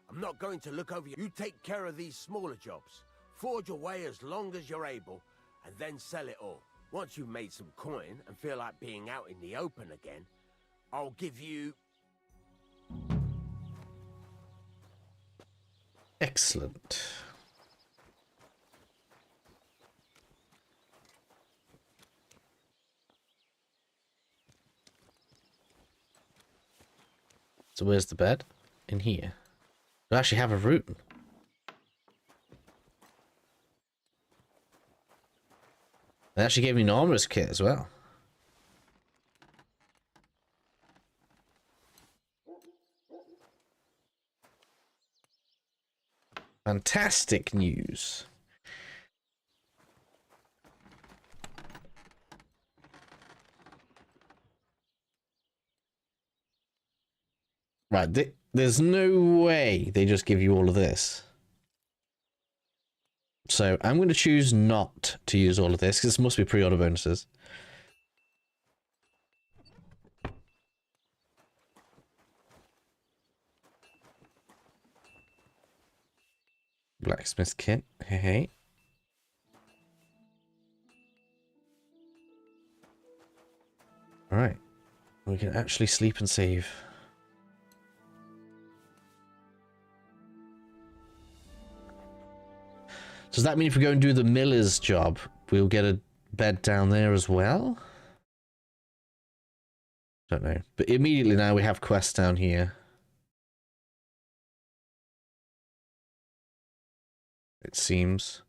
I'm not going to look over you. You take care of these smaller jobs. Forge away as long as you're able, and then sell it all. Once you've made some coin and feel like being out in the open again, I'll give you... Excellent. So where's the bed? In here. I actually have a room. They actually gave me an armorer's kit as well. Fantastic news. Right, there's no way they just give you all of this. So I'm going to choose not to use all of this, because this must be pre-order bonuses. Blacksmith kit, hey. Alright, we can actually sleep and save. Does that mean if we go and do the miller's job, we'll get a bed down there as well? Don't know. But immediately now we have quests down here. It seems.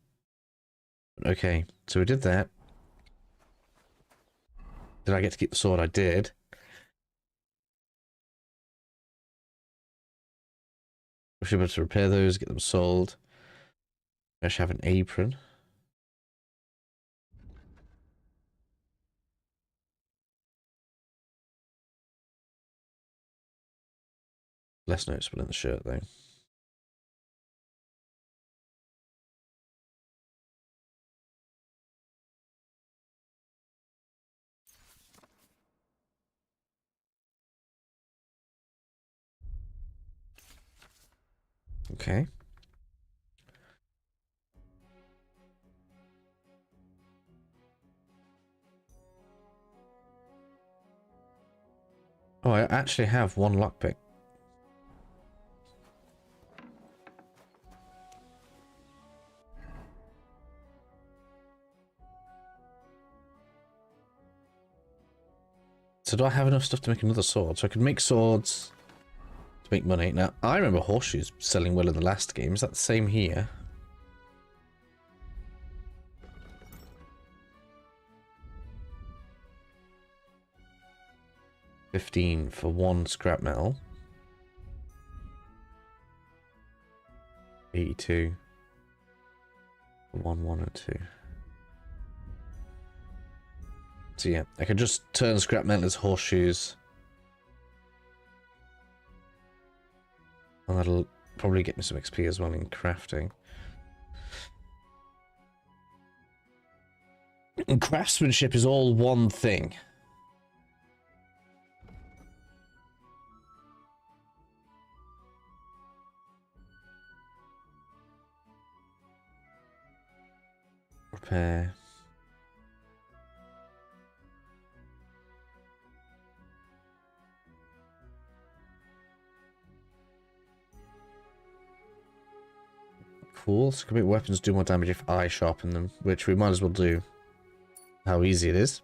Okay, so we did that. Did I get to keep the sword? I did. We should be able to repair those, get them sold. I should have an apron. Less noticeable in the shirt though. Okay. Oh, I actually have one lockpick. So do I have enough stuff to make another sword? So I could make swords to make money. Now, I remember horseshoes selling well in the last game. Is that the same here? 15 for 1 scrap metal. 82 for 1, 1 and 2. So yeah, I could just turn scrap metal as horseshoes. And that'll probably get me some XP as well in crafting. And craftsmanship is all one thing. Repair. Cool, so commit weapons do more damage if I sharpen them, which we might as well do. How easy it is.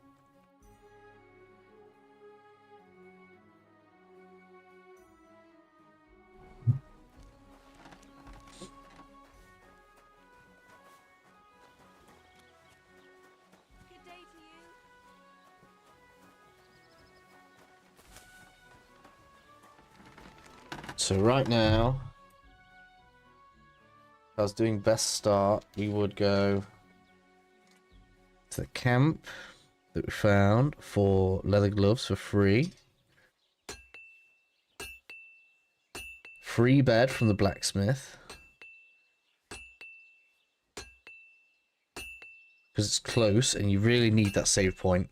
So right now, if I was doing best start, we would go to the camp that we found for leather gloves for free. Free bed from the blacksmith. Because it's close and you really need that save point.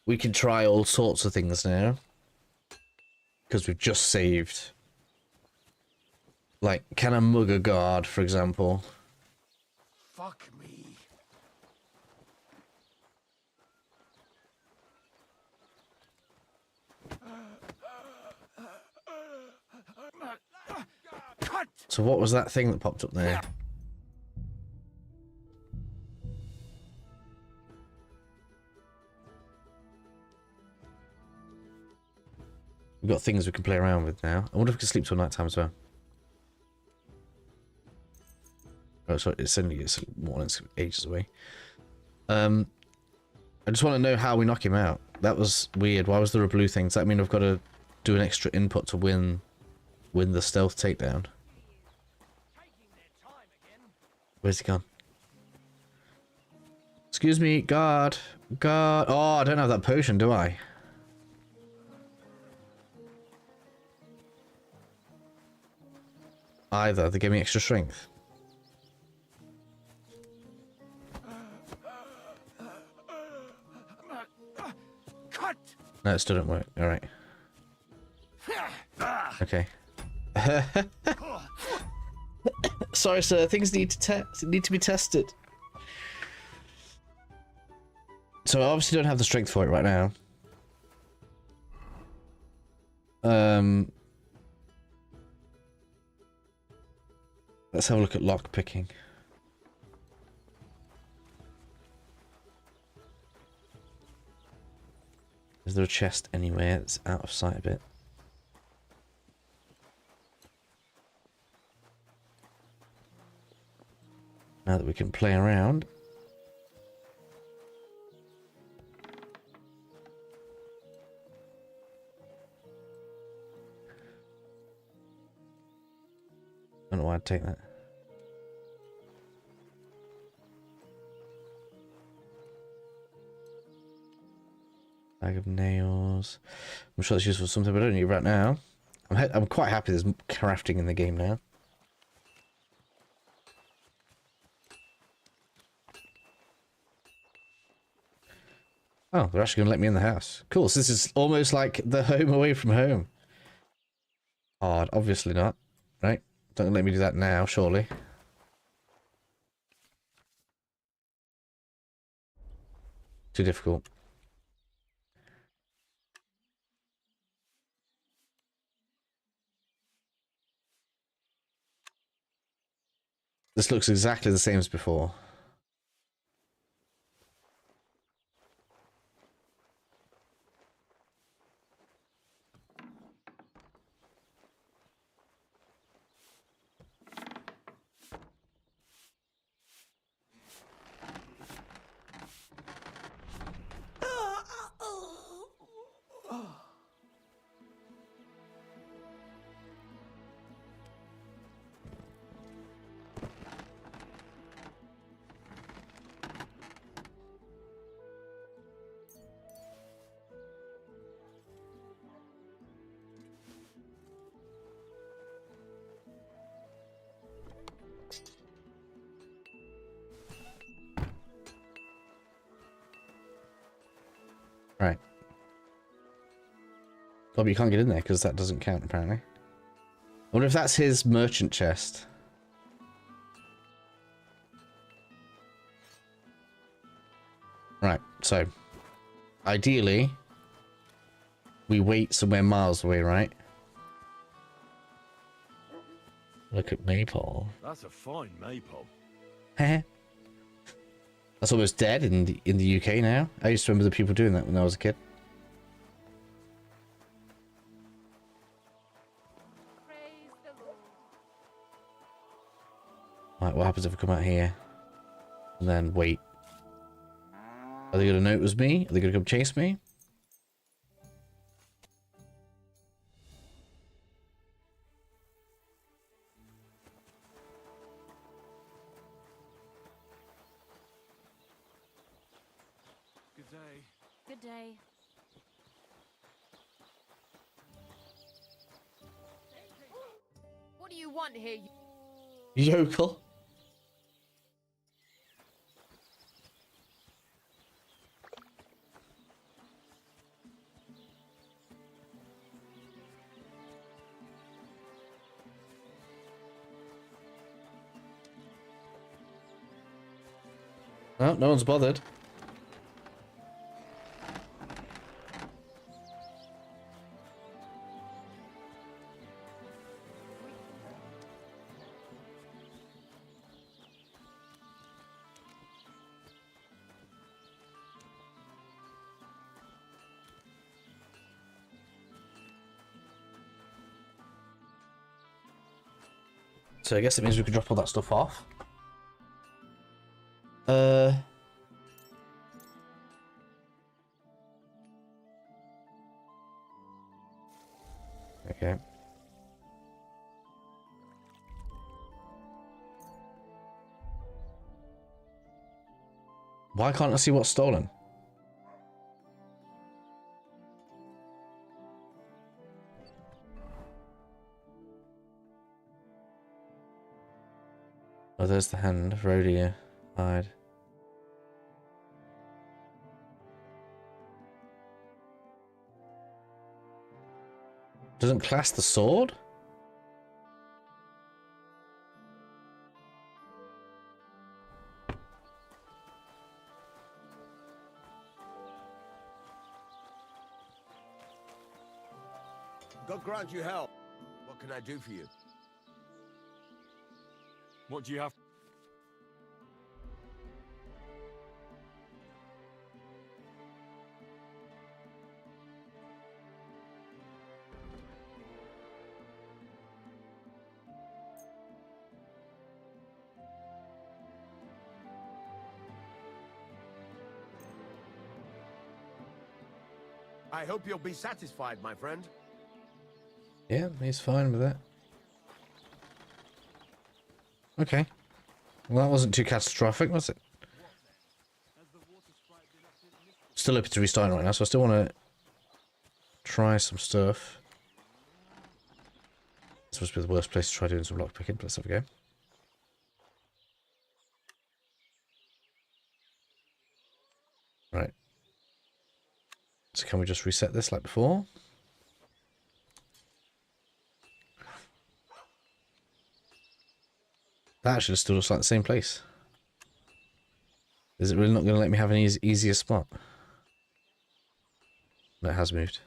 We can try all sorts of things now. Because we've just saved. Like, can I mug a guard, for example? Fuck me. So what was that thing that popped up there? We've got things we can play around with now. I wonder if we can sleep till night time as well. Oh, sorry, it's ages away. I just want to know how we knock him out. That was weird. Why was there a blue thing? Does that mean I've got to do an extra input to win the stealth takedown? Where's he gone? Excuse me, guard. Guard. Oh, I don't have that potion, do I? Either. They gave me extra strength. No, it still didn't work. Alright. Okay. Sorry, sir. Things need to be tested. So I obviously don't have the strength for it right now. Let's have a look at lockpicking. Is there a chest anywhere that's out of sight a bit? Now that we can play around. I don't know why I'd take that. Bag of nails. I'm sure that's useful for something, but I don't need it right now. I'm quite happy there's crafting in the game now. Oh, they're actually going to let me in the house. Cool, so this is almost like the home away from home. Hard, obviously not. Right? Don't let me do that now, surely. Too difficult. This looks exactly the same as before. Oh, but you can't get in there because that doesn't count, apparently. I wonder if that's his merchant chest. Right, so ideally we wait somewhere miles away, right? Look at Maypole. That's a fine maypole. Heh. That's almost dead in the UK now. I used to remember the people doing that when I was a kid. Right, what happens if I come out here and then wait? Are they gonna know it was me? Are they gonna come chase me? Good day. Good day. What do you want here? Yokel. No, no one's bothered. So I guess it means we can drop all that stuff off. Okay. Why can't I see what's stolen? Oh, there's the hand. Rodeo. Hide. Doesn't class the sword? God grant you help. What can I do for you? What do you have? I hope you'll be satisfied, my friend. Yeah, he's fine with that. Okay. Well, that wasn't too catastrophic, was it? Still open to restarting right now, so I still want to try some stuff. This must be the worst place to try doing some lockpicking, but let's have a go. Right. So can we just reset this like before? That actually still looks like the same place. Is it really not going to let me have an easier spot? No, it has moved.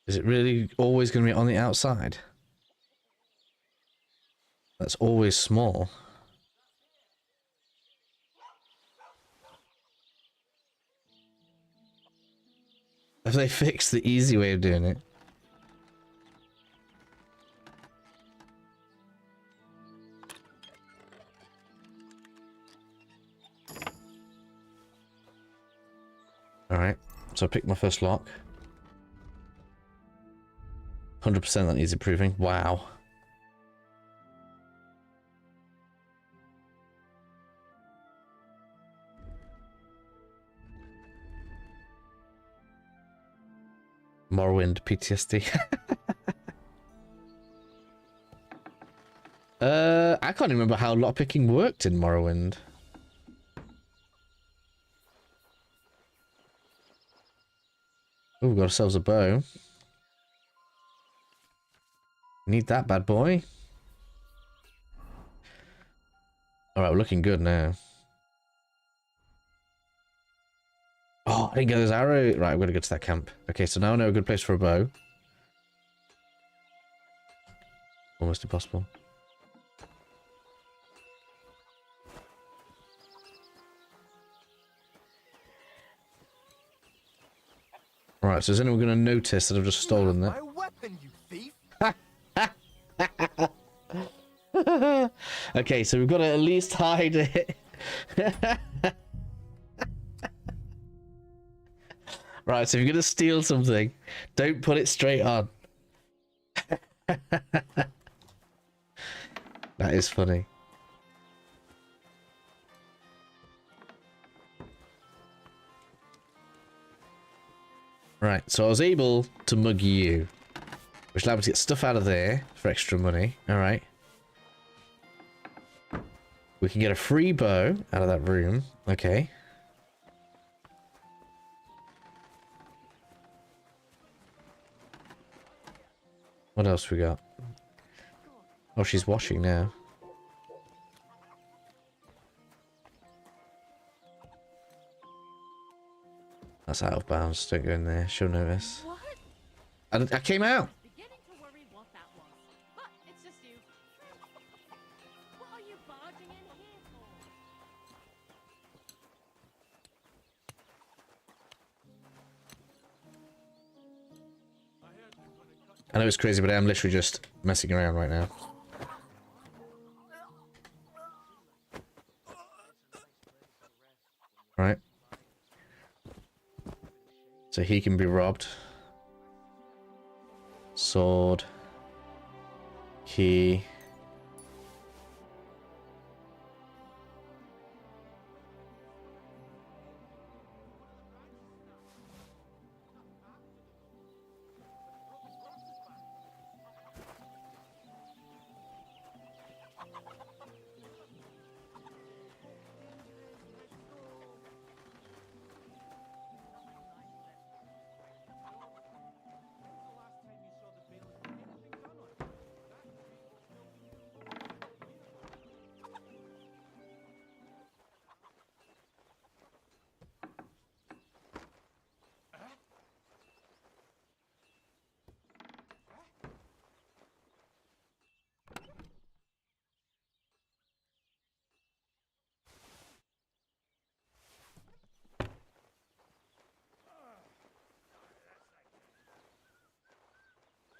Is it really always going to be on the outside? That's always small. Have they fixed the easy way of doing it? Alright, so I picked my first lock. 100% that needs improving. Wow. Morrowind PTSD. I can't remember how lockpicking worked in Morrowind. Oh, we've got ourselves a bow. Need that bad boy. Alright, we're looking good now. Oh, I didn't get those arrows. Right, I'm gonna go to that camp. Okay, so now I know a good place for a bow. Almost impossible. Right, so is anyone going to notice that I've just stolen that? My weapon, you thief! Okay, so we've got to at least hide it. Right, so if you're going to steal something, don't put it straight on. That is funny. Right, so I was able to mug you, which allowed me to get stuff out of there for extra money. Alright. We can get a free bow out of that room. Okay. What else we got? Oh, she's washing now. That's out of bounds. Don't go in there. She'll notice. I came out. Beginning to worry what that was. But it's just you. What are you barging in here for? I know it's crazy, but I'm literally just messing around right now. Right. So he can be robbed. Sword. Key.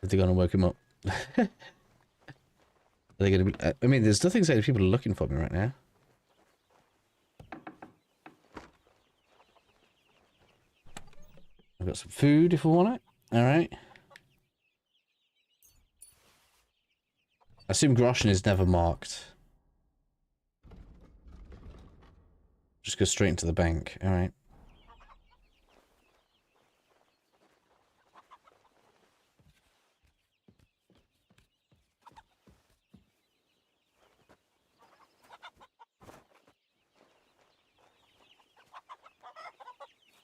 Are they gonna woke him up? Are they gonna be? I mean, there's nothing saying people are looking for me right now. I've got some food if we want it. All right. I assume groschen is never marked. Just go straight into the bank. All right.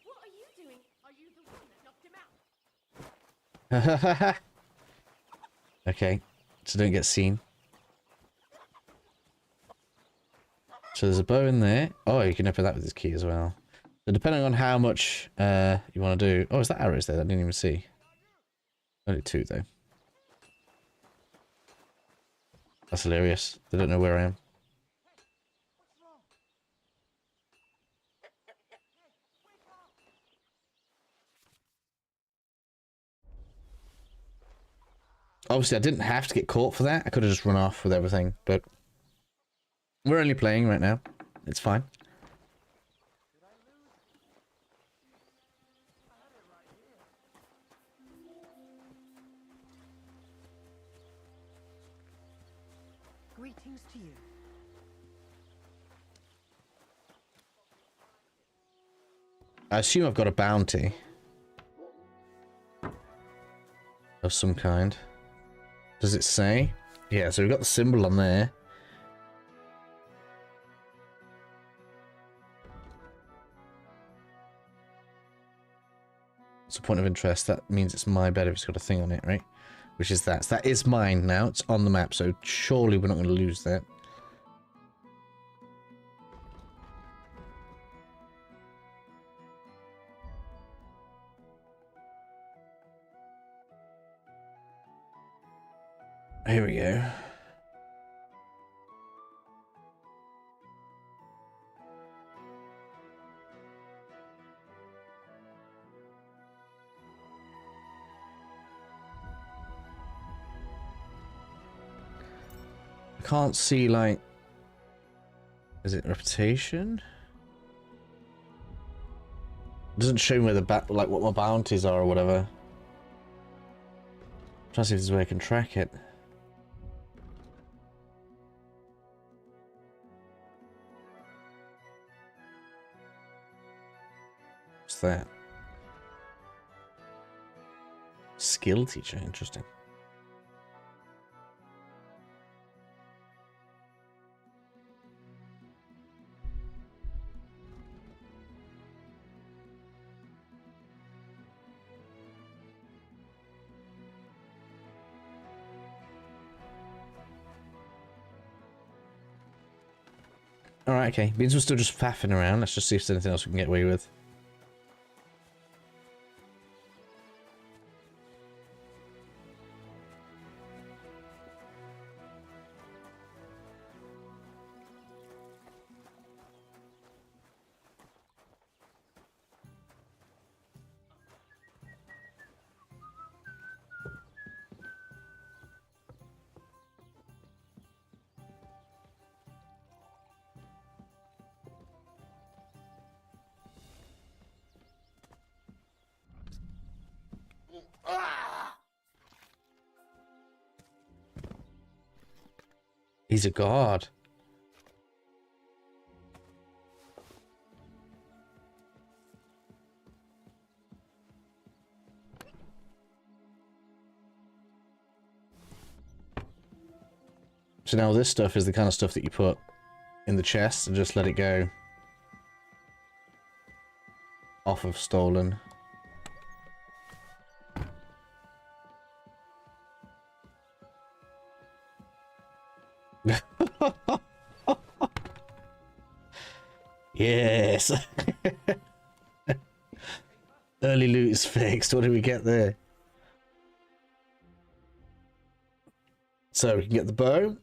What are you doing? Are you the one that knocked him out? Okay, so don't get seen. So there's a bow in there. Oh, you can open that with this key as well. So depending on how much you want to do. Oh, is that arrows there? I didn't even see. Only 2 though. That's hilarious. They don't know where I am. Obviously, I didn't have to get caught for that. I could have just run off with everything, but we're only playing right now. It's fine. Greetings to you. I assume I've got a bounty. of some kind. Does it say? Yeah, so we've got the symbol on there. It's a point of interest. That means it's my bed if it's got a thing on it, right? Which is that. So that is mine now. It's on the map, so surely we're not going to lose that. Here we go. I can't see, like, is it reputation? It doesn't show me where the like what my bounties are or whatever. I'm trying to see if there's a way I can track it. What's that? Skill teacher, interesting. Alright, okay. Means we're still just faffing around. Let's just see if there's anything else we can get away with. He's a god. So now this stuff is the kind of stuff that you put in the chest and just let it go off of stolen. Yes. Early loot is fixed. What do we get there? So we can get the bow.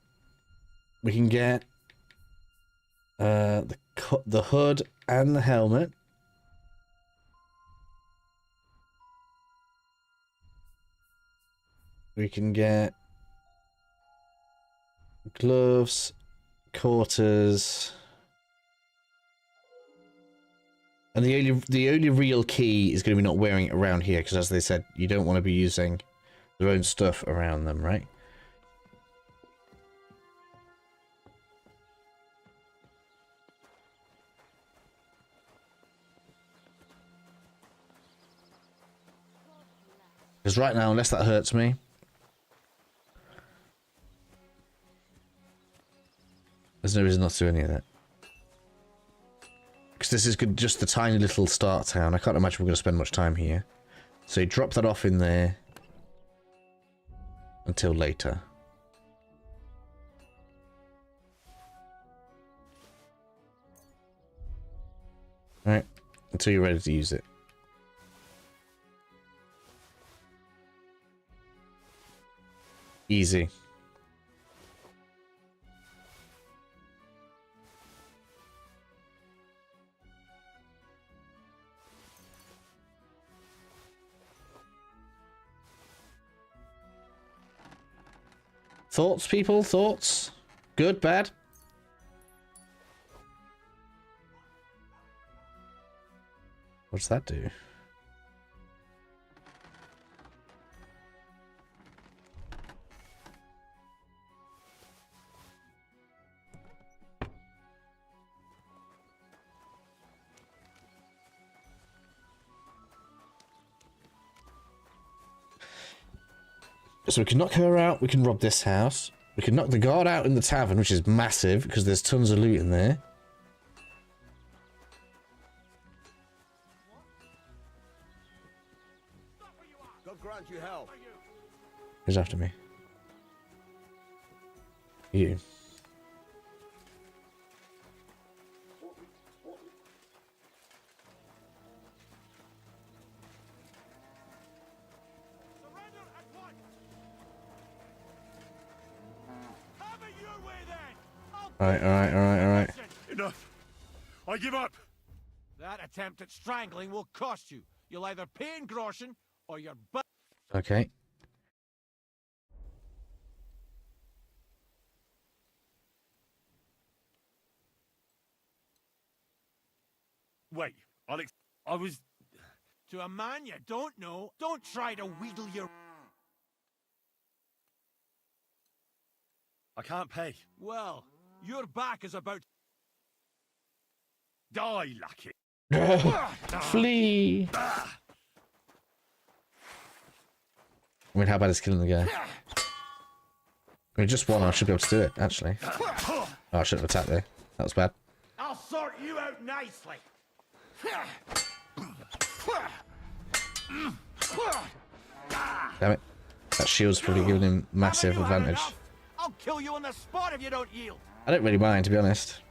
We can get the hood and the helmet. We can get gloves, quarters, and the only real key is going to be not wearing it around here, because as they said, you don't want to be using their own stuff around them, right? Because right now, unless that hurts me, there's no reason not to do any of that. Because this is good, just the tiny little start town. I can't imagine we're going to spend much time here. So you drop that off in there until later. Alright, until you're ready to use it. Easy. Thoughts, people? Thoughts? Good, bad? What does that do? So we can knock her out, we can rob this house. We can knock the guard out in the tavern, which is massive, because there's tons of loot in there. God grant you help. Who's after me? You. Alright. Enough. I give up. That attempt at strangling will cost you. You'll either pay in groschen or your butt. Okay. Wait, Alex. I was... To a man you don't know, don't try to wheedle your... I can't pay. Well, your back is about... Die, lackey. Flee! I mean, how bad is killing the guy? I mean, just one, I should be able to do it, actually. Oh, I should have attacked there. That was bad. I'll sort you out nicely. Damn it. That shield's probably giving him massive advantage. I'll kill you on the spot if you don't yield. I don't really mind, to be honest.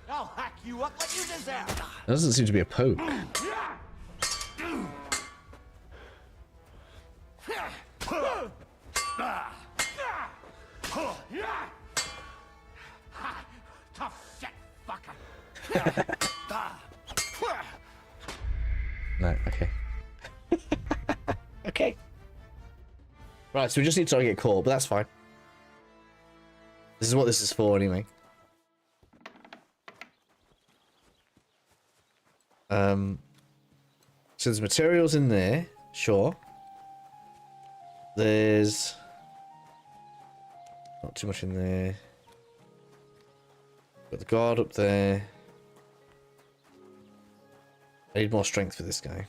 I'll hack you up like you deserve. There doesn't seem to be a poke. Tough shit, fucker. No, okay. Okay. Right, so we just need to get caught, but that's fine. This is what this is for, anyway. So there's materials in there, sure. There's not too much in there. Got the guard up there. I need more strength for this guy.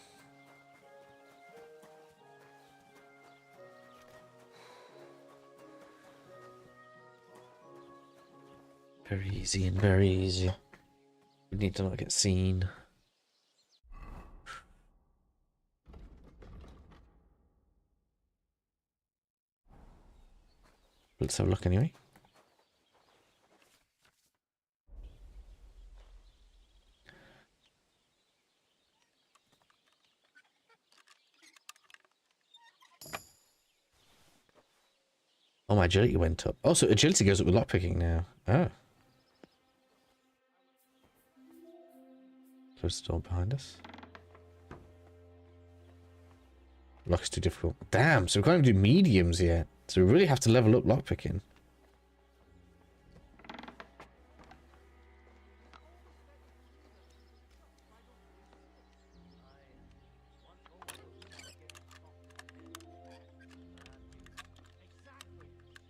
Very easy and very easy. We need to not get seen. Let's have a look anyway. Oh, my agility went up. Oh, so agility goes up with lockpicking now. Oh. Close the door behind us. Lock is too difficult. Damn, so we can't even do mediums yet. So we really have to level up lockpicking.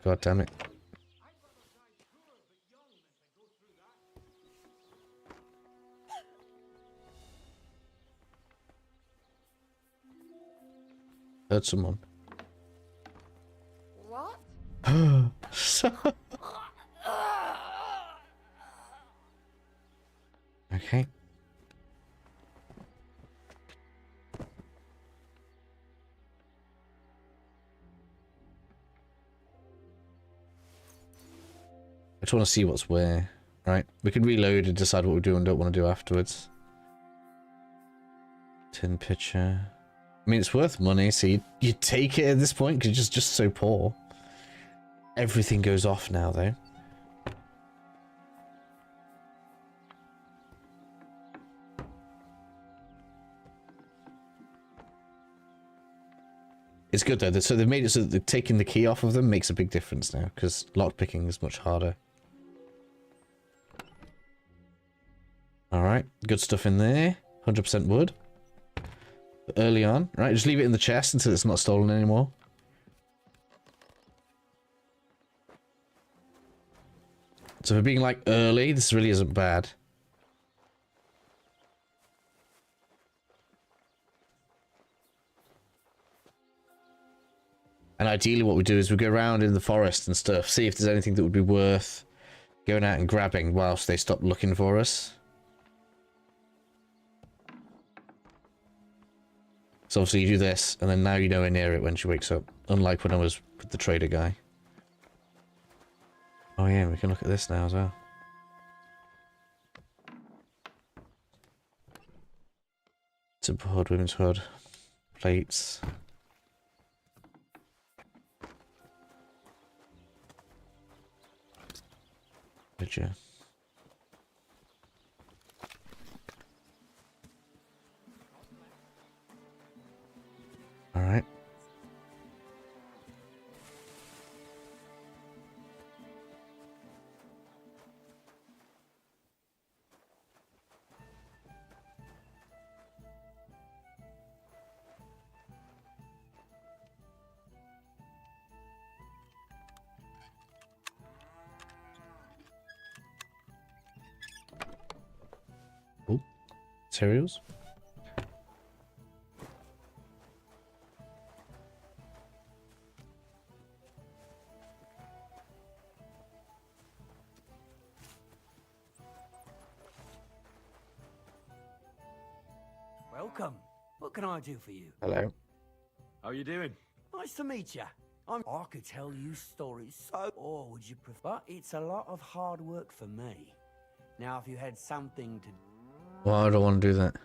God damn it. Heard someone. What? Okay. I just want to see what's where. Right, we can reload and decide what we do and don't want to do afterwards. Tin pitcher. I mean, it's worth money, so you take it at this point because you're just so poor. Everything goes off now, though. It's good though. So they've made it so that taking the key off of them makes a big difference now, because lockpicking is much harder. Alright, good stuff in there. 100% wood. Early on. Right, just leave it in the chest until it's not stolen anymore. So for being like early, this really isn't bad. And ideally what we do is we go around in the forest and stuff, see if there's anything that would be worth going out and grabbing whilst they stop looking for us. So obviously you do this, and then now you nowhere near it when she wakes up. Unlike when I was with the trader guy. Oh yeah, we can look at this now as well. Simple hood, women's hood, plates. Picture. All right. Oh, materials. Welcome. What can I do for you? Hello. How you doing? Nice to meet you. I could tell you stories so... Or would you prefer... It's a lot of hard work for me. Now, if you had something to... Well, I don't want to do that.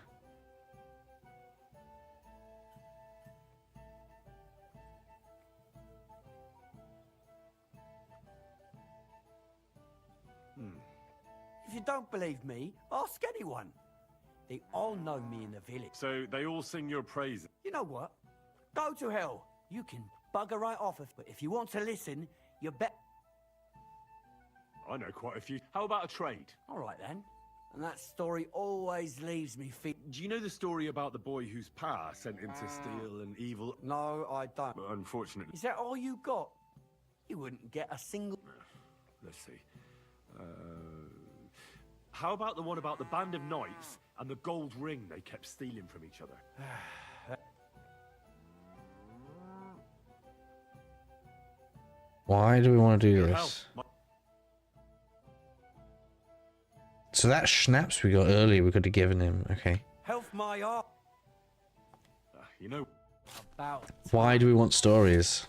If you don't believe me, ask anyone. They all know me in the village. So they all sing your praises. You know what? Go to hell. You can bugger right off. But if you want to listen, you bet... I know quite a few. How about a trade? All right, then. And that story always leaves me Do you know the story about the boy whose pa sent him to steal and evil? No, I don't. But unfortunately... Is that all you got? You wouldn't get a single... Let's see. How about the one about the band of knights and the gold ring they kept stealing from each other? Why do we want to do this? So that schnapps we got earlier, we could have given him. Okay. Health my art. You know... About... Why do we want stories?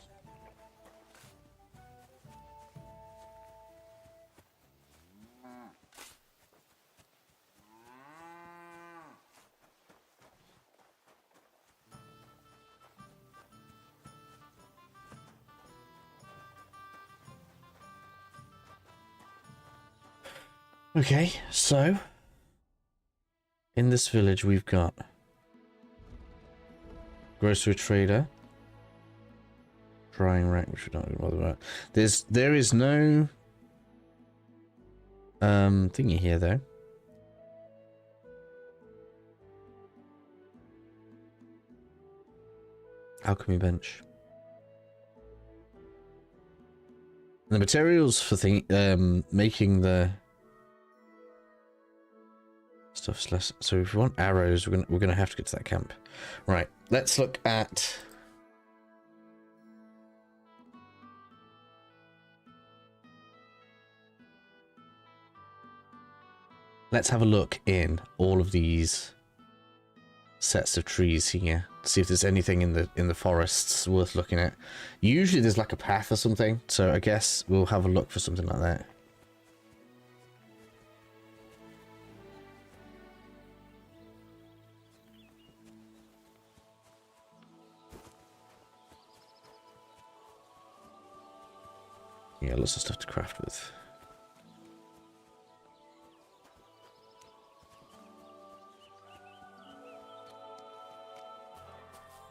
Okay, so in this village we've got grocery trader, drying rack, which we're not going to bother about. There is no thingy here though. Alchemy bench. The materials for making the stuff's less. So if we want arrows, we're gonna have to get to that camp. Right. Let's look at. Let's have a look in all of these sets of trees here. See if there's anything in the forests worth looking at. Usually there's like a path or something, so I guess we'll have a look for something like that. Yeah, lots of stuff to craft with.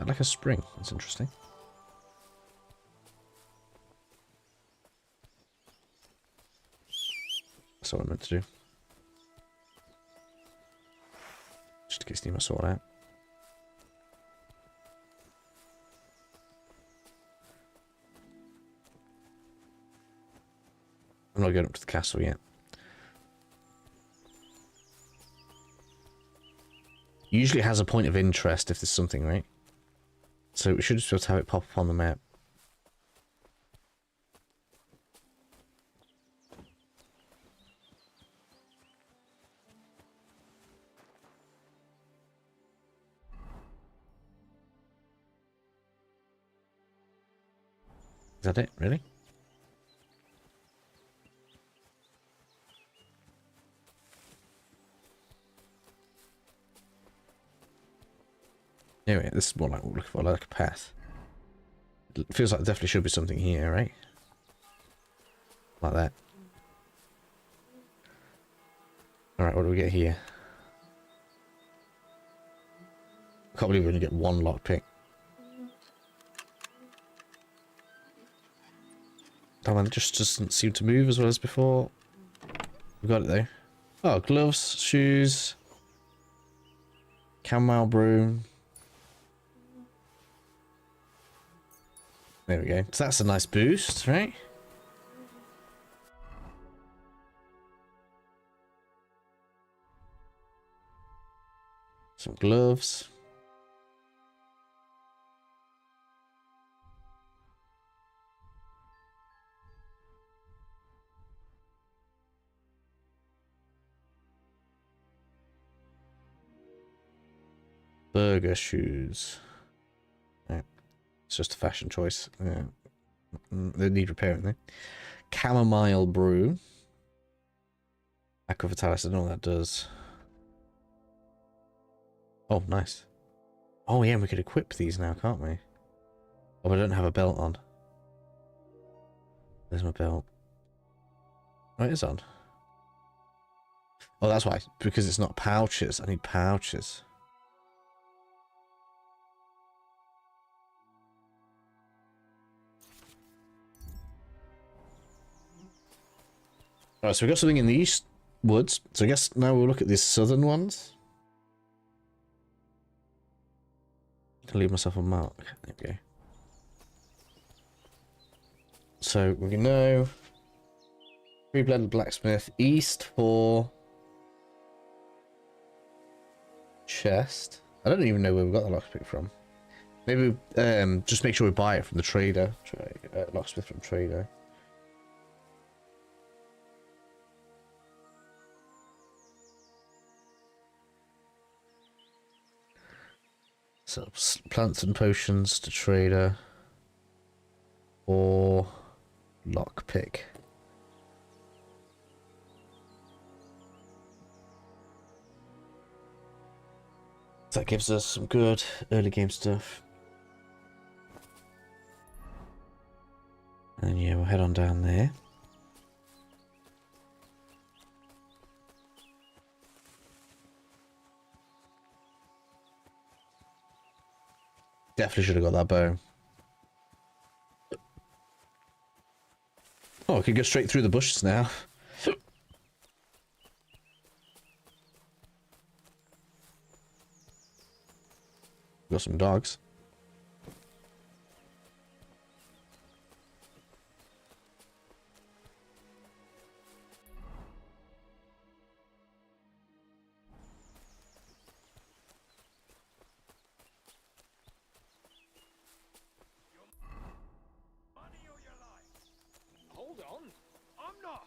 I like a spring. That's interesting. That's what I meant to do. Just in case I need my sword out. I'm not going up to the castle yet. Usually it has a point of interest if there's something, right? So we should just be able to have it pop up on the map. Is that it, really? Anyway, this is more like what we're looking for, like a path. It feels like there definitely should be something here, right? Like that. Alright, what do we get here? I can't believe we only get one lockpick. Oh man, it just doesn't seem to move as well as before. We got it though. Oh, gloves, shoes, chamomile broom. There we go. So that's a nice boost, right? Some gloves. Burger shoes. Yeah. It's just a fashion choice. Yeah. They need repairing there. Chamomile brew. Aqua Vitalis, I don't know what that does. Oh, nice. Oh yeah, we could equip these now, can't we? Oh, but I don't have a belt on. There's my belt. Oh, it is on. Oh, that's why. Because it's not pouches. I need pouches. Alright, so we got something in the east woods. So I guess now we'll look at these southern ones. To leave myself a mark. There we go. So we know 3-blended blacksmith, east for chest. I don't even know where we got the lockpick from. Maybe just make sure we buy it from the trader. Locksmith from trader. So plants and potions to trader or lockpick. That gives us some good early game stuff. And yeah, we'll head on down there. Definitely should have got that bow. Oh, I could go straight through the bushes now. Got some dogs.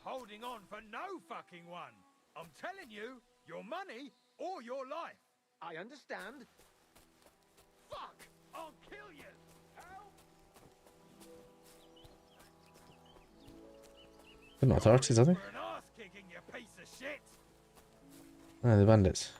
Holding on for no fucking one. I'm telling you, your money or your life. I understand. Fuck! I'll kill you. Help! They're not authorities, are they? An ass kicking, you piece of shit. No, they're bandits.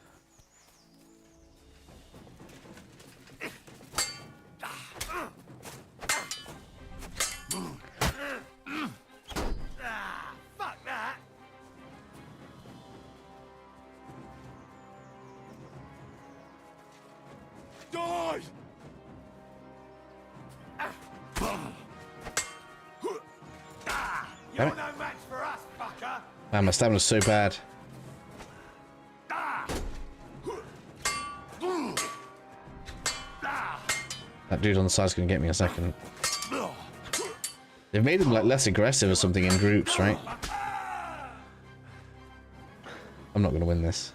You're no match for us, fucker. Man, my stamina's so bad. That dude on the side's gonna get me in a second. They've made them like less aggressive or something in groups, right? I'm not gonna win this.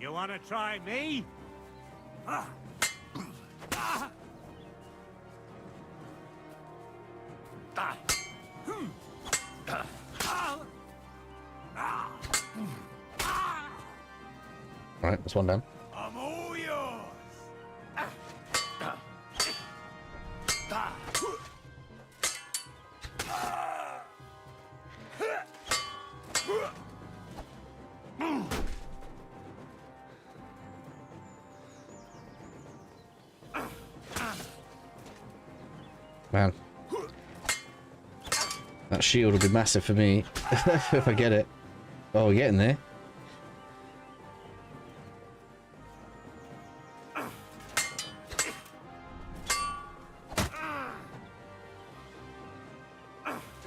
You want to try me? Ah. Ah. Die. Right, that's one down. I'm all yours. Man. That shield will be massive for me if I get it. Oh, we're getting there.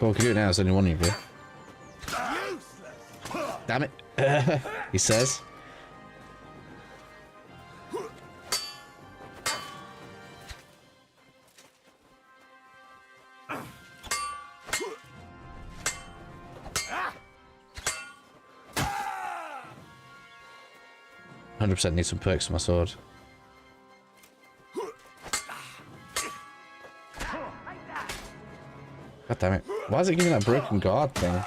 Well, we can do it now, there's only one of you. Damn it. He says. %, need some perks for my sword. God damn it. Why is it giving that broken guard thing?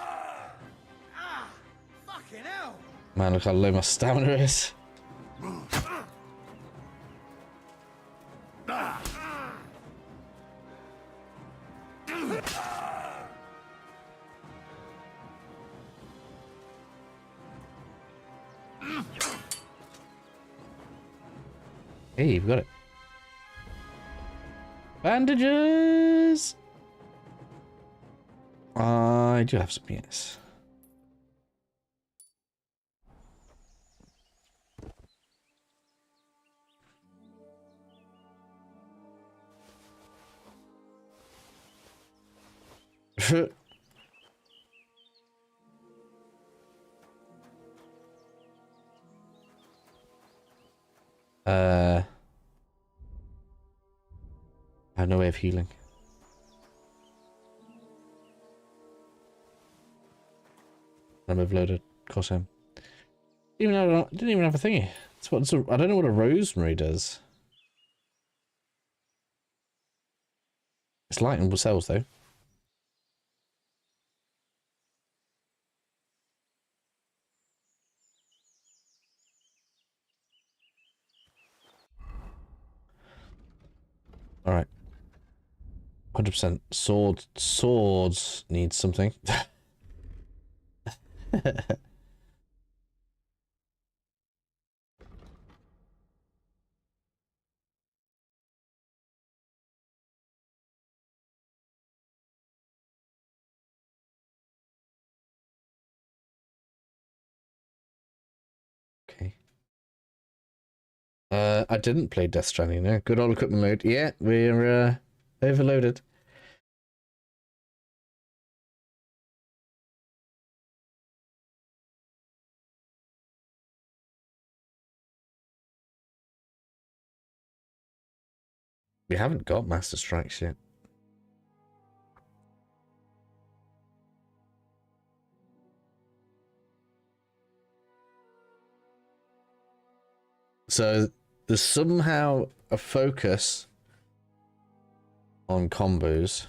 Man, look how low my stamina is. Hey, you've got it. Bandages! I do have some, yes. I have no way of healing. I'm overloaded. Of course I am. Didn't even have a thingy. I don't know what a rosemary does. It's lighting cells though. All right. 100% swords need something. Okay. I didn't play Death Stranding, no. Good old equipment load. Yeah, we're overloaded. We haven't got Master Strikes yet. So there's somehow a focus on combos.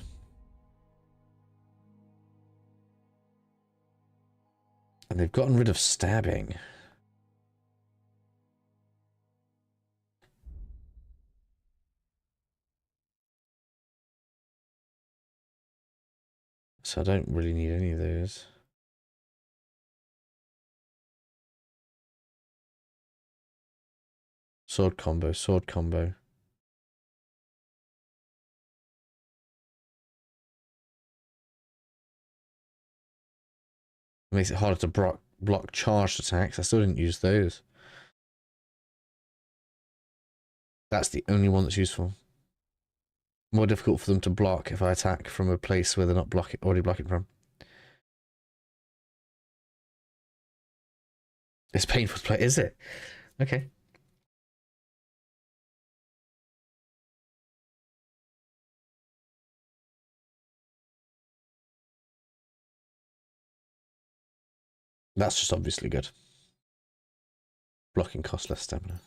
And they've gotten rid of stabbing. So I don't really need any of those. Sword combo, sword combo. Makes it harder to block charged attacks. I still didn't use those. That's the only one that's useful. More difficult for them to block if I attack from a place where they're not already blocking from. It's painful to play, is it? Okay. That's just obviously good. Blocking costs less stamina.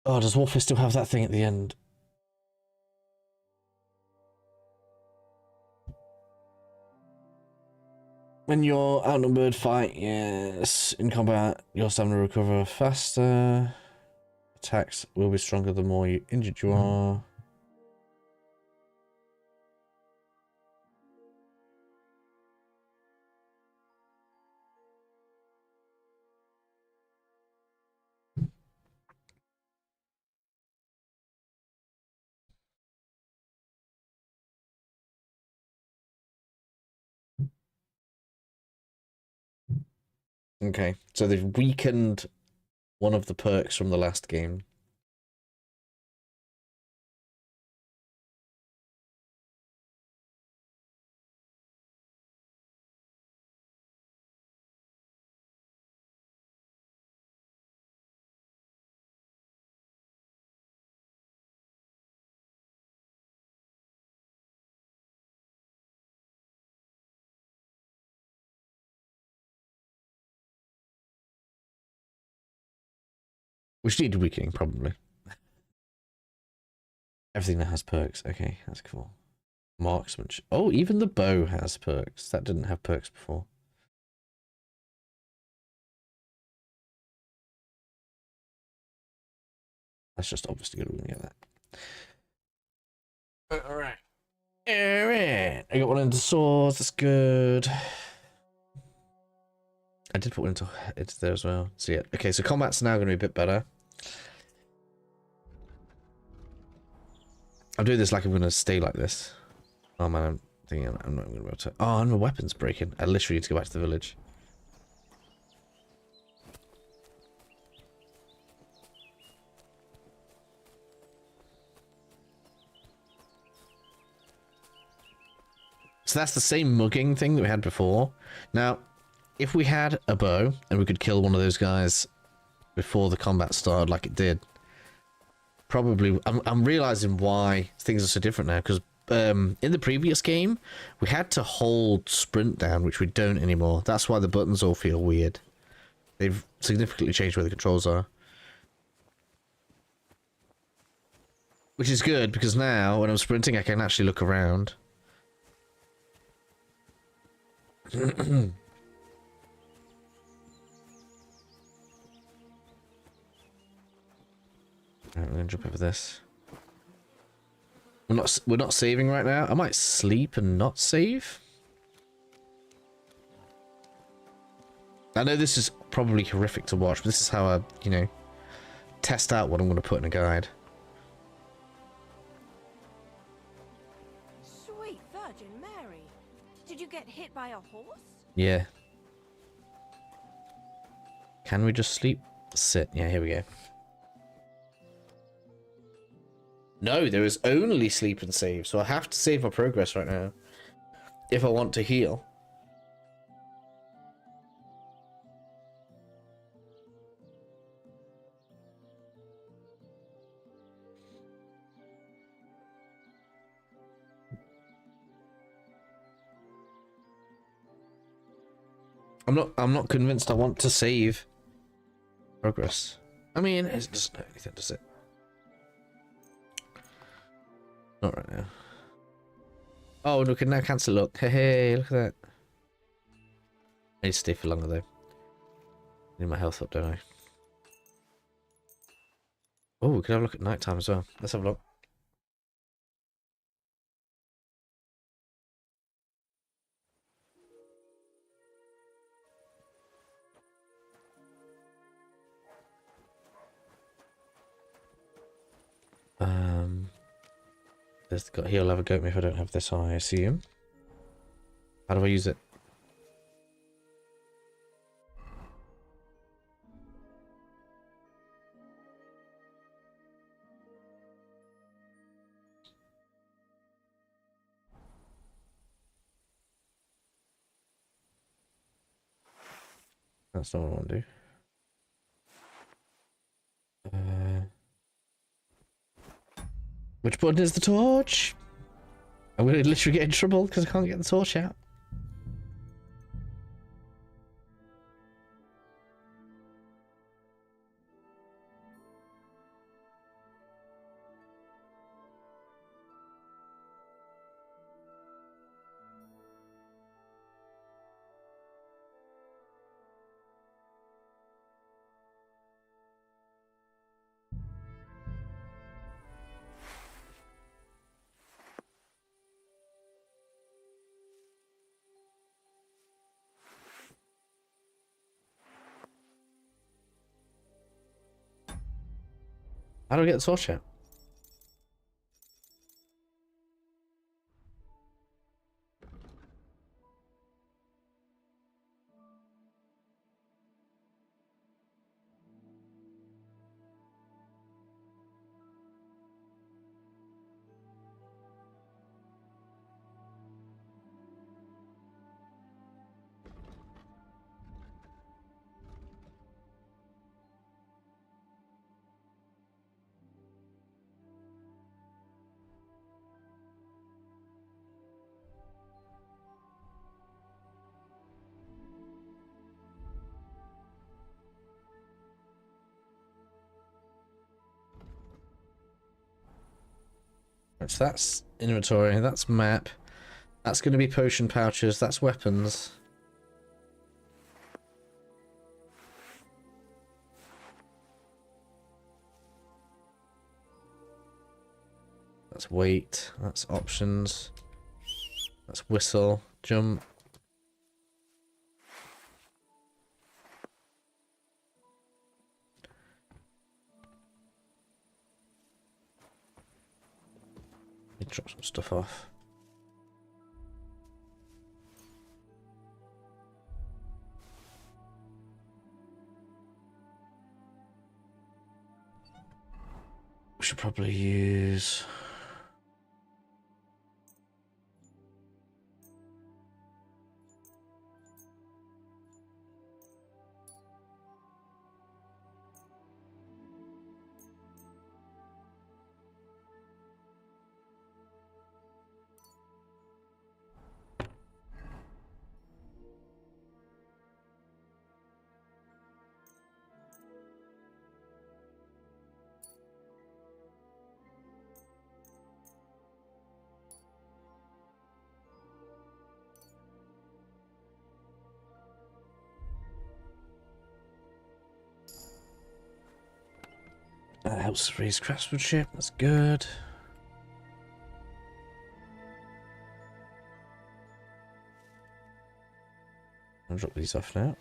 Oh, does Warfare still have that thing at the end? When you're outnumbered, fight, yes. In combat, your stamina will recover faster. Attacks will be stronger the more injured you are. Okay, so they've weakened one of the perks from the last game. We should need weakening, probably. Everything that has perks. Okay, that's cool. Marksmanship. Oh, even the bow has perks. That didn't have perks before. That's just obviously good. We're going to get that. Alright. Alright. I got one into swords. That's good. I did put one into there as well. So yeah. Okay, so combat's now going to be a bit better. I'm doing this like I'm going to stay like this. Oh man, I'm thinking I'm not going to be able to... Oh, and my weapon's breaking. I literally need to go back to the village. So that's the same mugging thing that we had before. Now, if we had a bow and we could kill one of those guys before the combat started like it did, probably... I'm realizing why things are so different now, because in the previous game, we had to hold sprint down, which we don't anymore. That's why the buttons all feel weird. They've significantly changed where the controls are. Which is good, because now, when I'm sprinting, I can actually look around. Alright, we're gonna jump over this. We're not saving right now. I might sleep and not save. I know this is probably horrific to watch, but this is how I, you know, test out what I'm going to put in a guide. Sweet Virgin Mary. Did you get hit by a horse? Yeah. Can we just sleep? Sit. Yeah, here we go. No, there is only sleep and save, so I have to save my progress right now if I want to heal. I'm not convinced I want to save progress. I mean, it doesn't hurt anything, does it? Not right now. Oh, we can now cancel. Look, hey, look at that. I need to stay for longer though. I need my health up, don't I? Oh, we could have a look at night time as well. Let's have a look. He'll have a goat me if I don't have this, I assume. How do I use it? That's not what I want to do. Which button is the torch? I'm going to literally get in trouble because I can't get the torch out. How do I get the torch out? So that's inventory, that's map, that's going to be potion pouches, that's weapons. That's weight, that's options, that's whistle, jump. Let me drop some stuff off. We should probably use... That helps raise craftsmanship, that's good. I'll drop these off now.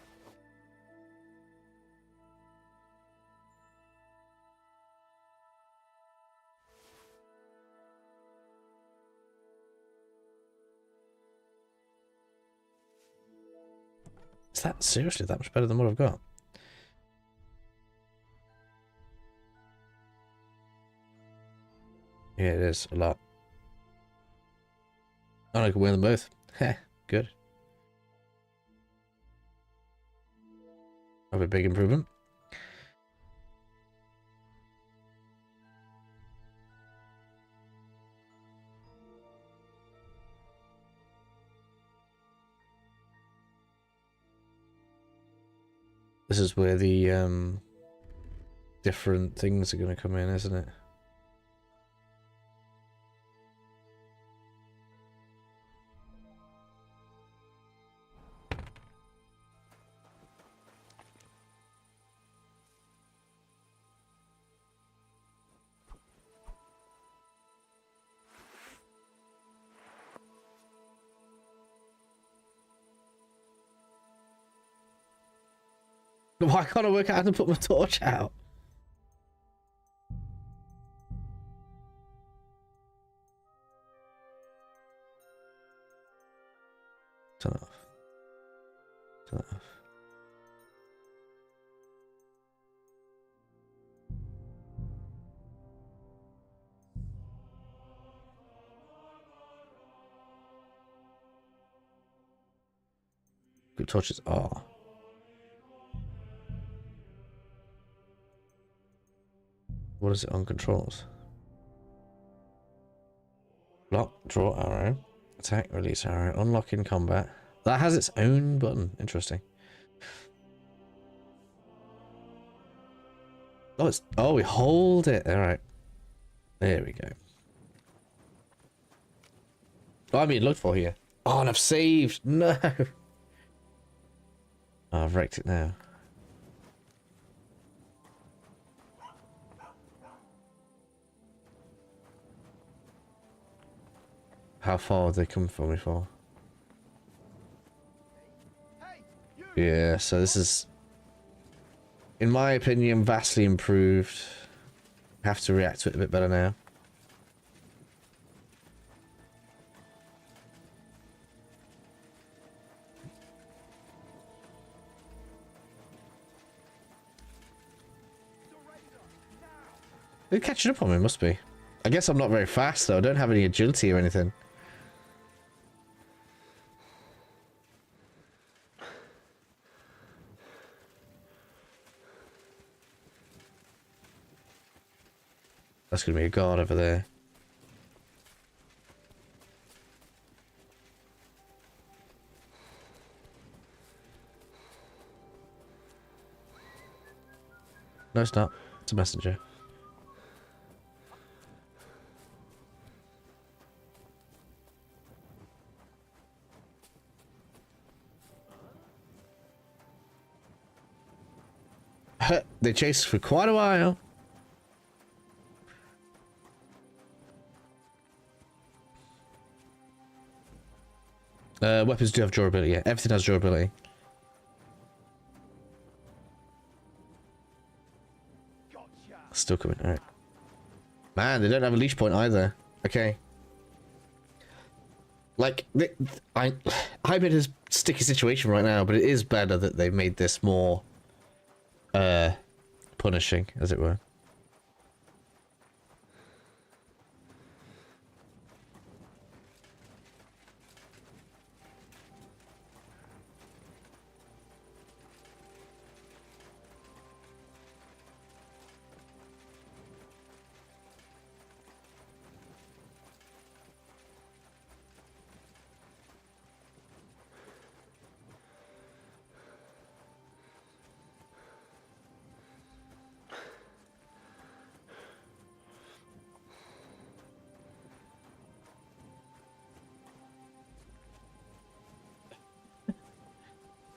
Is that seriously that much better than what I've got? Yeah, it is a lot. Oh, I can wear them both. Heh, good. Have a big improvement. This is where the different things are going to come in, isn't it? Why can't I work out how to put my torch out? Turn it off. Turn it off. Good torches are. What is it on controls? Lock, draw arrow, attack, release arrow, unlock in combat. That has its own button. Interesting. Oh, it's we hold it. All right. There we go. Oh, I'm being looked for here. Oh, and I've saved. No. Oh, I've wrecked it now. How far would they come for me for? Yeah, so this is, in my opinion, vastly improved. Have to react to it a bit better now. They're catching up on me, must be. I guess I'm not very fast though. I don't have any agility or anything. That's gonna be a guard over there. No, it's not. It's a messenger. They chased for quite a while. Weapons do have durability, yeah. Everything has durability. Still coming, alright. Man, they don't have a leash point either. Okay. Like, I'm in a sticky situation right now, but it is better that they've made this more, punishing, as it were.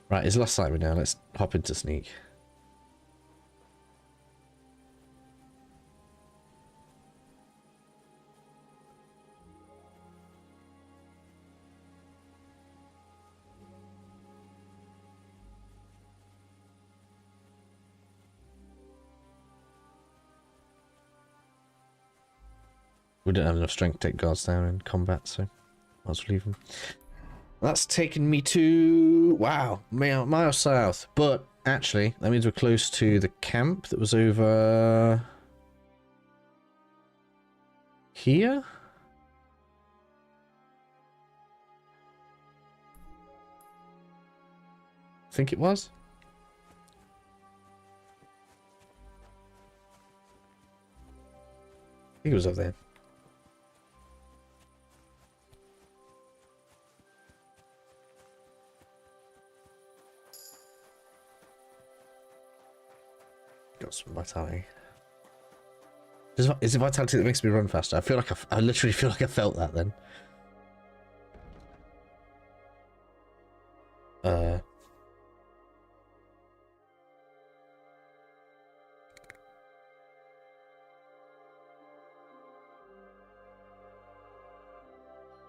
Right, he's lost sight of me now. Let's hop into sneak. We don't have enough strength to take guards down in combat, so might as well leave them. That's taken me to, wow, miles south. But actually, that means we're close to the camp that was over here. I think it was. I think it was over there. Got some vitality. Is it vitality that makes me run faster? I feel like I literally feel like I felt that then.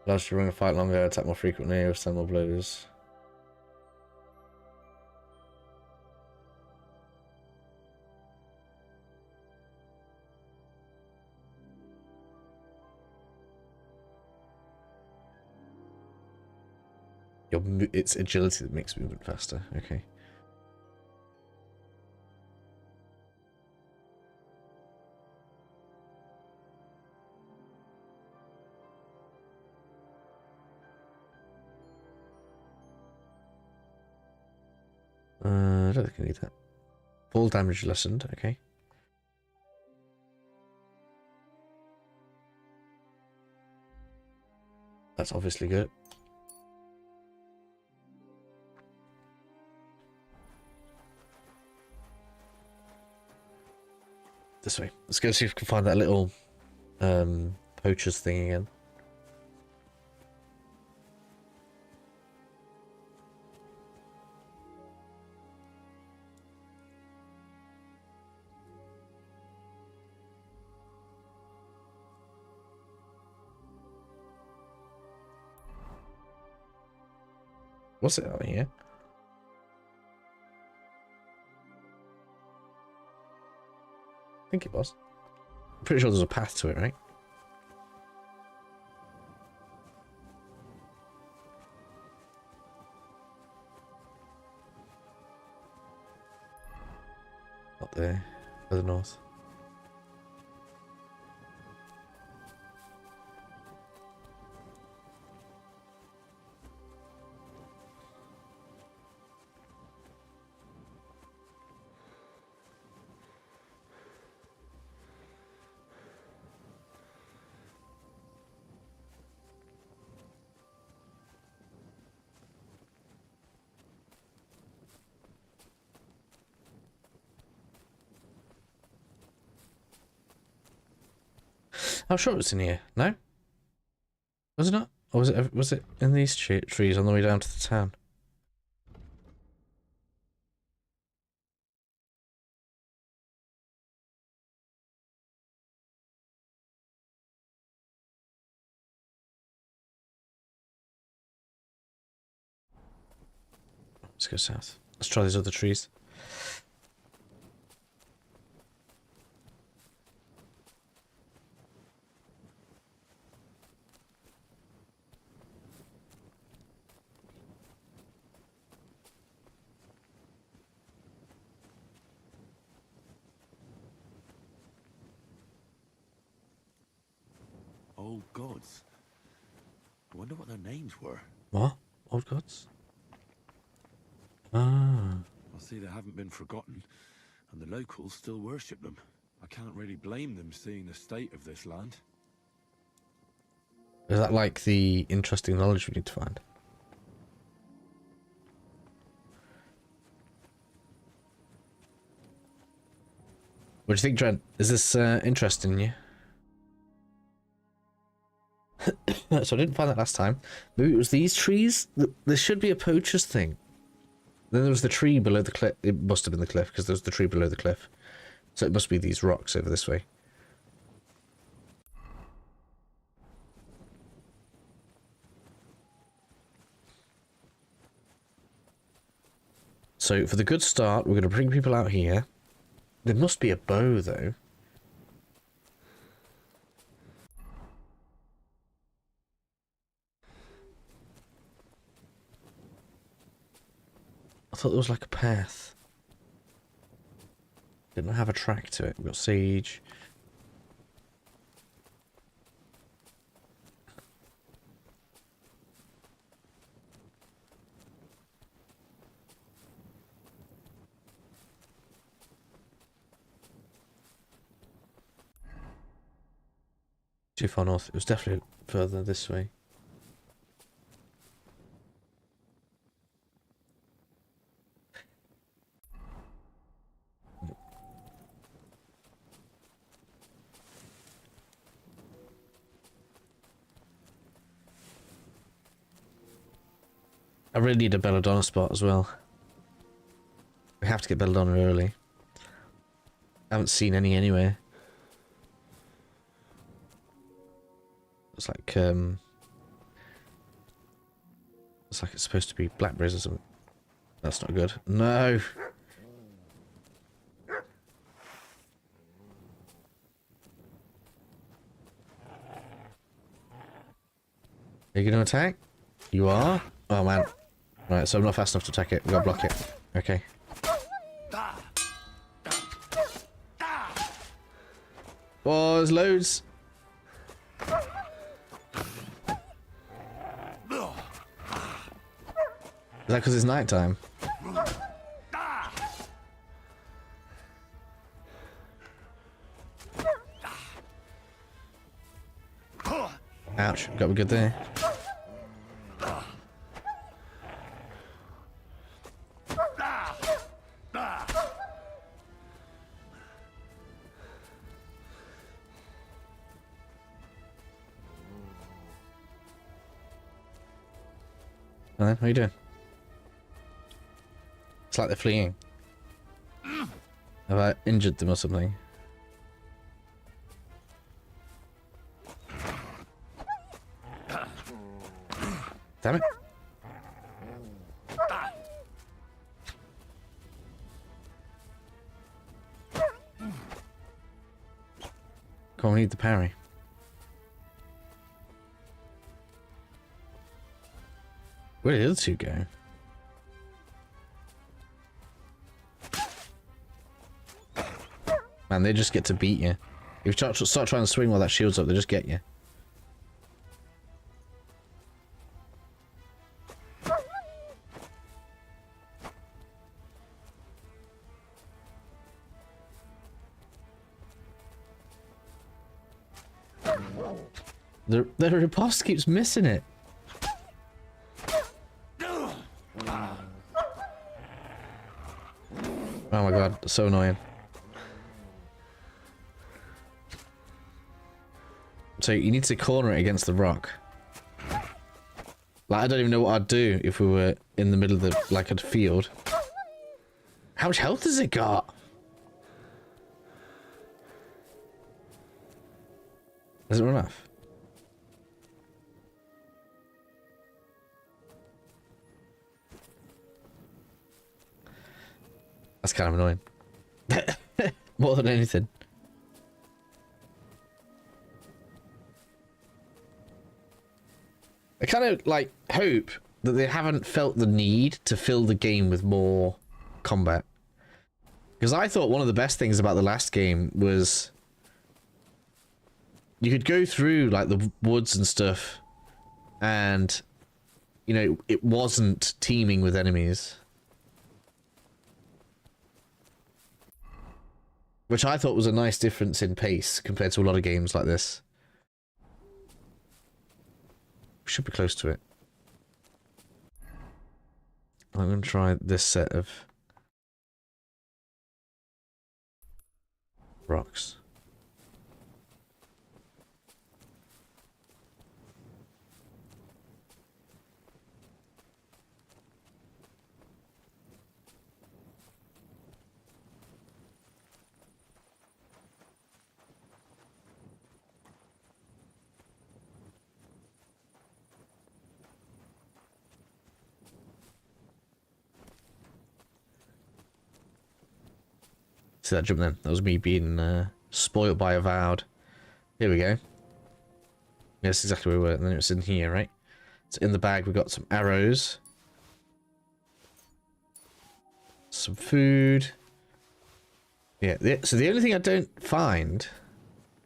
Allows you to run a fight longer, attack more frequently, withstand more blows. It's agility that makes movement faster. Okay. I don't think I need that. Fall damage lessened. Okay. That's obviously good. This way. Let's go see if we can find that little poacher's thing again. What's it out here? I think it was. Pretty sure there's a path to it, right? Not there. Further north. I'm sure it was in here. No? Was it not? Or was it in these trees on the way down to the town? Let's go south. Let's try these other trees. Old gods. I wonder what their names were. What? Old gods? Ah. I see they haven't been forgotten, and the locals still worship them. I can't really blame them seeing the state of this land. Is that like the interesting knowledge we need to find? What do you think, Trent? Is this interesting you? So I didn't find that last time. Maybe it was these trees? There should be a poacher's thing. Then there was the tree below the cliff. It must have been the cliff, because there was the tree below the cliff. So it must be these rocks over this way. So for the good start, we're going to bring people out here. There must be a bow, though. I thought there was like a path. Didn't have a track to it. We've got sage. Too far north. It was definitely further this way. I really need a belladonna spot as well. We have to get belladonna early. I haven't seen any anywhere. It's like it's supposed to be blackberries or something. That's not good. No. Are you gonna attack? You are? Oh man. Right, so I'm not fast enough to attack it. We've got to block it. Okay. Oh, there's loads. Is that because it's night time? Ouch, got me good there. Well, then, how are you doing? It's like they're fleeing. Have I injured them or something? Damn it. Come on, we need the parry. Where did the other two go? Man, they just get to beat you. If you start trying to swing while that shield's up, they just get you. The riposte keeps missing it. Oh my god, so annoying. So you need to corner it against the rock. Like, I don't even know what I'd do if we were in the middle of the, like, a field. How much health has it got? Does it run off? That's kind of annoying. More than anything. I kind of, like, hope that they haven't felt the need to fill the game with more combat. Because I thought one of the best things about the last game was you could go through, like, the woods and stuff and, you know, it wasn't teeming with enemies. Which I thought was a nice difference in pace compared to a lot of games like this. We should be close to it. I'm going to try this set of rocks. See that jump then? That was me being spoiled by Avowed. Here we go. Yes, exactly where we were. And then it's in here, right? So in the bag we got some arrows. Some food. Yeah, so the only thing I don't find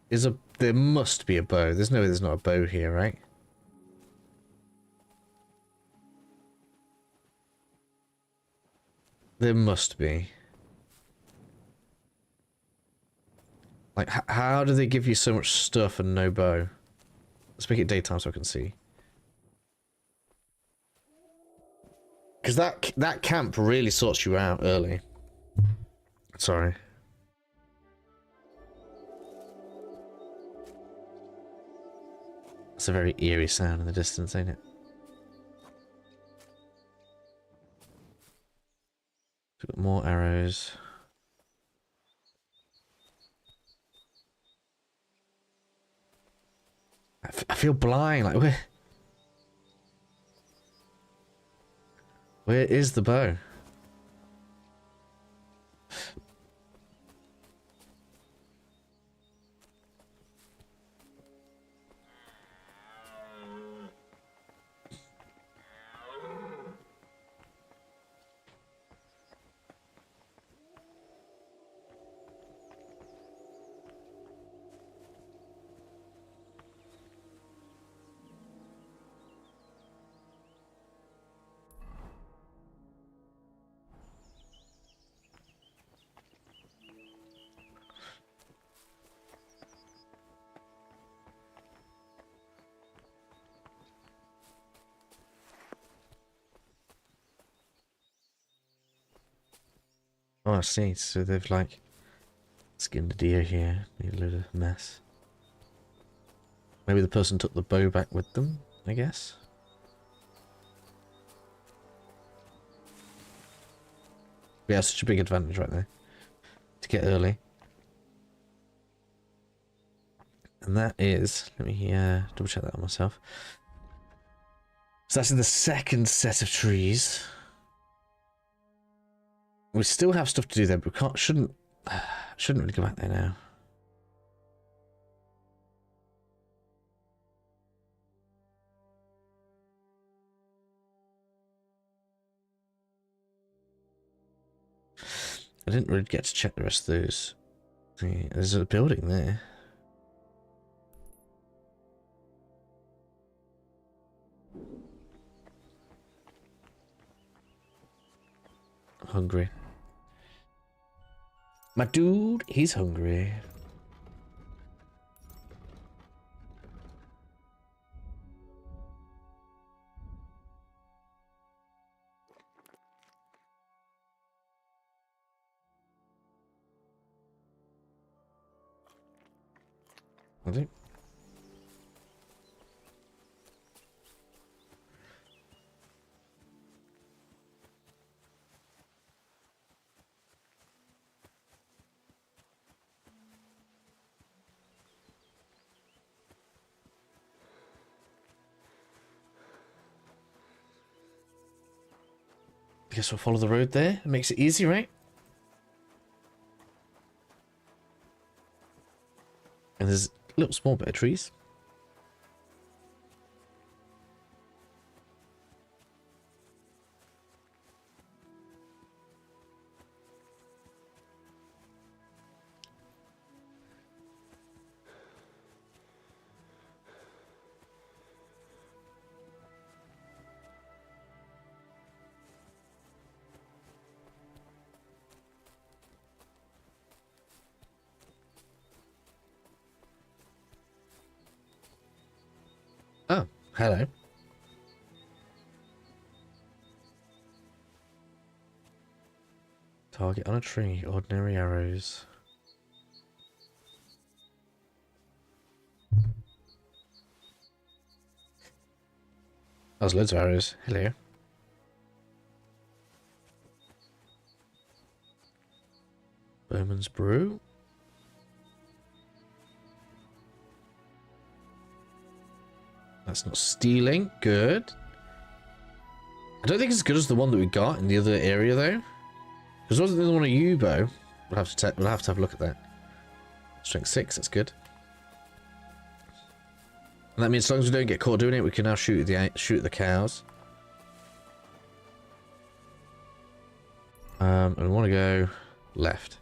is there must be a bow. There's no way there's not a bow here, right? There must be. Like, how do they give you so much stuff and no bow? Let's make it daytime so I can see. Because that camp really sorts you out early. Sorry. It's a very eerie sound in the distance, ain't it? We've got more arrows. I feel blind. Like, where is the bow? Oh, I see. So they've, like, skinned a deer here. Made a load of mess. Maybe the person took the bow back with them, I guess. Yeah, such a big advantage right there. To get early. And that is... Let me double check that on myself. So that's in the second set of trees. We still have stuff to do there, but we shouldn't really go back there now. I didn't really get to check the rest of those. Yeah, there's a building there. I'm hungry. My dude, he's hungry. I think. I guess we'll follow the road there. It makes it easy, right? And there's a little small bit of trees. Oh, hello. Target on a tree, ordinary arrows. There's loads of arrows. Hello. Bowman's Brew. That's not stealing. Good. I don't think it's as good as the one that we got in the other area, though. Because wasn't the other one a U-bow? We'll have to have a look at that. Strength 6. That's good. And that means as long as we don't get caught doing it, we can now shoot the cows. And we want to go left.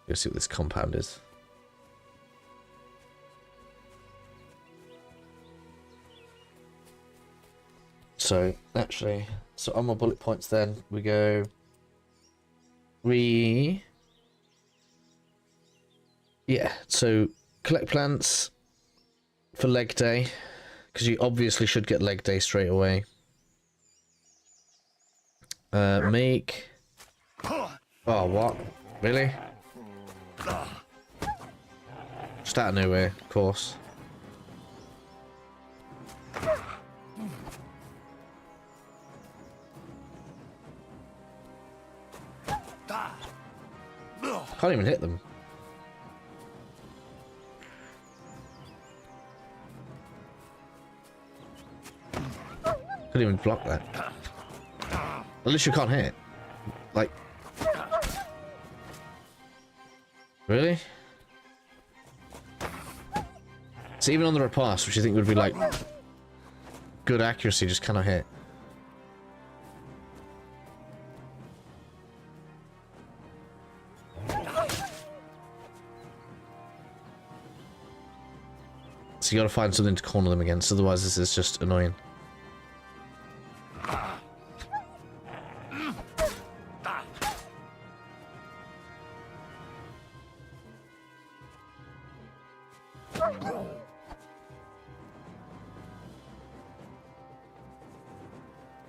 Let's see what this compound is. So, actually, so on my bullet points then, we go... Yeah, so collect plants for leg day, because you obviously should get leg day straight away. Make... Oh, what? Really? Just out of nowhere, of course. Can't even hit them. Couldn't even block that. At least you can't hit. Like... Really? So even on the riposte, which you think would be like good accuracy, just cannot hit. So you gotta find something to corner them against, otherwise this is just annoying.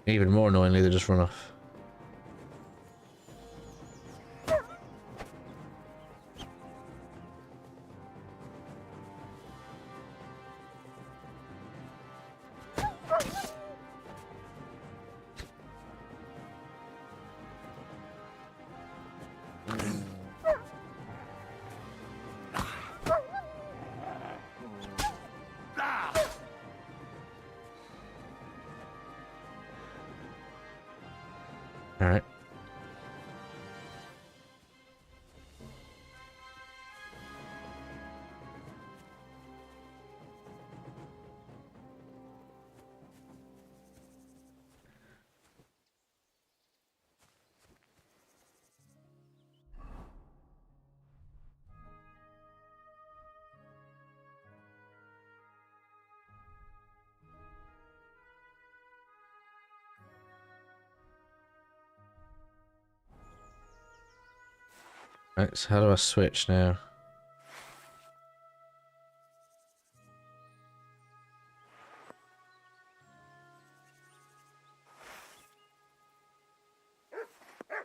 Even more annoyingly, they just run off. Alright. Right, so how do I switch now?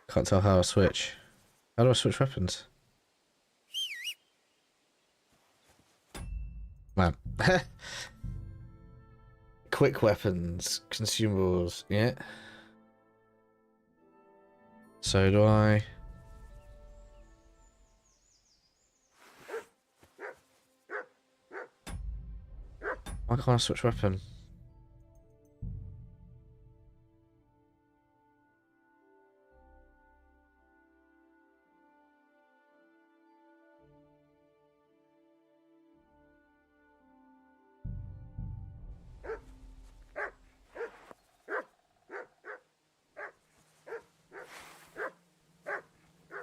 Can't tell how I switch. How do I switch weapons? Man. Quick weapons, consumables, yeah. So do I... Why can't I switch weapon?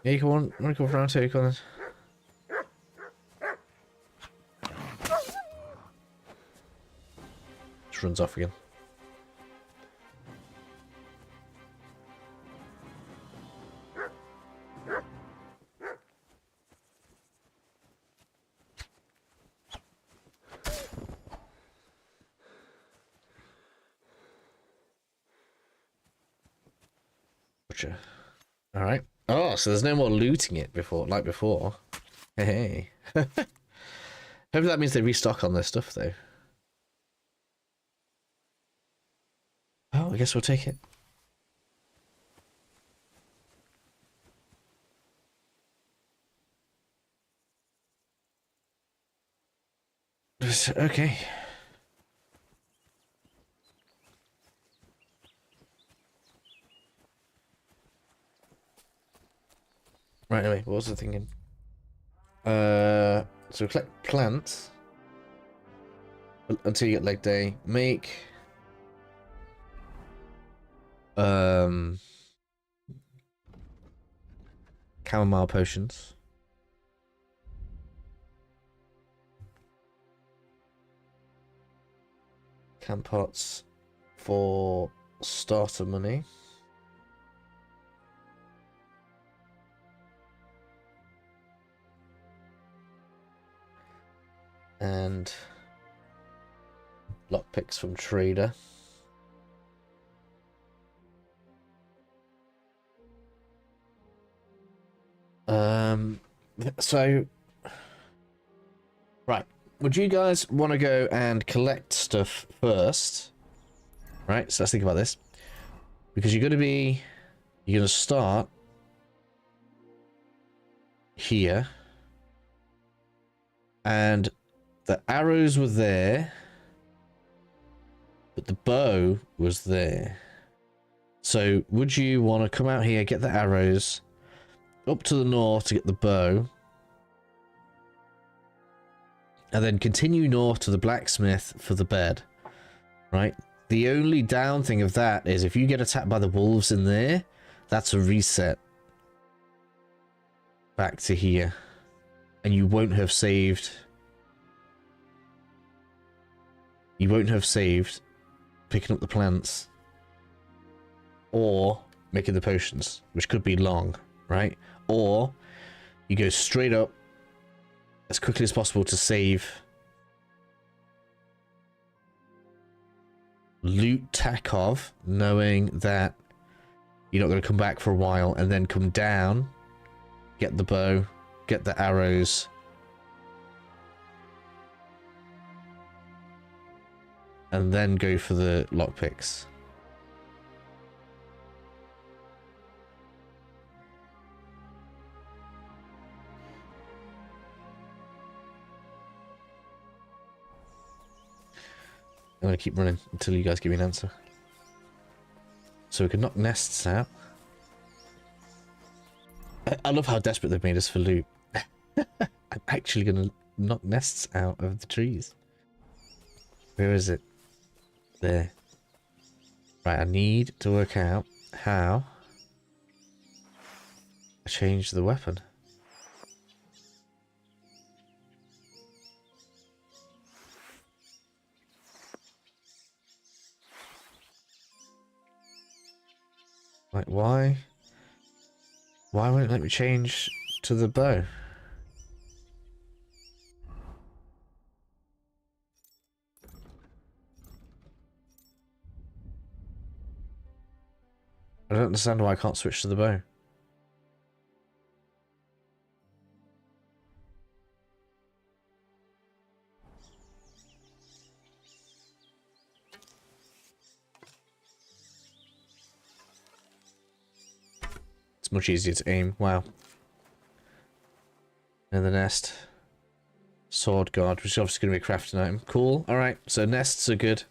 Yeah, you want to go for round two, Colin? Just runs off again. Gotcha. All right. Oh, so there's no more looting it before, like before. Hey. Hopefully that means they restock on their stuff, though. Oh, I guess we'll take it. Okay. Right, anyway, what was I thinking? So collect plants until you get leg day. Make chamomile potions. Camp pots for starter money. And lockpicks from trader. So right, would you guys want to go and collect stuff first? Right, so let's think about this, because you're going to start here, and the arrows were there, but the bow was there. So would you want to come out here, get the arrows, up to the north to get the bow, and then continue north to the blacksmith for the bed, right? The only down thing of that is if you get attacked by the wolves in there, that's a reset back to here, and you won't have saved. You won't have saved picking up the plants or making the potions, which could be long, right? Or you go straight up as quickly as possible to save, loot Takov, knowing that you're not going to come back for a while, and then come down, get the bow, get the arrows, and then go for the lockpicks. I'm going to keep running until you guys give me an answer. So we can knock nests out. I love how desperate they've made us for loot. I'm actually going to knock nests out of the trees. Where is it? There. Right, I need to work out how I change the weapon. Like, why? Why won't it let me change to the bow. I don't understand why I can't switch to the bow. It's much easier to aim. Wow. And the nest. Sword guard, which is obviously going to be a crafting item. Cool. Alright, so nests are good.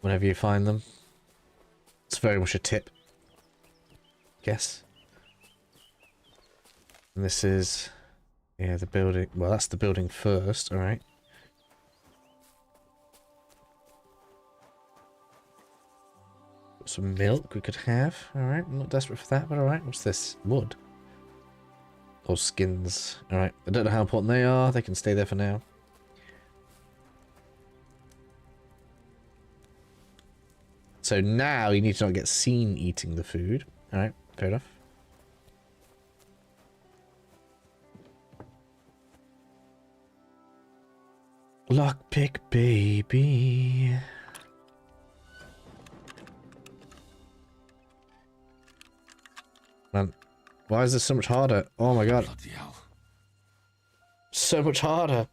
Whenever you find them. It's very much a tip. Guess. And this is... yeah, the building. Well, that's the building first, alright. Some milk we could have. Alright, I'm not desperate for that, but alright. What's this? Wood. Or skins. Alright, I don't know how important they are. They can stay there for now. So now you need to not get seen eating the food. Alright, fair enough. Lockpick, baby. Man, why is this so much harder? Oh my god. So much harder.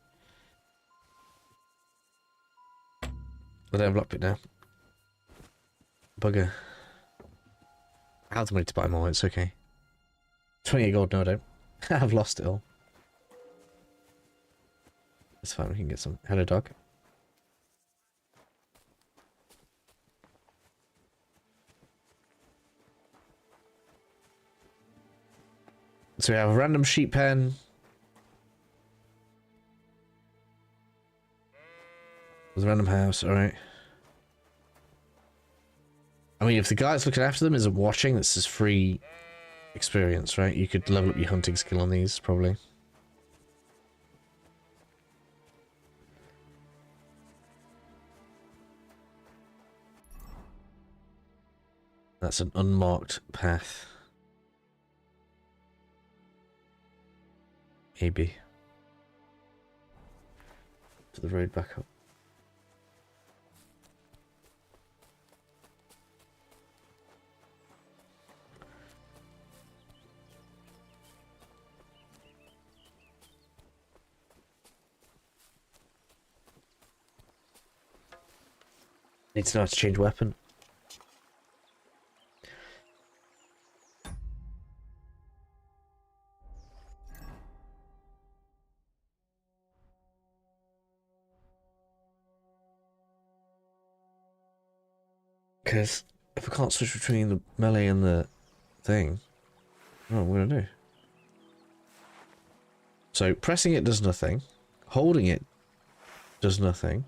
I don't have lockpick now. Bugger. I have the money to buy more, it's okay. 28 gold, no I don't. I've lost it all. It's fine, we can get some. Hello, dog. So we have a random sheep pen. With a random house, alright. I mean, if the guy that's looking after them isn't watching, this is free experience, right? You could level up your hunting skill on these, probably. That's an unmarked path. Maybe. Put the road back up. Need to know how to change weapon. Because if I can't switch between the melee and the thing, I don't know what I'm going to do. So pressing it does nothing. Holding it does nothing.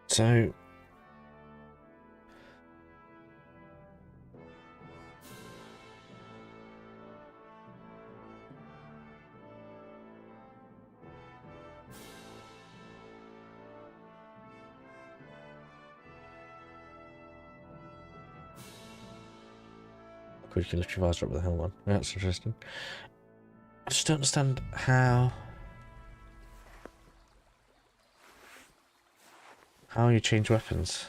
So you can lift your visor up with the helmet on. That's interesting. I just don't understand how you change weapons.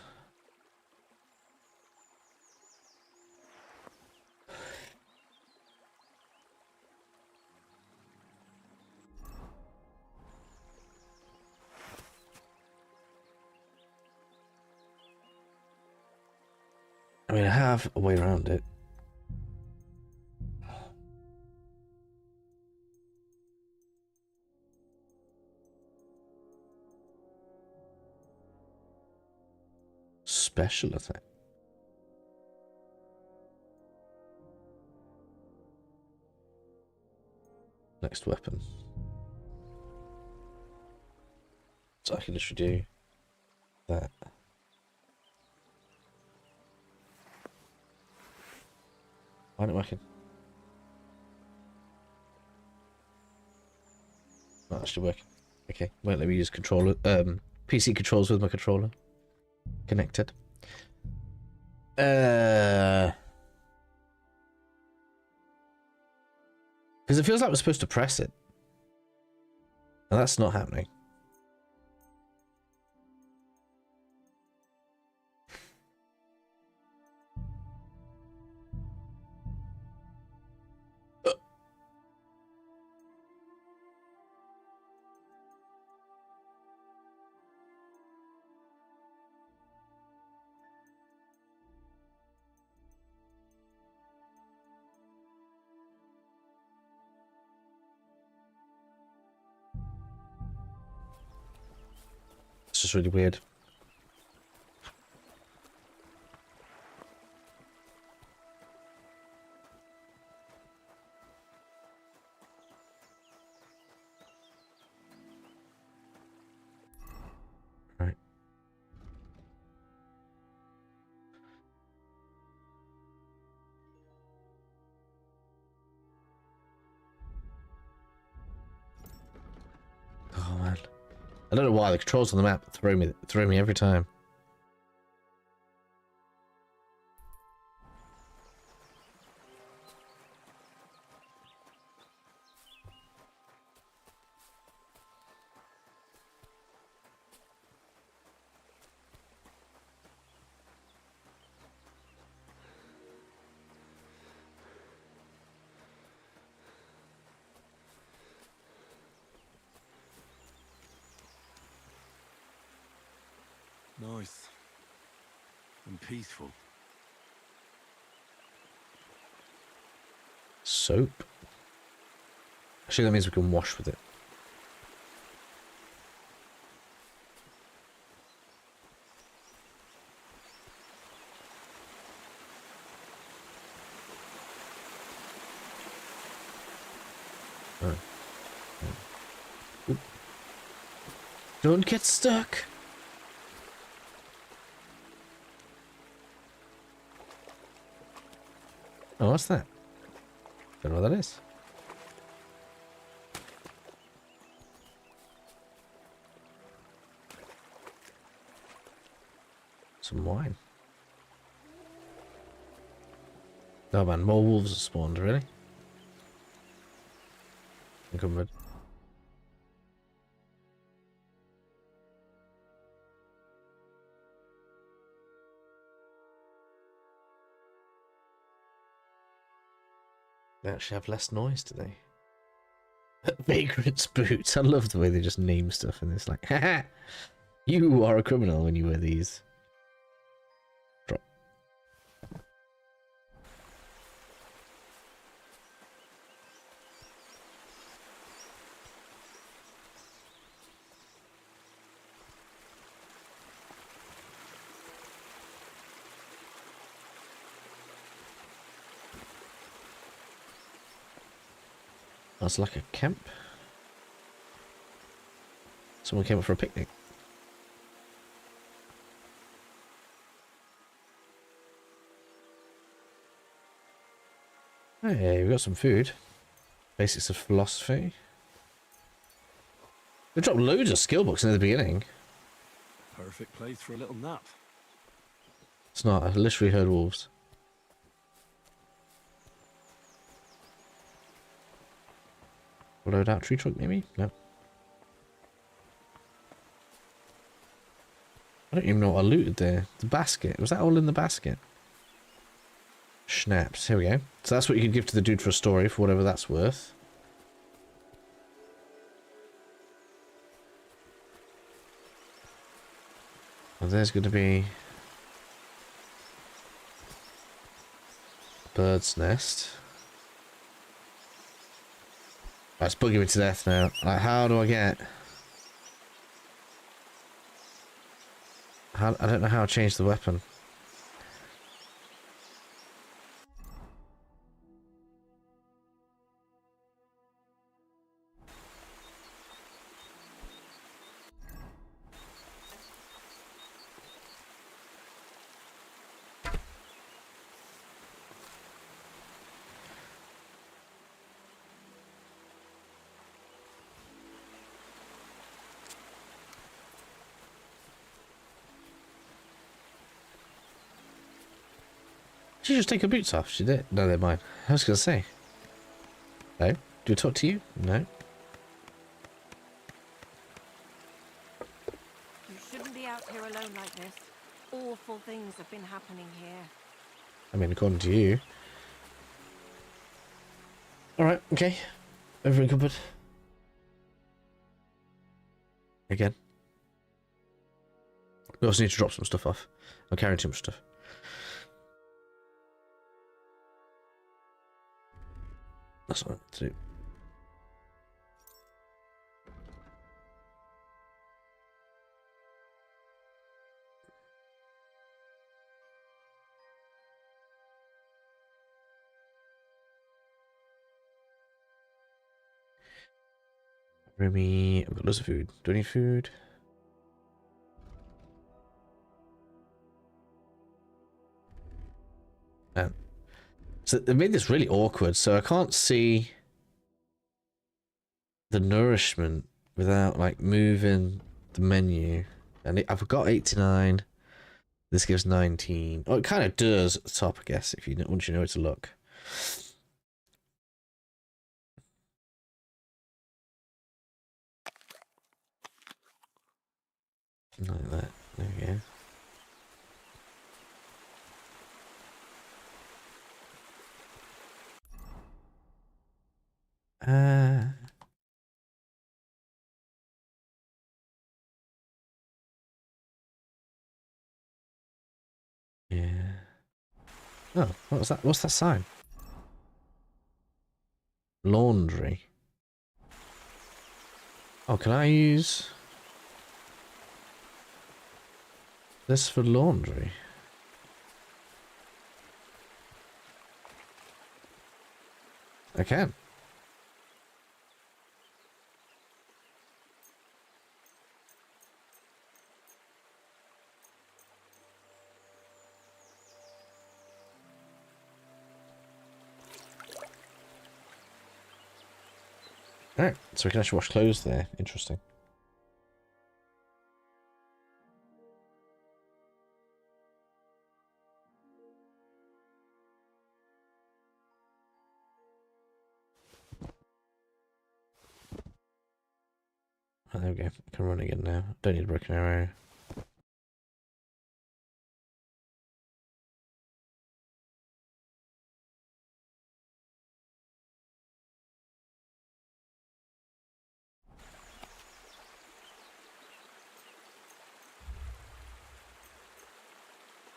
I mean, I have a way around it. Special attack. Next weapon. So I can just do that. Why not working? Not actually working. Okay, won't let me use controller. PC controls with my controller connected. Because it feels like we're supposed to press it, and that's not happening. It's just really weird. Right. Oh man. I don't know why the controls on the map throw me every time. Nice. And peaceful. Soap. Actually, that means we can wash with it. Oh. Oop. Don't get stuck. Oh, what's that? Don't know what that is. Some wine. Oh man, more wolves have spawned, really? Encumbered. They actually have less noise today. Vagrant's boots. I love the way they just name stuff in this. Like, haha, you are a criminal when you wear these. Drop. That's like a camp. Someone came up for a picnic. Hey, we got some food. Basics of philosophy. They dropped loads of skill books in the beginning. Perfect place for a little nap. It's not. I literally heard wolves. Load out tree trunk, maybe? No. I don't even know what I looted there. The basket. Was that all in the basket? Schnapps. Here we go. So that's what you can give to the dude for a story, for whatever that's worth. And there's going to be... Bird's nest. Right, it's bugging me to death now. Like, how do I get... I don't know how to change the weapon. She just take her boots off. She did. No, they're mine. I was gonna say. No? Do I talk to you? No. You shouldn't be out here alone like this. Awful things have been happening here. I mean, according to you. Alright, okay. Everything covered. Again. We also need to drop some stuff off. I'm carrying too much stuff. That's what I need to do. Remy, I've got loads of food. Do I need food? So they made this really awkward, so I can't see the nourishment without like moving the menu. And I've got 89. This gives 19. Oh, it kind of does at the top, I guess, if you once you know where to look. Like that. There we go. Yeah. Oh, what was that? What's that sign? Laundry. Oh, can I use this for laundry? I can. Alright, so we can actually wash clothes there. Interesting. Oh, there we go. I can run again now. Don't need a broken arrow.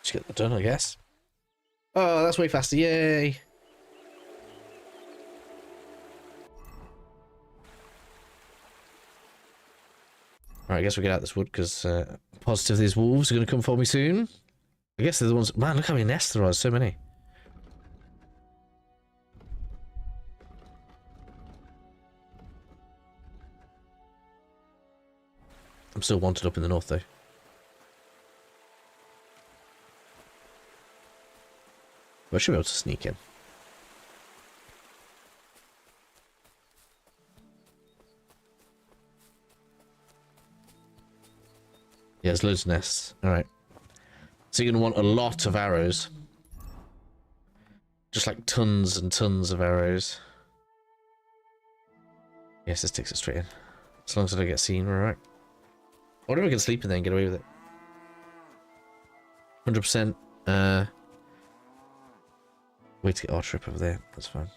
Just get that done, I guess. Oh, that's way faster. Yay! Alright, I guess we'll get out this wood because positive these wolves are going to come for me soon. I guess they're the ones... Man, look how many nests there are. So many. I'm still wanted up in the north, though. But I should be able to sneak in. Yeah, there's loads of nests. Alright. So you're going to want a lot of arrows. Just like tons and tons of arrows. Yes, this takes it straight in. As long as I don't get seen, we're alright. I wonder if I can sleep in there and get away with it. 100%. Way to get our trip over there. That's fine.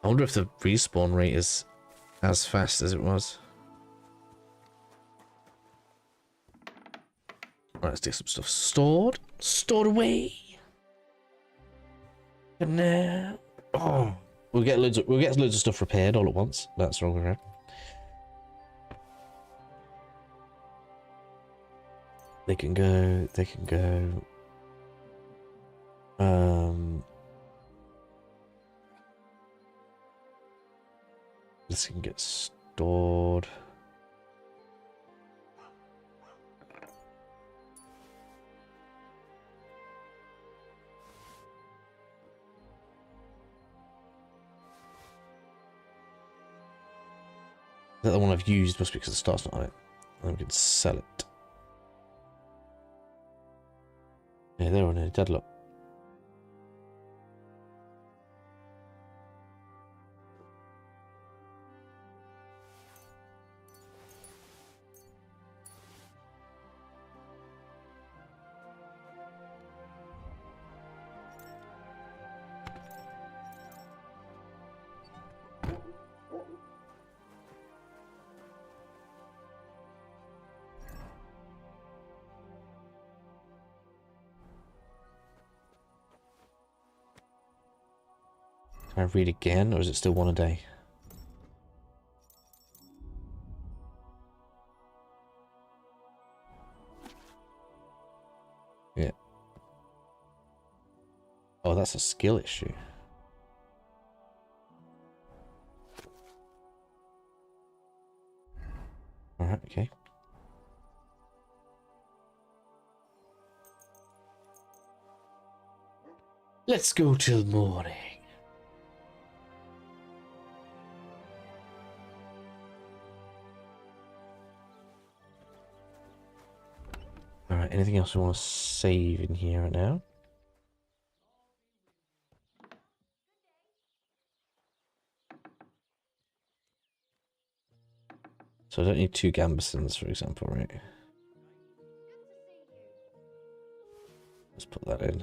I wonder if the respawn rate is as fast as it was. Right, let's take some stuff stored. Stored away. And we'll get loads of stuff repaired all at once. That's wrong around. They can go. This can get stored. Is that the one I've used? Must be because the star's not on it. And we can sell it. Yeah, they're on a deadlock. Can I read again, or is it still one a day? Yeah. Oh, that's a skill issue. Alright, okay. Let's go till morning. Alright, anything else we want to save in here right now? So I don't need 2 gambesons, for example, right? Let's put that in.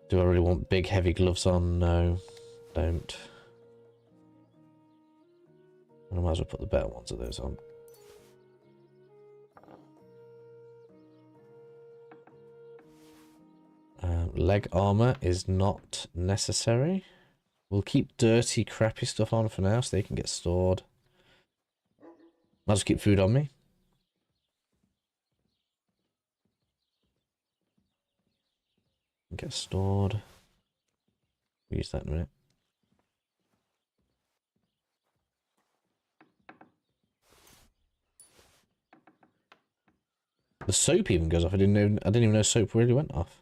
Do I really want big heavy gloves on? No, don't. I might as well put the better ones of those on. Leg armor is not necessary. We'll keep dirty, crappy stuff on for now so they can get stored. Might as well keep food on me. Get stored. Use that in a minute. The soap even goes off. I didn't even know soap really went off.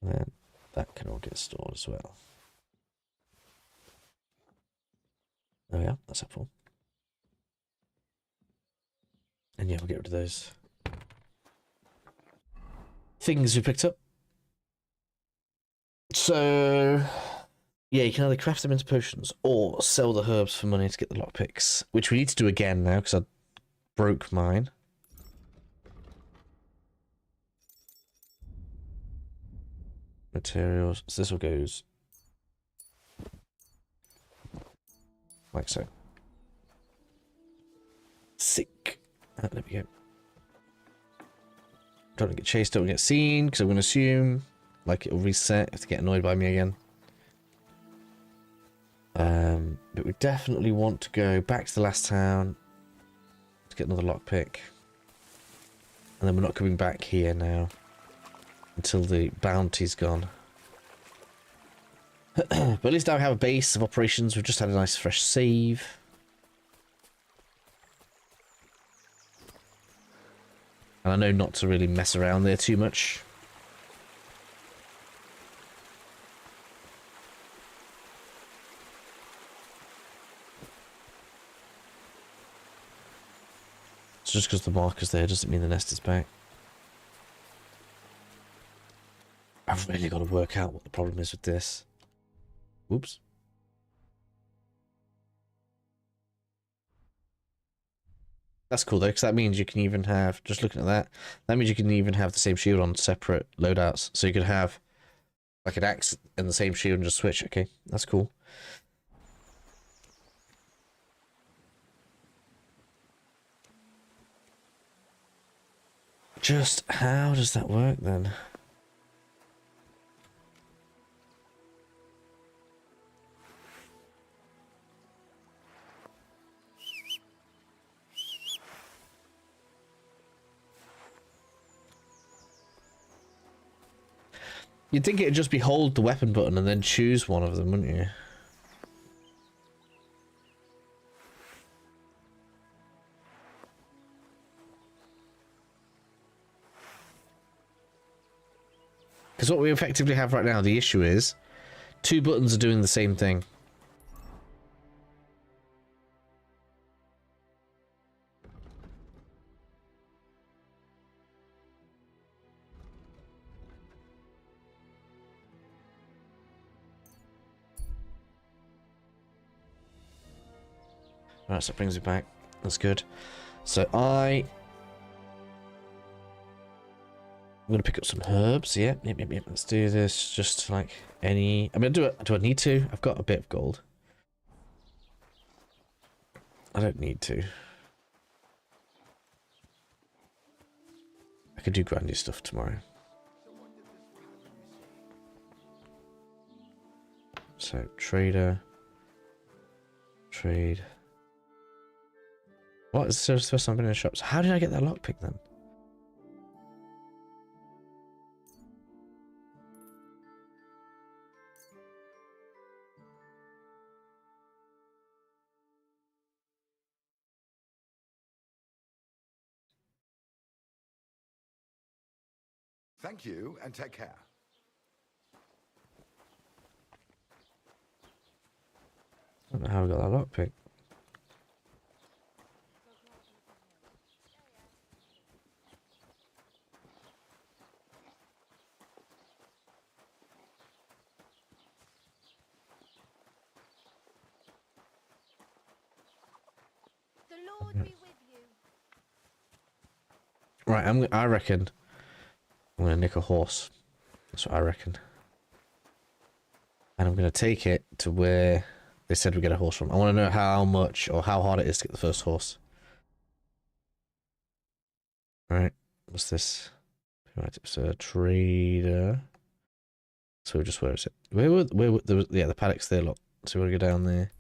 And then that can all get stored as well. Oh yeah, that's helpful. And yeah, we'll get rid of those things we picked up. So yeah, you can either craft them into potions or sell the herbs for money to get the lockpicks, which we need to do again now because I broke mine. Materials. So this all goes like so. Sick. There we go. Don't get chased, don't get seen, because I'm going to assume like it'll reset if they get annoyed by me again. But we definitely want to go back to the last town to get another lockpick. And then we're not coming back here now until the bounty's gone. But at least now we have a base of operations. We've just had a nice fresh save. And I know not to really mess around there too much. So just because the marker's there doesn't mean the nest is back. I've really got to work out what the problem is with this. Whoops. That's cool though, because that means you can even have, just looking at that, that means you can even have the same shield on separate loadouts. So you could have like an axe and the same shield and just switch. Okay, that's cool. Just how does that work then? You'd think it'd just be hold the weapon button and then choose one of them, wouldn't you? Because what we effectively have right now, the issue is, 2 buttons are doing the same thing. Right, so that brings it back. That's good. So I'm gonna pick up some herbs. Yep. Let's do this. Just like any. I mean, do I need to? I've got a bit of gold. I don't need to. I could do grandy stuff tomorrow. So trader. Trade. What is this the first time I've been in a shop? So how did I get that lockpick then? Thank you, and take care. I don't know how I got that lockpick. The Lord be with you. Right, I reckon I'm gonna nick a horse. That's what I reckon. And I'm gonna take it to where they said we get a horse from. I want to know how much or how hard it is to get the first horse. Right, what's this? Right, it's a trader. So just where is it? Yeah, the paddock's there. Look, so we want to go down there.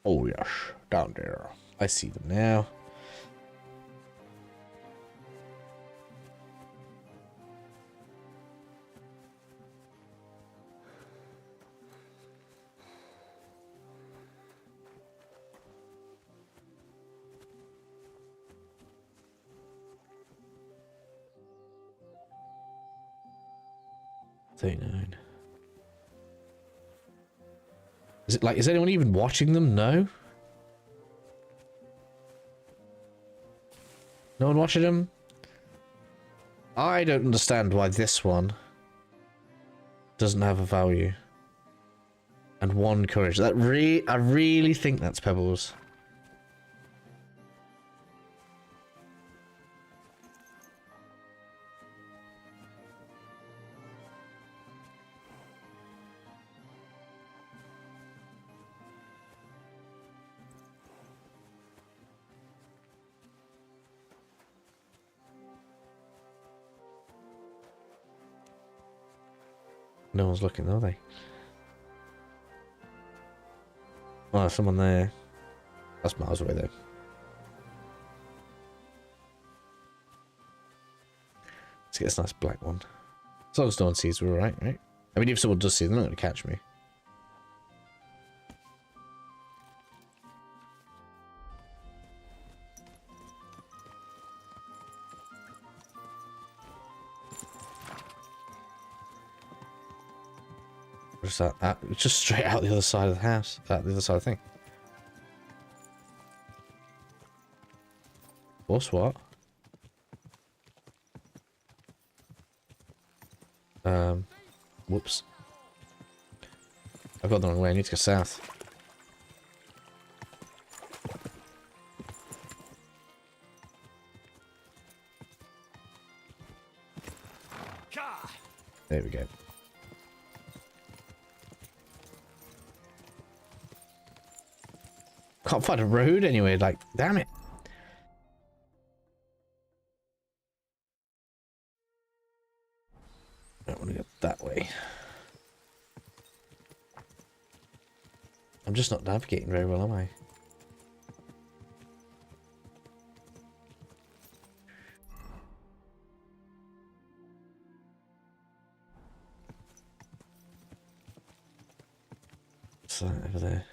Oh yes, down there. I see them now. $39. Is it like, is anyone even watching them? No? No one watching them? I don't understand why this one doesn't have a value. And 1 courage. I really think that's Pebbles. No one's looking, are they? Oh, there's someone there. That's miles away, though. Let's get this nice black one. As long as no one sees, we're alright, right? I mean, if someone does see them, they're not going to catch me. What's that? Just straight out the other side of the house. The other side of the thing. What's what? Whoops. I've got the wrong way. I need to go south. There we go. Can't find a road anyway, like, damn it. I don't want to go that way. I'm just not navigating very well, am I? that over there?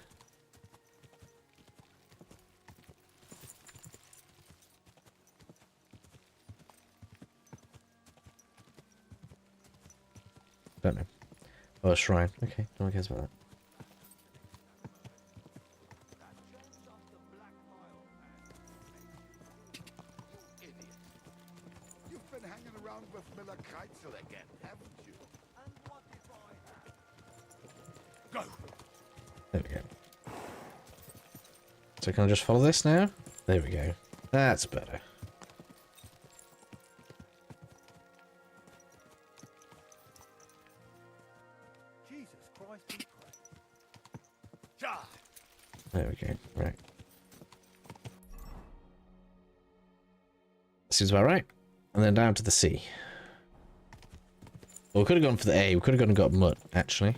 Don't know. Oh, a shrine. Okay, no one cares about that. You've been hanging around with Miller Kreitzel again, haven't you? And what if I had? Go! There we go. So can I just follow this now? There we go. That's better. Jesus Christ, we pray. There we go. Right. Seems about right. And then down to the sea. Well, we could have gone for the A. We could have gone and got mud, actually.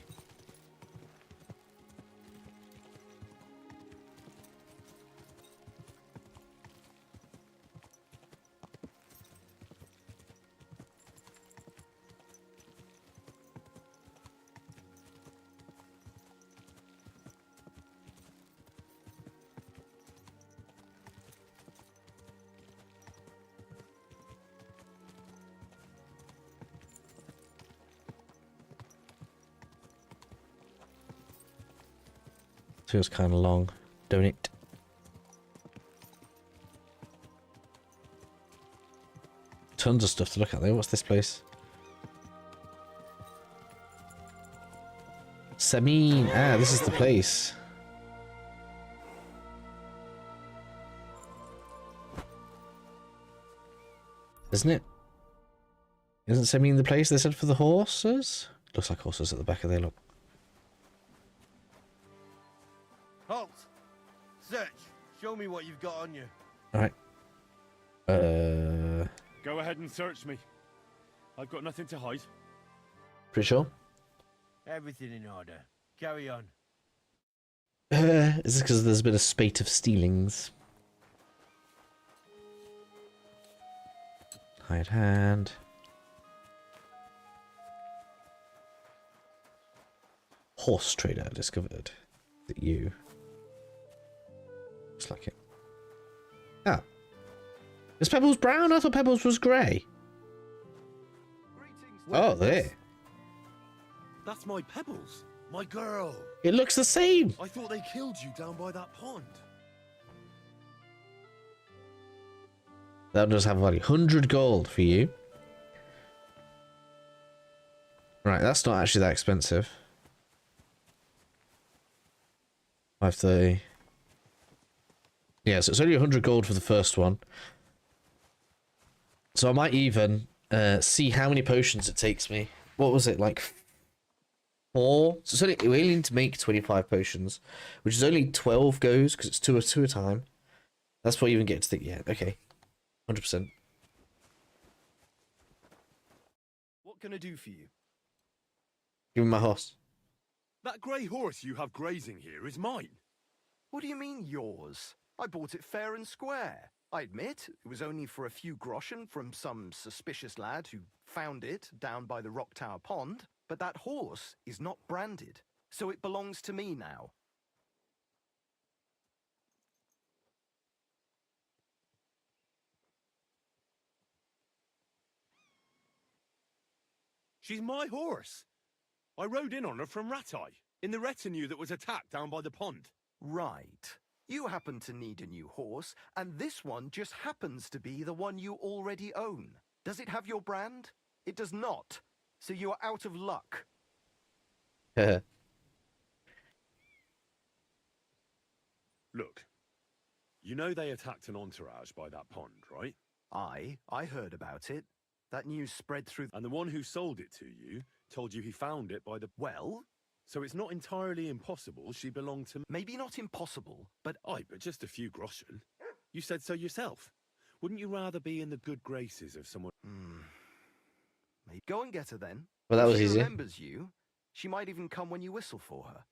Feels kind of long, don't it? Tons of stuff to look at there. What's this place? Samin. Ah, this is the place. Isn't it? Isn't Samin the place they said for the horses? Looks like horses at the back of there, look. Halt! Search! Show me what you've got on you. Alright. Go ahead and search me. I've got nothing to hide. Pretty sure? Everything in order. Carry on. Is this because there's been a spate of stealings? Hide hand. Horse trader discovered. Is it you? Looks like it. Ah. Is Pebbles brown? I thought Pebbles was grey. Oh, there. That's my Pebbles. My girl. It looks the same. I thought they killed you down by that pond. That does have value. 100 gold for you. Right, that's not actually that expensive. 530. Yeah, so it's only 100 gold for the first one. So I might even see how many potions it takes me. What was it, like 4? So it's only, we only need to make 25 potions, which is only 12 goes, because it's two a time. That's before you even get to the... Yeah, okay. 100%. What can I do for you? Give me my horse. That grey horse you have grazing here is mine. What do you mean, yours? I bought it fair and square. I admit, it was only for a few groschen from some suspicious lad who found it down by the Rock Tower Pond, but that horse is not branded, so it belongs to me now. She's my horse. I rode in on her from Ratai, in the retinue that was attacked down by the pond. Right. You happen to need a new horse, and this one just happens to be the one you already own. Does it have your brand? It does not. So you are out of luck. Look, you know they attacked an entourage by that pond, right? I heard about it. That news spread through... And the one who sold it to you told you he found it by the... Well? So it's not entirely impossible she belonged to... Maybe not impossible, but... Aye, but just a few groschen. You said so yourself. Wouldn't you rather be in the good graces of someone... Maybe go and get her then. Well, that If was she easy. remembers you, she might even come when you whistle for her.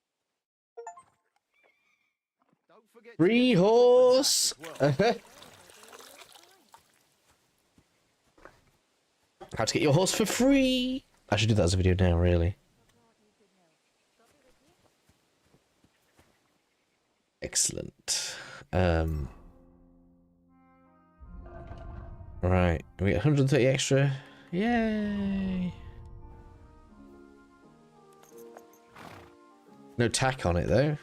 Free horse! How to get your horse for free! I should do that as a video now, really. Excellent. Right, we get 130 extra. Yay! No tack on it though.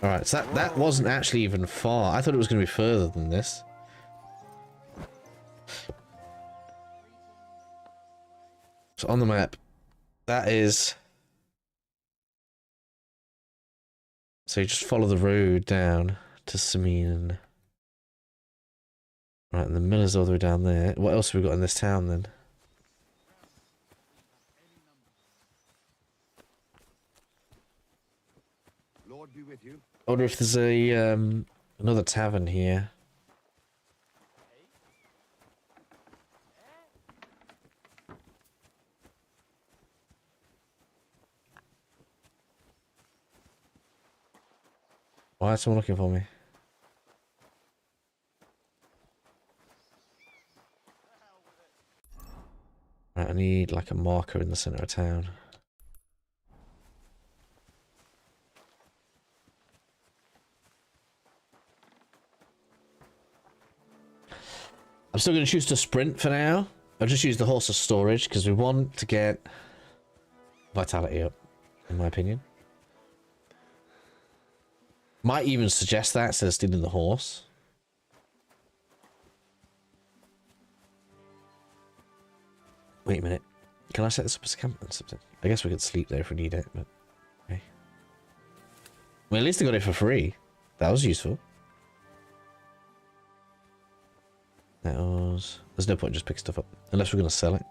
Alright, so that wasn't actually even far. I thought it was going to be further than this. So on the map, that is... So you just follow the road down to Samin. Right, and the miller's all the way down there. What else have we got in this town then? Lord be with you. I wonder if there's a another tavern here. Why is someone looking for me? Right, I need like a marker in the center of town. I'm still going to choose to sprint for now. I'll just use the horse as storage because we want to get vitality up, in my opinion. Might even suggest that instead of stealing the horse. Wait a minute. Can I set this up as a camp or something? I guess we could sleep there if we need it, but... Okay. Well, at least I got it for free. That was useful. That was... There's no point in just picking stuff up. Unless we're going to sell it.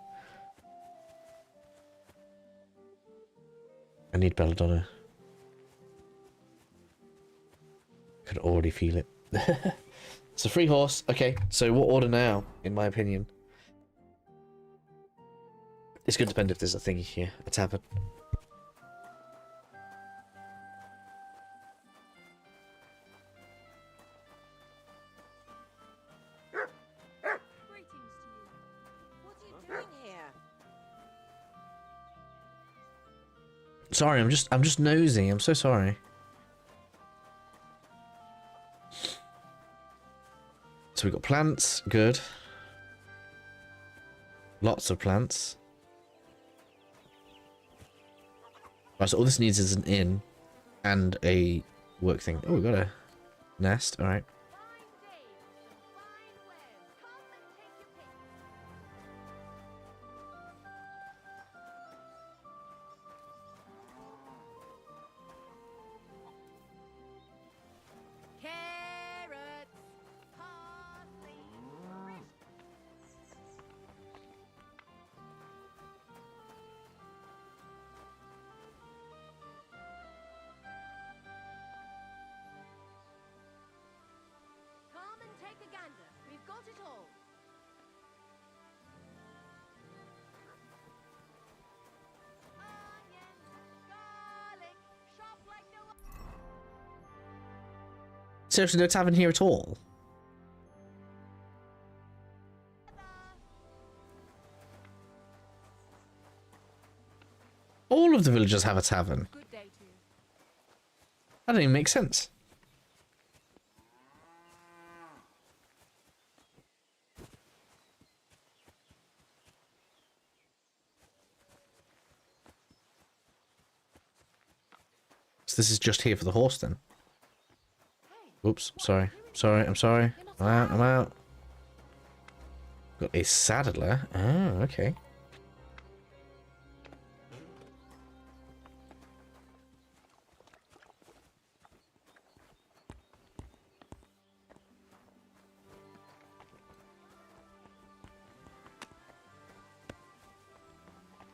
I need belladonna. I can already feel it. It's a free horse. Okay, so what order now, in my opinion? It's going to depend if there's a thingy here. A tavern. Sorry, I'm just nosy. I'm so sorry. So we've got plants, good. Lots of plants. Right, so all this needs is an inn and a work thing. Oh, we got a nest, alright. Seriously, no tavern here at all? All of the villages have a tavern. That doesn't even make sense. So this is just here for the horse then? Oops, sorry. I'm sorry. I'm out. Got a saddler. Oh, okay.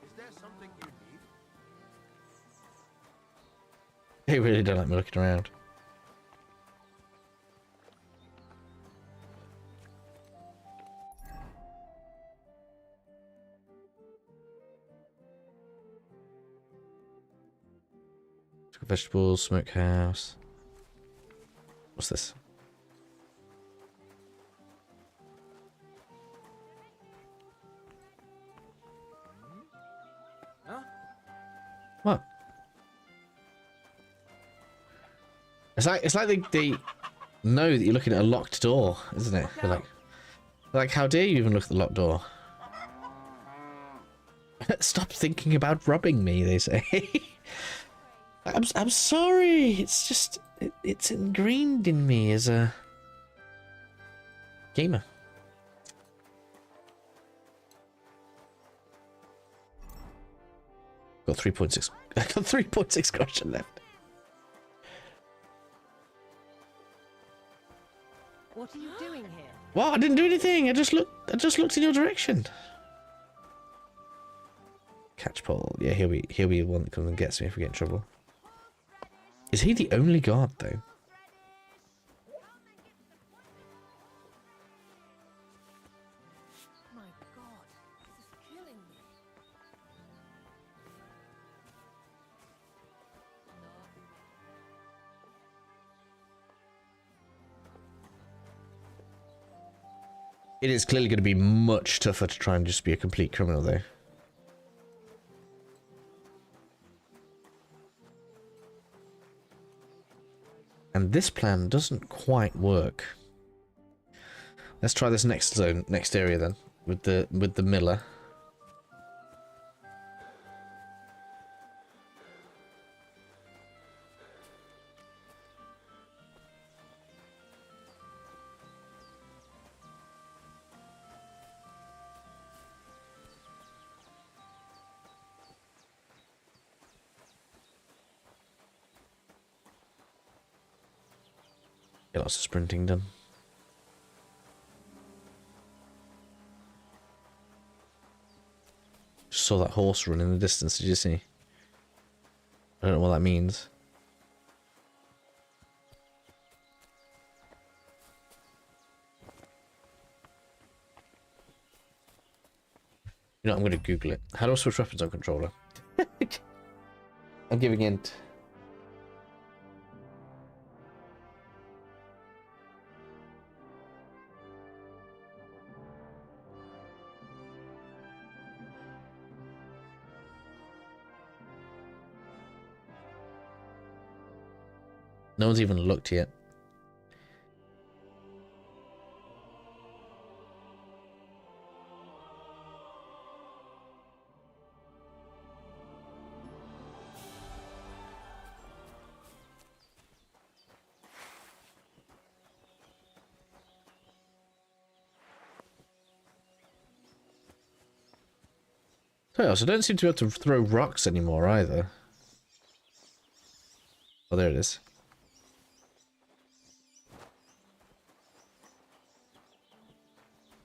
Is there something you need? They really don't like me looking around. Vegetables, smokehouse. What's this? Huh? It's like they know that you're looking at a locked door, isn't it? They're like, how dare you even look at the locked door? Stop thinking about robbing me, they say. I'm sorry. It's just it's ingrained in me as a gamer. Got 3.6. I got 3.6 groschen left. What are you doing here? Well, I didn't do anything. I just looked in your direction. Catchpole. Yeah, he'll be the one that comes and gets me if we get in trouble. Is he the only guard though? My God, this is killing me. It is clearly going to be much tougher to try and just be a complete criminal though. And this plan doesn't quite work. Let's try this next zone, next area then, with the miller. Get lots of sprinting done. Just saw that horse run in the distance, did you see? I don't know what that means. You know, I'm going to Google it. How do I switch weapons on controller? I'm giving in. No one's even looked yet. So I don't seem to be able to throw rocks anymore either. Oh, there it is.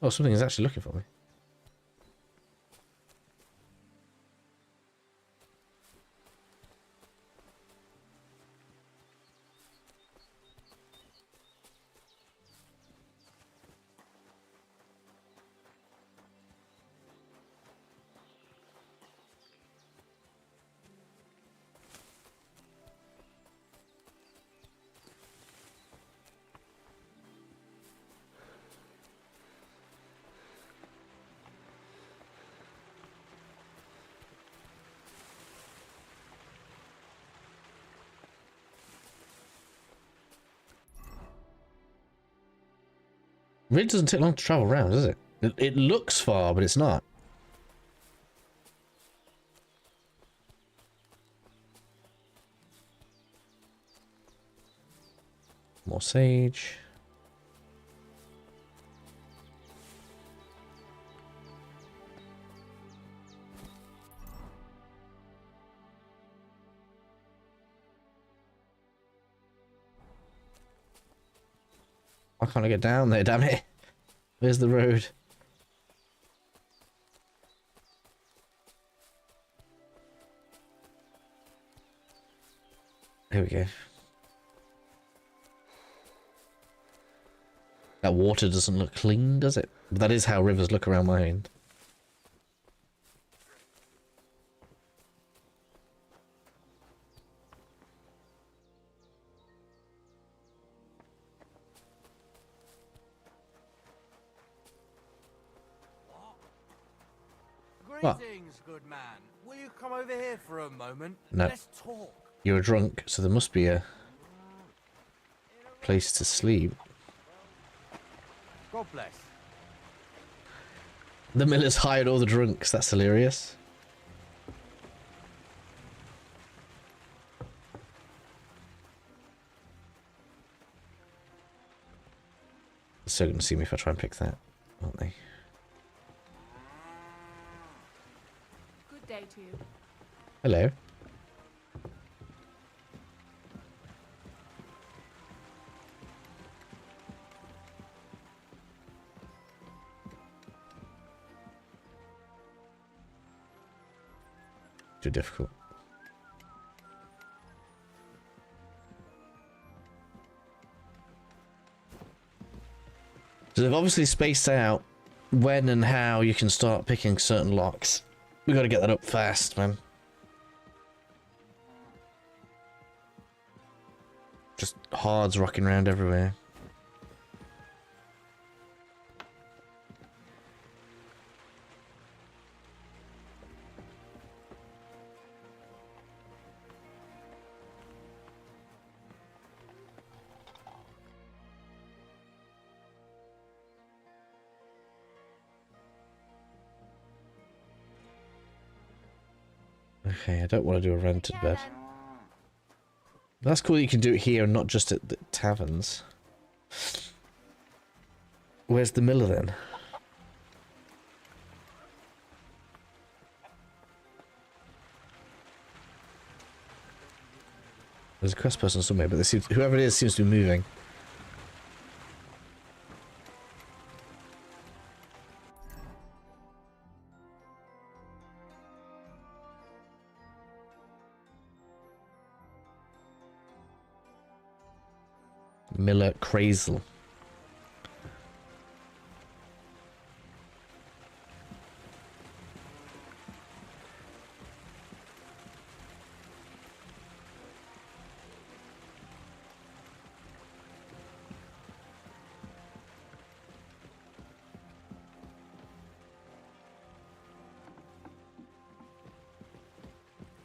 Oh, something is actually looking for me. Really doesn't take long to travel around, does it? It looks far, but it's not. More sage. Why can't I get down there, damn it? Where's the road? Here we go. That water doesn't look clean, does it? But that is how rivers look around my end. Greetings, good man. Will you come over here for a moment? No. Let's talk. You're drunk, so there must be a place to sleep. God bless. The miller's hired all the drunks. That's hilarious. They're so gonna see me if I try and pick that, aren't they? Good day to you. Hello. Too difficult. So they've obviously spaced out when and how you can start picking certain locks. We got to get that up fast, man. Just hards rocking around everywhere. Okay, I don't want to do a rented bed. That's cool that you can do it here and not just at the taverns. Where's the miller then? There's a quest person somewhere, but whoever it is seems to be moving. Miller Crazel.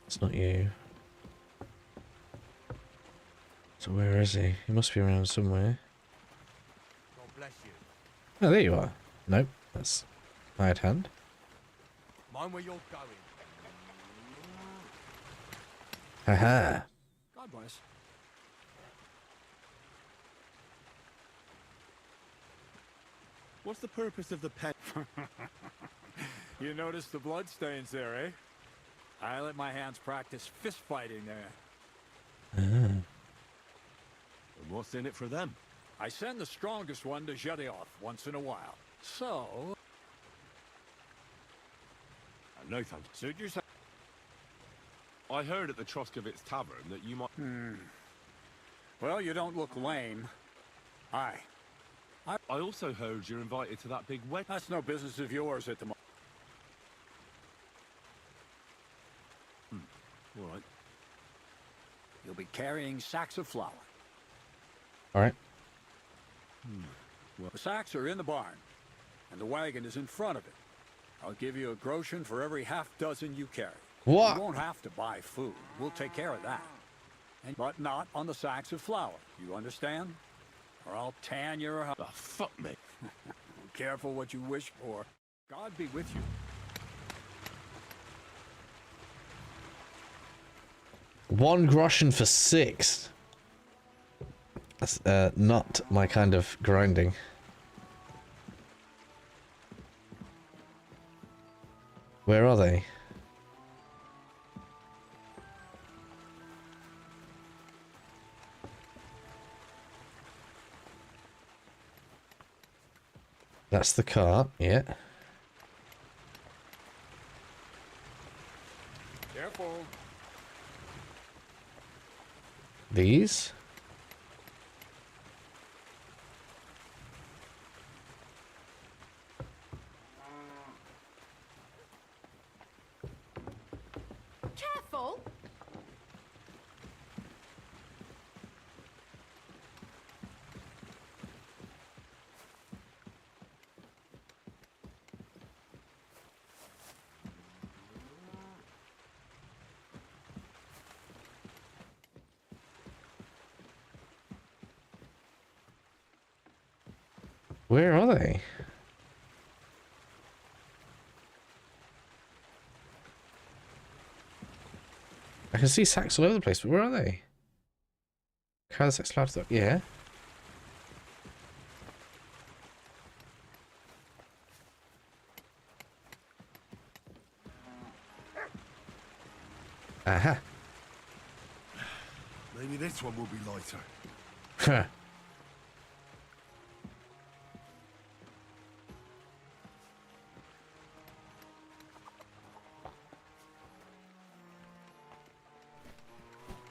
It's not you. So where is he? He must be around somewhere. God bless you. Oh, there you are. Nope, that's hired hand. Mind where you're going. Haha. God bless. What's the purpose of the pen? You notice the bloodstains there, eh? I let my hands practice fist fighting there. And what's in it for them? I send the strongest one to shut it off once in a while. So... No thanks. Suit yourself. I heard at the Troskowitz Tavern that you might... Well, you don't look lame. I also heard you're invited to that big wedding. That's no business of yours at the moment. All right. You'll be carrying sacks of flour. Alright. Well, the sacks are in the barn, and the wagon is in front of it. I'll give you a groschen for every half dozen you carry. What? You won't have to buy food. We'll take care of that. But not on the sacks of flour. You understand? Or I'll tan your house. Oh, fuck me. Careful what you wish for. God be with you. One groschen for 6. That's not my kind of grinding. Where are they? That's the cart, yeah. Careful. These? Careful! Where are they? I can see sacks all over the place, but where are they? Carry the sacks allowed to the... Yeah. Aha. Maybe this one will be lighter. Huh.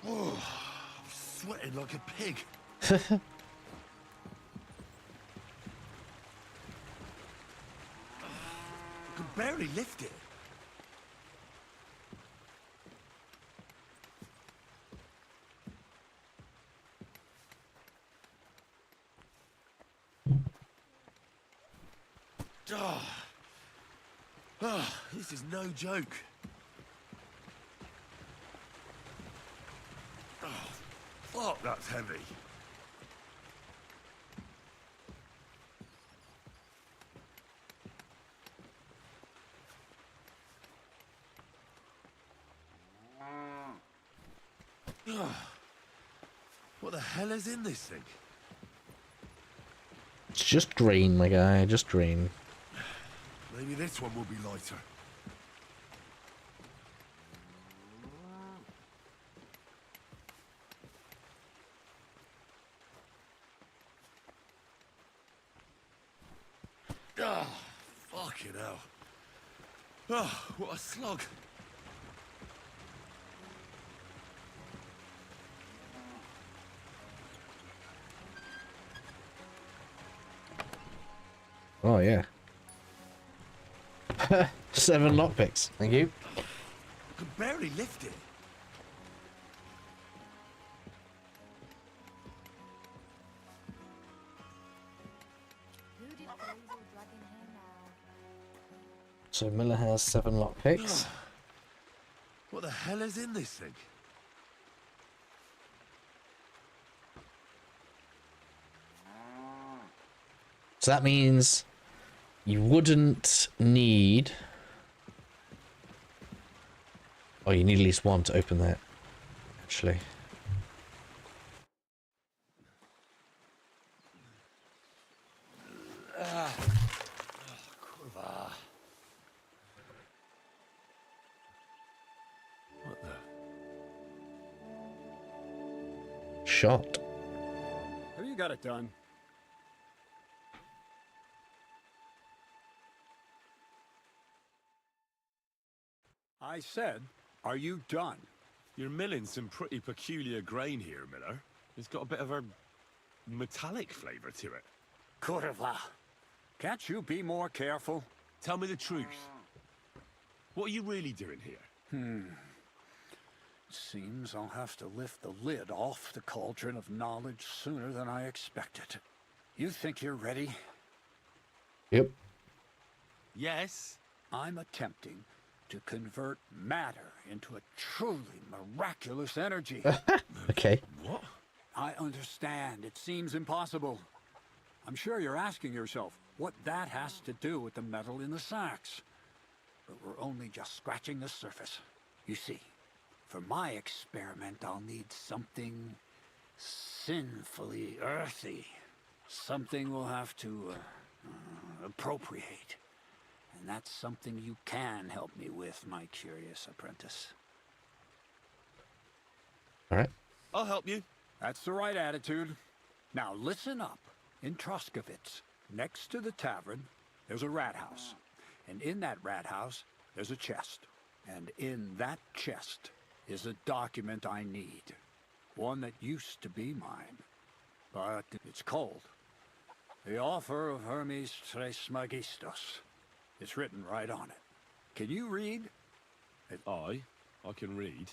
Oh, I'm sweating like a pig. I can barely lift it. This is no joke. Oh, fuck, that's heavy. What the hell is in this thing? It's just green, my guy, just green. Maybe this one will be lighter. Oh, fucking hell. Oh, what a slug. Oh, yeah. 7 lockpicks. Thank you. I can barely lift it. Who did Hazel drag in here now? So Miller has 7 lockpicks. What the hell is in this thing? So that means you wouldn't need... Oh, you need at least 1 to open that, actually. What the? Shot. Have you got it done? I said, are you done? You're milling some pretty peculiar grain here, Miller. It's got a bit of a metallic flavour to it. Kurva. Can't you be more careful? Tell me the truth. What are you really doing here? Seems I'll have to lift the lid off the cauldron of knowledge sooner than I expected. You think you're ready? Yep. Yes. I'm attempting to convert matter into a truly miraculous energy. Okay. What? I understand. It seems impossible. I'm sure you're asking yourself what that has to do with the metal in the sacks. But we're only just scratching the surface. You see, for my experiment, I'll need something sinfully earthy. Something we'll have to appropriate. And that's something you can help me with, my curious apprentice. All right. I'll help you. That's the right attitude. Now listen up. In Troskowitz, next to the tavern, there's a rat house. And in that rat house, there's a chest. And in that chest is a document I need. One that used to be mine. But it's cold. The offer of Hermes Trismegistus. It's written right on it. Can you read? I can read.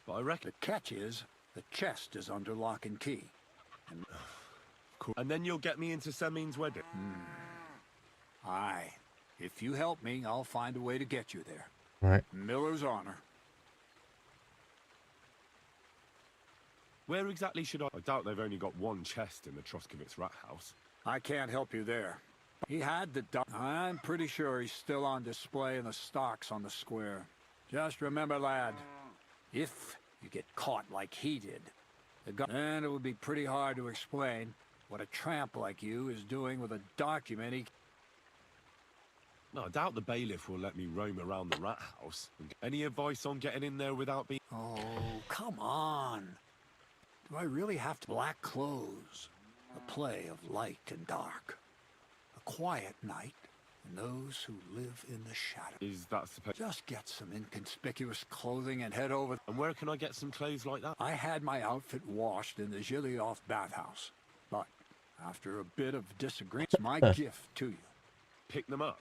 But I reckon... The catch is, the chest is under lock and key. And, and then you'll get me into Semin's wedding. Aye. If you help me, I'll find a way to get you there. Right. Miller's honor. Where exactly should I... I doubt they've only got 1 chest in the Troskowitz rat house. I can't help you there. He had the I'm pretty sure he's still on display in the stocks on the square. Just remember, lad, if you get caught like he did, then it would be pretty hard to explain what a tramp like you is doing with a document he... No, I doubt the bailiff will let me roam around the rat house. Any advice on getting in there without being... Oh, come on. Do I really have to... Black clothes, a play of light and dark. A quiet night, and those who live in the shadow. Is that supposed... Just get some inconspicuous clothing and head over... And where can I get some clothes like that? I had my outfit washed in the Gilioff bathhouse. But after a bit of disagreement, it's my gift to you. Pick them up.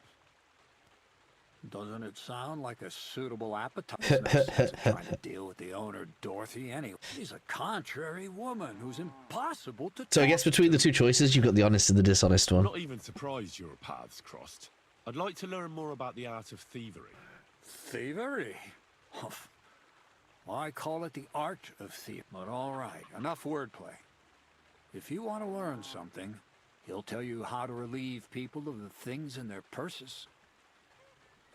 Doesn't it sound like a suitable appetizer? Trying to deal with the owner, Dorothy, anyway. She's a contrary woman who's impossible to... So I guess between the two choices, you've got the honest and the dishonest one. I'm not even surprised your paths crossed. I'd like to learn more about the art of thievery. Thievery? Well, I call it the art of thievery. But all right, enough wordplay. If you want to learn something, he'll tell you how to relieve people of the things in their purses.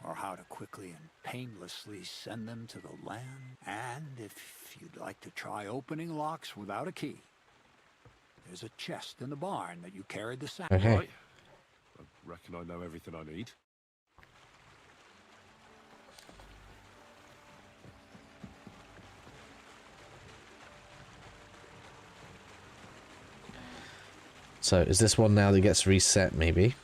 Or how to quickly and painlessly send them to the land. And if you'd like to try opening locks without a key, there's a chest in the barn that you carried the sack. Okay. Right. I reckon I know everything I need. So is this one now that gets reset, maybe?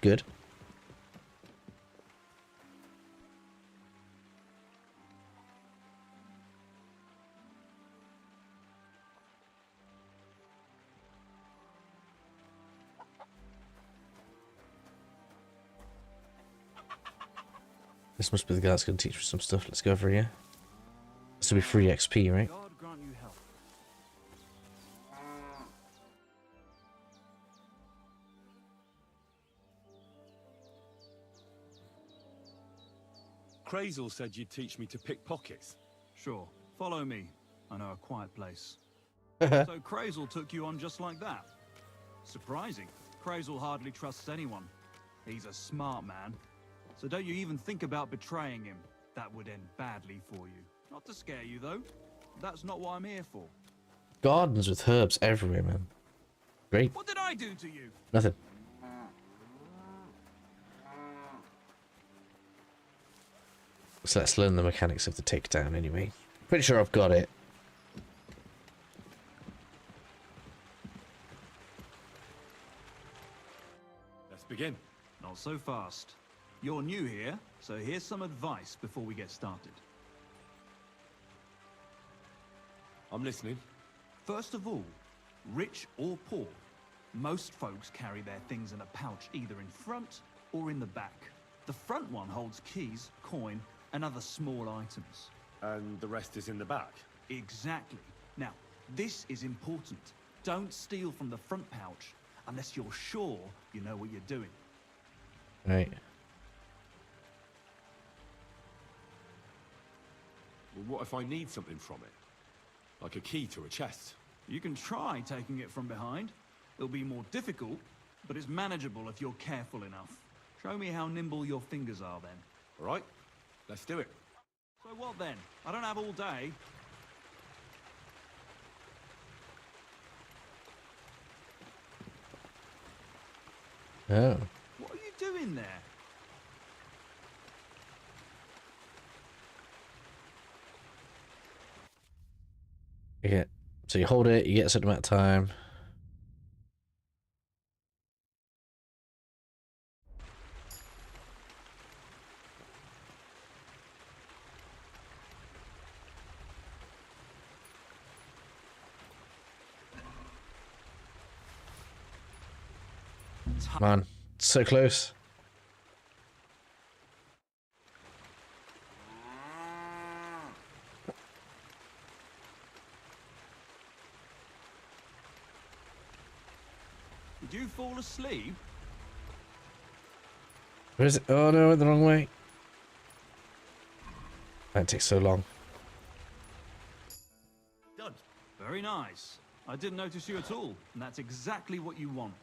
Good. This must be the guy that's going to teach me some stuff. Let's go over here. This will be free XP, right? God grant you help. Crazel said you'd teach me to pick pockets. Sure. Follow me. I know a quiet place. So Crazel took you on just like that. Surprising. Crazel hardly trusts anyone. He's a smart man. So don't you even think about betraying him. That would end badly for you. Not to scare you, though. That's not what I'm here for. Gardens with herbs everywhere, man. Great. What did I do to you? Nothing. So let's learn the mechanics of the takedown anyway. Pretty sure I've got it. Let's begin. Not so fast. You're new here, so here's some advice before we get started. I'm listening. First of all, rich or poor, most folks carry their things in a pouch either in front or in the back. The front one holds keys, coin, and other small items. And the rest is in the back? Exactly. Now, this is important. Don't steal from the front pouch unless you're sure you know what you're doing. Right. Well, what if I need something from it? Like a key to a chest? You can try taking it from behind. It'll be more difficult, but it's manageable if you're careful enough. Show me how nimble your fingers are then. All right, let's do it. So what then? I don't have all day. Oh. What are you doing there? Yeah. So you hold it, you get a certain amount of time. Man, so close. Did you fall asleep? Where is it? Oh no, the wrong way. That takes so long. Very nice. I didn't notice you at all, and that's exactly what you want.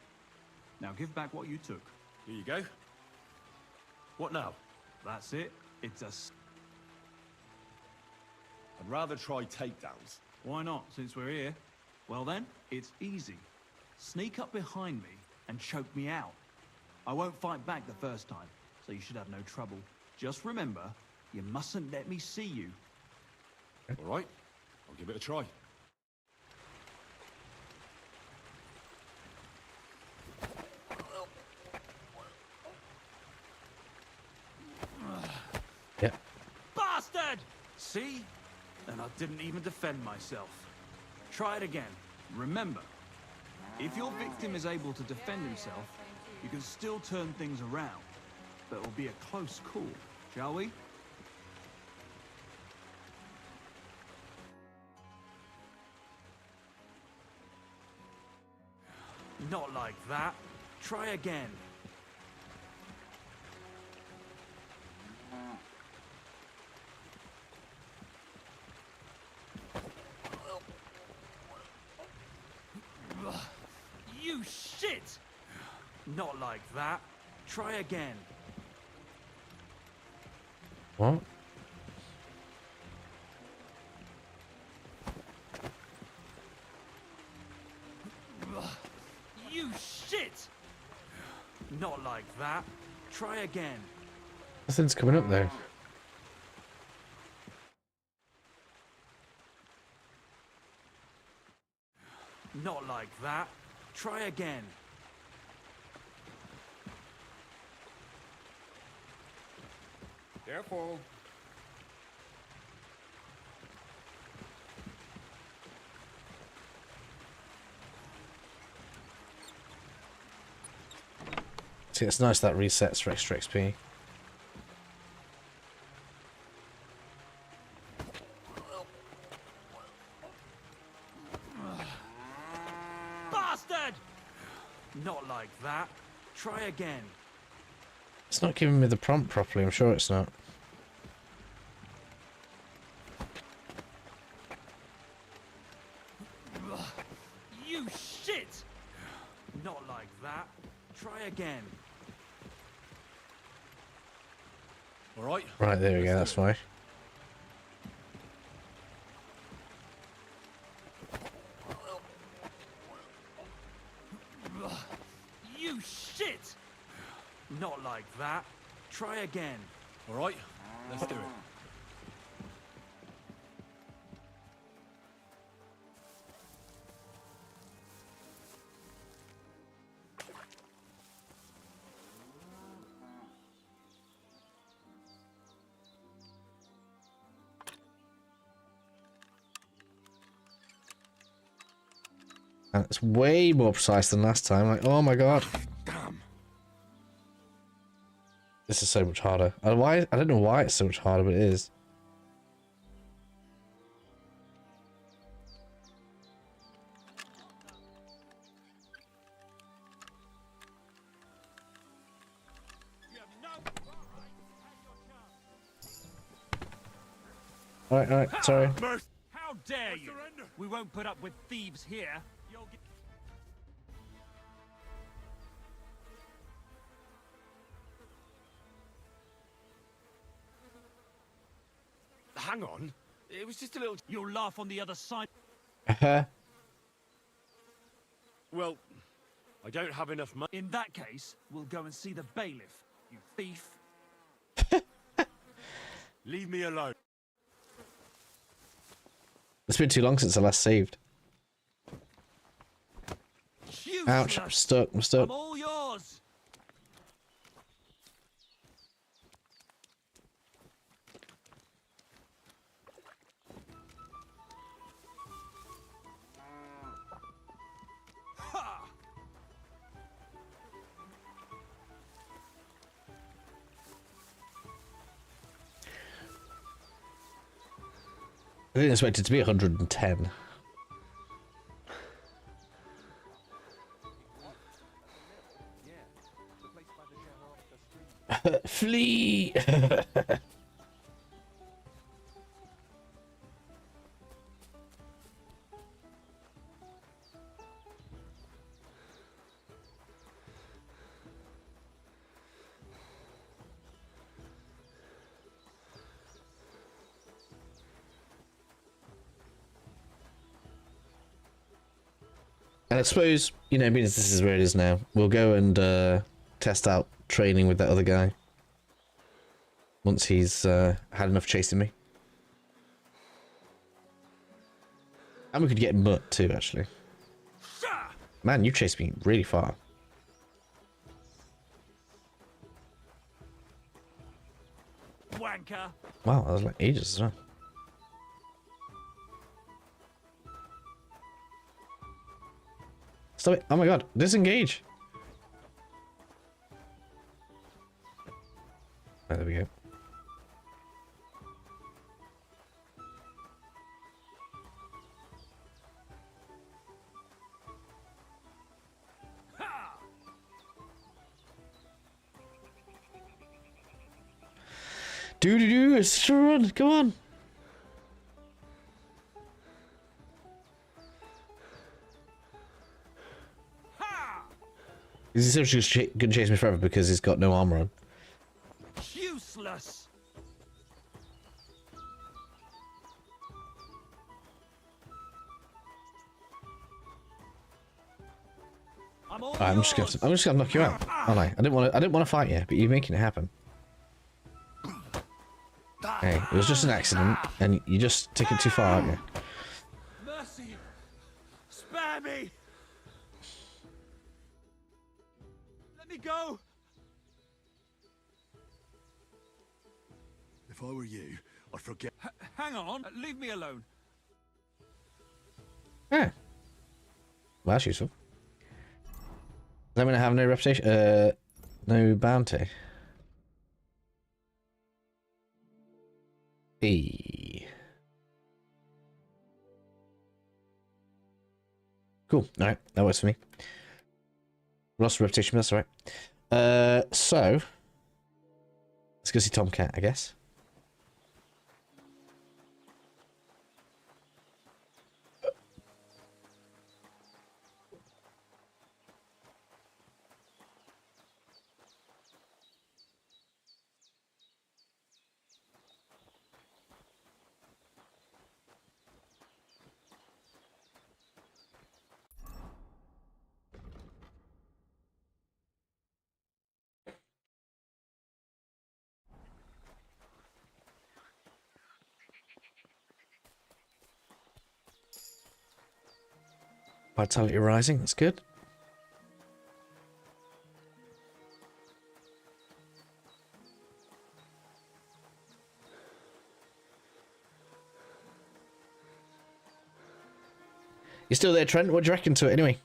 Now give back what you took. Here you go. What now? That's it. It's a... I'd rather try takedowns. Why not, since we're here? Well then, it's easy. Sneak up behind me and choke me out. I won't fight back the first time, so you should have no trouble. Just remember, you mustn't let me see you. All right, I'll give it a try. Yeah. Bastard! See? And I didn't even defend myself. Try it again. Remember, if your victim is able to defend himself, you can still turn things around. But it'll be a close call, shall we? Not like that. Try again. You shit! Not like that. Try again. What? You shit! Not like that. Try again. Nothing's coming up there. Not like that. Try again. Careful. See, it's nice that resets for extra XP. Bastard! Not like that. Try again. It's not giving me the prompt properly, I'm sure it's not. You shit! Not like that. Try again. All right. Right, there we go, that's why. You shit! Not like that. Try again. All right, let's do it. And it's way more precise than last time. Like, oh my god. Damn. This is so much harder. I don't know why it's so much harder, but it is. Alright, sorry. How dare you? We won't put up with thieves here. You'll get... Hang on. It was just a little... You'll laugh on the other side. Well, I don't have enough money. In that case, we'll go and see the bailiff, you thief. Leave me alone. It's been too long since I last saved. Ouch, I'm stuck, I'm stuck. I'm all yours. Ha! I didn't expect it to be 110. Flee! And I suppose, you know, being as this is where it is now, we'll go and test out training with that other guy. Once he's had enough chasing me. And we could get Mutt too, actually. Man, you chased me really far. Wanker. Wow, that was like ages as well. Stop it. Oh my god, disengage. Right, there we go. Do, it's a run, come on. He's essentially just gonna chase me forever because he's got no armor on. Useless. I'm just gonna knock you out. Aren't I? I didn't want to fight you, but you're making it happen. Hey, it was just an accident, and you just took it too far, aren't you? Mercy. Spare me. Let me go. If I were you, I'd forget. Hang on, leave me alone. Yeah. Well, that's useful. Does that mean I have no reputation? No bounty? Hey. Cool. Alright, that works for me. Lost reputation, but that's alright. So let's go see Tomcat, I guess. Vitality rising, that's good. You still there, Trent? What do you reckon to it anyway?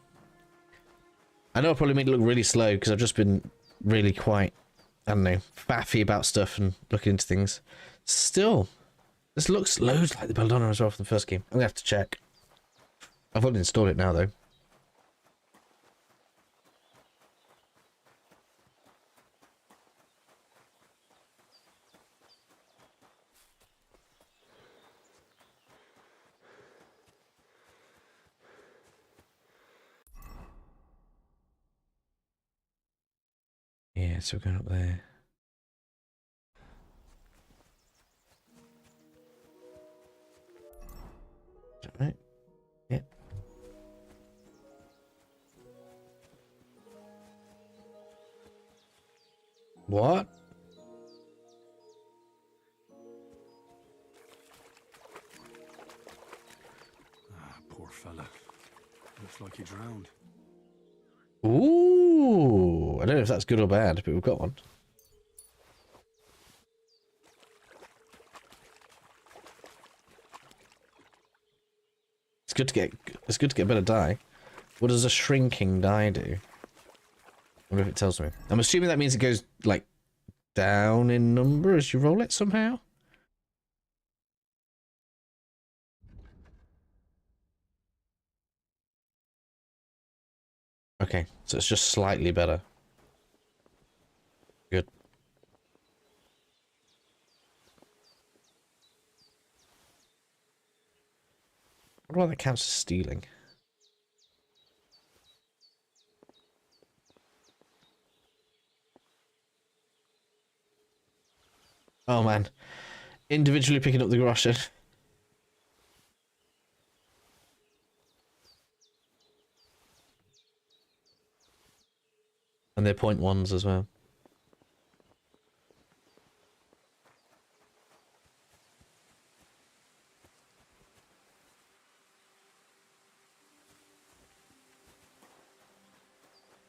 I know I probably made it look really slow because I've just been really quite, I don't know, faffy about stuff and looking into things. Still, this looks loads like the Belladonna as well from the first game. I'm gonna have to check. I've already installed it now, though. Yeah, so we're going up there. Is that right? Yeah. What? Ah, poor fella. Looks like he drowned. Ooh, I don't know if that's good or bad, but we've got one. It's good to get a better die. What does a shrinking die do? I wonder if it tells me. I'm assuming that means it goes like down in number as you roll it somehow. Okay, so it's just slightly better. Good. I wonder why that counts as stealing. Oh man. Individually picking up the groschen. And they're point ones as well.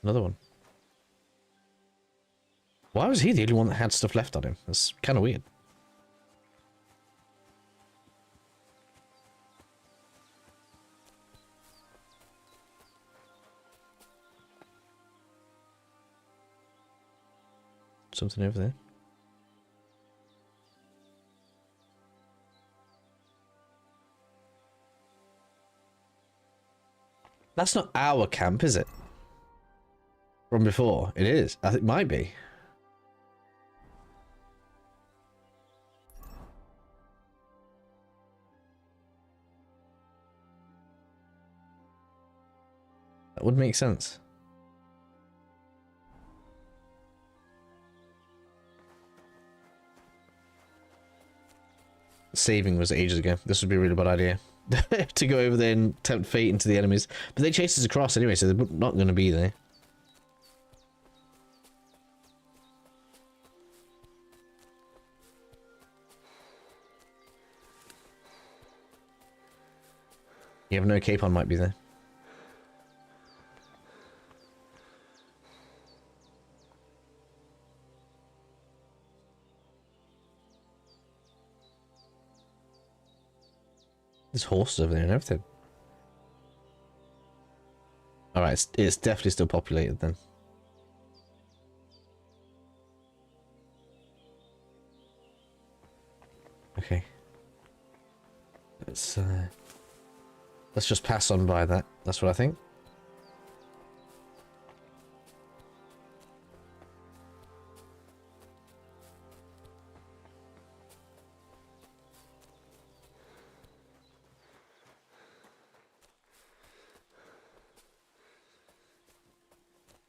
Another one. Why was he the only one that had stuff left on him? That's kind of weird. Something over there. That's not our camp, is it? From before? It is. I think it might be. That would make sense. Saving was ages ago. This would be a really bad idea. To go over there and tempt fate into the enemies. But they chased us across anyway, so they're not going to be there. You have no capon might be there. There's horses over there and everything. Alright, it's definitely still populated then. Okay. Let's just pass on by that. That's what I think.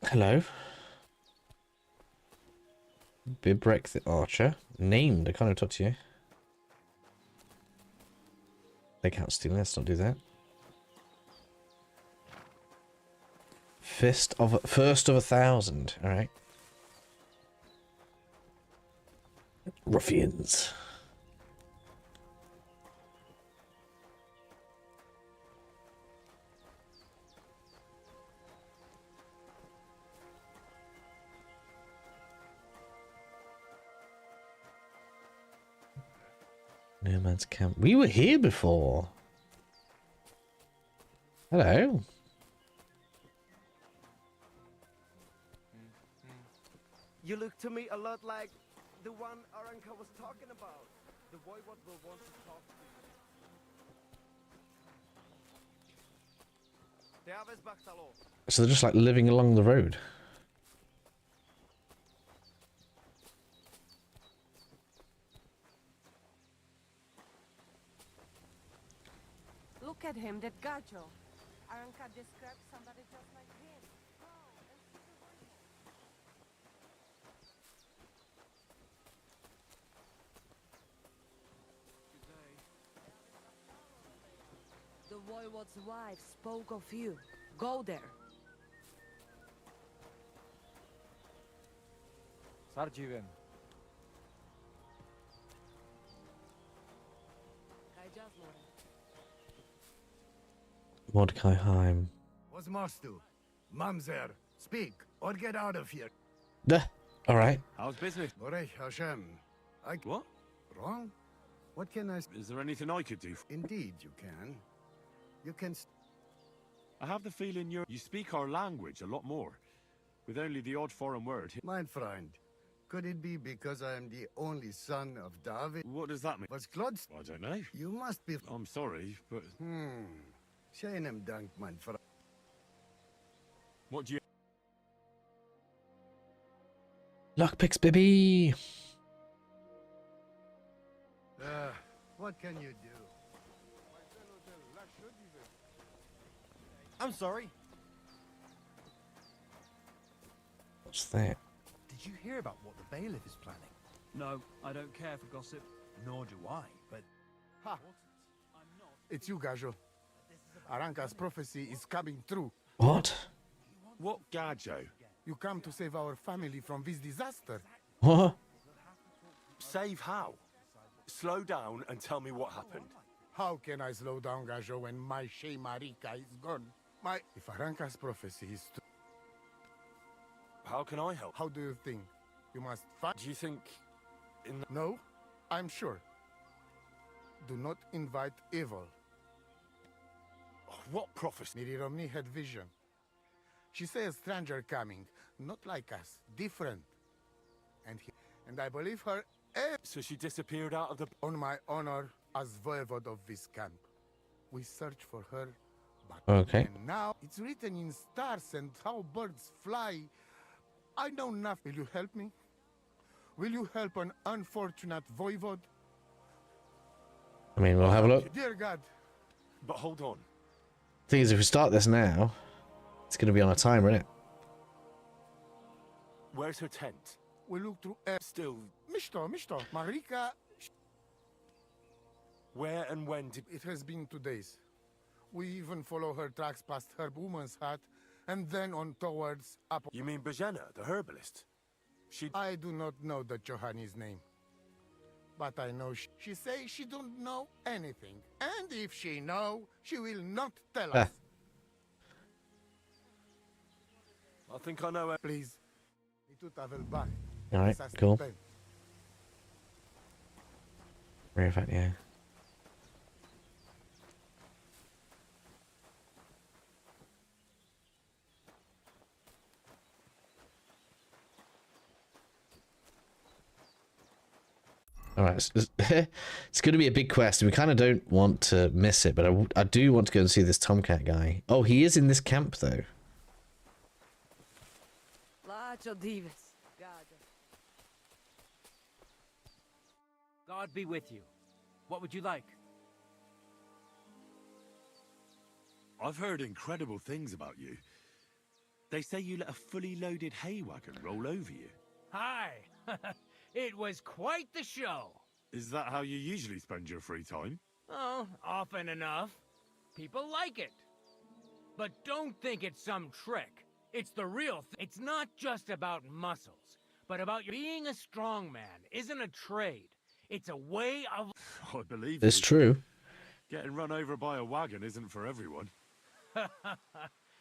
Hello. Bibrek the Archer. Named. I can't even talk to you. They can't steal. Let's not do that. First of 1,000. All right. Ruffians. No man's camp. We were here before. Hello. You look to me a lot like the one Aranka was talking about. The voivod will want to talk to you. So they're just like living along the road. Look at him, that gajo. Aranka described somebody just like him. The voivod's wife spoke of you. Go there. Sarjiven. Mordecai Heim. What's Mastu? Mamzer, speak or get out of here. Duh. All right. How's business? Borech Hashem. What? Wrong? What can I... Is there anything I could do? Indeed you can. You can... I have the feeling you speak our language a lot more, with only the odd foreign word. Mein Freund, could it be because I am the only son of David? What does that mean? Was Klotz? I don't know. You must be... I'm sorry, but... Scheinem Dank, mein Freund. What do you... Lockpicks, baby. What can you do? I'm sorry. What's that? Did you hear about what the bailiff is planning? No, I don't care for gossip. Nor do I, but... Ha! It's you, Gajo. Aranka's prophecy is coming true. What? What Gajo? You come to save our family from this disaster. What? Save how? Slow down and tell me what happened. How can I slow down, Gajo, when my Shea Marika is gone? If Aranka's prophecy is true... How can I help? How do you think? You must fight... Do you think... No, I'm sure. Do not invite evil. What prophecy? Miri Romney had vision. She says a stranger coming, not like us, different. And I believe her... So she disappeared out of the... On my honor as voivode of this camp. We search for her, but Okay. and now it's written in stars and how birds fly. I know nothing. Will you help me? Will you help an unfortunate voivode? I mean, we'll have a look. Dear God. But hold on. Thing is, if we start this now, it's going to be on a timer, isn't it? Where's her tent? We look through... Still... Mishto, Marika... Where and when did... It has been 2 days. We even follow her tracks past her woman's hut, and then on towards... You mean Bajana, the herbalist? I do not know the Johanni's name. But I know she says she don't know anything. And if she know, she will not tell us. I think I know her. Please. Alright, cool. Rare fact, yeah. Alright, it's going to be a big quest. We kind of don't want to miss it, but I do want to go and see this Tomcat guy. Oh, he is in this camp, though. God be with you. What would you like? I've heard incredible things about you. They say you let a fully loaded hay wagon roll over you. Hi! It was quite the show. Is that how you usually spend your free time? Oh, often enough. People like it. But don't think it's some trick. It's the real thing. It's not just about muscles, but about being a strong man isn't a trade. It's a way of... I believe it's true. Getting run over by a wagon isn't for everyone.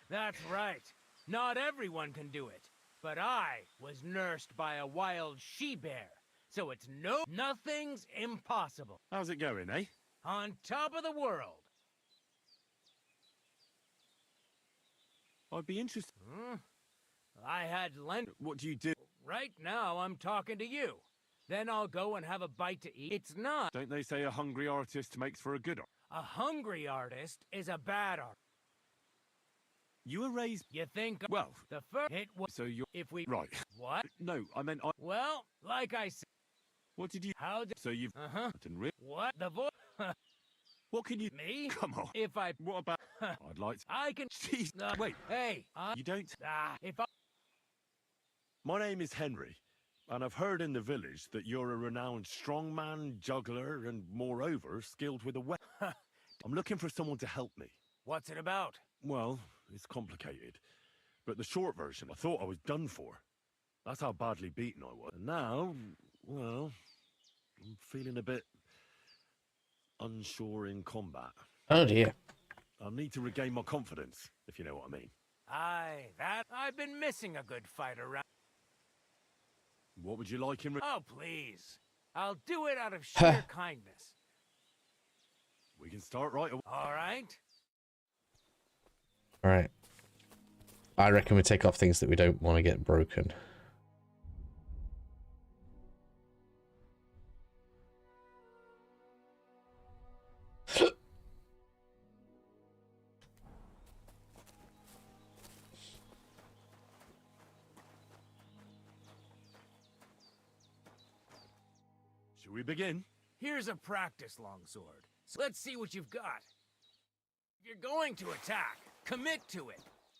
That's right. Not everyone can do it. But I was nursed by a wild she-bear, so it's nothing's impossible. How's it going, eh? On top of the world. I'd be interested. I had lent... What do you do? Right now, I'm talking to you. Then I'll go and have a bite to eat. It's not... Don't they say a hungry artist makes for a good art? A hungry artist is a bad artist. You were raised... You think... Well... The first... It was... So you're... If we... Right. What? No, I meant... Well, like I said... What did you... How did... So you've... Uh-huh. I didn't really... What? The voice... What can you... Me? Come on. If I... What about... I'd like to... I can... Jeez. Wait. Hey. You don't... If I... My name is Henry, and I've heard in the village that you're a renowned strongman, juggler, and moreover, skilled with a weapon. I'm looking for someone to help me. What's it about? Well, it's complicated. But the short version, I thought I was done for. That's how badly beaten I was. And now, well, I'm feeling a bit unsure in combat. Oh dear. I need to regain my confidence, if you know what I mean. I've been missing a good fight around. What would you like in Oh, please. I'll do it out of sheer kindness. We can start right away. All right. Alright. I reckon we take off things that we don't want to get broken. Should we begin? Here's a practice longsword. So let's see what you've got. If you're going to attack, commit to it.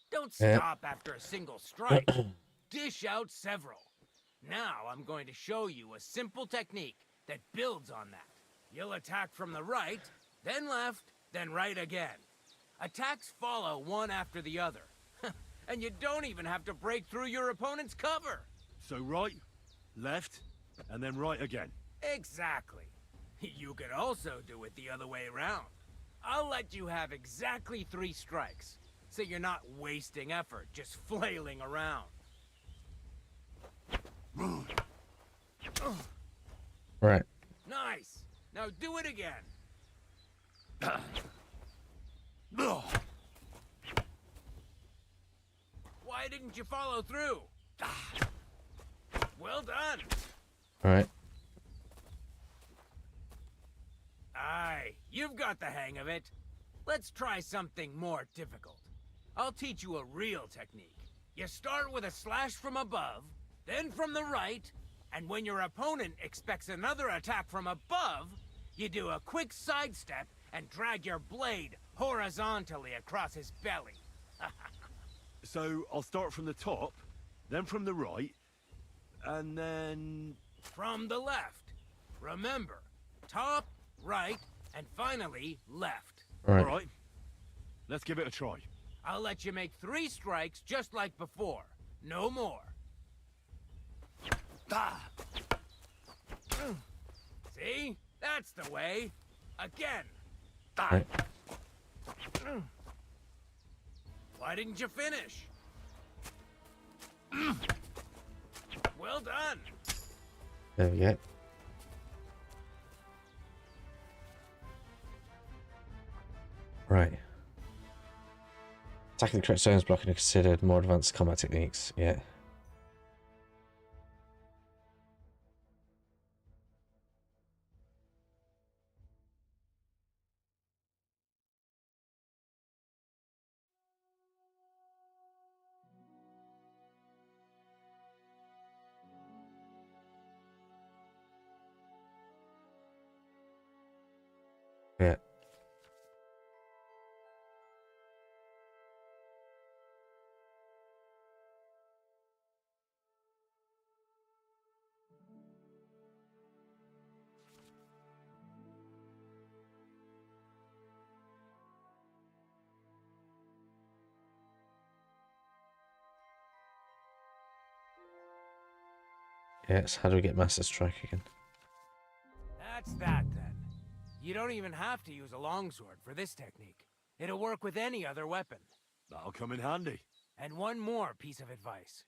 Don't stop after a single strike. Dish out several. Now I'm going to show you a simple technique that builds on that. You'll attack from the right, then left, then right again. Attacks follow one after the other. and you don't even have to break through your opponent's cover. So right, left, and then right again. Exactly. You could also do it the other way around. I'll let you have exactly 3 strikes, so you're not wasting effort just flailing around. Right. Nice. Now do it again. Why didn't you follow through? Well done. All right. Aye, you've got the hang of it. Let's try something more difficult. I'll teach you a real technique. You start with a slash from above, then from the right, and when your opponent expects another attack from above, you do a quick sidestep and drag your blade horizontally across his belly. So I'll start from the top, then from the right, and then... From the left. Remember, top, right, and finally left. Right. All right. Let's give it a try. I'll let you make 3 strikes just like before. No more. See? That's the way. Again. Right. Why didn't you finish? Well done. There we go. Right. Attacking the correct zones, blocking are considered more advanced combat techniques. Yeah. Yeah. Yes, how do we get Master Strike again? That's that then. You don't even have to use a longsword for this technique. It'll work with any other weapon. That'll come in handy. And one more piece of advice.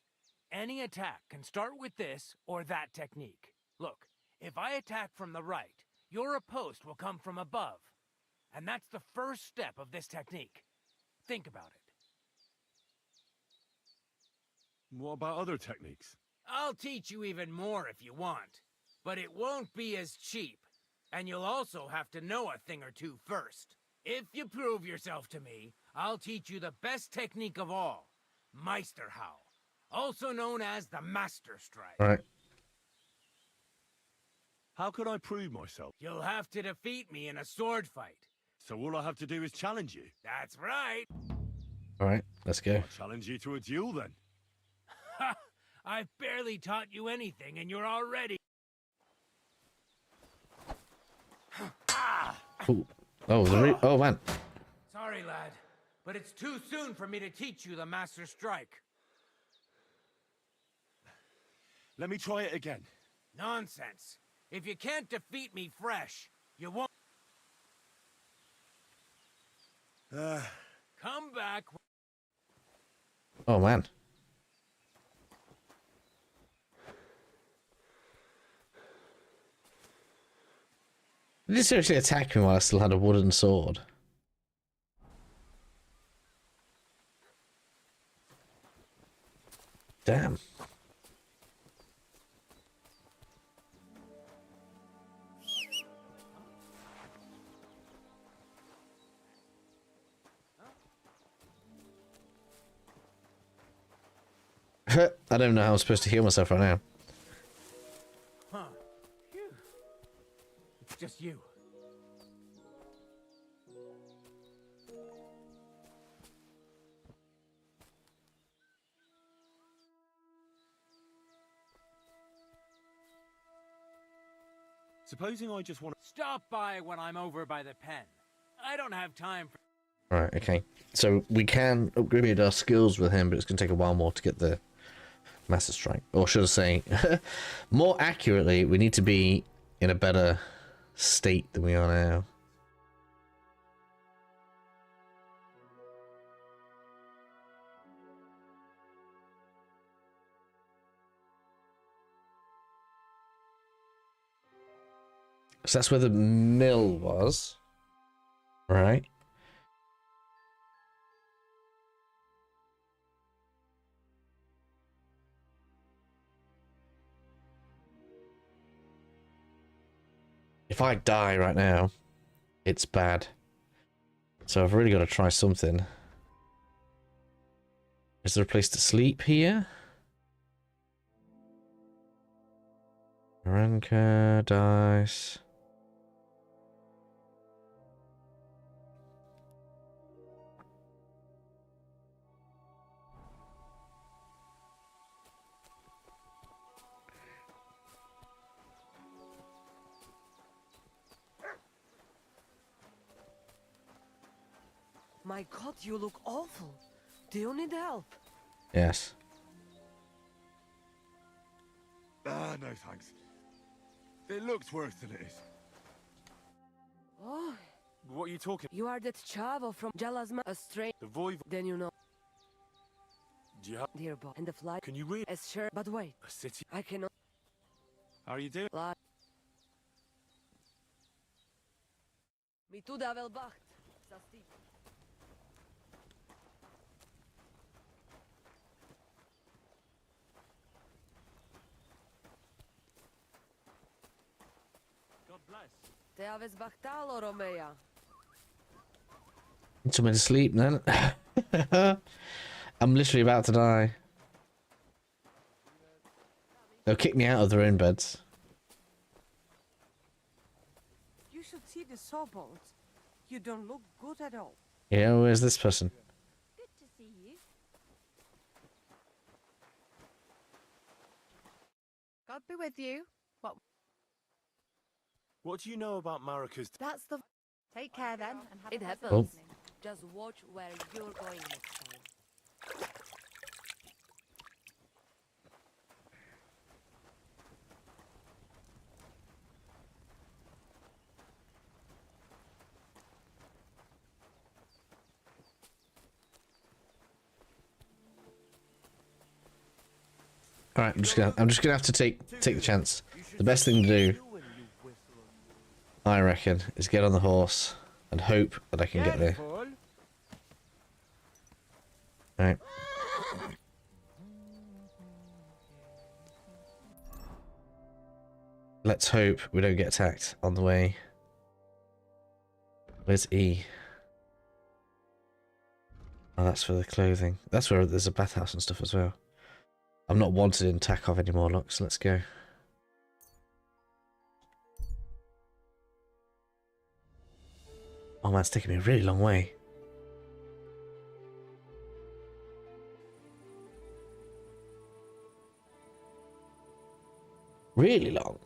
Any attack can start with this or that technique. Look, if I attack from the right, your oppost will come from above. And that's the first step of this technique. Think about it. What about other techniques? I'll teach you even more if you want. But it won't be as cheap. And you'll also have to know a thing or two first. If you prove yourself to me, I'll teach you the best technique of all. Meisterhowl. Also known as the Master Strike. All right. How could I prove myself? You'll have to defeat me in a sword fight. So all I have to do is challenge you? That's right. All right, let's go. I'll challenge you to a duel then. Ha! I've barely taught you anything and you're already... Ooh. Oh, oh man. Sorry, lad, but it's too soon for me to teach you the Master Strike. Let me try it again. Nonsense. If you can't defeat me fresh, you won't... Come back... Oh man. Did you seriously attack me while I still had a wooden sword? Damn. I don't even know how I'm supposed to heal myself right now. Huh. Phew. It's just you. Supposing I just want to... Stop by when I'm over by the pen. I don't have time for... Right, okay. So we can upgrade our skills with him, but it's going to take a while more to get the Master Strike. Or should I say, more accurately, we need to be in a better state than we are now. So that's where the mill was, right? If I die right now, it's bad. So I've really got to try something. Is there a place to sleep here? Ranka, dice. My God, you look awful. Do you need help? Yes. Ah, no thanks. It looks worse than it is. Oh, What are you talking? you are that Chavo from Jalazma, a strange. The void. Then you know. Do you have? Dear boy, and the fly. Can you read? As sure, but wait. A city. I cannot. How are you doing? Lie. Me tu da wel bacht. Zasti. God bless. Te aves bachtalo, Romea. Need somewhere to sleep then. I'm literally about to die. They'll kick me out of their own beds. You should see the sawbones. You don't look good at all. Yeah, where's this person? Good to see you. God be with you. What do you know about Marika's? That's the. Take care then. And have it happens. Oh. Just watch where you're going next time. All right, I'm just gonna have to take the chance. The best thing to do, I reckon, is get on the horse and hope that I can get there. All right. Let's hope we don't get attacked on the way. Where's E? Oh, that's for the clothing. That's where there's a bathhouse and stuff as well. I'm not wanted in Takov anymore, look, so let's go. Oh man, it's taking me a really long way. Really long.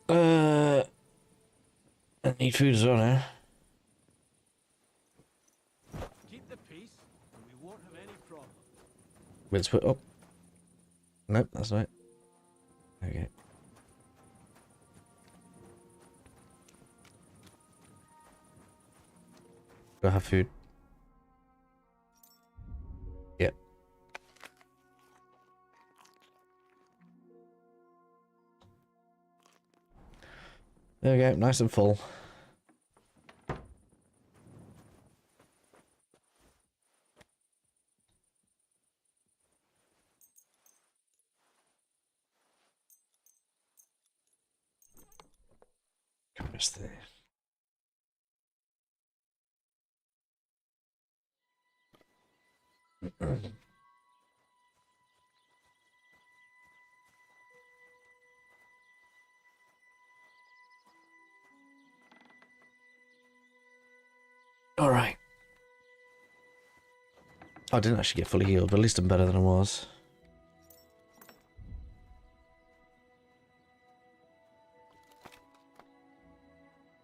I need food as well now. Keep the peace, and we won't have any problem. Let's put up. Nope, that's right. Okay. Do I have food? Yep. There we go, nice and full. Where's the... All right. I didn't actually get fully healed, but at least I'm better than I was.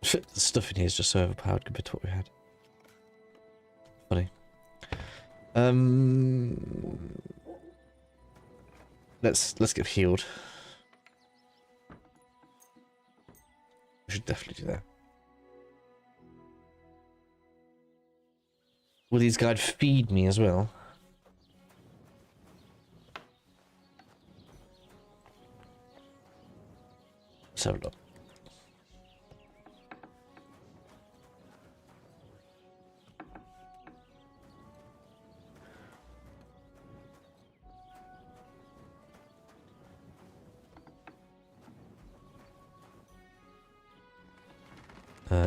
The stuff in here is just so overpowered compared to what we had. Funny. Let's get healed. We should definitely do that. Will these guys feed me as well? Let's have a look.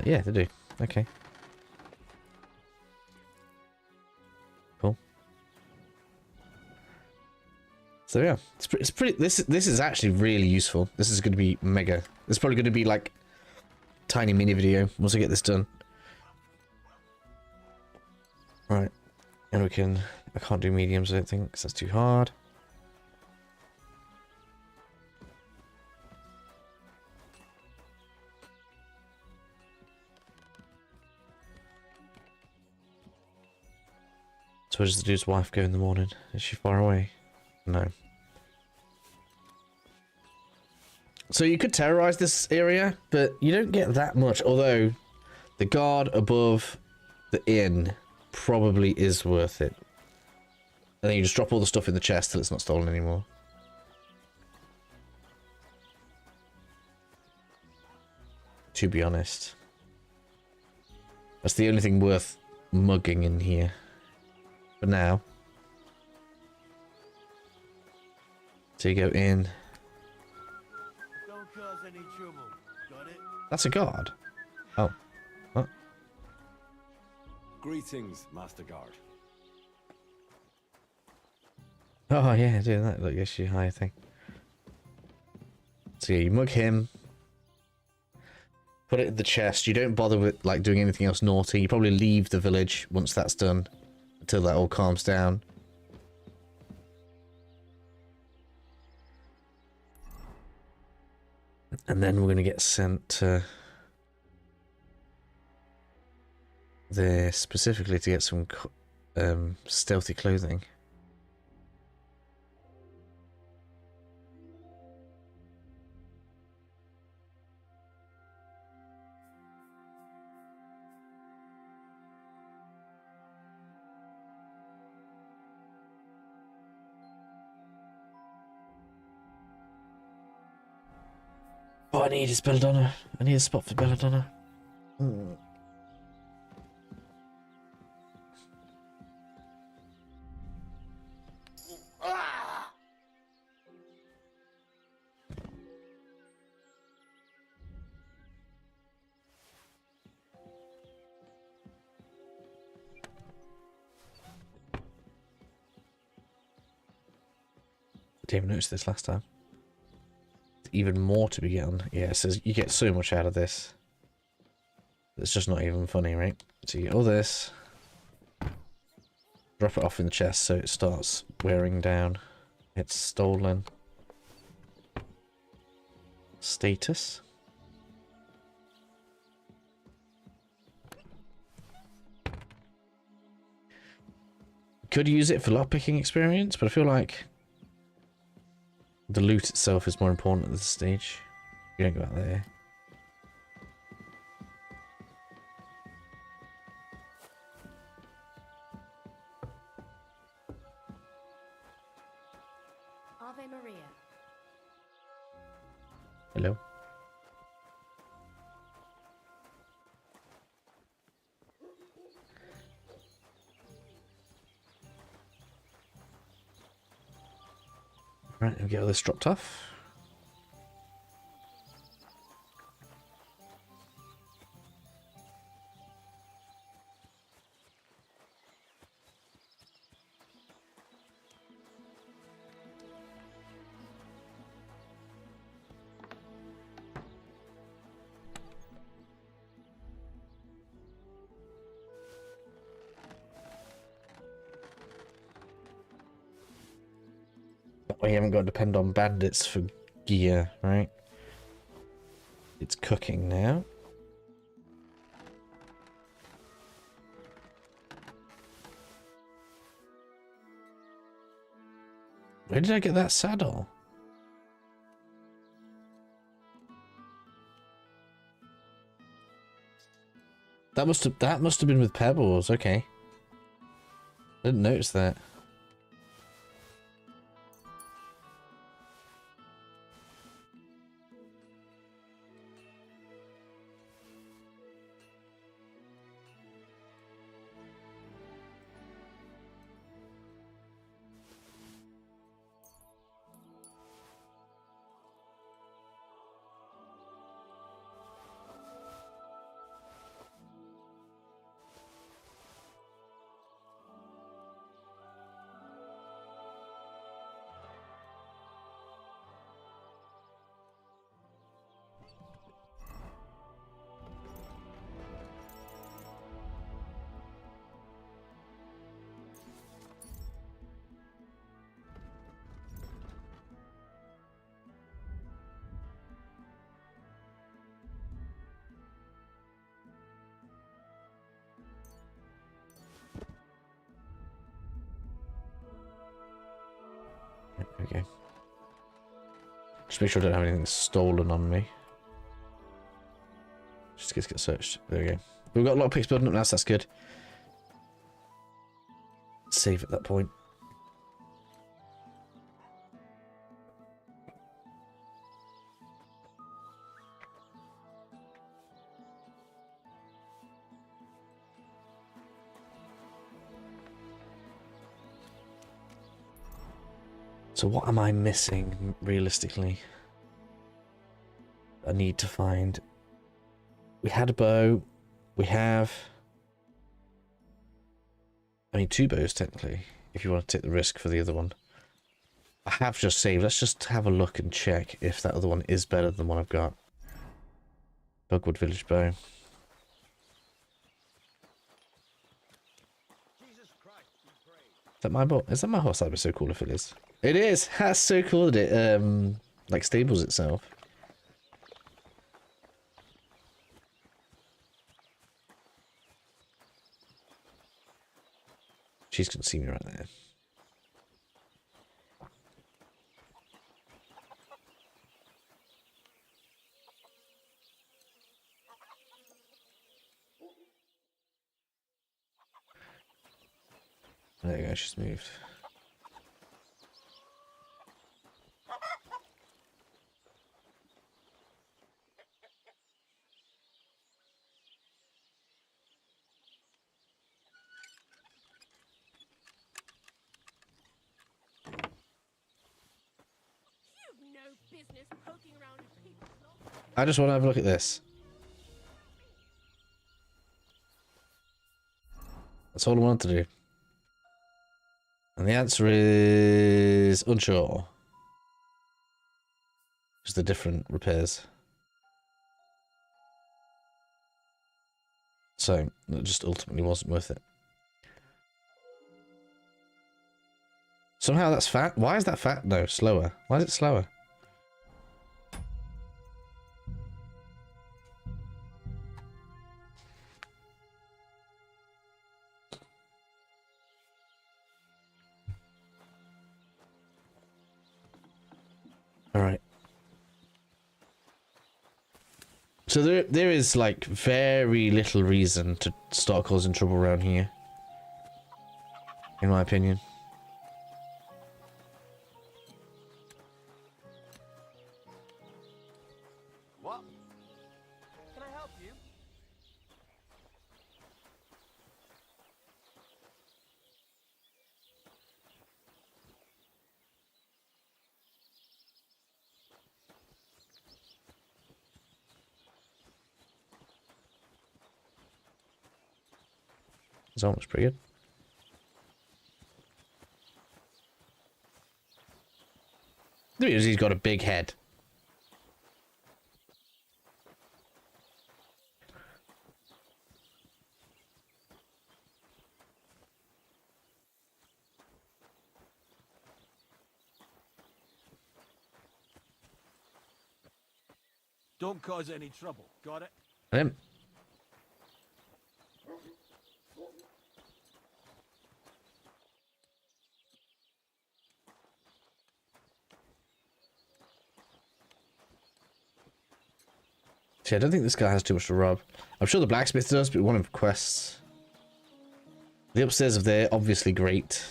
Yeah, they do. Okay. Cool. So yeah, it's pretty. This is actually really useful. This is going to be mega. It's probably going to be like tiny mini video once I get this done. Right, and we can. I can't do mediums. I don't think, because that's too hard. So where does the dude's wife go in the morning? Is she far away? No. So you could terrorize this area, but you don't get that much. Although the guard above the inn probably is worth it. And then you just drop all the stuff in the chest till it's not stolen anymore. To be honest. That's the only thing worth mugging in here. For now. So you go in. Don't cause any trouble. Got it? That's a guard. Oh. What? Greetings, Master Guard. Oh yeah, doing that. Look, yes, you higher thing. So yeah, you mug him. Put it in the chest. You don't bother with like doing anything else naughty. You probably leave the village once that's done. Until that all calms down. And then we're going to get sent to there specifically to get some stealthy clothing. What I need is belladonna. I need a spot for belladonna. Mm. Didn't even notice this last time. Even more to be on. Yeah, it says you get so much out of this. It's just not even funny, right? So you get all this. Drop it off in the chest so it starts wearing down. It's stolen. Status. Could use it for lockpicking experience, but I feel like the loot itself is more important at this stage. You don't go out there. Ave Maria. Hello. Right, we'll get all this dropped off. We haven't got to depend on bandits for gear, right? It's cooking now. Where did I get that saddle? That must have been with pebbles. Okay. I didn't notice that. Okay. Just make sure I don't have anything stolen on me. Just in case it gets searched. There we go. We've got lockpicks building up now, so that's good. Save at that point. So what am I missing, realistically? I need to find... We had a bow. We have... I mean, 2 bows, technically, if you want to take the risk for the other one. I have just saved. Let's just have a look and check if that other one is better than what I've got. Bugwood Village bow. Is that my boat? Is that my horse? That'd be so cool if it is. It is! That's so cool that it, like, stables itself. She's gonna see me right there. There you go, she's moved. I just want to have a look at this. That's all I wanted to do. And the answer is unsure. Just the different repairs. So, it just ultimately wasn't worth it. Somehow that's fat. Why is that fat? No, slower. Why is it slower? Alright. So there is like very little reason to start causing trouble around here. In my opinion. What? Can I help you? It's almost pretty good. The thing is, he's got a big head. Don't cause any trouble. Got it? Him. See, I don't think this guy has too much to rob. I'm sure the blacksmith does, but we want him for quests. The upstairs of there, obviously great.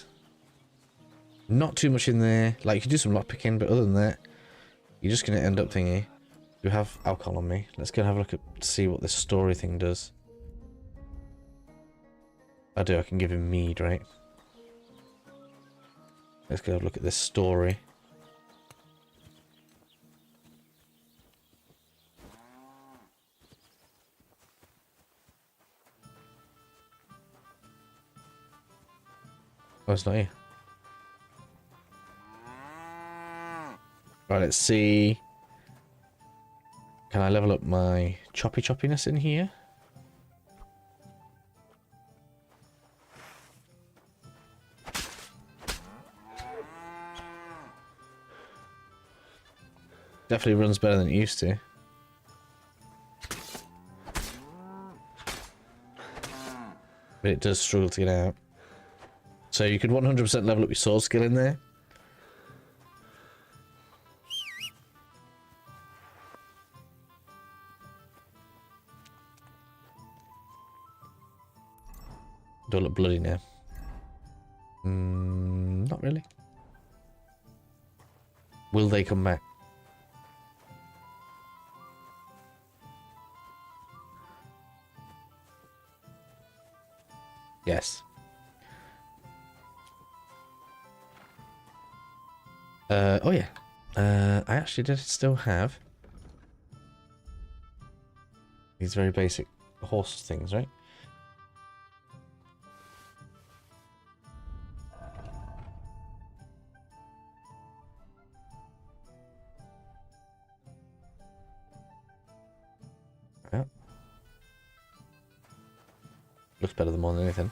Not too much in there. Like, you can do some lockpicking, but other than that, you're just going to end up thingy. You have alcohol on me. Let's go and have a look at, see what this story thing does. I can give him mead, right? Let's go have a look at this story. Oh, it's not here. Right, let's see. Can I level up my choppiness in here? Definitely runs better than it used to. But it does struggle to get out. So you could 100% level up your sword skill in there. Don't look bloody now. Not really. Will they come back? Yes. Oh yeah. I actually did still have these very basic horse things, right? Yeah. Looks better than more than anything.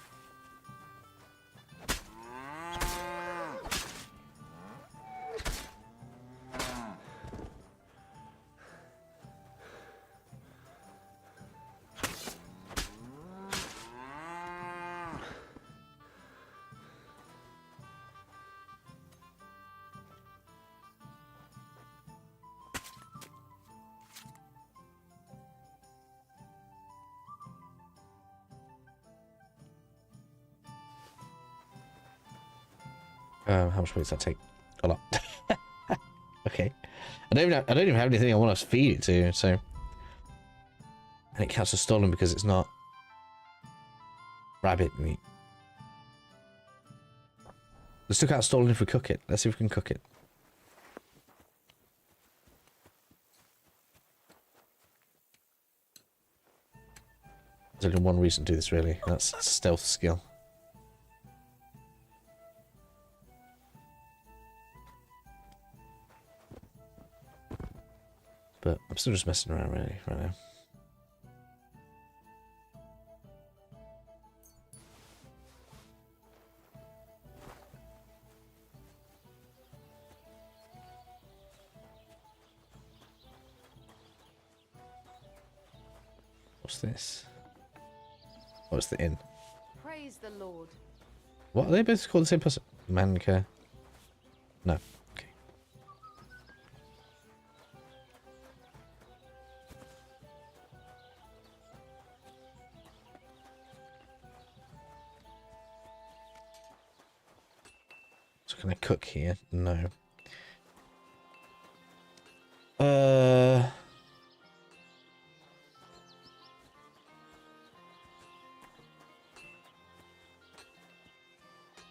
How much weight does that take? A lot. Okay. I don't even have anything I want to feed it to, so. And it counts as stolen because it's not rabbit meat. Let's still count stolen if we cook it. Let's see if we can cook it. There's only one reason to do this, really. That's stealth skill. But I'm still just messing around really right now. What's this? Oh, it's the inn. Praise the Lord. What are they both called the same person? Manca. No. Okay. So can I cook here? No.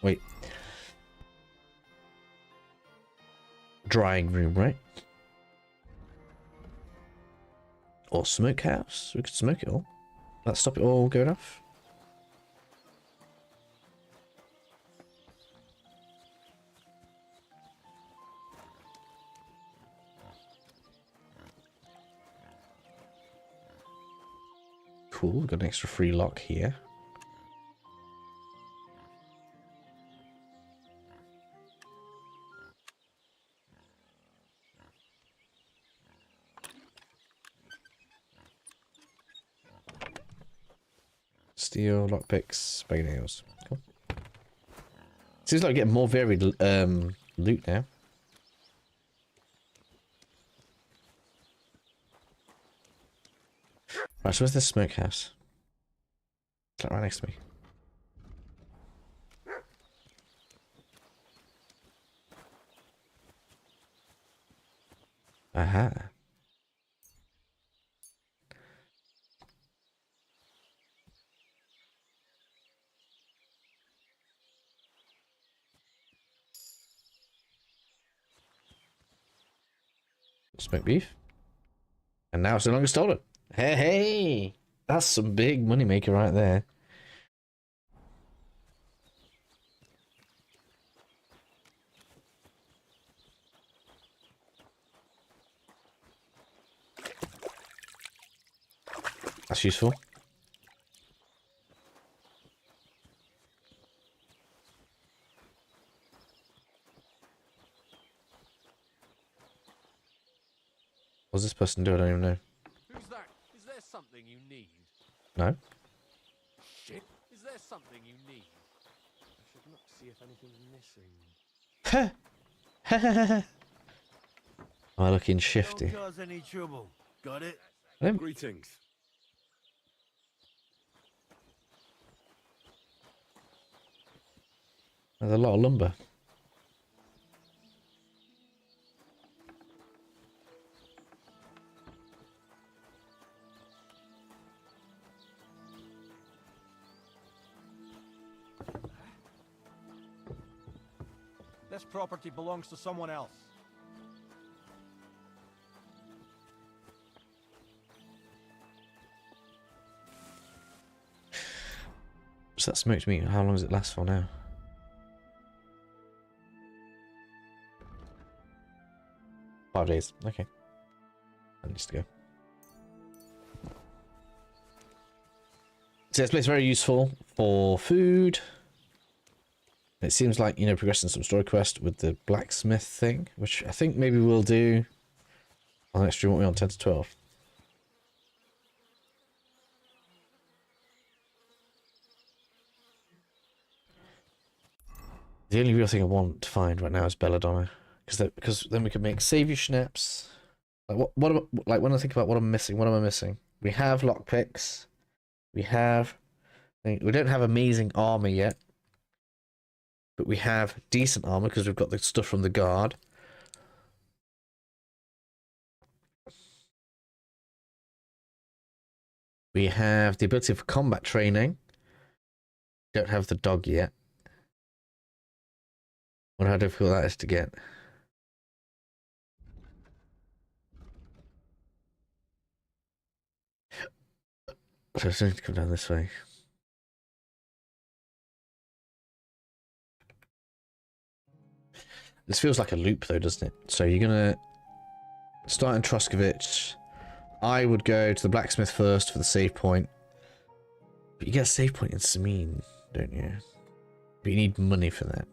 Wait. Drying room, right? Or smokehouse. We could smoke it all. That'll stop it all going off. Cool, we've got an extra free lock here. Steel, lockpicks, bag of nails. Cool. Seems like getting more varied loot now. Right, so where's this smokehouse? It's like right next to me. Aha. Smoked beef. And now it's no longer stolen. Hey, hey! That's some big moneymaker right there. That's useful. What's this person do? I don't even know. Who's that? Is there something you need? No? Shit. Is there something you need? I should look to see if anything's missing. Am I looking shifty? Don't cause any trouble. Got it? Greetings. There's a lot of lumber. This property belongs to someone else. So that smoked meat. How long does it last for now? Five days. Okay. That needs to go. So this place is very useful for food. It seems like, you know, progressing some story quest with the blacksmith thing, which I think maybe we'll do on the next stream. What are we on, 10 to 12? The only real thing I want to find right now is belladonna, because then we can make saviour schnapps. Like like when I think about what I'm missing, what am I missing? We have lockpicks. We don't have amazing armor yet, but we have decent armor because we've got the stuff from the guard. We have the ability for combat training. Don't have the dog yet. Wonder how difficult that is to get. So I still need to come down this way. This feels like a loop though, doesn't it? So you're gonna start in Trosky. I would go to the blacksmith first for the save point. But you get a save point in Samine, don't you? But you need money for that.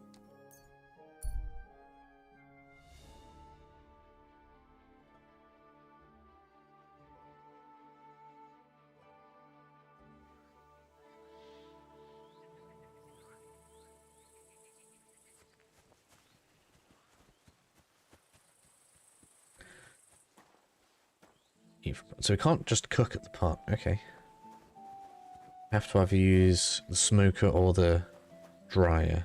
So we can't just cook at the pot. Okay. Have to either use the smoker or the dryer.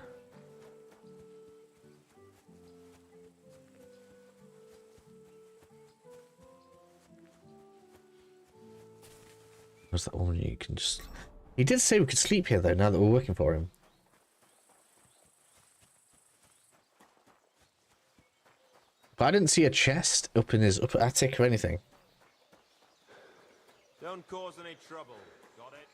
Where's that one you can just... He did say we could sleep here though, now that we're working for him. But I didn't see a chest up in his upper attic or anything. Don't cause any trouble. Got it?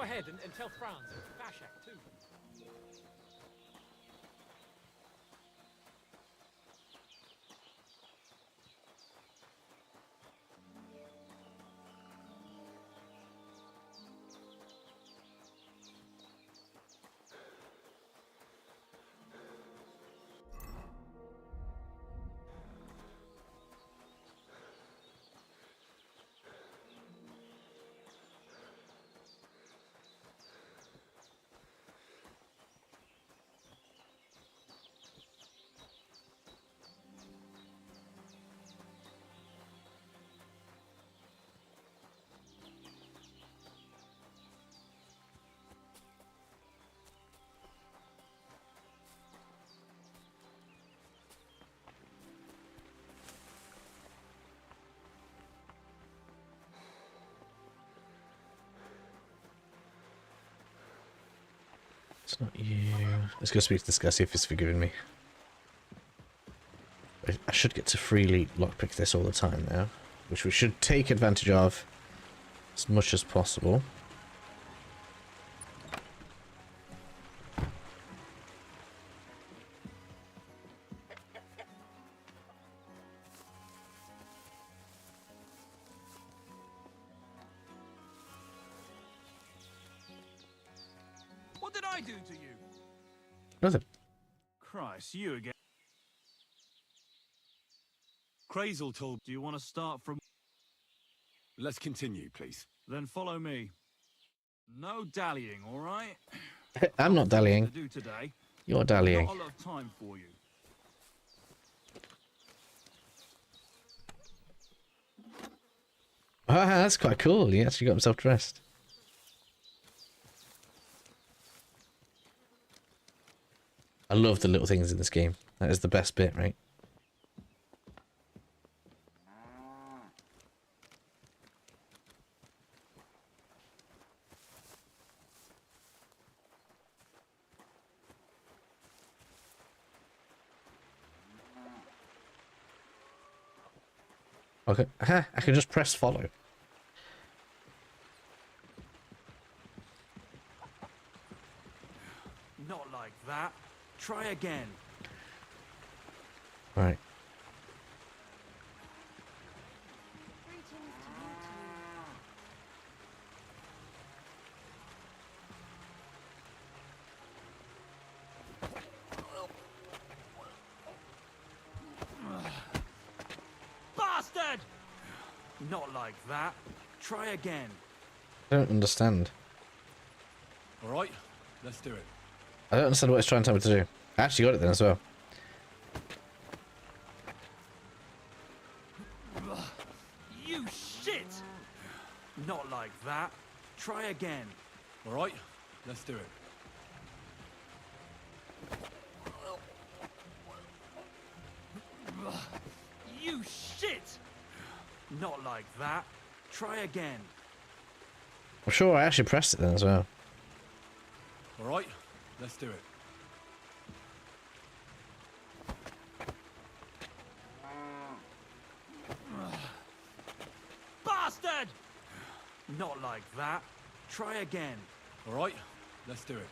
ahead and tell Franz and Vashek too. It's not you. Let's go speak to this guy, see if he's forgiven me. I should get to freely lockpick this all the time now, which we should take advantage of as much as possible. What did I do to you? Nothing. Christ, you again. Crazel told... Do you want to start from... Let's continue, please. Then follow me. No dallying, all right? I'm not dallying. To do today. You're dallying. Not a lot of time for you. Ah, that's quite cool. He actually got himself dressed. I love the little things in this game. That is the best bit, right? Okay, I can just press follow. Not like that. Try again. Right. Bastard! Not like that. Try again. I don't understand. All right, let's do it. I don't understand what it's trying to tell me to do. I actually got it then as well. You shit! Not like that. Try again. All right, let's do it. You shit! Not like that. Try again. I'm sure I actually pressed it then as well. All right, let's do it. Bastard! Not like that. Try again. All right, let's do it.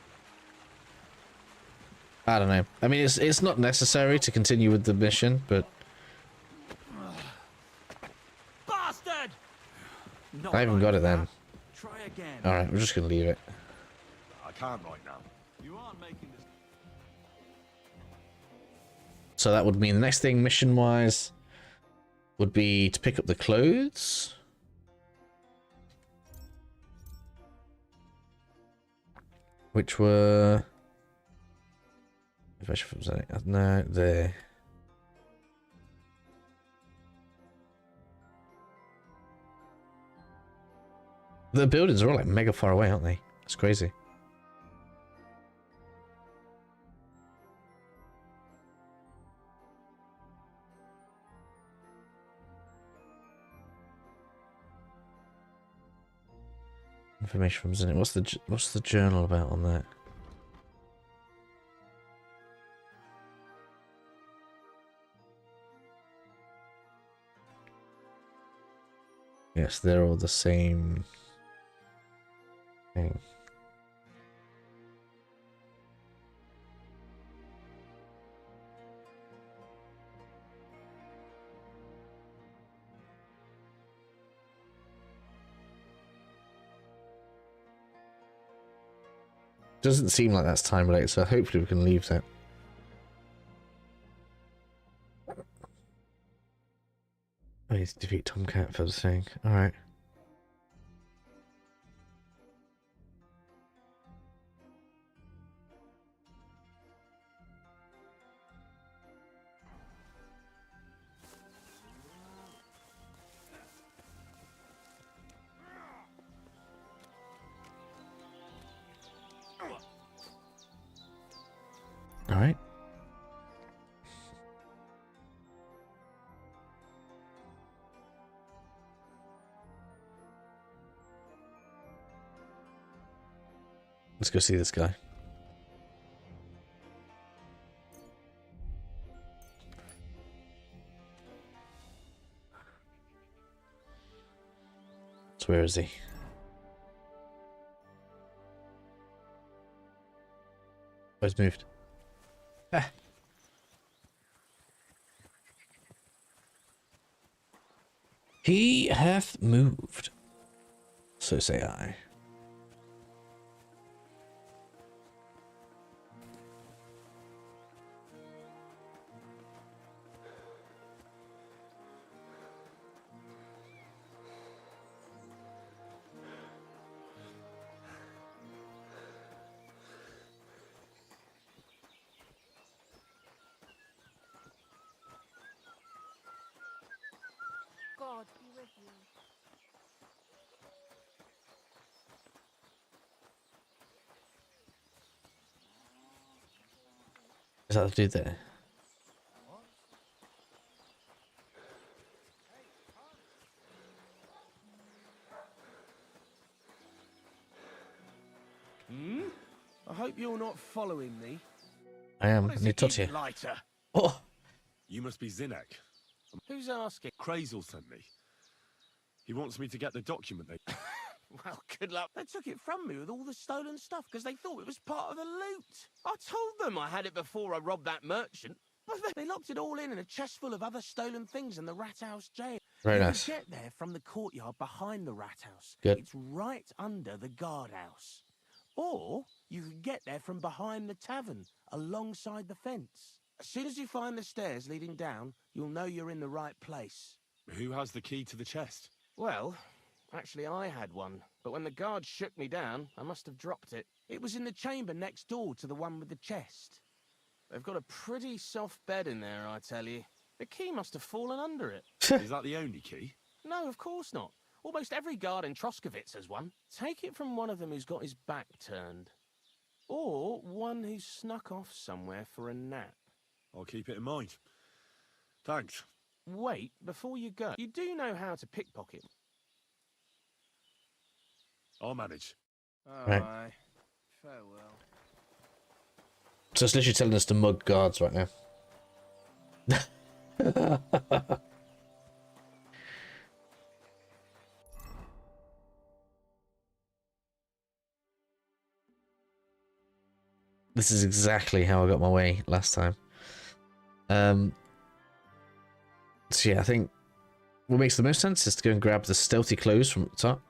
I don't know. I mean, it's not necessary to continue with the mission, but Bastard! Not I haven't like got it then. that. Try again. All right, we're just gonna leave it. I can't right now. You aren't making this. So that would mean the next thing, mission-wise, would be to pick up the clothes. Which were... No, there. The buildings are all like mega far away, aren't they? It's crazy. Information from Zenit. What's the journal about on that? Yes, they're all the same thing. Doesn't seem like that's time related, so hopefully we can leave that. I need to defeat Tomcat for the thing. Alright. Alright. Let's go see this guy. So where is he? Oh, he's moved. Ah. He hath moved. So say I. God be with you. Is that the dude there? I hope you're not following me. I am. What I is need it, to touch you you. blighter? Oh! You must be Zinnek. Who's asking? Krazel sent me. He wants me to get the document they... Well, good luck. They took it from me with all the stolen stuff because they thought it was part of the loot. I told them I had it before I robbed that merchant, but they locked it all in a chest full of other stolen things in the rat house jail. Very you nice. can get there from the courtyard behind the rat house. Good. It's right under the guardhouse. Or you can get there from behind the tavern, alongside the fence. As soon as you find the stairs leading down, you'll know you're in the right place. Who has the key to the chest? Well, actually I had one, but when the guards shook me down, I must have dropped it. It was in the chamber next door to the one with the chest. They've got a pretty soft bed in there, I tell you. The key must have fallen under it. Is that the only key? No, of course not. Almost every guard in Troskowitz has one. Take it from one of them who's got his back turned. Or one who's snuck off somewhere for a nap. I'll keep it in mind. Thanks. Wait, before you go, you do know how to pickpocket. I'll manage. Right. Aye. Farewell. So it's literally telling us to mug guards right now. This is exactly how I got my way last time. So yeah, I think what makes the most sense is to go and grab the stealthy clothes from the top.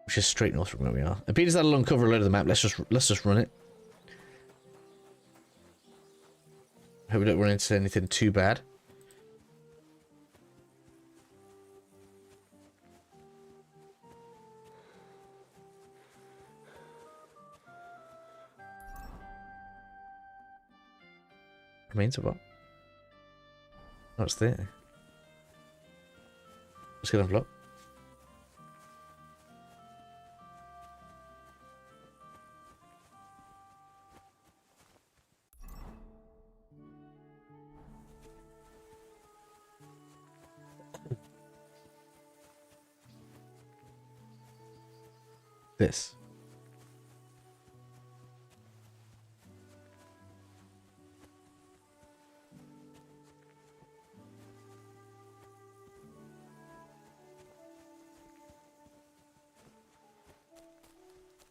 Which is straight north from where we are. And Peter's that'll uncover a load of the map. Let's just run it. Hope we don't run into anything too bad. Remains of what? Oh, it's there. Let's get a block. This.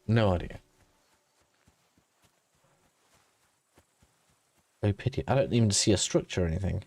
No idea. Oh pity. I don't even see a structure or anything.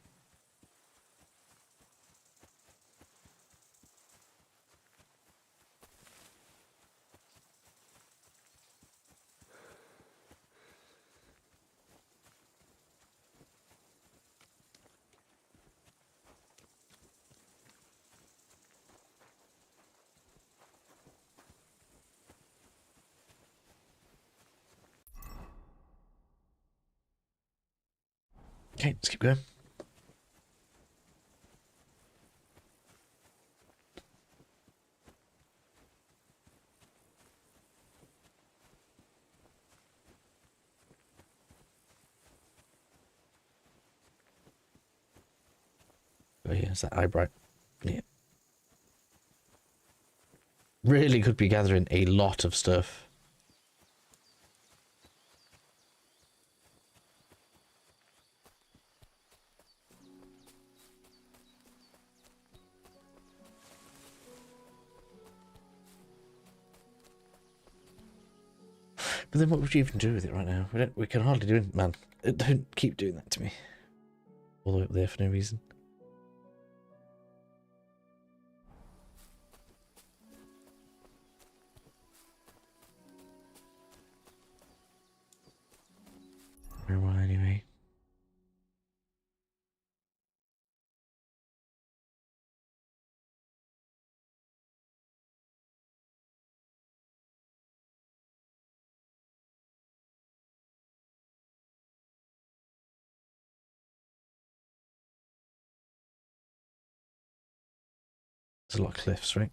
Okay, let's keep going. Oh yeah, it's that eyebrow. Yeah. Really could be gathering a lot of stuff. But then what would you even do with it right now? We can hardly do it, man. Don't keep doing that to me. All the way up there for no reason. Very well, anyway. There's a lot of cliffs, right?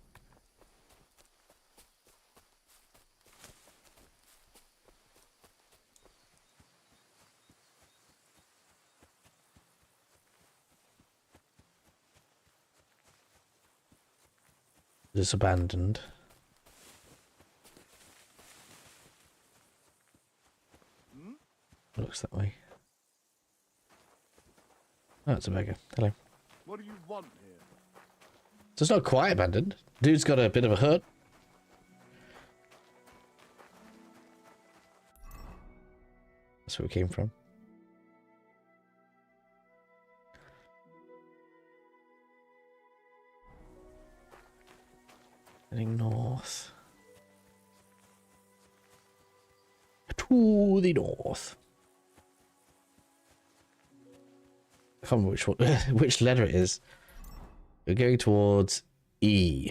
It's abandoned. It looks that way. Oh, it's a beggar. Hello. What do you want here? So it's not quite abandoned. Dude's got a bit of a hut. That's where we came from. Heading north. To the north. I can't remember which one, which letter it is. We're going towards E.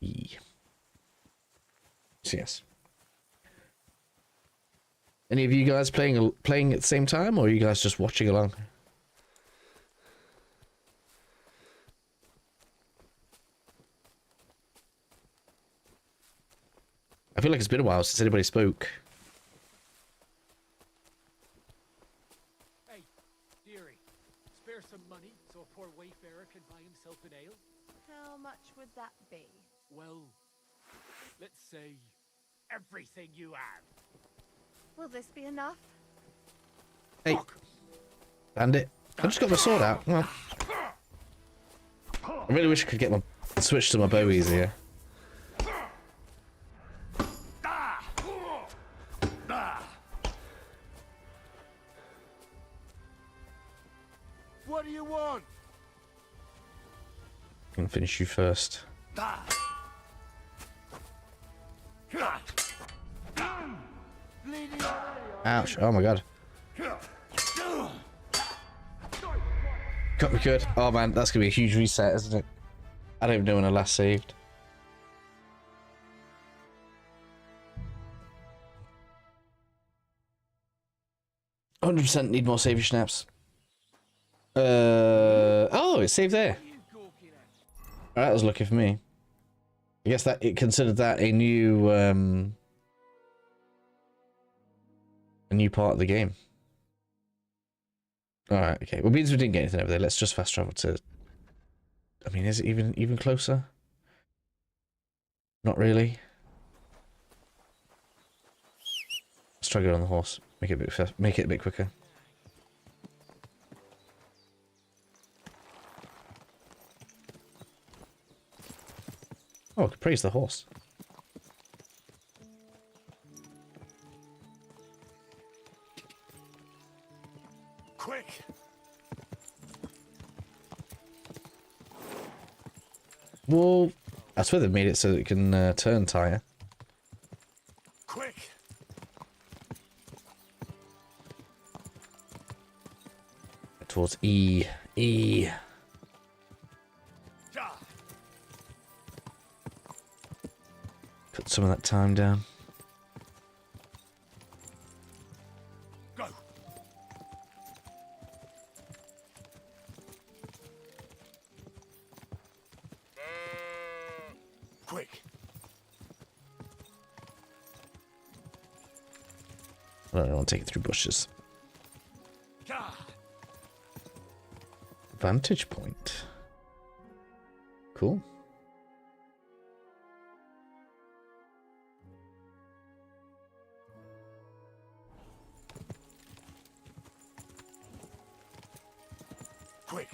E. So yes. Any of you guys playing at the same time, or are you guys just watching along? I feel like it's been a while since anybody spoke. Hey, dearie, spare some money so a poor wayfarer can buy himself an ale? How much would that be? Well, let's say everything you have. Will this be enough? Hey, bandit! I just got my sword out. Come on. I really wish I could get my switch to my bow easier. What do you want? I'm gonna finish you first. Ouch! Oh my god! Got me good. Oh man, that's gonna be a huge reset, isn't it? I don't even know when I last saved. $100% need more saving snaps. Oh, it's saved there. Alright, that was lucky for me. I guess that it considered that a new part of the game. Alright, okay. Well, means we didn't get anything over there. Let's just fast travel to... I mean, is it even closer? Not really. Let's try to go on the horse. Make it a bit quicker. Oh, I could praise the horse. Quick! Well, I swear they've made it so that it can turn tire. Quick! Towards E. E. Cut some of that time down. Go. Quick. I don't want to take it through bushes. Vantage point. Cool. Quick.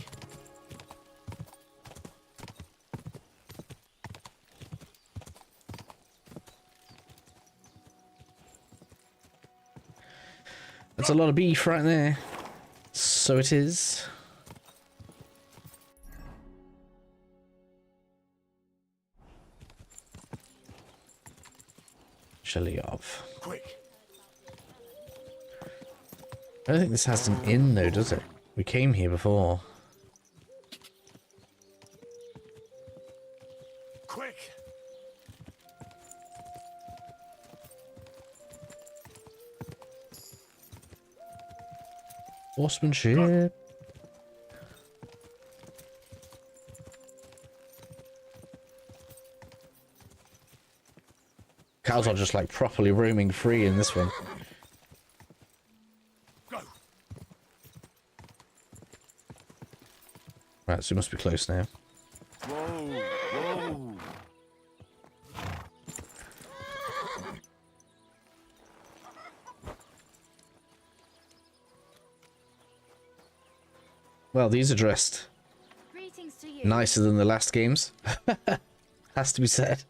That's a lot of beef right there. So it is. Shelyov. Quick. I don't think this has an inn though, does it? We came here before. Quick. Horsemanship. Cows are just like properly roaming free in this one. Go. Right, so we must be close now. Whoa, whoa. Well, these are dressed Greetings to you. nicer than the last games. Has to be said.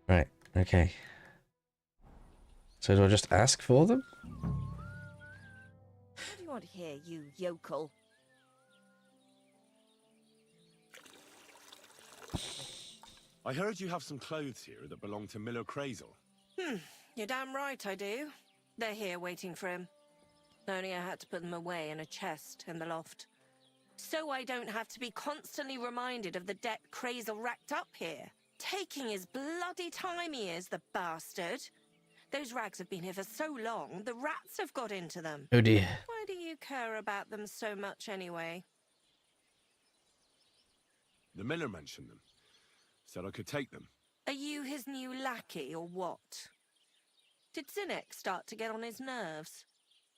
Right, okay. So do I just ask for them? What do you want to hear, you yokel? I heard you have some clothes here that belong to Miller Crazel. You're damn right I do. They're here waiting for him. Only I had to put them away in a chest in the loft. So I don't have to be constantly reminded of the debt Crazel racked up here. Taking his bloody time he is, the bastard. Those rags have been here for so long, the rats have got into them. Oh dear. Why do you care about them so much anyway? The miller mentioned them. Said I could take them. Are you his new lackey or what? Did Zinnek start to get on his nerves?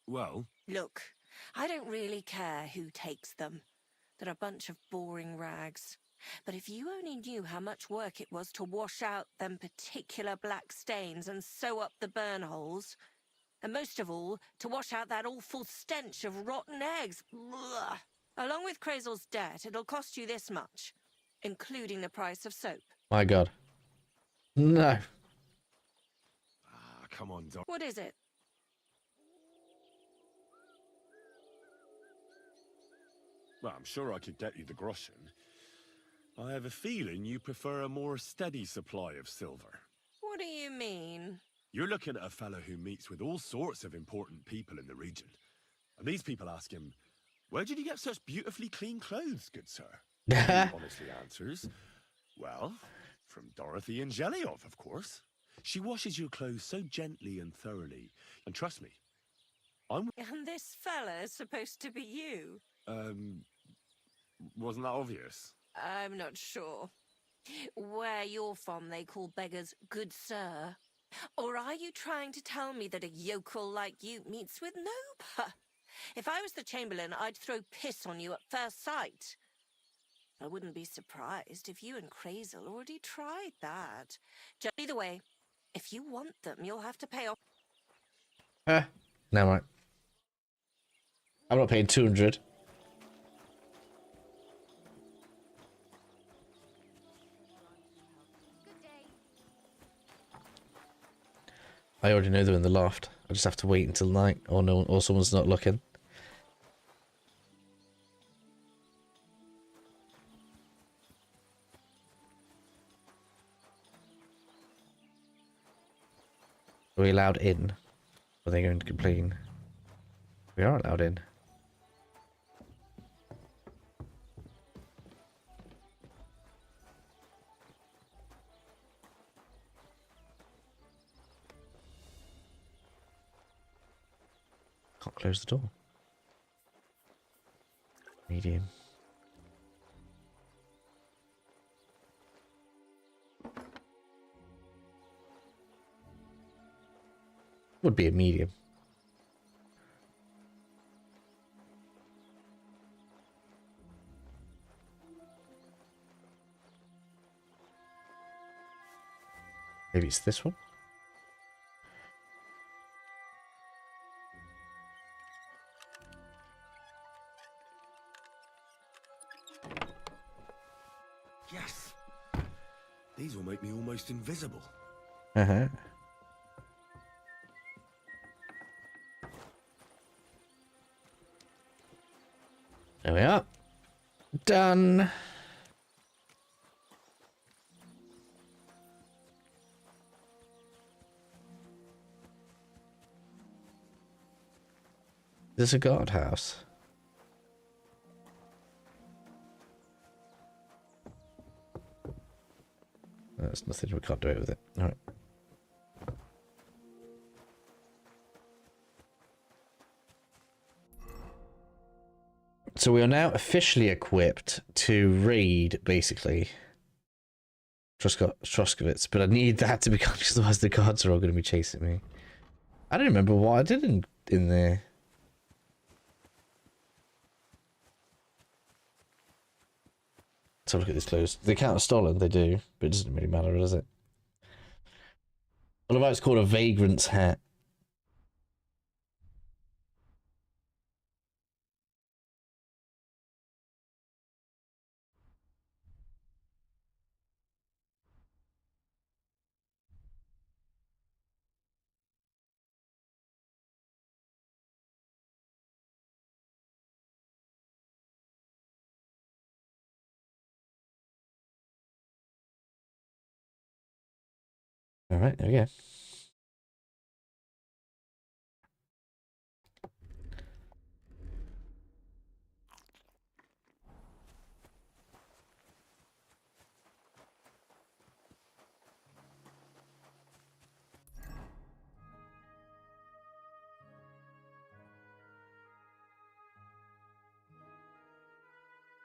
Well, Look, I don't really care who takes them. They're a bunch of boring rags. But if you only knew how much work it was to wash out them particular black stains and sew up the burn holes, and most of all, to wash out that awful stench of rotten eggs, blah. Along with Crazel's debt, it'll cost you this much, including the price of soap. My god. No. come on, Doc. What is it? Well, I'm sure I could get you the groschen. I have a feeling you prefer a more steady supply of silver. What do you mean? You're looking at a fellow who meets with all sorts of important people in the region. And these people ask him, where did you get such beautifully clean clothes, good sir? He honestly answers, well, from Dorothy and Jelyov, of course. She washes your clothes so gently and thoroughly. And trust me, I'm... And this fella's supposed to be you? Wasn't that obvious? I'm not sure. Where you're from, they call beggars good sir. Or are you trying to tell me that a yokel like you meets with no... If I was the Chamberlain, I'd throw piss on you at first sight. I wouldn't be surprised if you and Crazel already tried that. Just either way, if you want them, you'll have to pay off... No, right. I'm not paying 200. I already know they're in the loft. I just have to wait until night, or no, or someone's not looking. Are we allowed in? Are they going to complain? We are allowed in. Can't close the door. Medium. Would be a medium. Maybe it's this one. Yes. These will make me almost invisible. Uh-huh. There we are. Done. There's a guardhouse. There's nothing, we can't do it with it. Alright. So we are now officially equipped to raid, basically, Troskowitz, but I need that to become, because otherwise the guards are all going to be chasing me. I don't remember what I did in there. Let's have a look at these clothes. They count as stolen, they do, but it doesn't really matter, does it? What about it's called a vagrant's hat? Alright, there we go.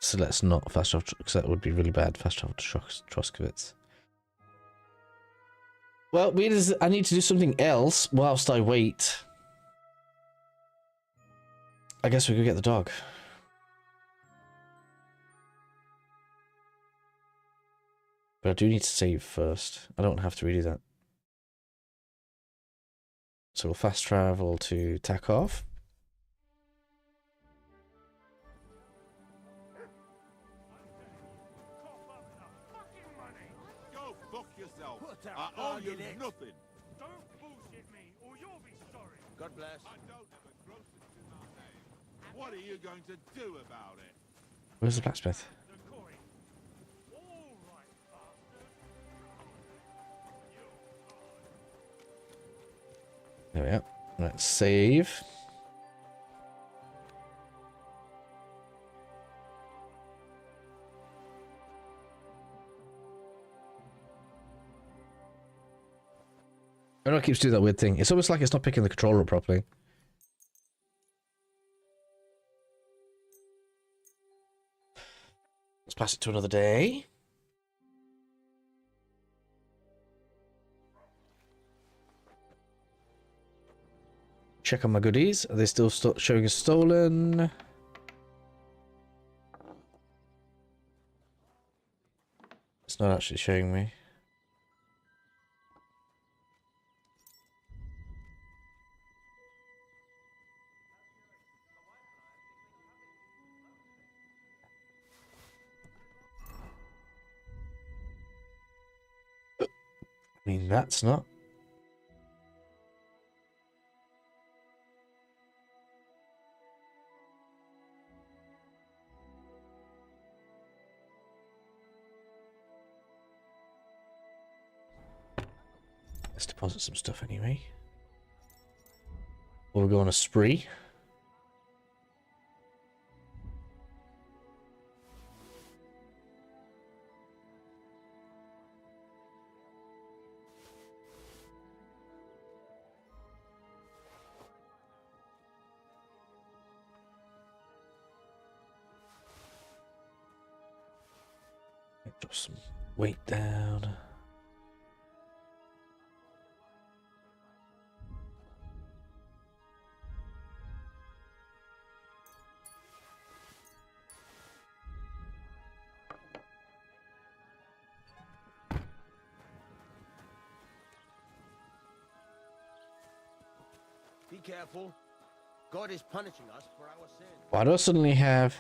So let's not fast travel, because that would be really bad. Fast travel to Troskowitz. Well, I need to do something else whilst I wait. I guess we could get the dog. But I do need to save first. I don't have to redo that. So we'll fast travel to Takov. Go fuck yourself. I owe you nothing. Don't bullshit me, or you'll be sorry. God bless. I don't have a grocer's in my name. What are you going to do about it? Where's the blacksmith? There we are. Let's save. I know it keeps doing that weird thing. It's almost like it's not picking the controller up properly. Let's pass it to another day. Check on my goodies. Are they still showing as stolen? It's not actually showing me. I mean, that's not. Let's deposit some stuff anyway. We'll go on a spree. Drop some weight down. careful. God is punishing us for our sins. Why do I suddenly have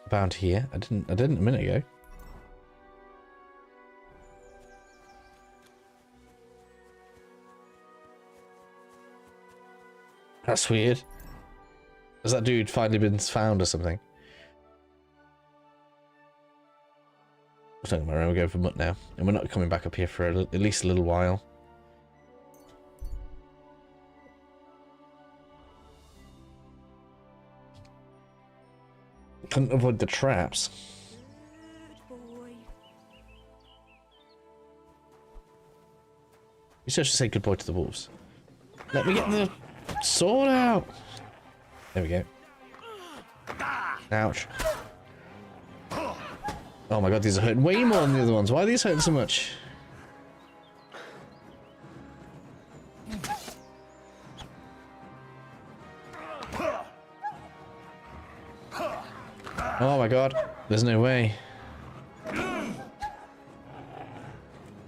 a bounty here? I didn't a minute ago. That's weird. Has that dude finally been found or something? I'm talking about we're going for Mutt now, and we're not coming back up here for at least a little while. Couldn't avoid the traps. You should say good boy to the wolves. Let me get the sword out. There we go. Ouch. Oh my god, these are hurting way more than the other ones. Why are these hurting so much? Oh my god, there's no way.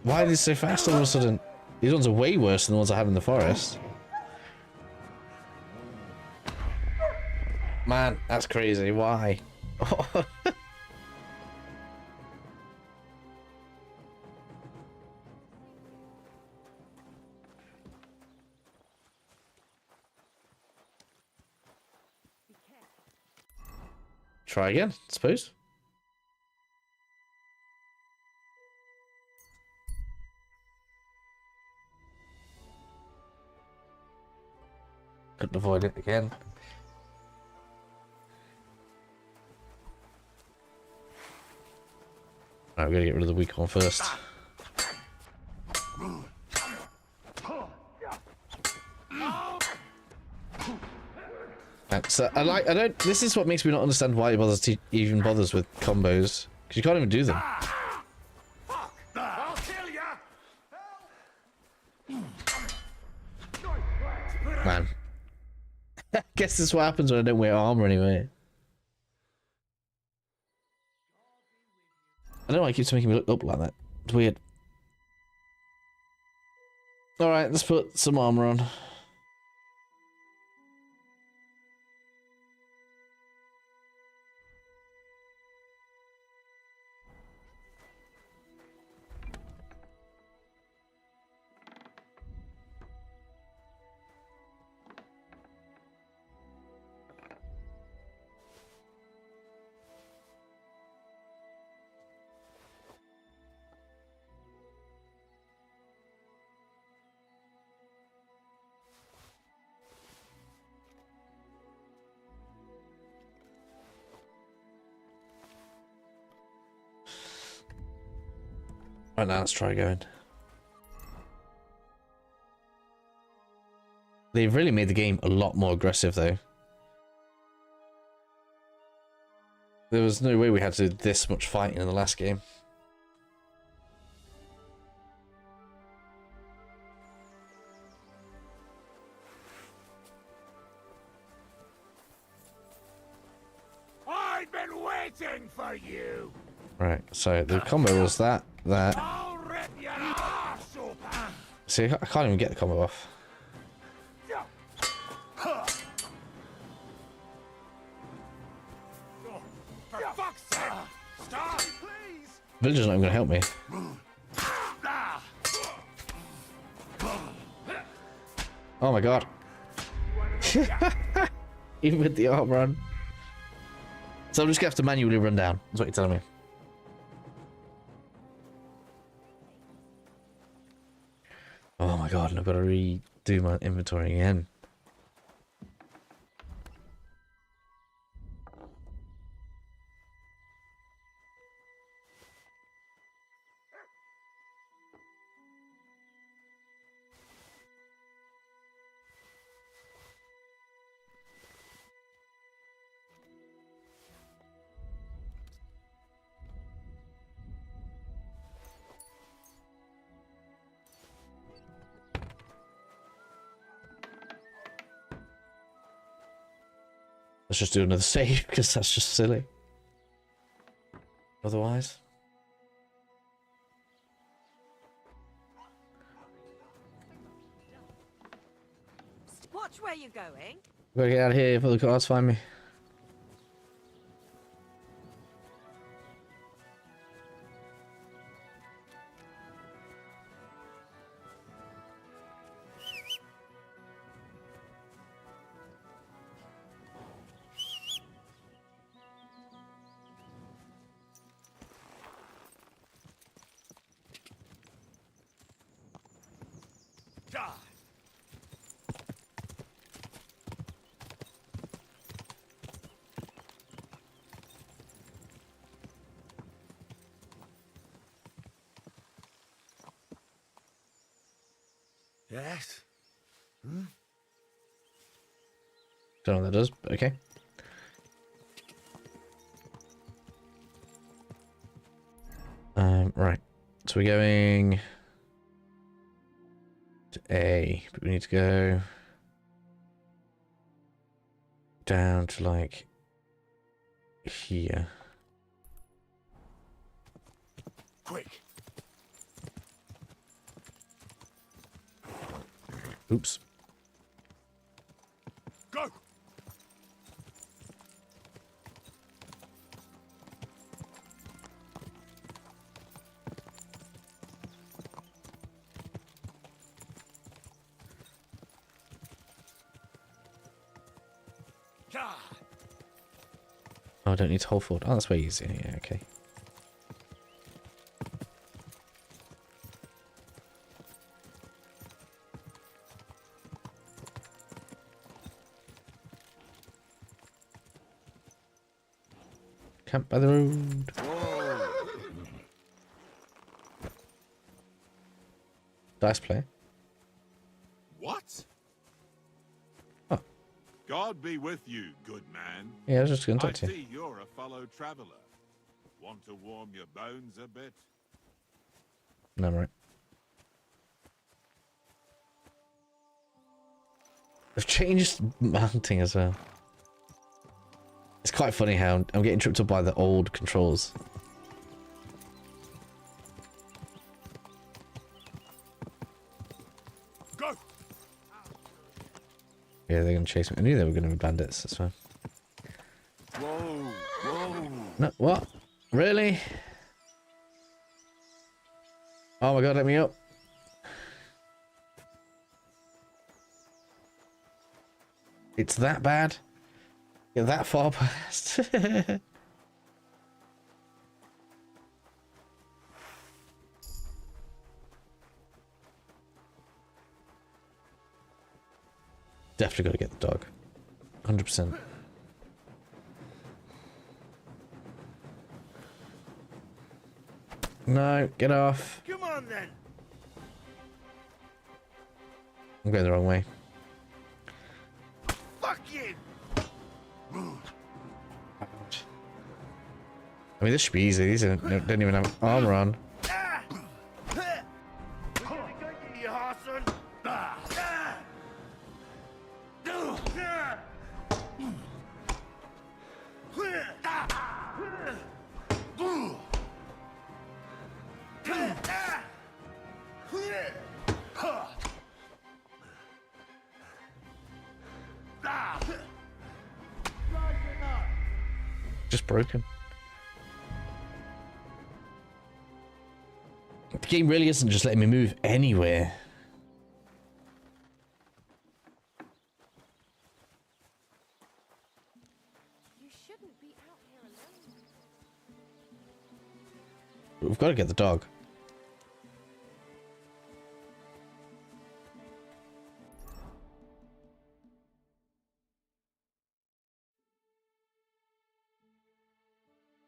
Why are these so fast all of a sudden? These ones are way worse than the ones I had in the forest. Man, that's crazy. Why? Try again, I suppose. Couldn't avoid it again. Alright, we're gonna get rid of the weak one first. So this is what makes me not understand why he even bothers with combos. Because you can't even do them. I'll kill ya! Man. I guess this is what happens when I don't wear armor anyway. I don't know why it keeps making me look up like that. It's weird. Alright, let's put some armor on. Right now, let's try going. They've really made the game a lot more aggressive, though. There was no way we had to do this much fighting in the last game. I've been waiting for you. Right, so the combo was that. I'll rip your arse open. See, I can't even get the combo off. For fuck's sake! Stop, please! Villager's not even gonna help me. Oh my god. Even with the armor on. So I'm just gonna have to manually run down, is what you're telling me. Oh my god, and I've got to redo my inventory again. Let's just do another save, because that's just silly. Otherwise. Watch where you're going. Gotta get out of here before the cars find me. Yes? Hmm? Don't know what that does, but okay. Right. So we're going to A, but we need to go down to like here. Quick. Oops. Go. Oh, I don't need to hold forward. Oh, that's way easier. Yeah, okay. Camp by the road. Dice play. What? Oh. God be with you, good man. Yeah, I was just going to I talk to you. see you're a fellow traveler. Want to warm your bones a bit? No, I'm right. They've changed mounting as well. It's quite funny how I'm getting tripped up by the old controls. Go. Yeah, they're gonna chase me. I knew they were gonna be bandits, that's fine. Whoa, whoa. No, what? Really? Oh my god, let me up. It's that bad? You're that far past? Definitely gotta get the dog. 100%. No, get off. Come on then. I'm going the wrong way. Fuck you. I mean, this should be easy. These don't even have armor on. You Harson. Just broken. The game really isn't just letting me move anywhere. You shouldn't be out here alone. But we've got to get the dog.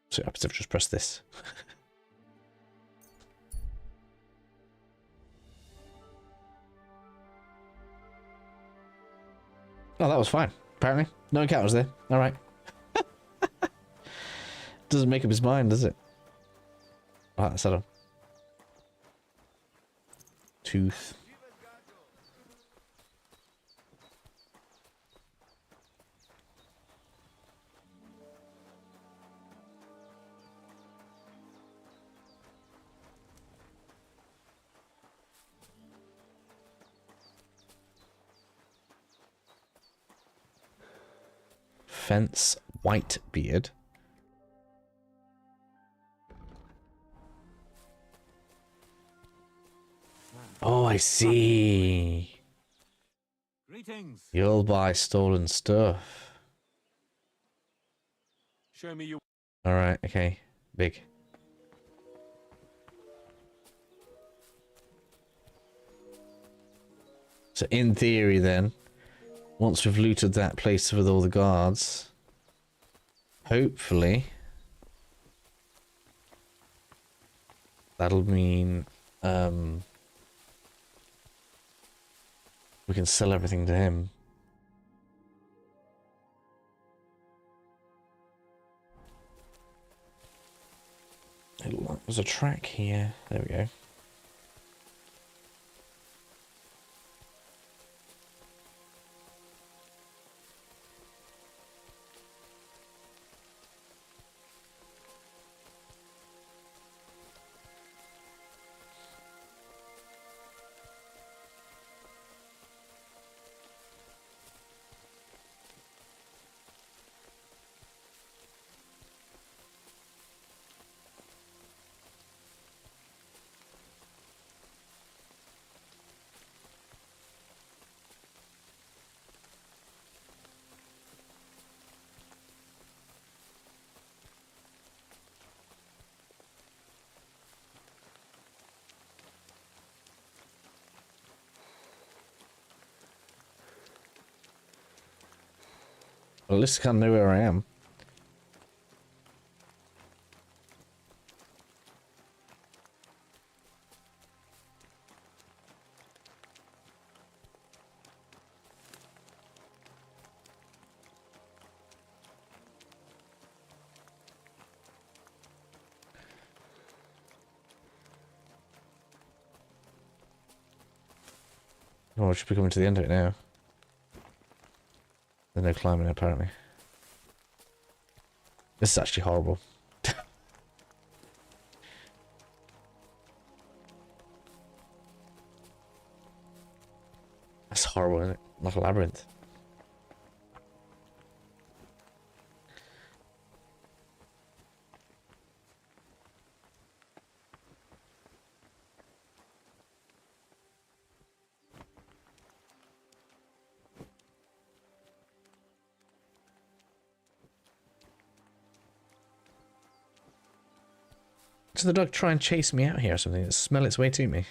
So what happens if I just press this? Oh, that was fine. Apparently. No encounters there. Alright. Doesn't make up his mind, does it? Alright, that's that on. Tooth. fence Whitebeard. Oh, I see. Greetings. You'll buy stolen stuff. Show me your... Alright, okay. Big. So in theory then, once we've looted that place with all the guards, hopefully that'll mean we can sell everything to him. There's a track here. There we go. Well, at least I can't know where I am. Oh, we should be coming to the end of it now. There's no climbing apparently. This is actually horrible. That's horrible, isn't it? Like a labyrinth. Does the dog try and chase me out here or something? Smell its way to me.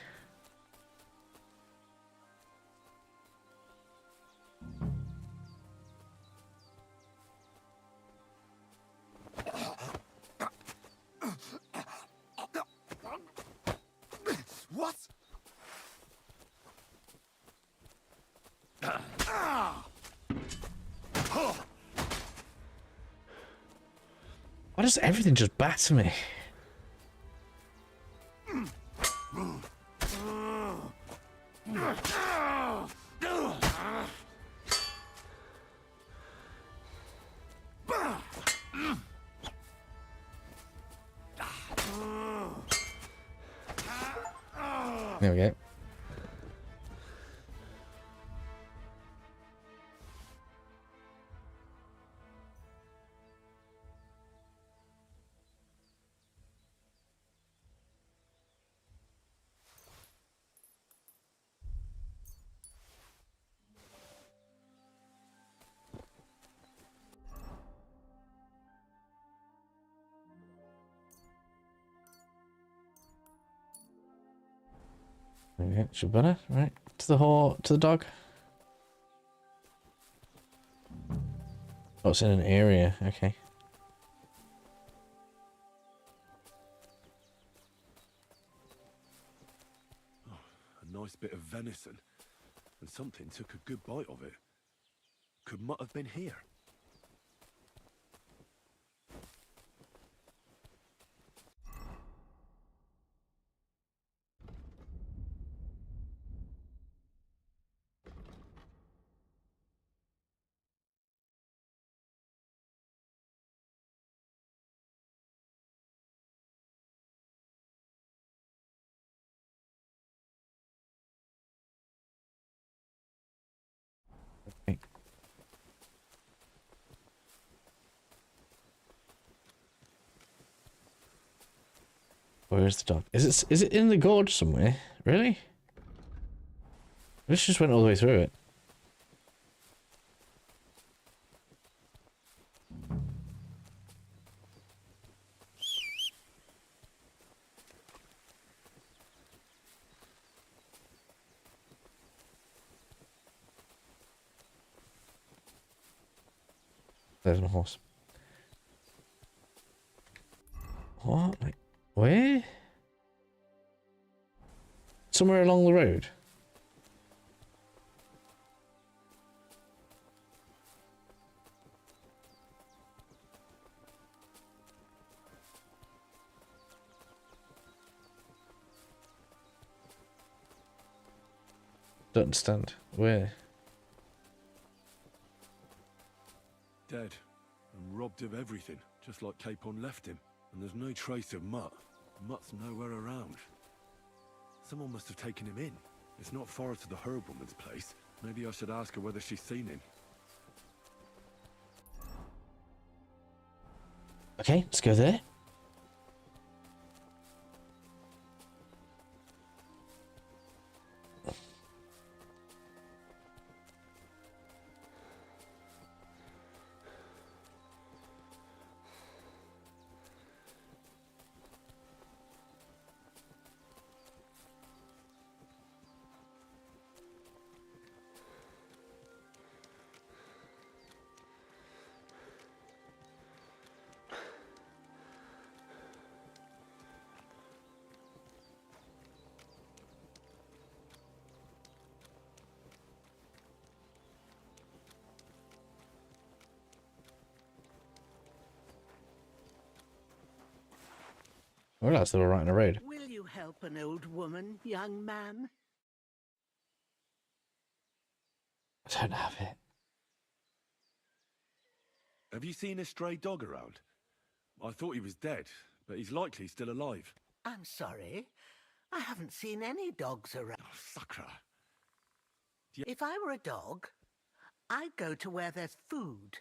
What? Why does everything just batter me? There we go. Okay, should better, right? To the dog. Oh, it's in an area, okay. Oh, a nice bit of venison. And something took a good bite of it. Could Mutt have been here? Where is the dog? Is it in the gorge somewhere? Really? This just went all the way through it. There's a horse. What? Like, where? Somewhere along the road. Don't understand. Where? Dead and robbed of everything, just like Capon left him. And there's no trace of Mutt. Mutt's nowhere around. Someone must have taken him in. It's not far to the herb woman's place. Maybe I should ask her whether she's seen him. Okay, let's go there. I realised they were right in a road. Will you help an old woman, young man? I don't have it. Have you seen a stray dog around? I thought he was dead, but he's likely still alive. I'm sorry. I haven't seen any dogs around. Oh, sucker. If I were a dog, I'd go to where there's food.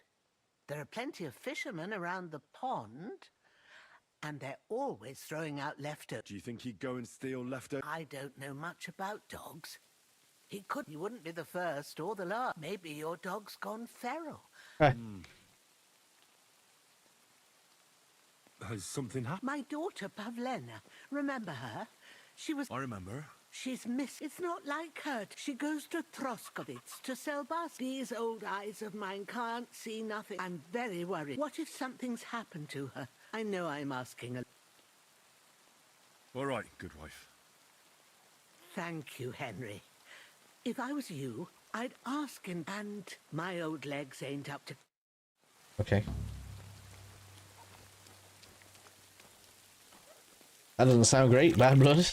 There are plenty of fishermen around the pond, and they're always throwing out leftovers. Do you think he'd go and steal leftovers? I don't know much about dogs. He wouldn't be the first or the last. Maybe your dog's gone feral. Has something happened? My daughter, Pavlena. Remember her? I remember. She's It's not like her. She goes to Troskovitz to sell baskets. These old eyes of mine can't see nothing. I'm very worried. What if something's happened to her? I know I'm asking a... All right, good wife. Thank you, Henry. If I was you, I'd ask him, and my old legs ain't up to... Okay. That doesn't sound great, bad blood.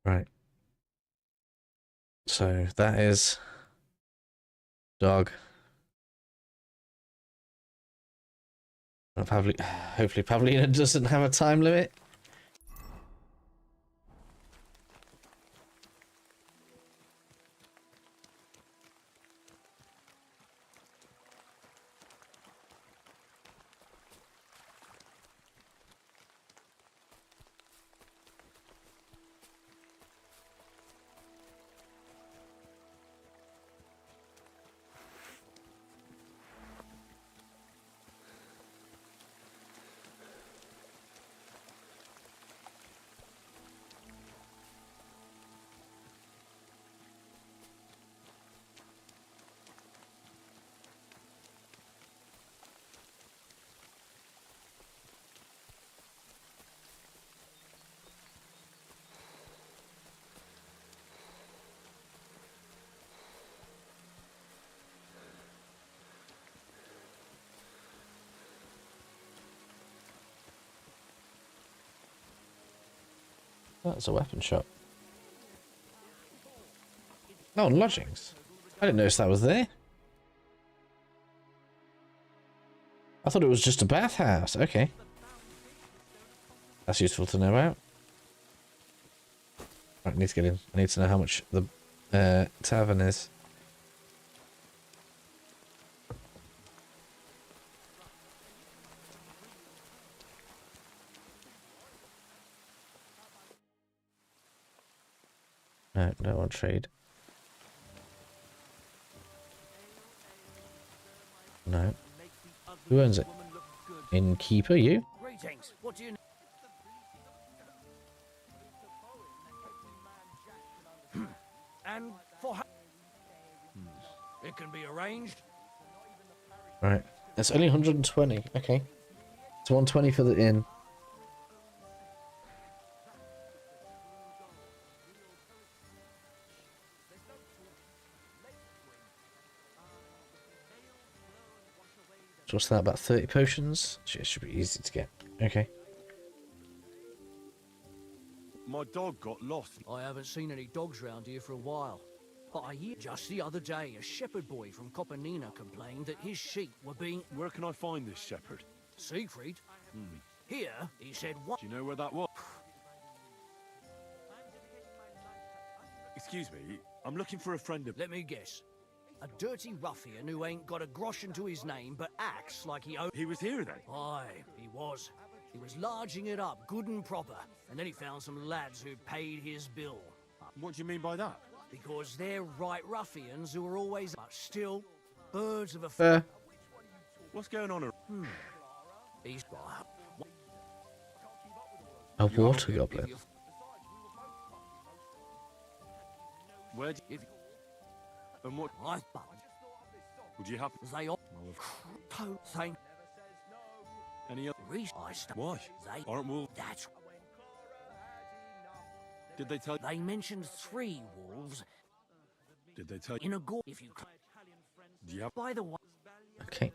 Right. So that is dog. Hopefully Pavlina doesn't have a time limit. That's a weapon shop. Oh, lodgings. I didn't notice that was there. I thought it was just a bathhouse. Okay. That's useful to know about. Right, I need to get in. I need to know how much the tavern is. No, don't want trade. No. Who owns it? Innkeeper, you? Greetings. What do you and for it can be arranged. Right. It's only 120. Okay. It's 120 for the inn. So what's that, about 30 potions? It should be easy to get. Okay. My dog got lost. I haven't seen any dogs round here for a while. But I hear just the other day a shepherd boy from Copenina complained that his sheep were being... Where can I find this shepherd? Siegfried? Here, he said what... Do you know where that was? Excuse me, I'm looking for a friend of... Let me guess. A dirty ruffian who ain't got a groschen to his name but acts like he owns... He was here then? Aye, he was. He was larging it up, good and proper. And then he found some lads who paid his bill. What do you mean by that? Because they're right ruffians who are always... But still, birds of a... Fair. What's going on? He's... A water goblin. Where do you... And what... Would you have... They all... Thank... Any other... Why? They... Aren't wolves... That's... Did they tell you... They mentioned 3 wolves... Did they tell you... In a gore... If you... Do you have... By the way... Okay.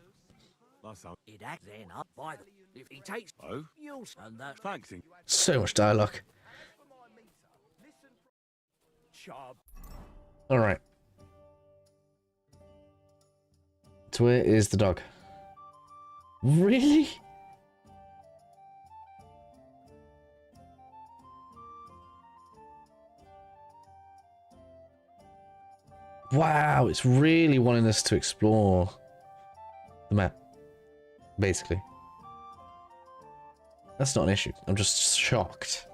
That's how... It acts then up by the... If he takes... Oh? You'll... And that... Thanks. So much dialogue. Alright. So where is the dog? Really? Wow, it's really wanting us to explore the map, basically. That's not an issue. I'm just shocked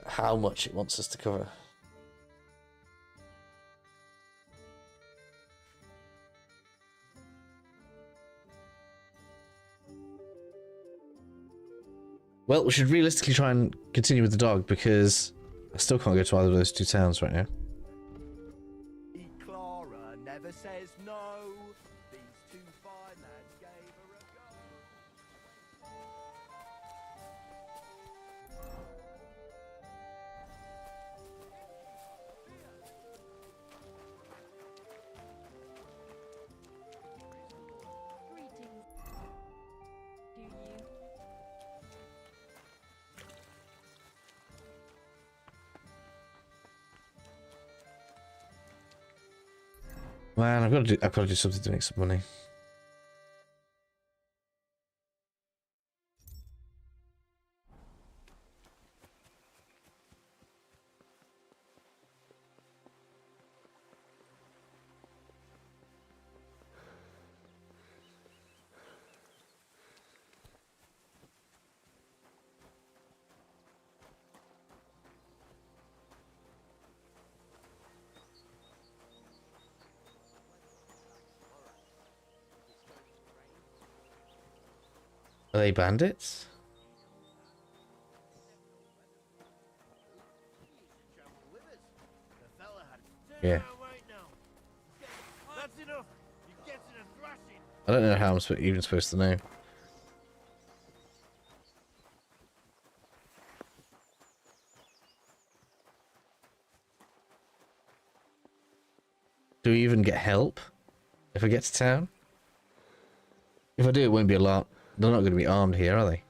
at how much it wants us to cover. Well, we should realistically try and continue with the dog because I still can't go to either of those 2 towns right now. Clara never says no. These 2 fine lads gave her a Man, I've got to do something to make some money. Are they bandits? Yeah. That's enough. You get in a thrashing. I don't know how I'm even supposed to know. Do we even get help if I get to town? If I do, it won't be a lot. They're not going to be armed here, are they?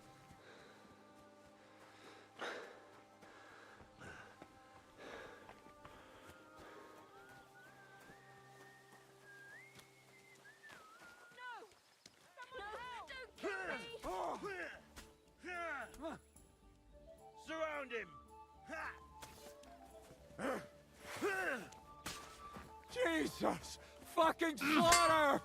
Surround him. Jesus! Fucking slaughter!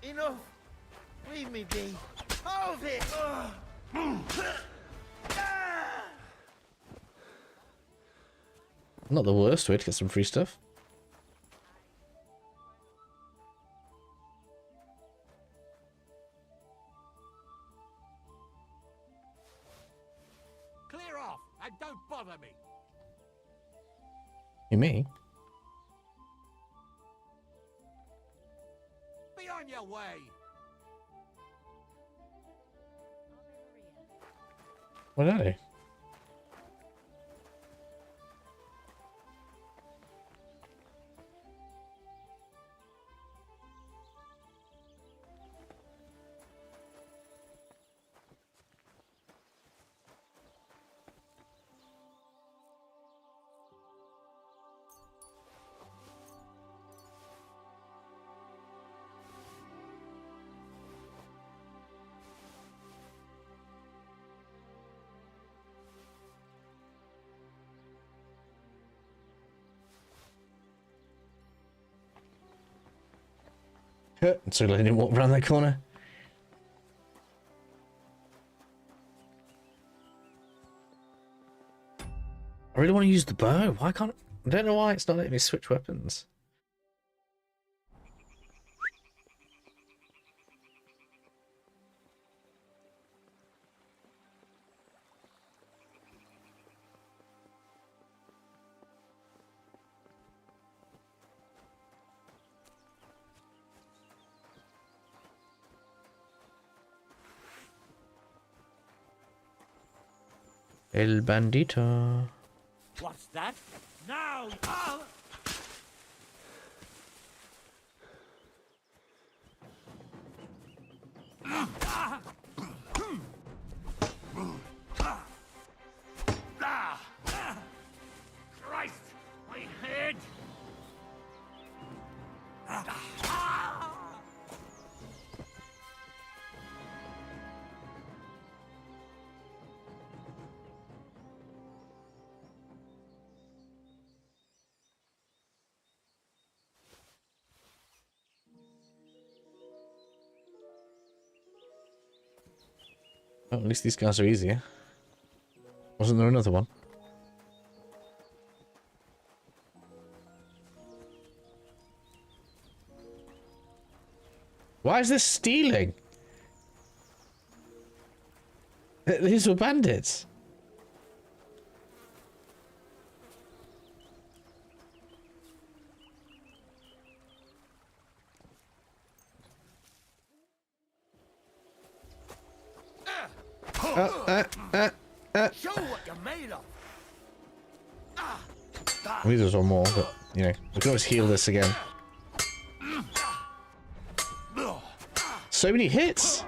Enough! Leave me be! Hold it! Not the worst way to get some free stuff. Clear off and don't bother me! You me? Be on your way! What are they? So letting him walk around that corner. I really want to use the bow. Why can't I don't know why it's not letting me switch weapons. El bandito. What's that? Now! Oh. Christ! My head! Oh, at least these guys are easier. Wasn't there another one? Why is this stealing? These were bandits. Show what you're made of. I mean, there's one more, but you know, we can always heal this again. So many hits.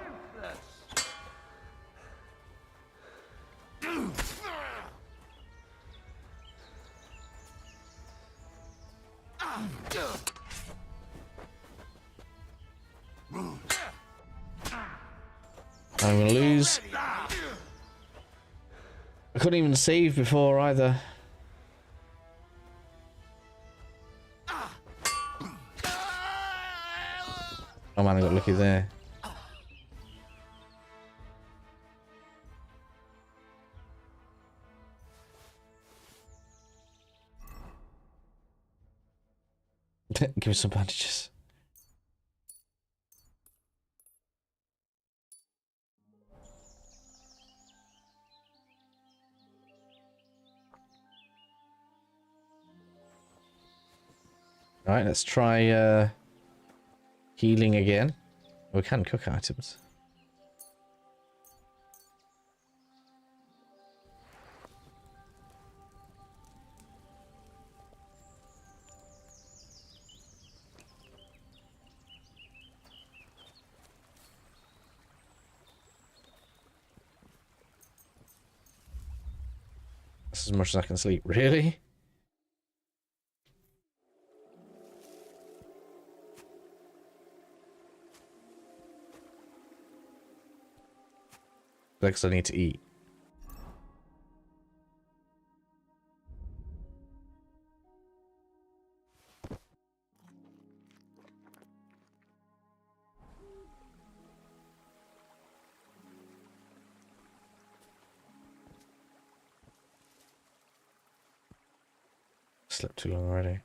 I'm gonna lose. I couldn't even save before either. Oh man, I got lucky there. Give me some bandages. Alright, let's try healing again. We can cook items. That's as much as I can sleep. Really? Because I need to eat. Slept too long already.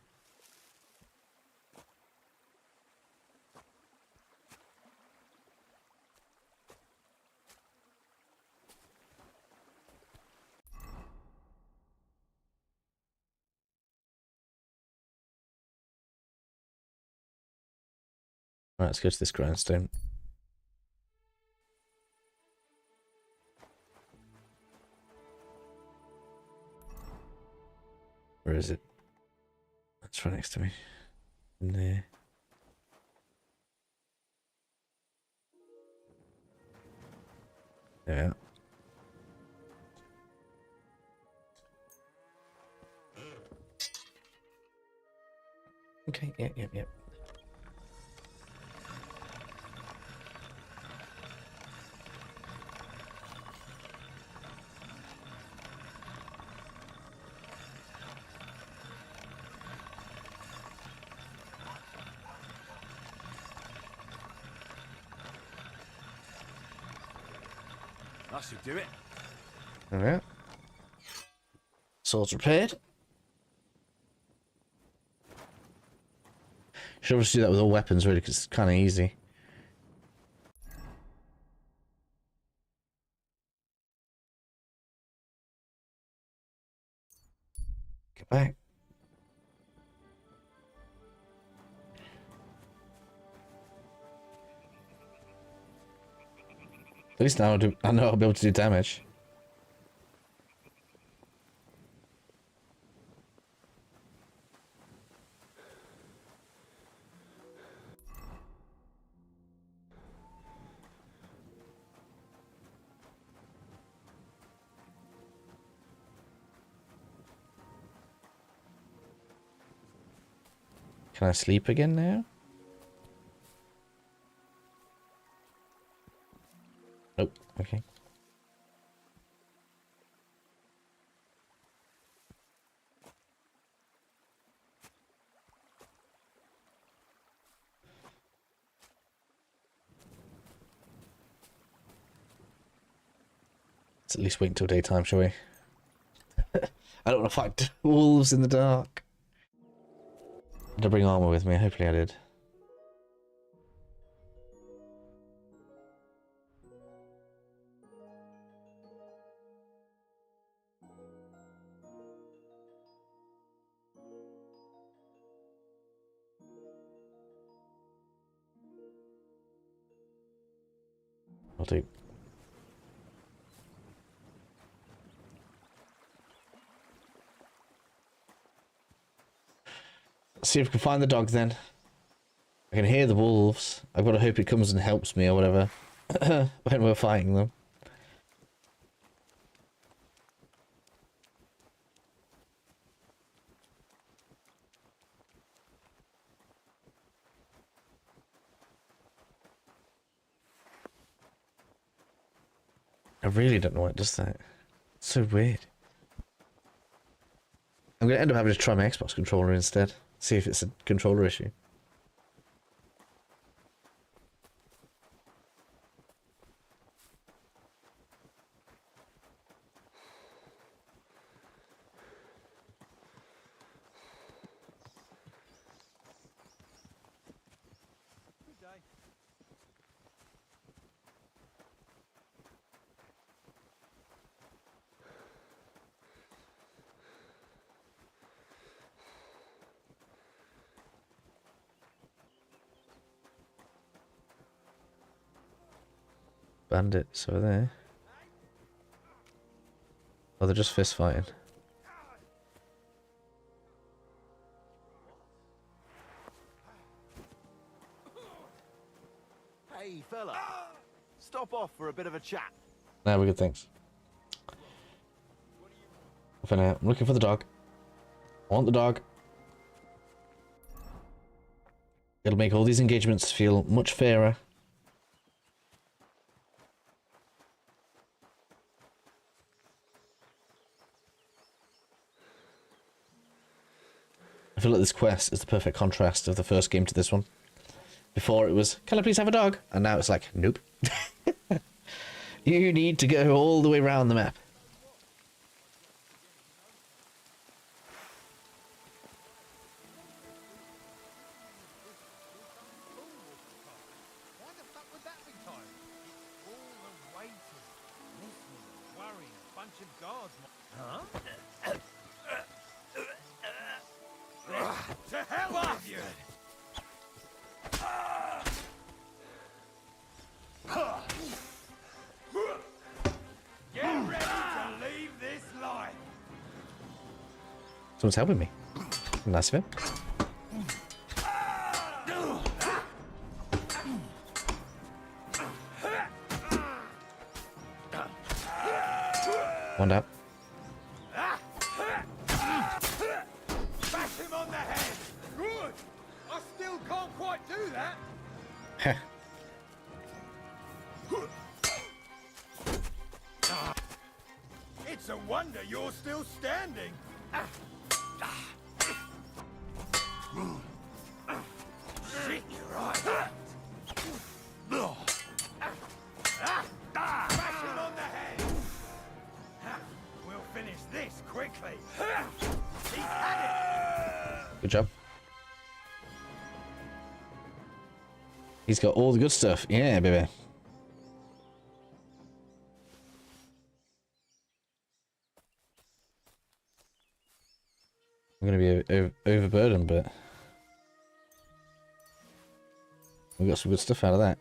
Right, let's go to this grindstone. Where is it? It's right next to me. In there. Yeah. Okay, yep. That should do it. Alright. Swords repaired. Should obviously do that with all weapons, really, because it's kind of easy. Get back. At least now I know I'll be able to do damage. Can I sleep again now? Nope. Okay. Let's at least wait until daytime, shall we? I don't want to fight wolves in the dark. Did I bring armor with me? Hopefully I did. I'll do. Let's see if we can find the dog then. I can hear the wolves. I've got to hope it comes and helps me or whatever when we're fighting them. I really don't know why it does that. It's so weird. I'm going to end up having to try my Xbox controller instead. See if it's a controller issue. Bandits over there. Oh, they're just fist fighting. Hey, fella. Stop off for a bit of a chat. Now we're good, thanks. For now, I'm looking for the dog. I want the dog. It'll make all these engagements feel much fairer. I feel like this quest is the perfect contrast of the first game to this one. Before it was, can I please have a dog? And now it's like, nope. You need to go all the way around the map. Why the fuck would that be timed? All the waiting, listening, worrying, a bunch of guards. Huh? To hell with you! Get ready to leave this life! Someone's helping me. Nice of him. One down. Bash him on the head! Good! I still can't quite do that! Heh. It's a wonder you're still standing! Shit, you're right! Bash him on the head! We'll finish this quickly! He's had it! Good job. He's got all the good stuff. Yeah, baby. I'm gonna be overburdened, but we got some good stuff out of that.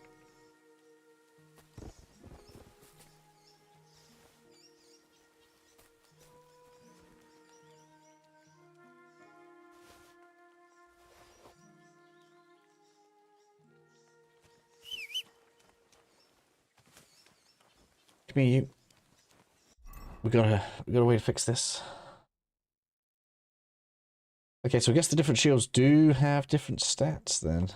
Come here, you. We got a way to fix this. Okay, so I guess the different shields do have different stats then.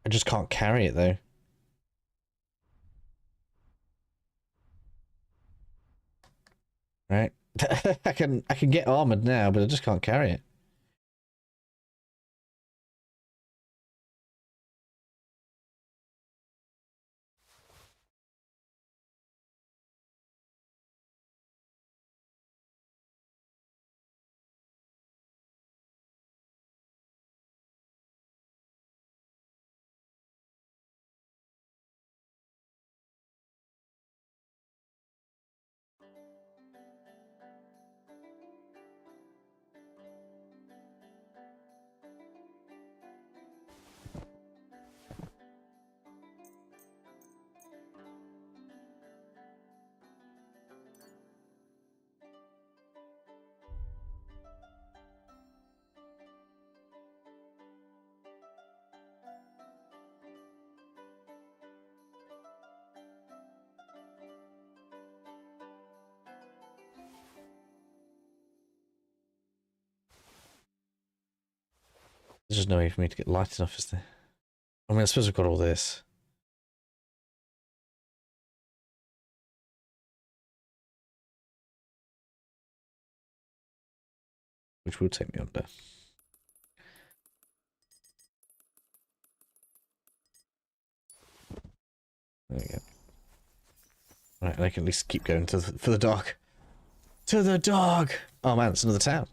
I just can't carry it though. Right? I can get armored now, but I just can't carry it. There's just no way for me to get light enough, is there? I mean, I suppose I've got all this. Which will take me under. There we go. Right, and I can at least keep going to for the dog. To the dog! Oh man, it's another town.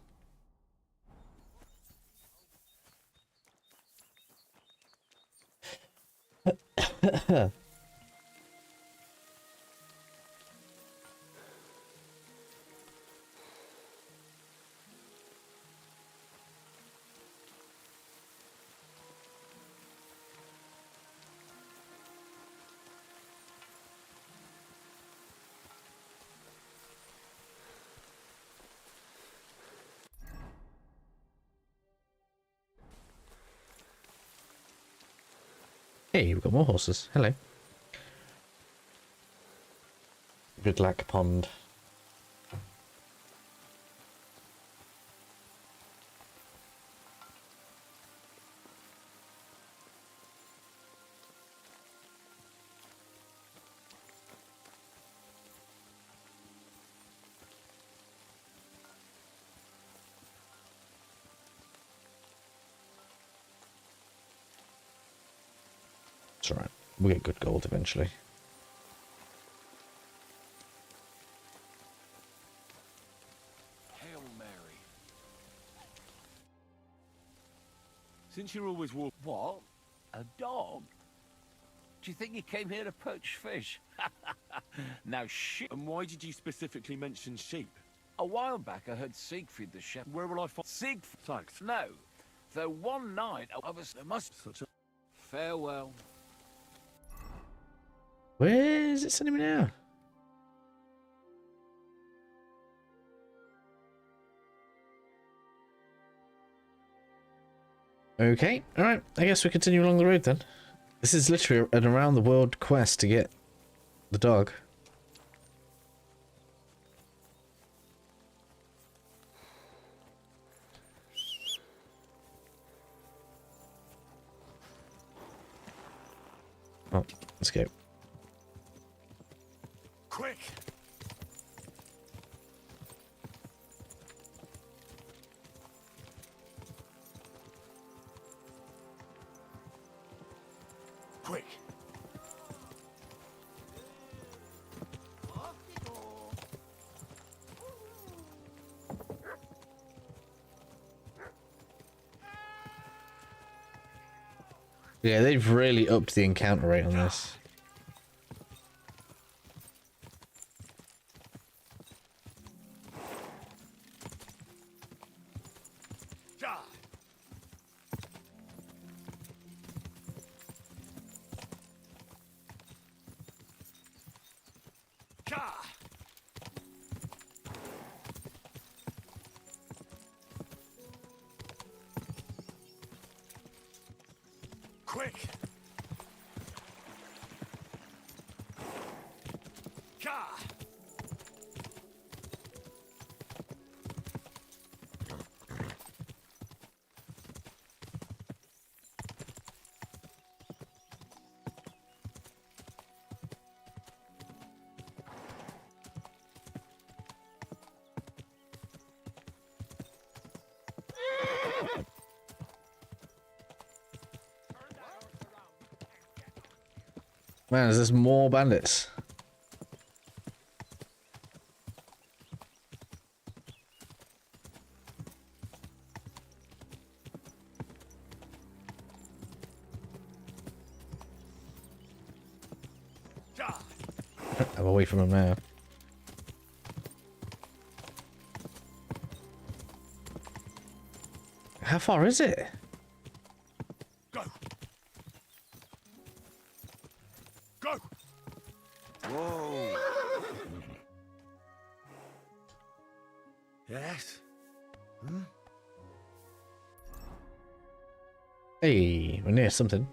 Hey, we've got more horses. Hello. Good luck, pond. It's alright. We'll get good gold eventually. Hail Mary. Since you're always What? A dog? Do you think he came here to poach fish? Now shit. And why did you specifically mention sheep? A while back I heard Siegfried the shepherd. Where will I find Siegfried? Thanks. No. Though one night of us there must Such a farewell. Where is it sending me now? Okay, alright. I guess we continue along the road then. This is literally an around the world quest to get the dog. Oh, let's go. quick. Quick. Yeah, they've really upped the encounter rate on this. Quick. Ka. Man, is there more bandits? I'm away from him now. How far is it? Go. Go. Whoa. Yes. Hmm? Hey, we're near something.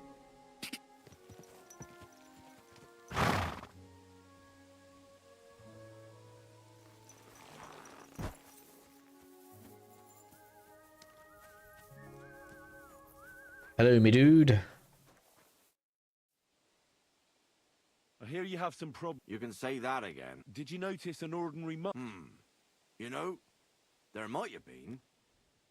Hello, me dude. I hear you have some problems. You can say that again. Did you notice an ordinary monk? You know, there might have been.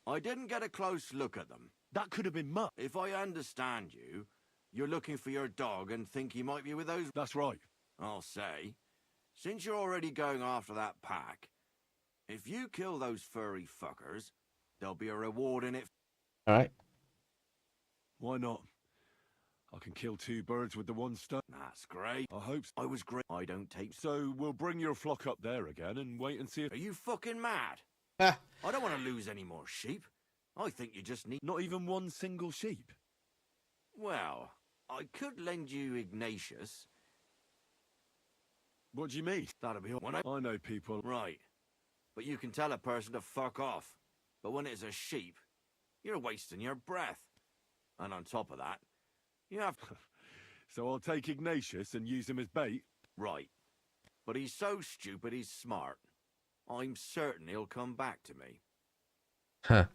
I didn't get a close look at them. That could have been muck. If I understand you, you're looking for your dog and think he might be with those... That's right. I'll say, since you're already going after that pack, if you kill those furry fuckers, there'll be a reward in it. Alright. Why not? I can kill two birds with the one stone. That's great. I hope so. I was great. I don't take... So we'll bring your flock up there again and wait and see if... Are you fucking mad? Ah. I don't want to lose any more sheep. I think you just need... Not even one single sheep? Well, I could lend you Ignatius. What do you mean? That'll be all. I know people. Right. But you can tell a person to fuck off. But when it's a sheep, you're wasting your breath. And on top of that, you have... So I'll take Ignatius and use him as bait? Right. But he's so stupid he's smart. I'm certain he'll come back to me. Huh.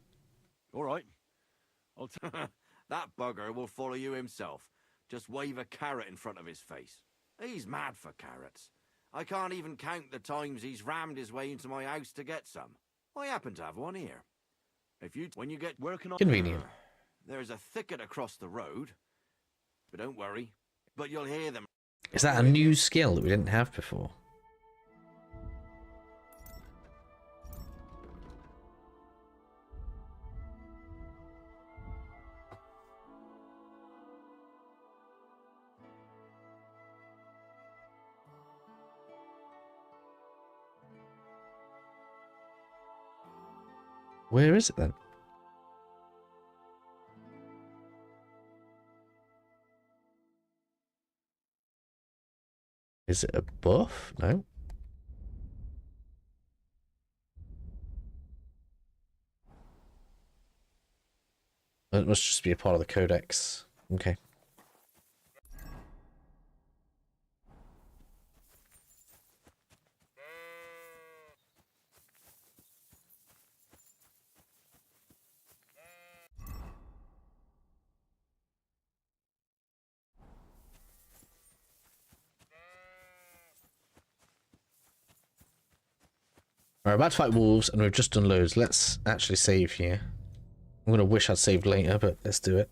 All right. That bugger will follow you himself. Just wave a carrot in front of his face. He's mad for carrots. I can't even count the times he's rammed his way into my house to get some. I happen to have one here. When you get working on... Convenient. There's a thicket across the road. But don't worry. But you'll hear them. Is that a new skill that we didn't have before? Where is it then? Is it a buff? No. It must just be a part of the codex. Okay. We're about to fight wolves, and we've just done loads. Let's actually save here. I'm going to wish I'd saved later, but let's do it.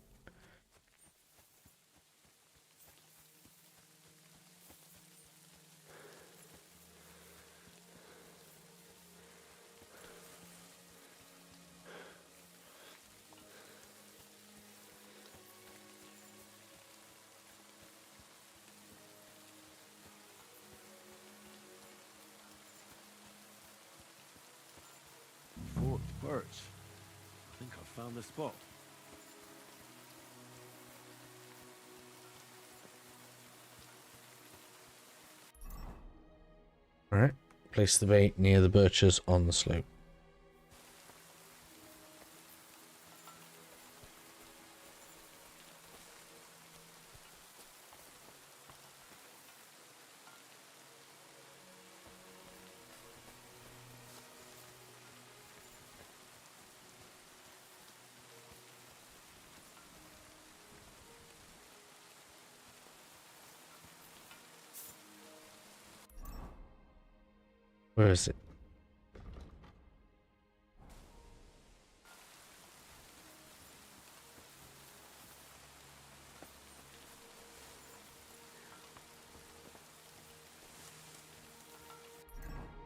Forked birch. I think I found the spot. Alright. Place the bait near the birches on the slope. Where is it?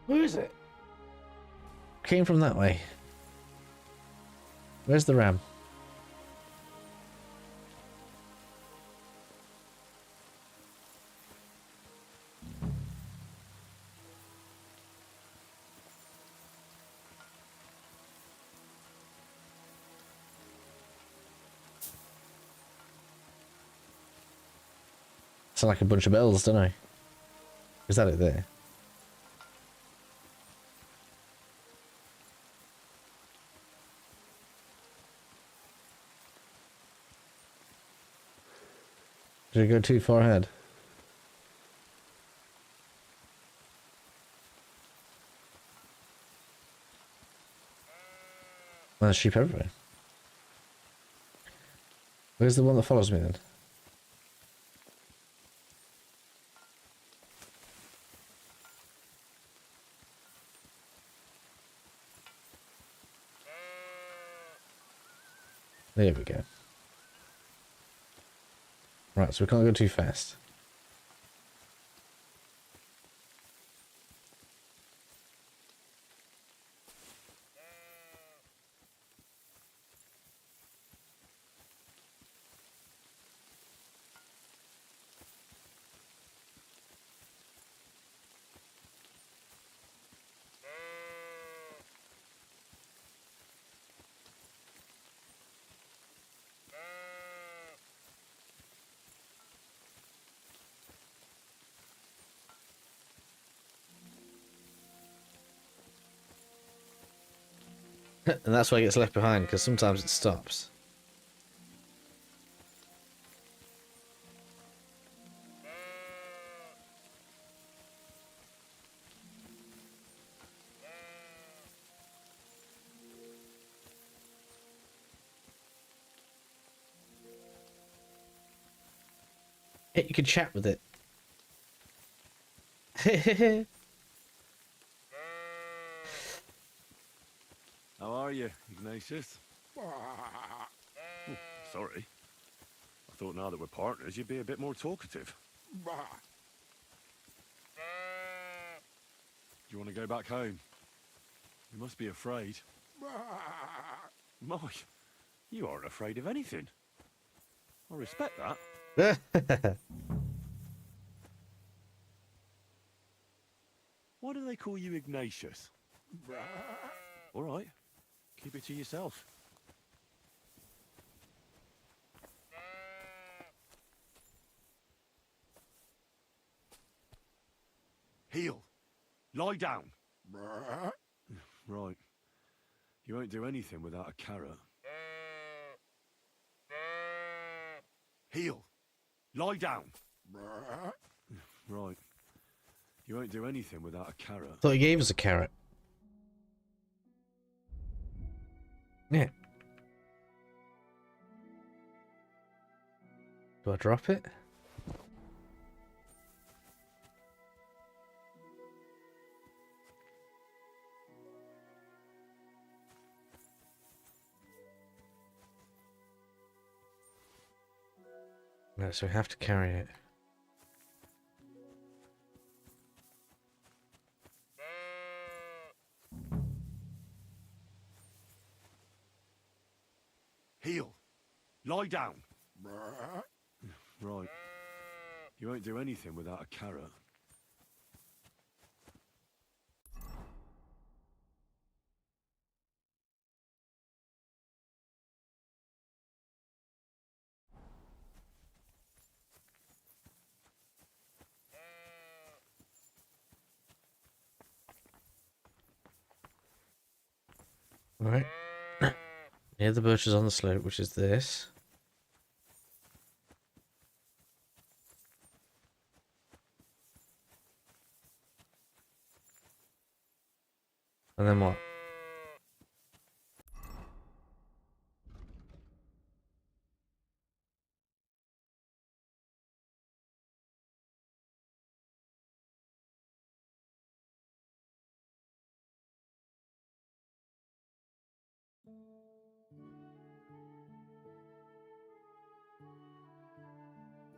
Where is it? Came from that way. Where's the ram? Sound like a bunch of bells, don't I? Is that it there? Did it go too far ahead? Well, there's sheep everywhere. Where's the one that follows me then? There we go. Right, so we can't go too fast. And that's why it gets left behind, because sometimes it stops. Yeah, you can chat with it. How are you, Ignatius? Oh, sorry. I thought now that we're partners, you'd be a bit more talkative. Do you want to go back home? You must be afraid. My, you aren't afraid of anything. I respect that. Why do they call you Ignatius? All right, keep it to yourself. Heel. Lie down. Right. You won't do anything without a carrot. Heel. Lie down. Right. You won't do anything without a carrot. Thought he gave us a carrot. Yeah. Do I drop it? No, so we have to carry it. Heel. Lie down. Right. You won't do anything without a carrot. Right. Near the bushes on the slope, which is this. And then what?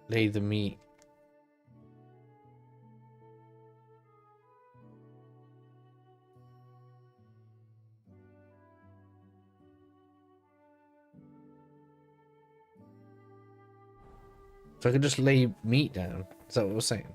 Lay the meat. So I could just lay meat down. Is that what we're saying?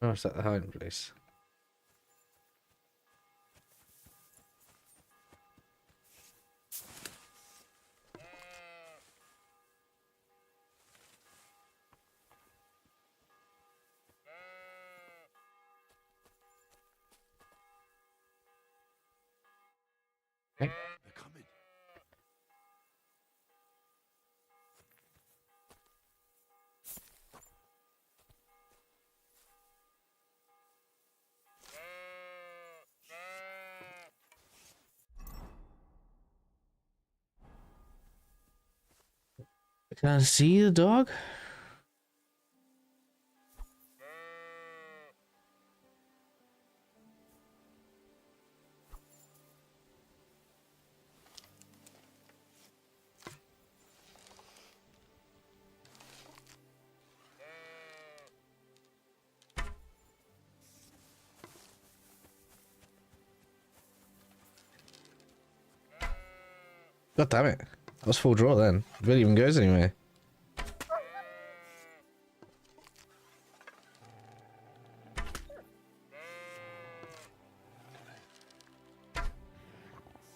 Oh, is that the hiding place? Okay. They're coming. Can I see the dog? God damn it. That was full draw then. It barely even goes anywhere.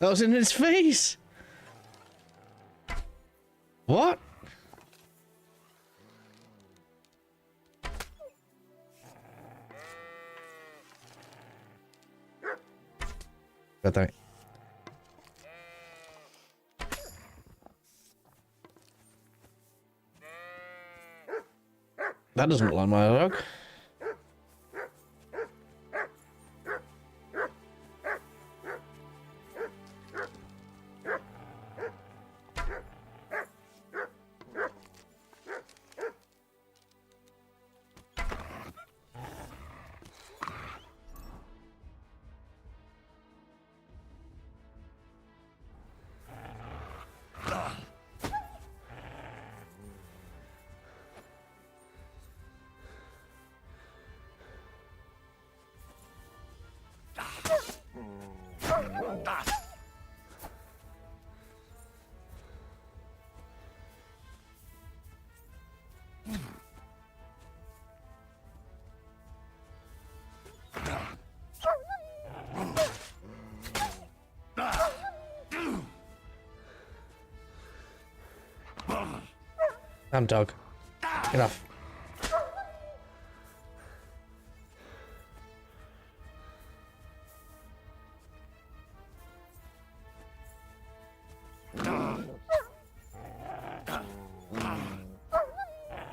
That was in his face. What? God damn it. That doesn't look like my dog. Damn dog. Get off.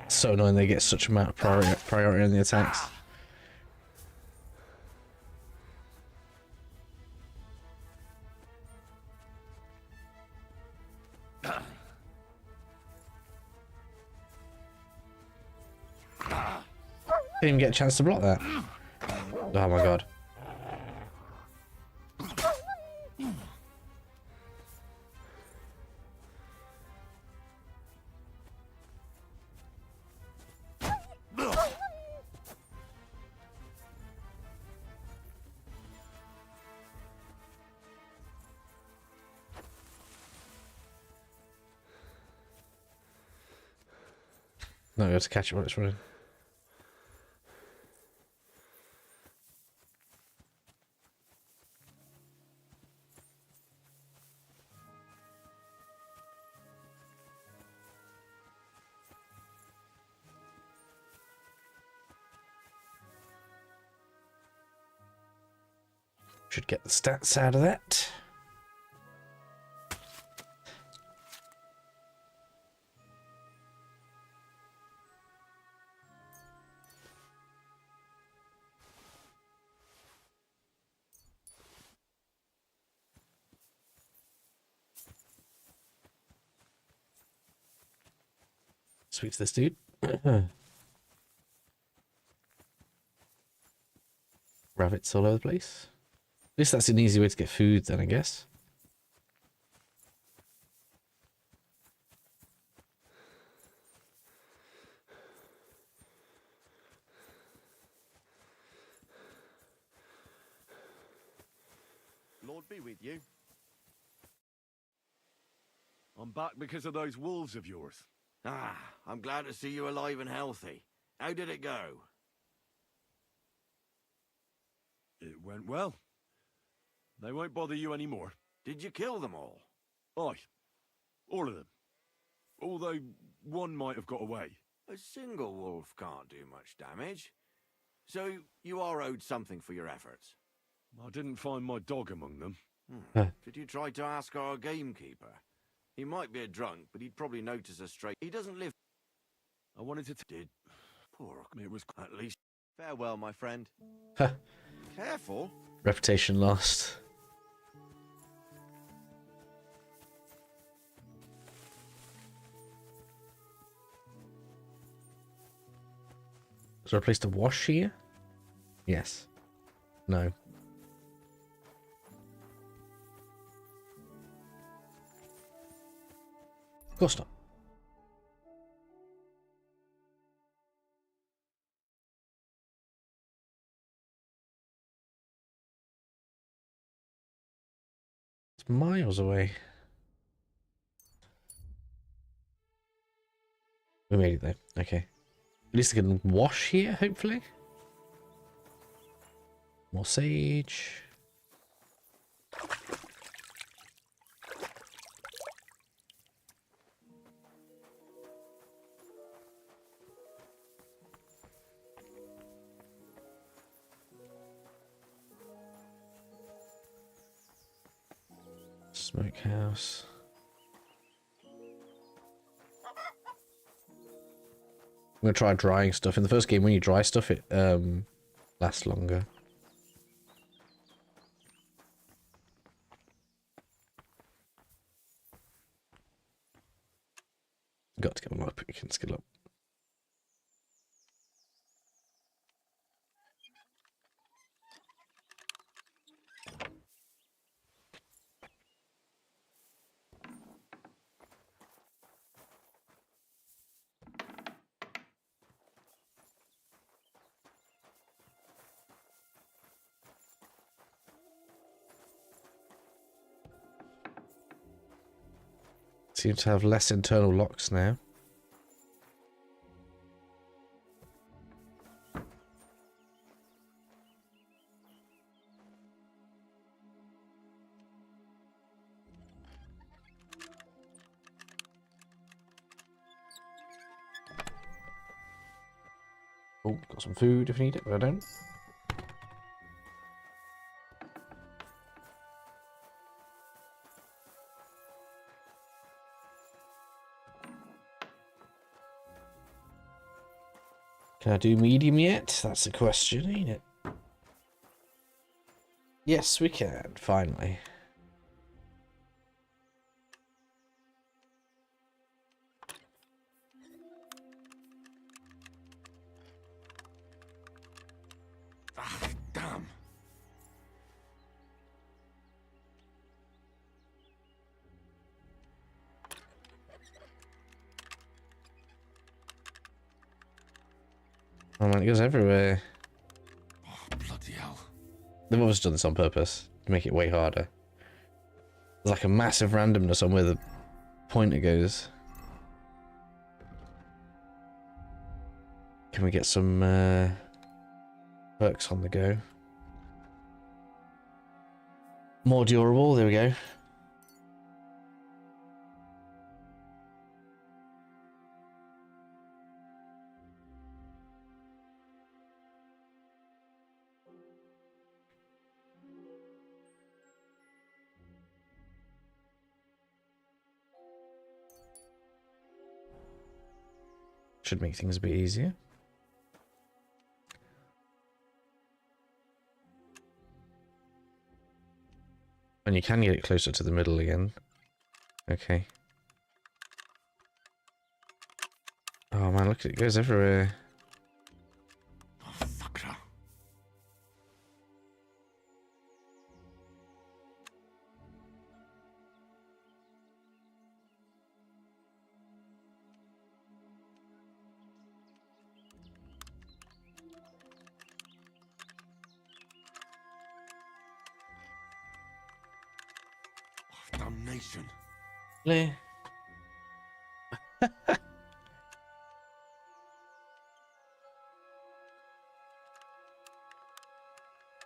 So annoying they get such amount of priority on the attacks. Didn't even get a chance to block that. Oh my god. Not able to catch it when it's running. Should get the stats out of that. Speak to this dude. Rabbits all over the place. At least that's an easy way to get food then, I guess. Lord be with you. I'm back because of those wolves of yours. Ah, I'm glad to see you alive and healthy. How did it go? It went well. They won't bother you anymore. Did you kill them all? Aye. All of them. Although one might have got away. A single wolf can't do much damage. So you are owed something for your efforts. I didn't find my dog among them. Did you try to ask our gamekeeper? He might be a drunk, but he'd probably notice us straight. He doesn't live... I wanted to... Did. Poor... It was... At least... Farewell, my friend. Careful. Reputation lost. Is there a place to wash here? Yes. No. Of course not. It's miles away. We made it though. Okay. At least I can wash here, hopefully. More sage. Brick house. I'm gonna try drying stuff. In the first game, when you dry stuff, it lasts longer. Got to get my lockpicking skill up. Seem to have less internal locks now. Oh, got some food if you need it, but I don't. Can I do medium yet? That's the question, ain't it? Yes, we can, finally. Ah, damn. Oh man, it goes everywhere. Oh, bloody hell. They've obviously done this on purpose to make it way harder. There's like a massive randomness on where the pointer goes. Can we get some perks on the go? More durable, there we go. Should make things a bit easier. And you can get it closer to the middle again. Okay. Oh man, look at it, it goes everywhere. Oh, fucker. Oh, damnation. Really?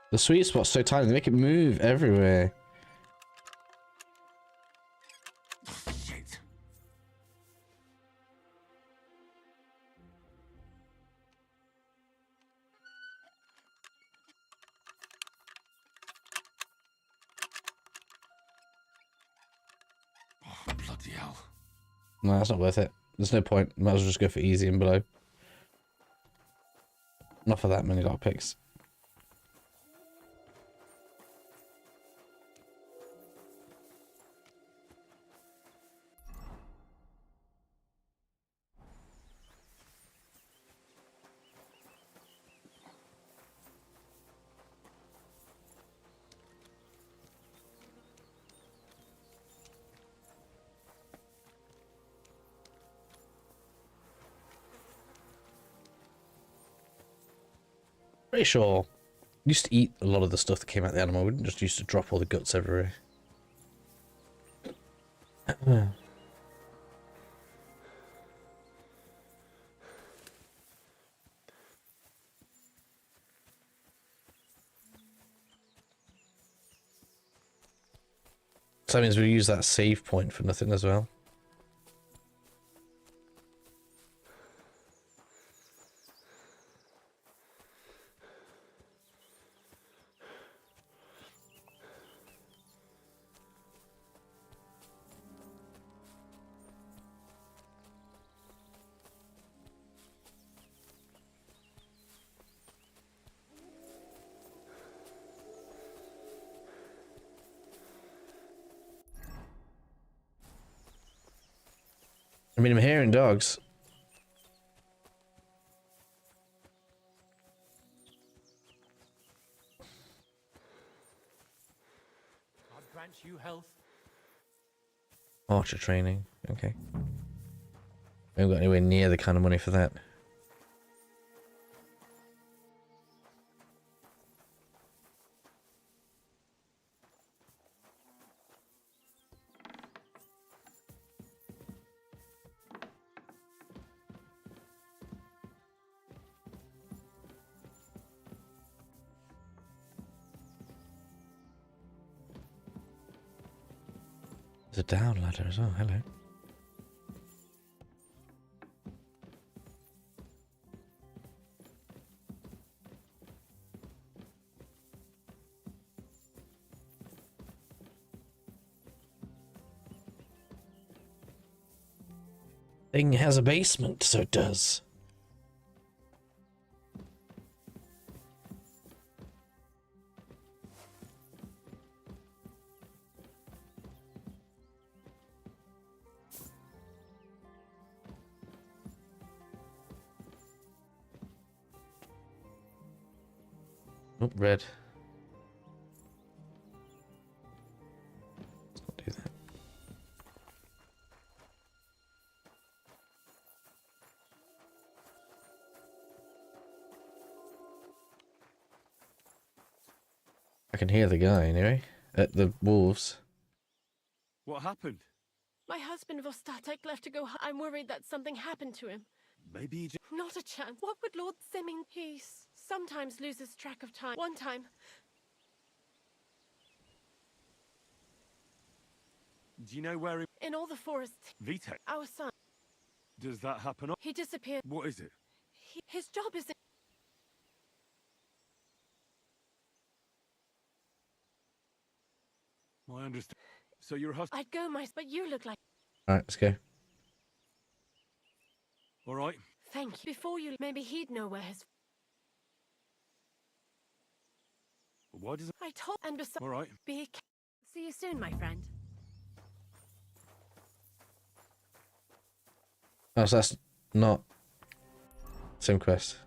The sweet spot's so tiny, they make it move everywhere. Oh, shit. Oh, bloody hell. No, that's not worth it. There's no point. Might as well just go for easy and below. Not for that many lockpicks. Pretty sure. Used to eat a lot of the stuff that came out of the animal. We didn't just used to drop all the guts everywhere. So that means we use that save point for nothing as well. I mean, I'm hearing dogs. God grant you health. Archer training. Okay. We haven't got anywhere near the kind of money for that. There's a down ladder as well. Hello. Thing has a basement, so it does. Oh, red. Let's not do that. I can hear the guy anyway. At the wolves. What happened? My husband Vostatek left to go. I'm worried that something happened to him. Maybe he just... Not a chance. What would Lord Simming? He sometimes loses track of time. One time. Do you know where he... In all the forests. Vitek? Our son. Does that happen? He disappeared. What is it? His job is... I understand. So your husband... I'd go but you look like... Alright, let's go. Alright. Thank you. Before you... Maybe he'd know where his... Why does it... I told... And besides... Alright. See you soon, my friend. Oh, so that's not... Same quest.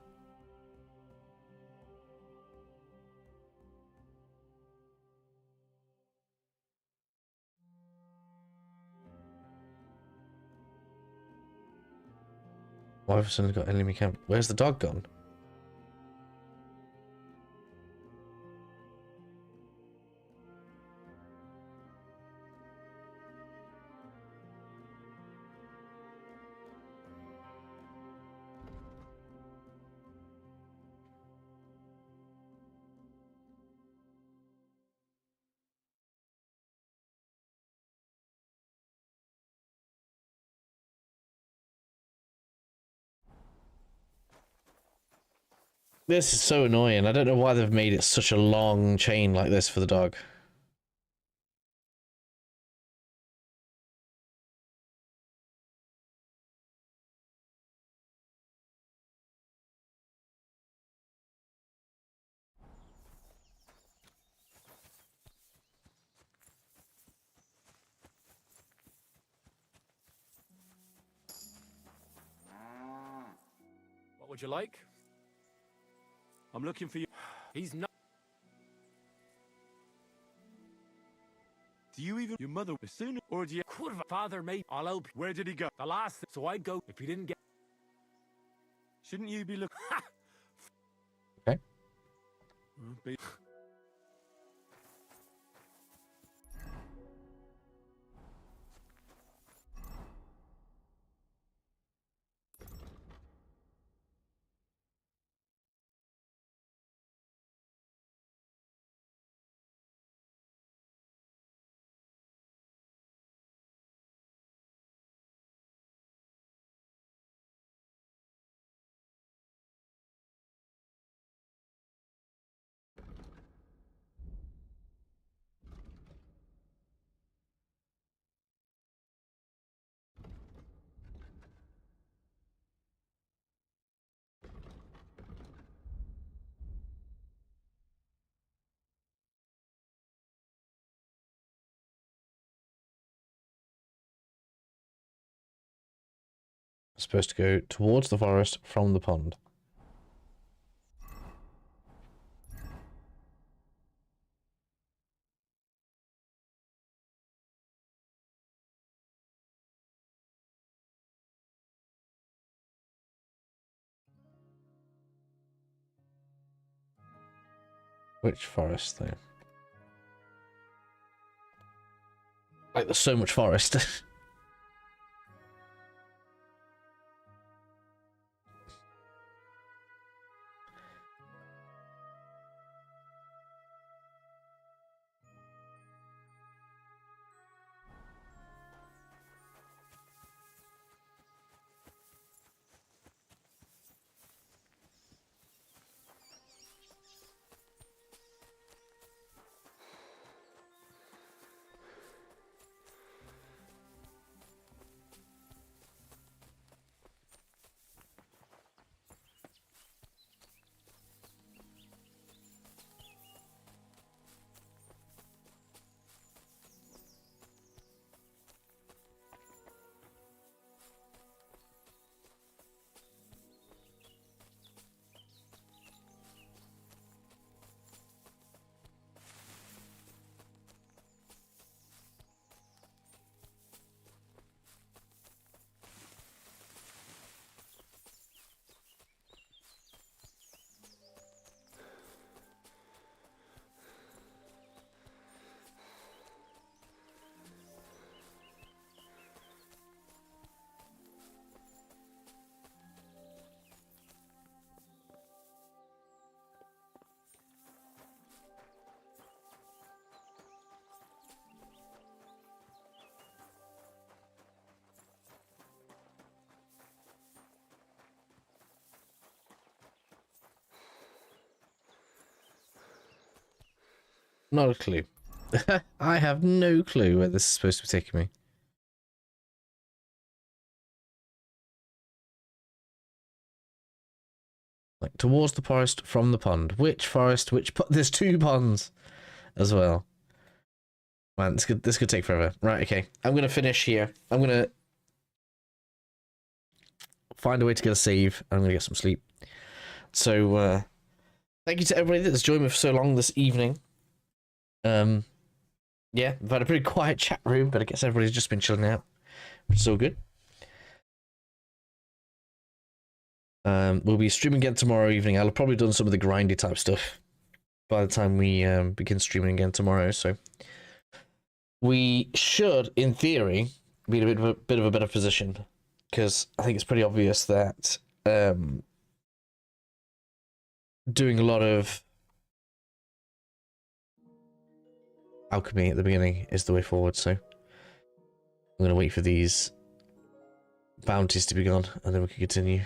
Why have we suddenly got enemy camp? Where's the dog gone? This is so annoying. I don't know why they've made it such a long chain like this for the dog. What would you like? I'm looking for you. He's not. Do you even... Your mother as soon as... Or do you... Kurva. Father, mate. I'll help you. Where did he go? The last thing. So I'd go if you didn't get... Shouldn't you be looking... Okay. supposed to go towards the forest from the pond. Which forest, though? Like, there's so much forest. Not a clue. I have no clue where this is supposed to be taking me. Like, towards the forest from the pond. Which forest? Which there's 2 ponds as well. Man, this could take forever. Right, okay. I'm gonna finish here. I'm gonna find a way to get a save. I'm gonna get some sleep. So, thank you to everybody that's joined me for so long this evening. Yeah, we've had a pretty quiet chat room, but I guess everybody's just been chilling out, which is all good. We'll be streaming again tomorrow evening. I'll have probably done some of the grindy type stuff by the time we begin streaming again tomorrow, so we should, in theory, be in a bit of a better position, because I think it's pretty obvious that doing a lot of alchemy at the beginning is the way forward, so I'm going to wait for these bounties to be gone, and then we can continue.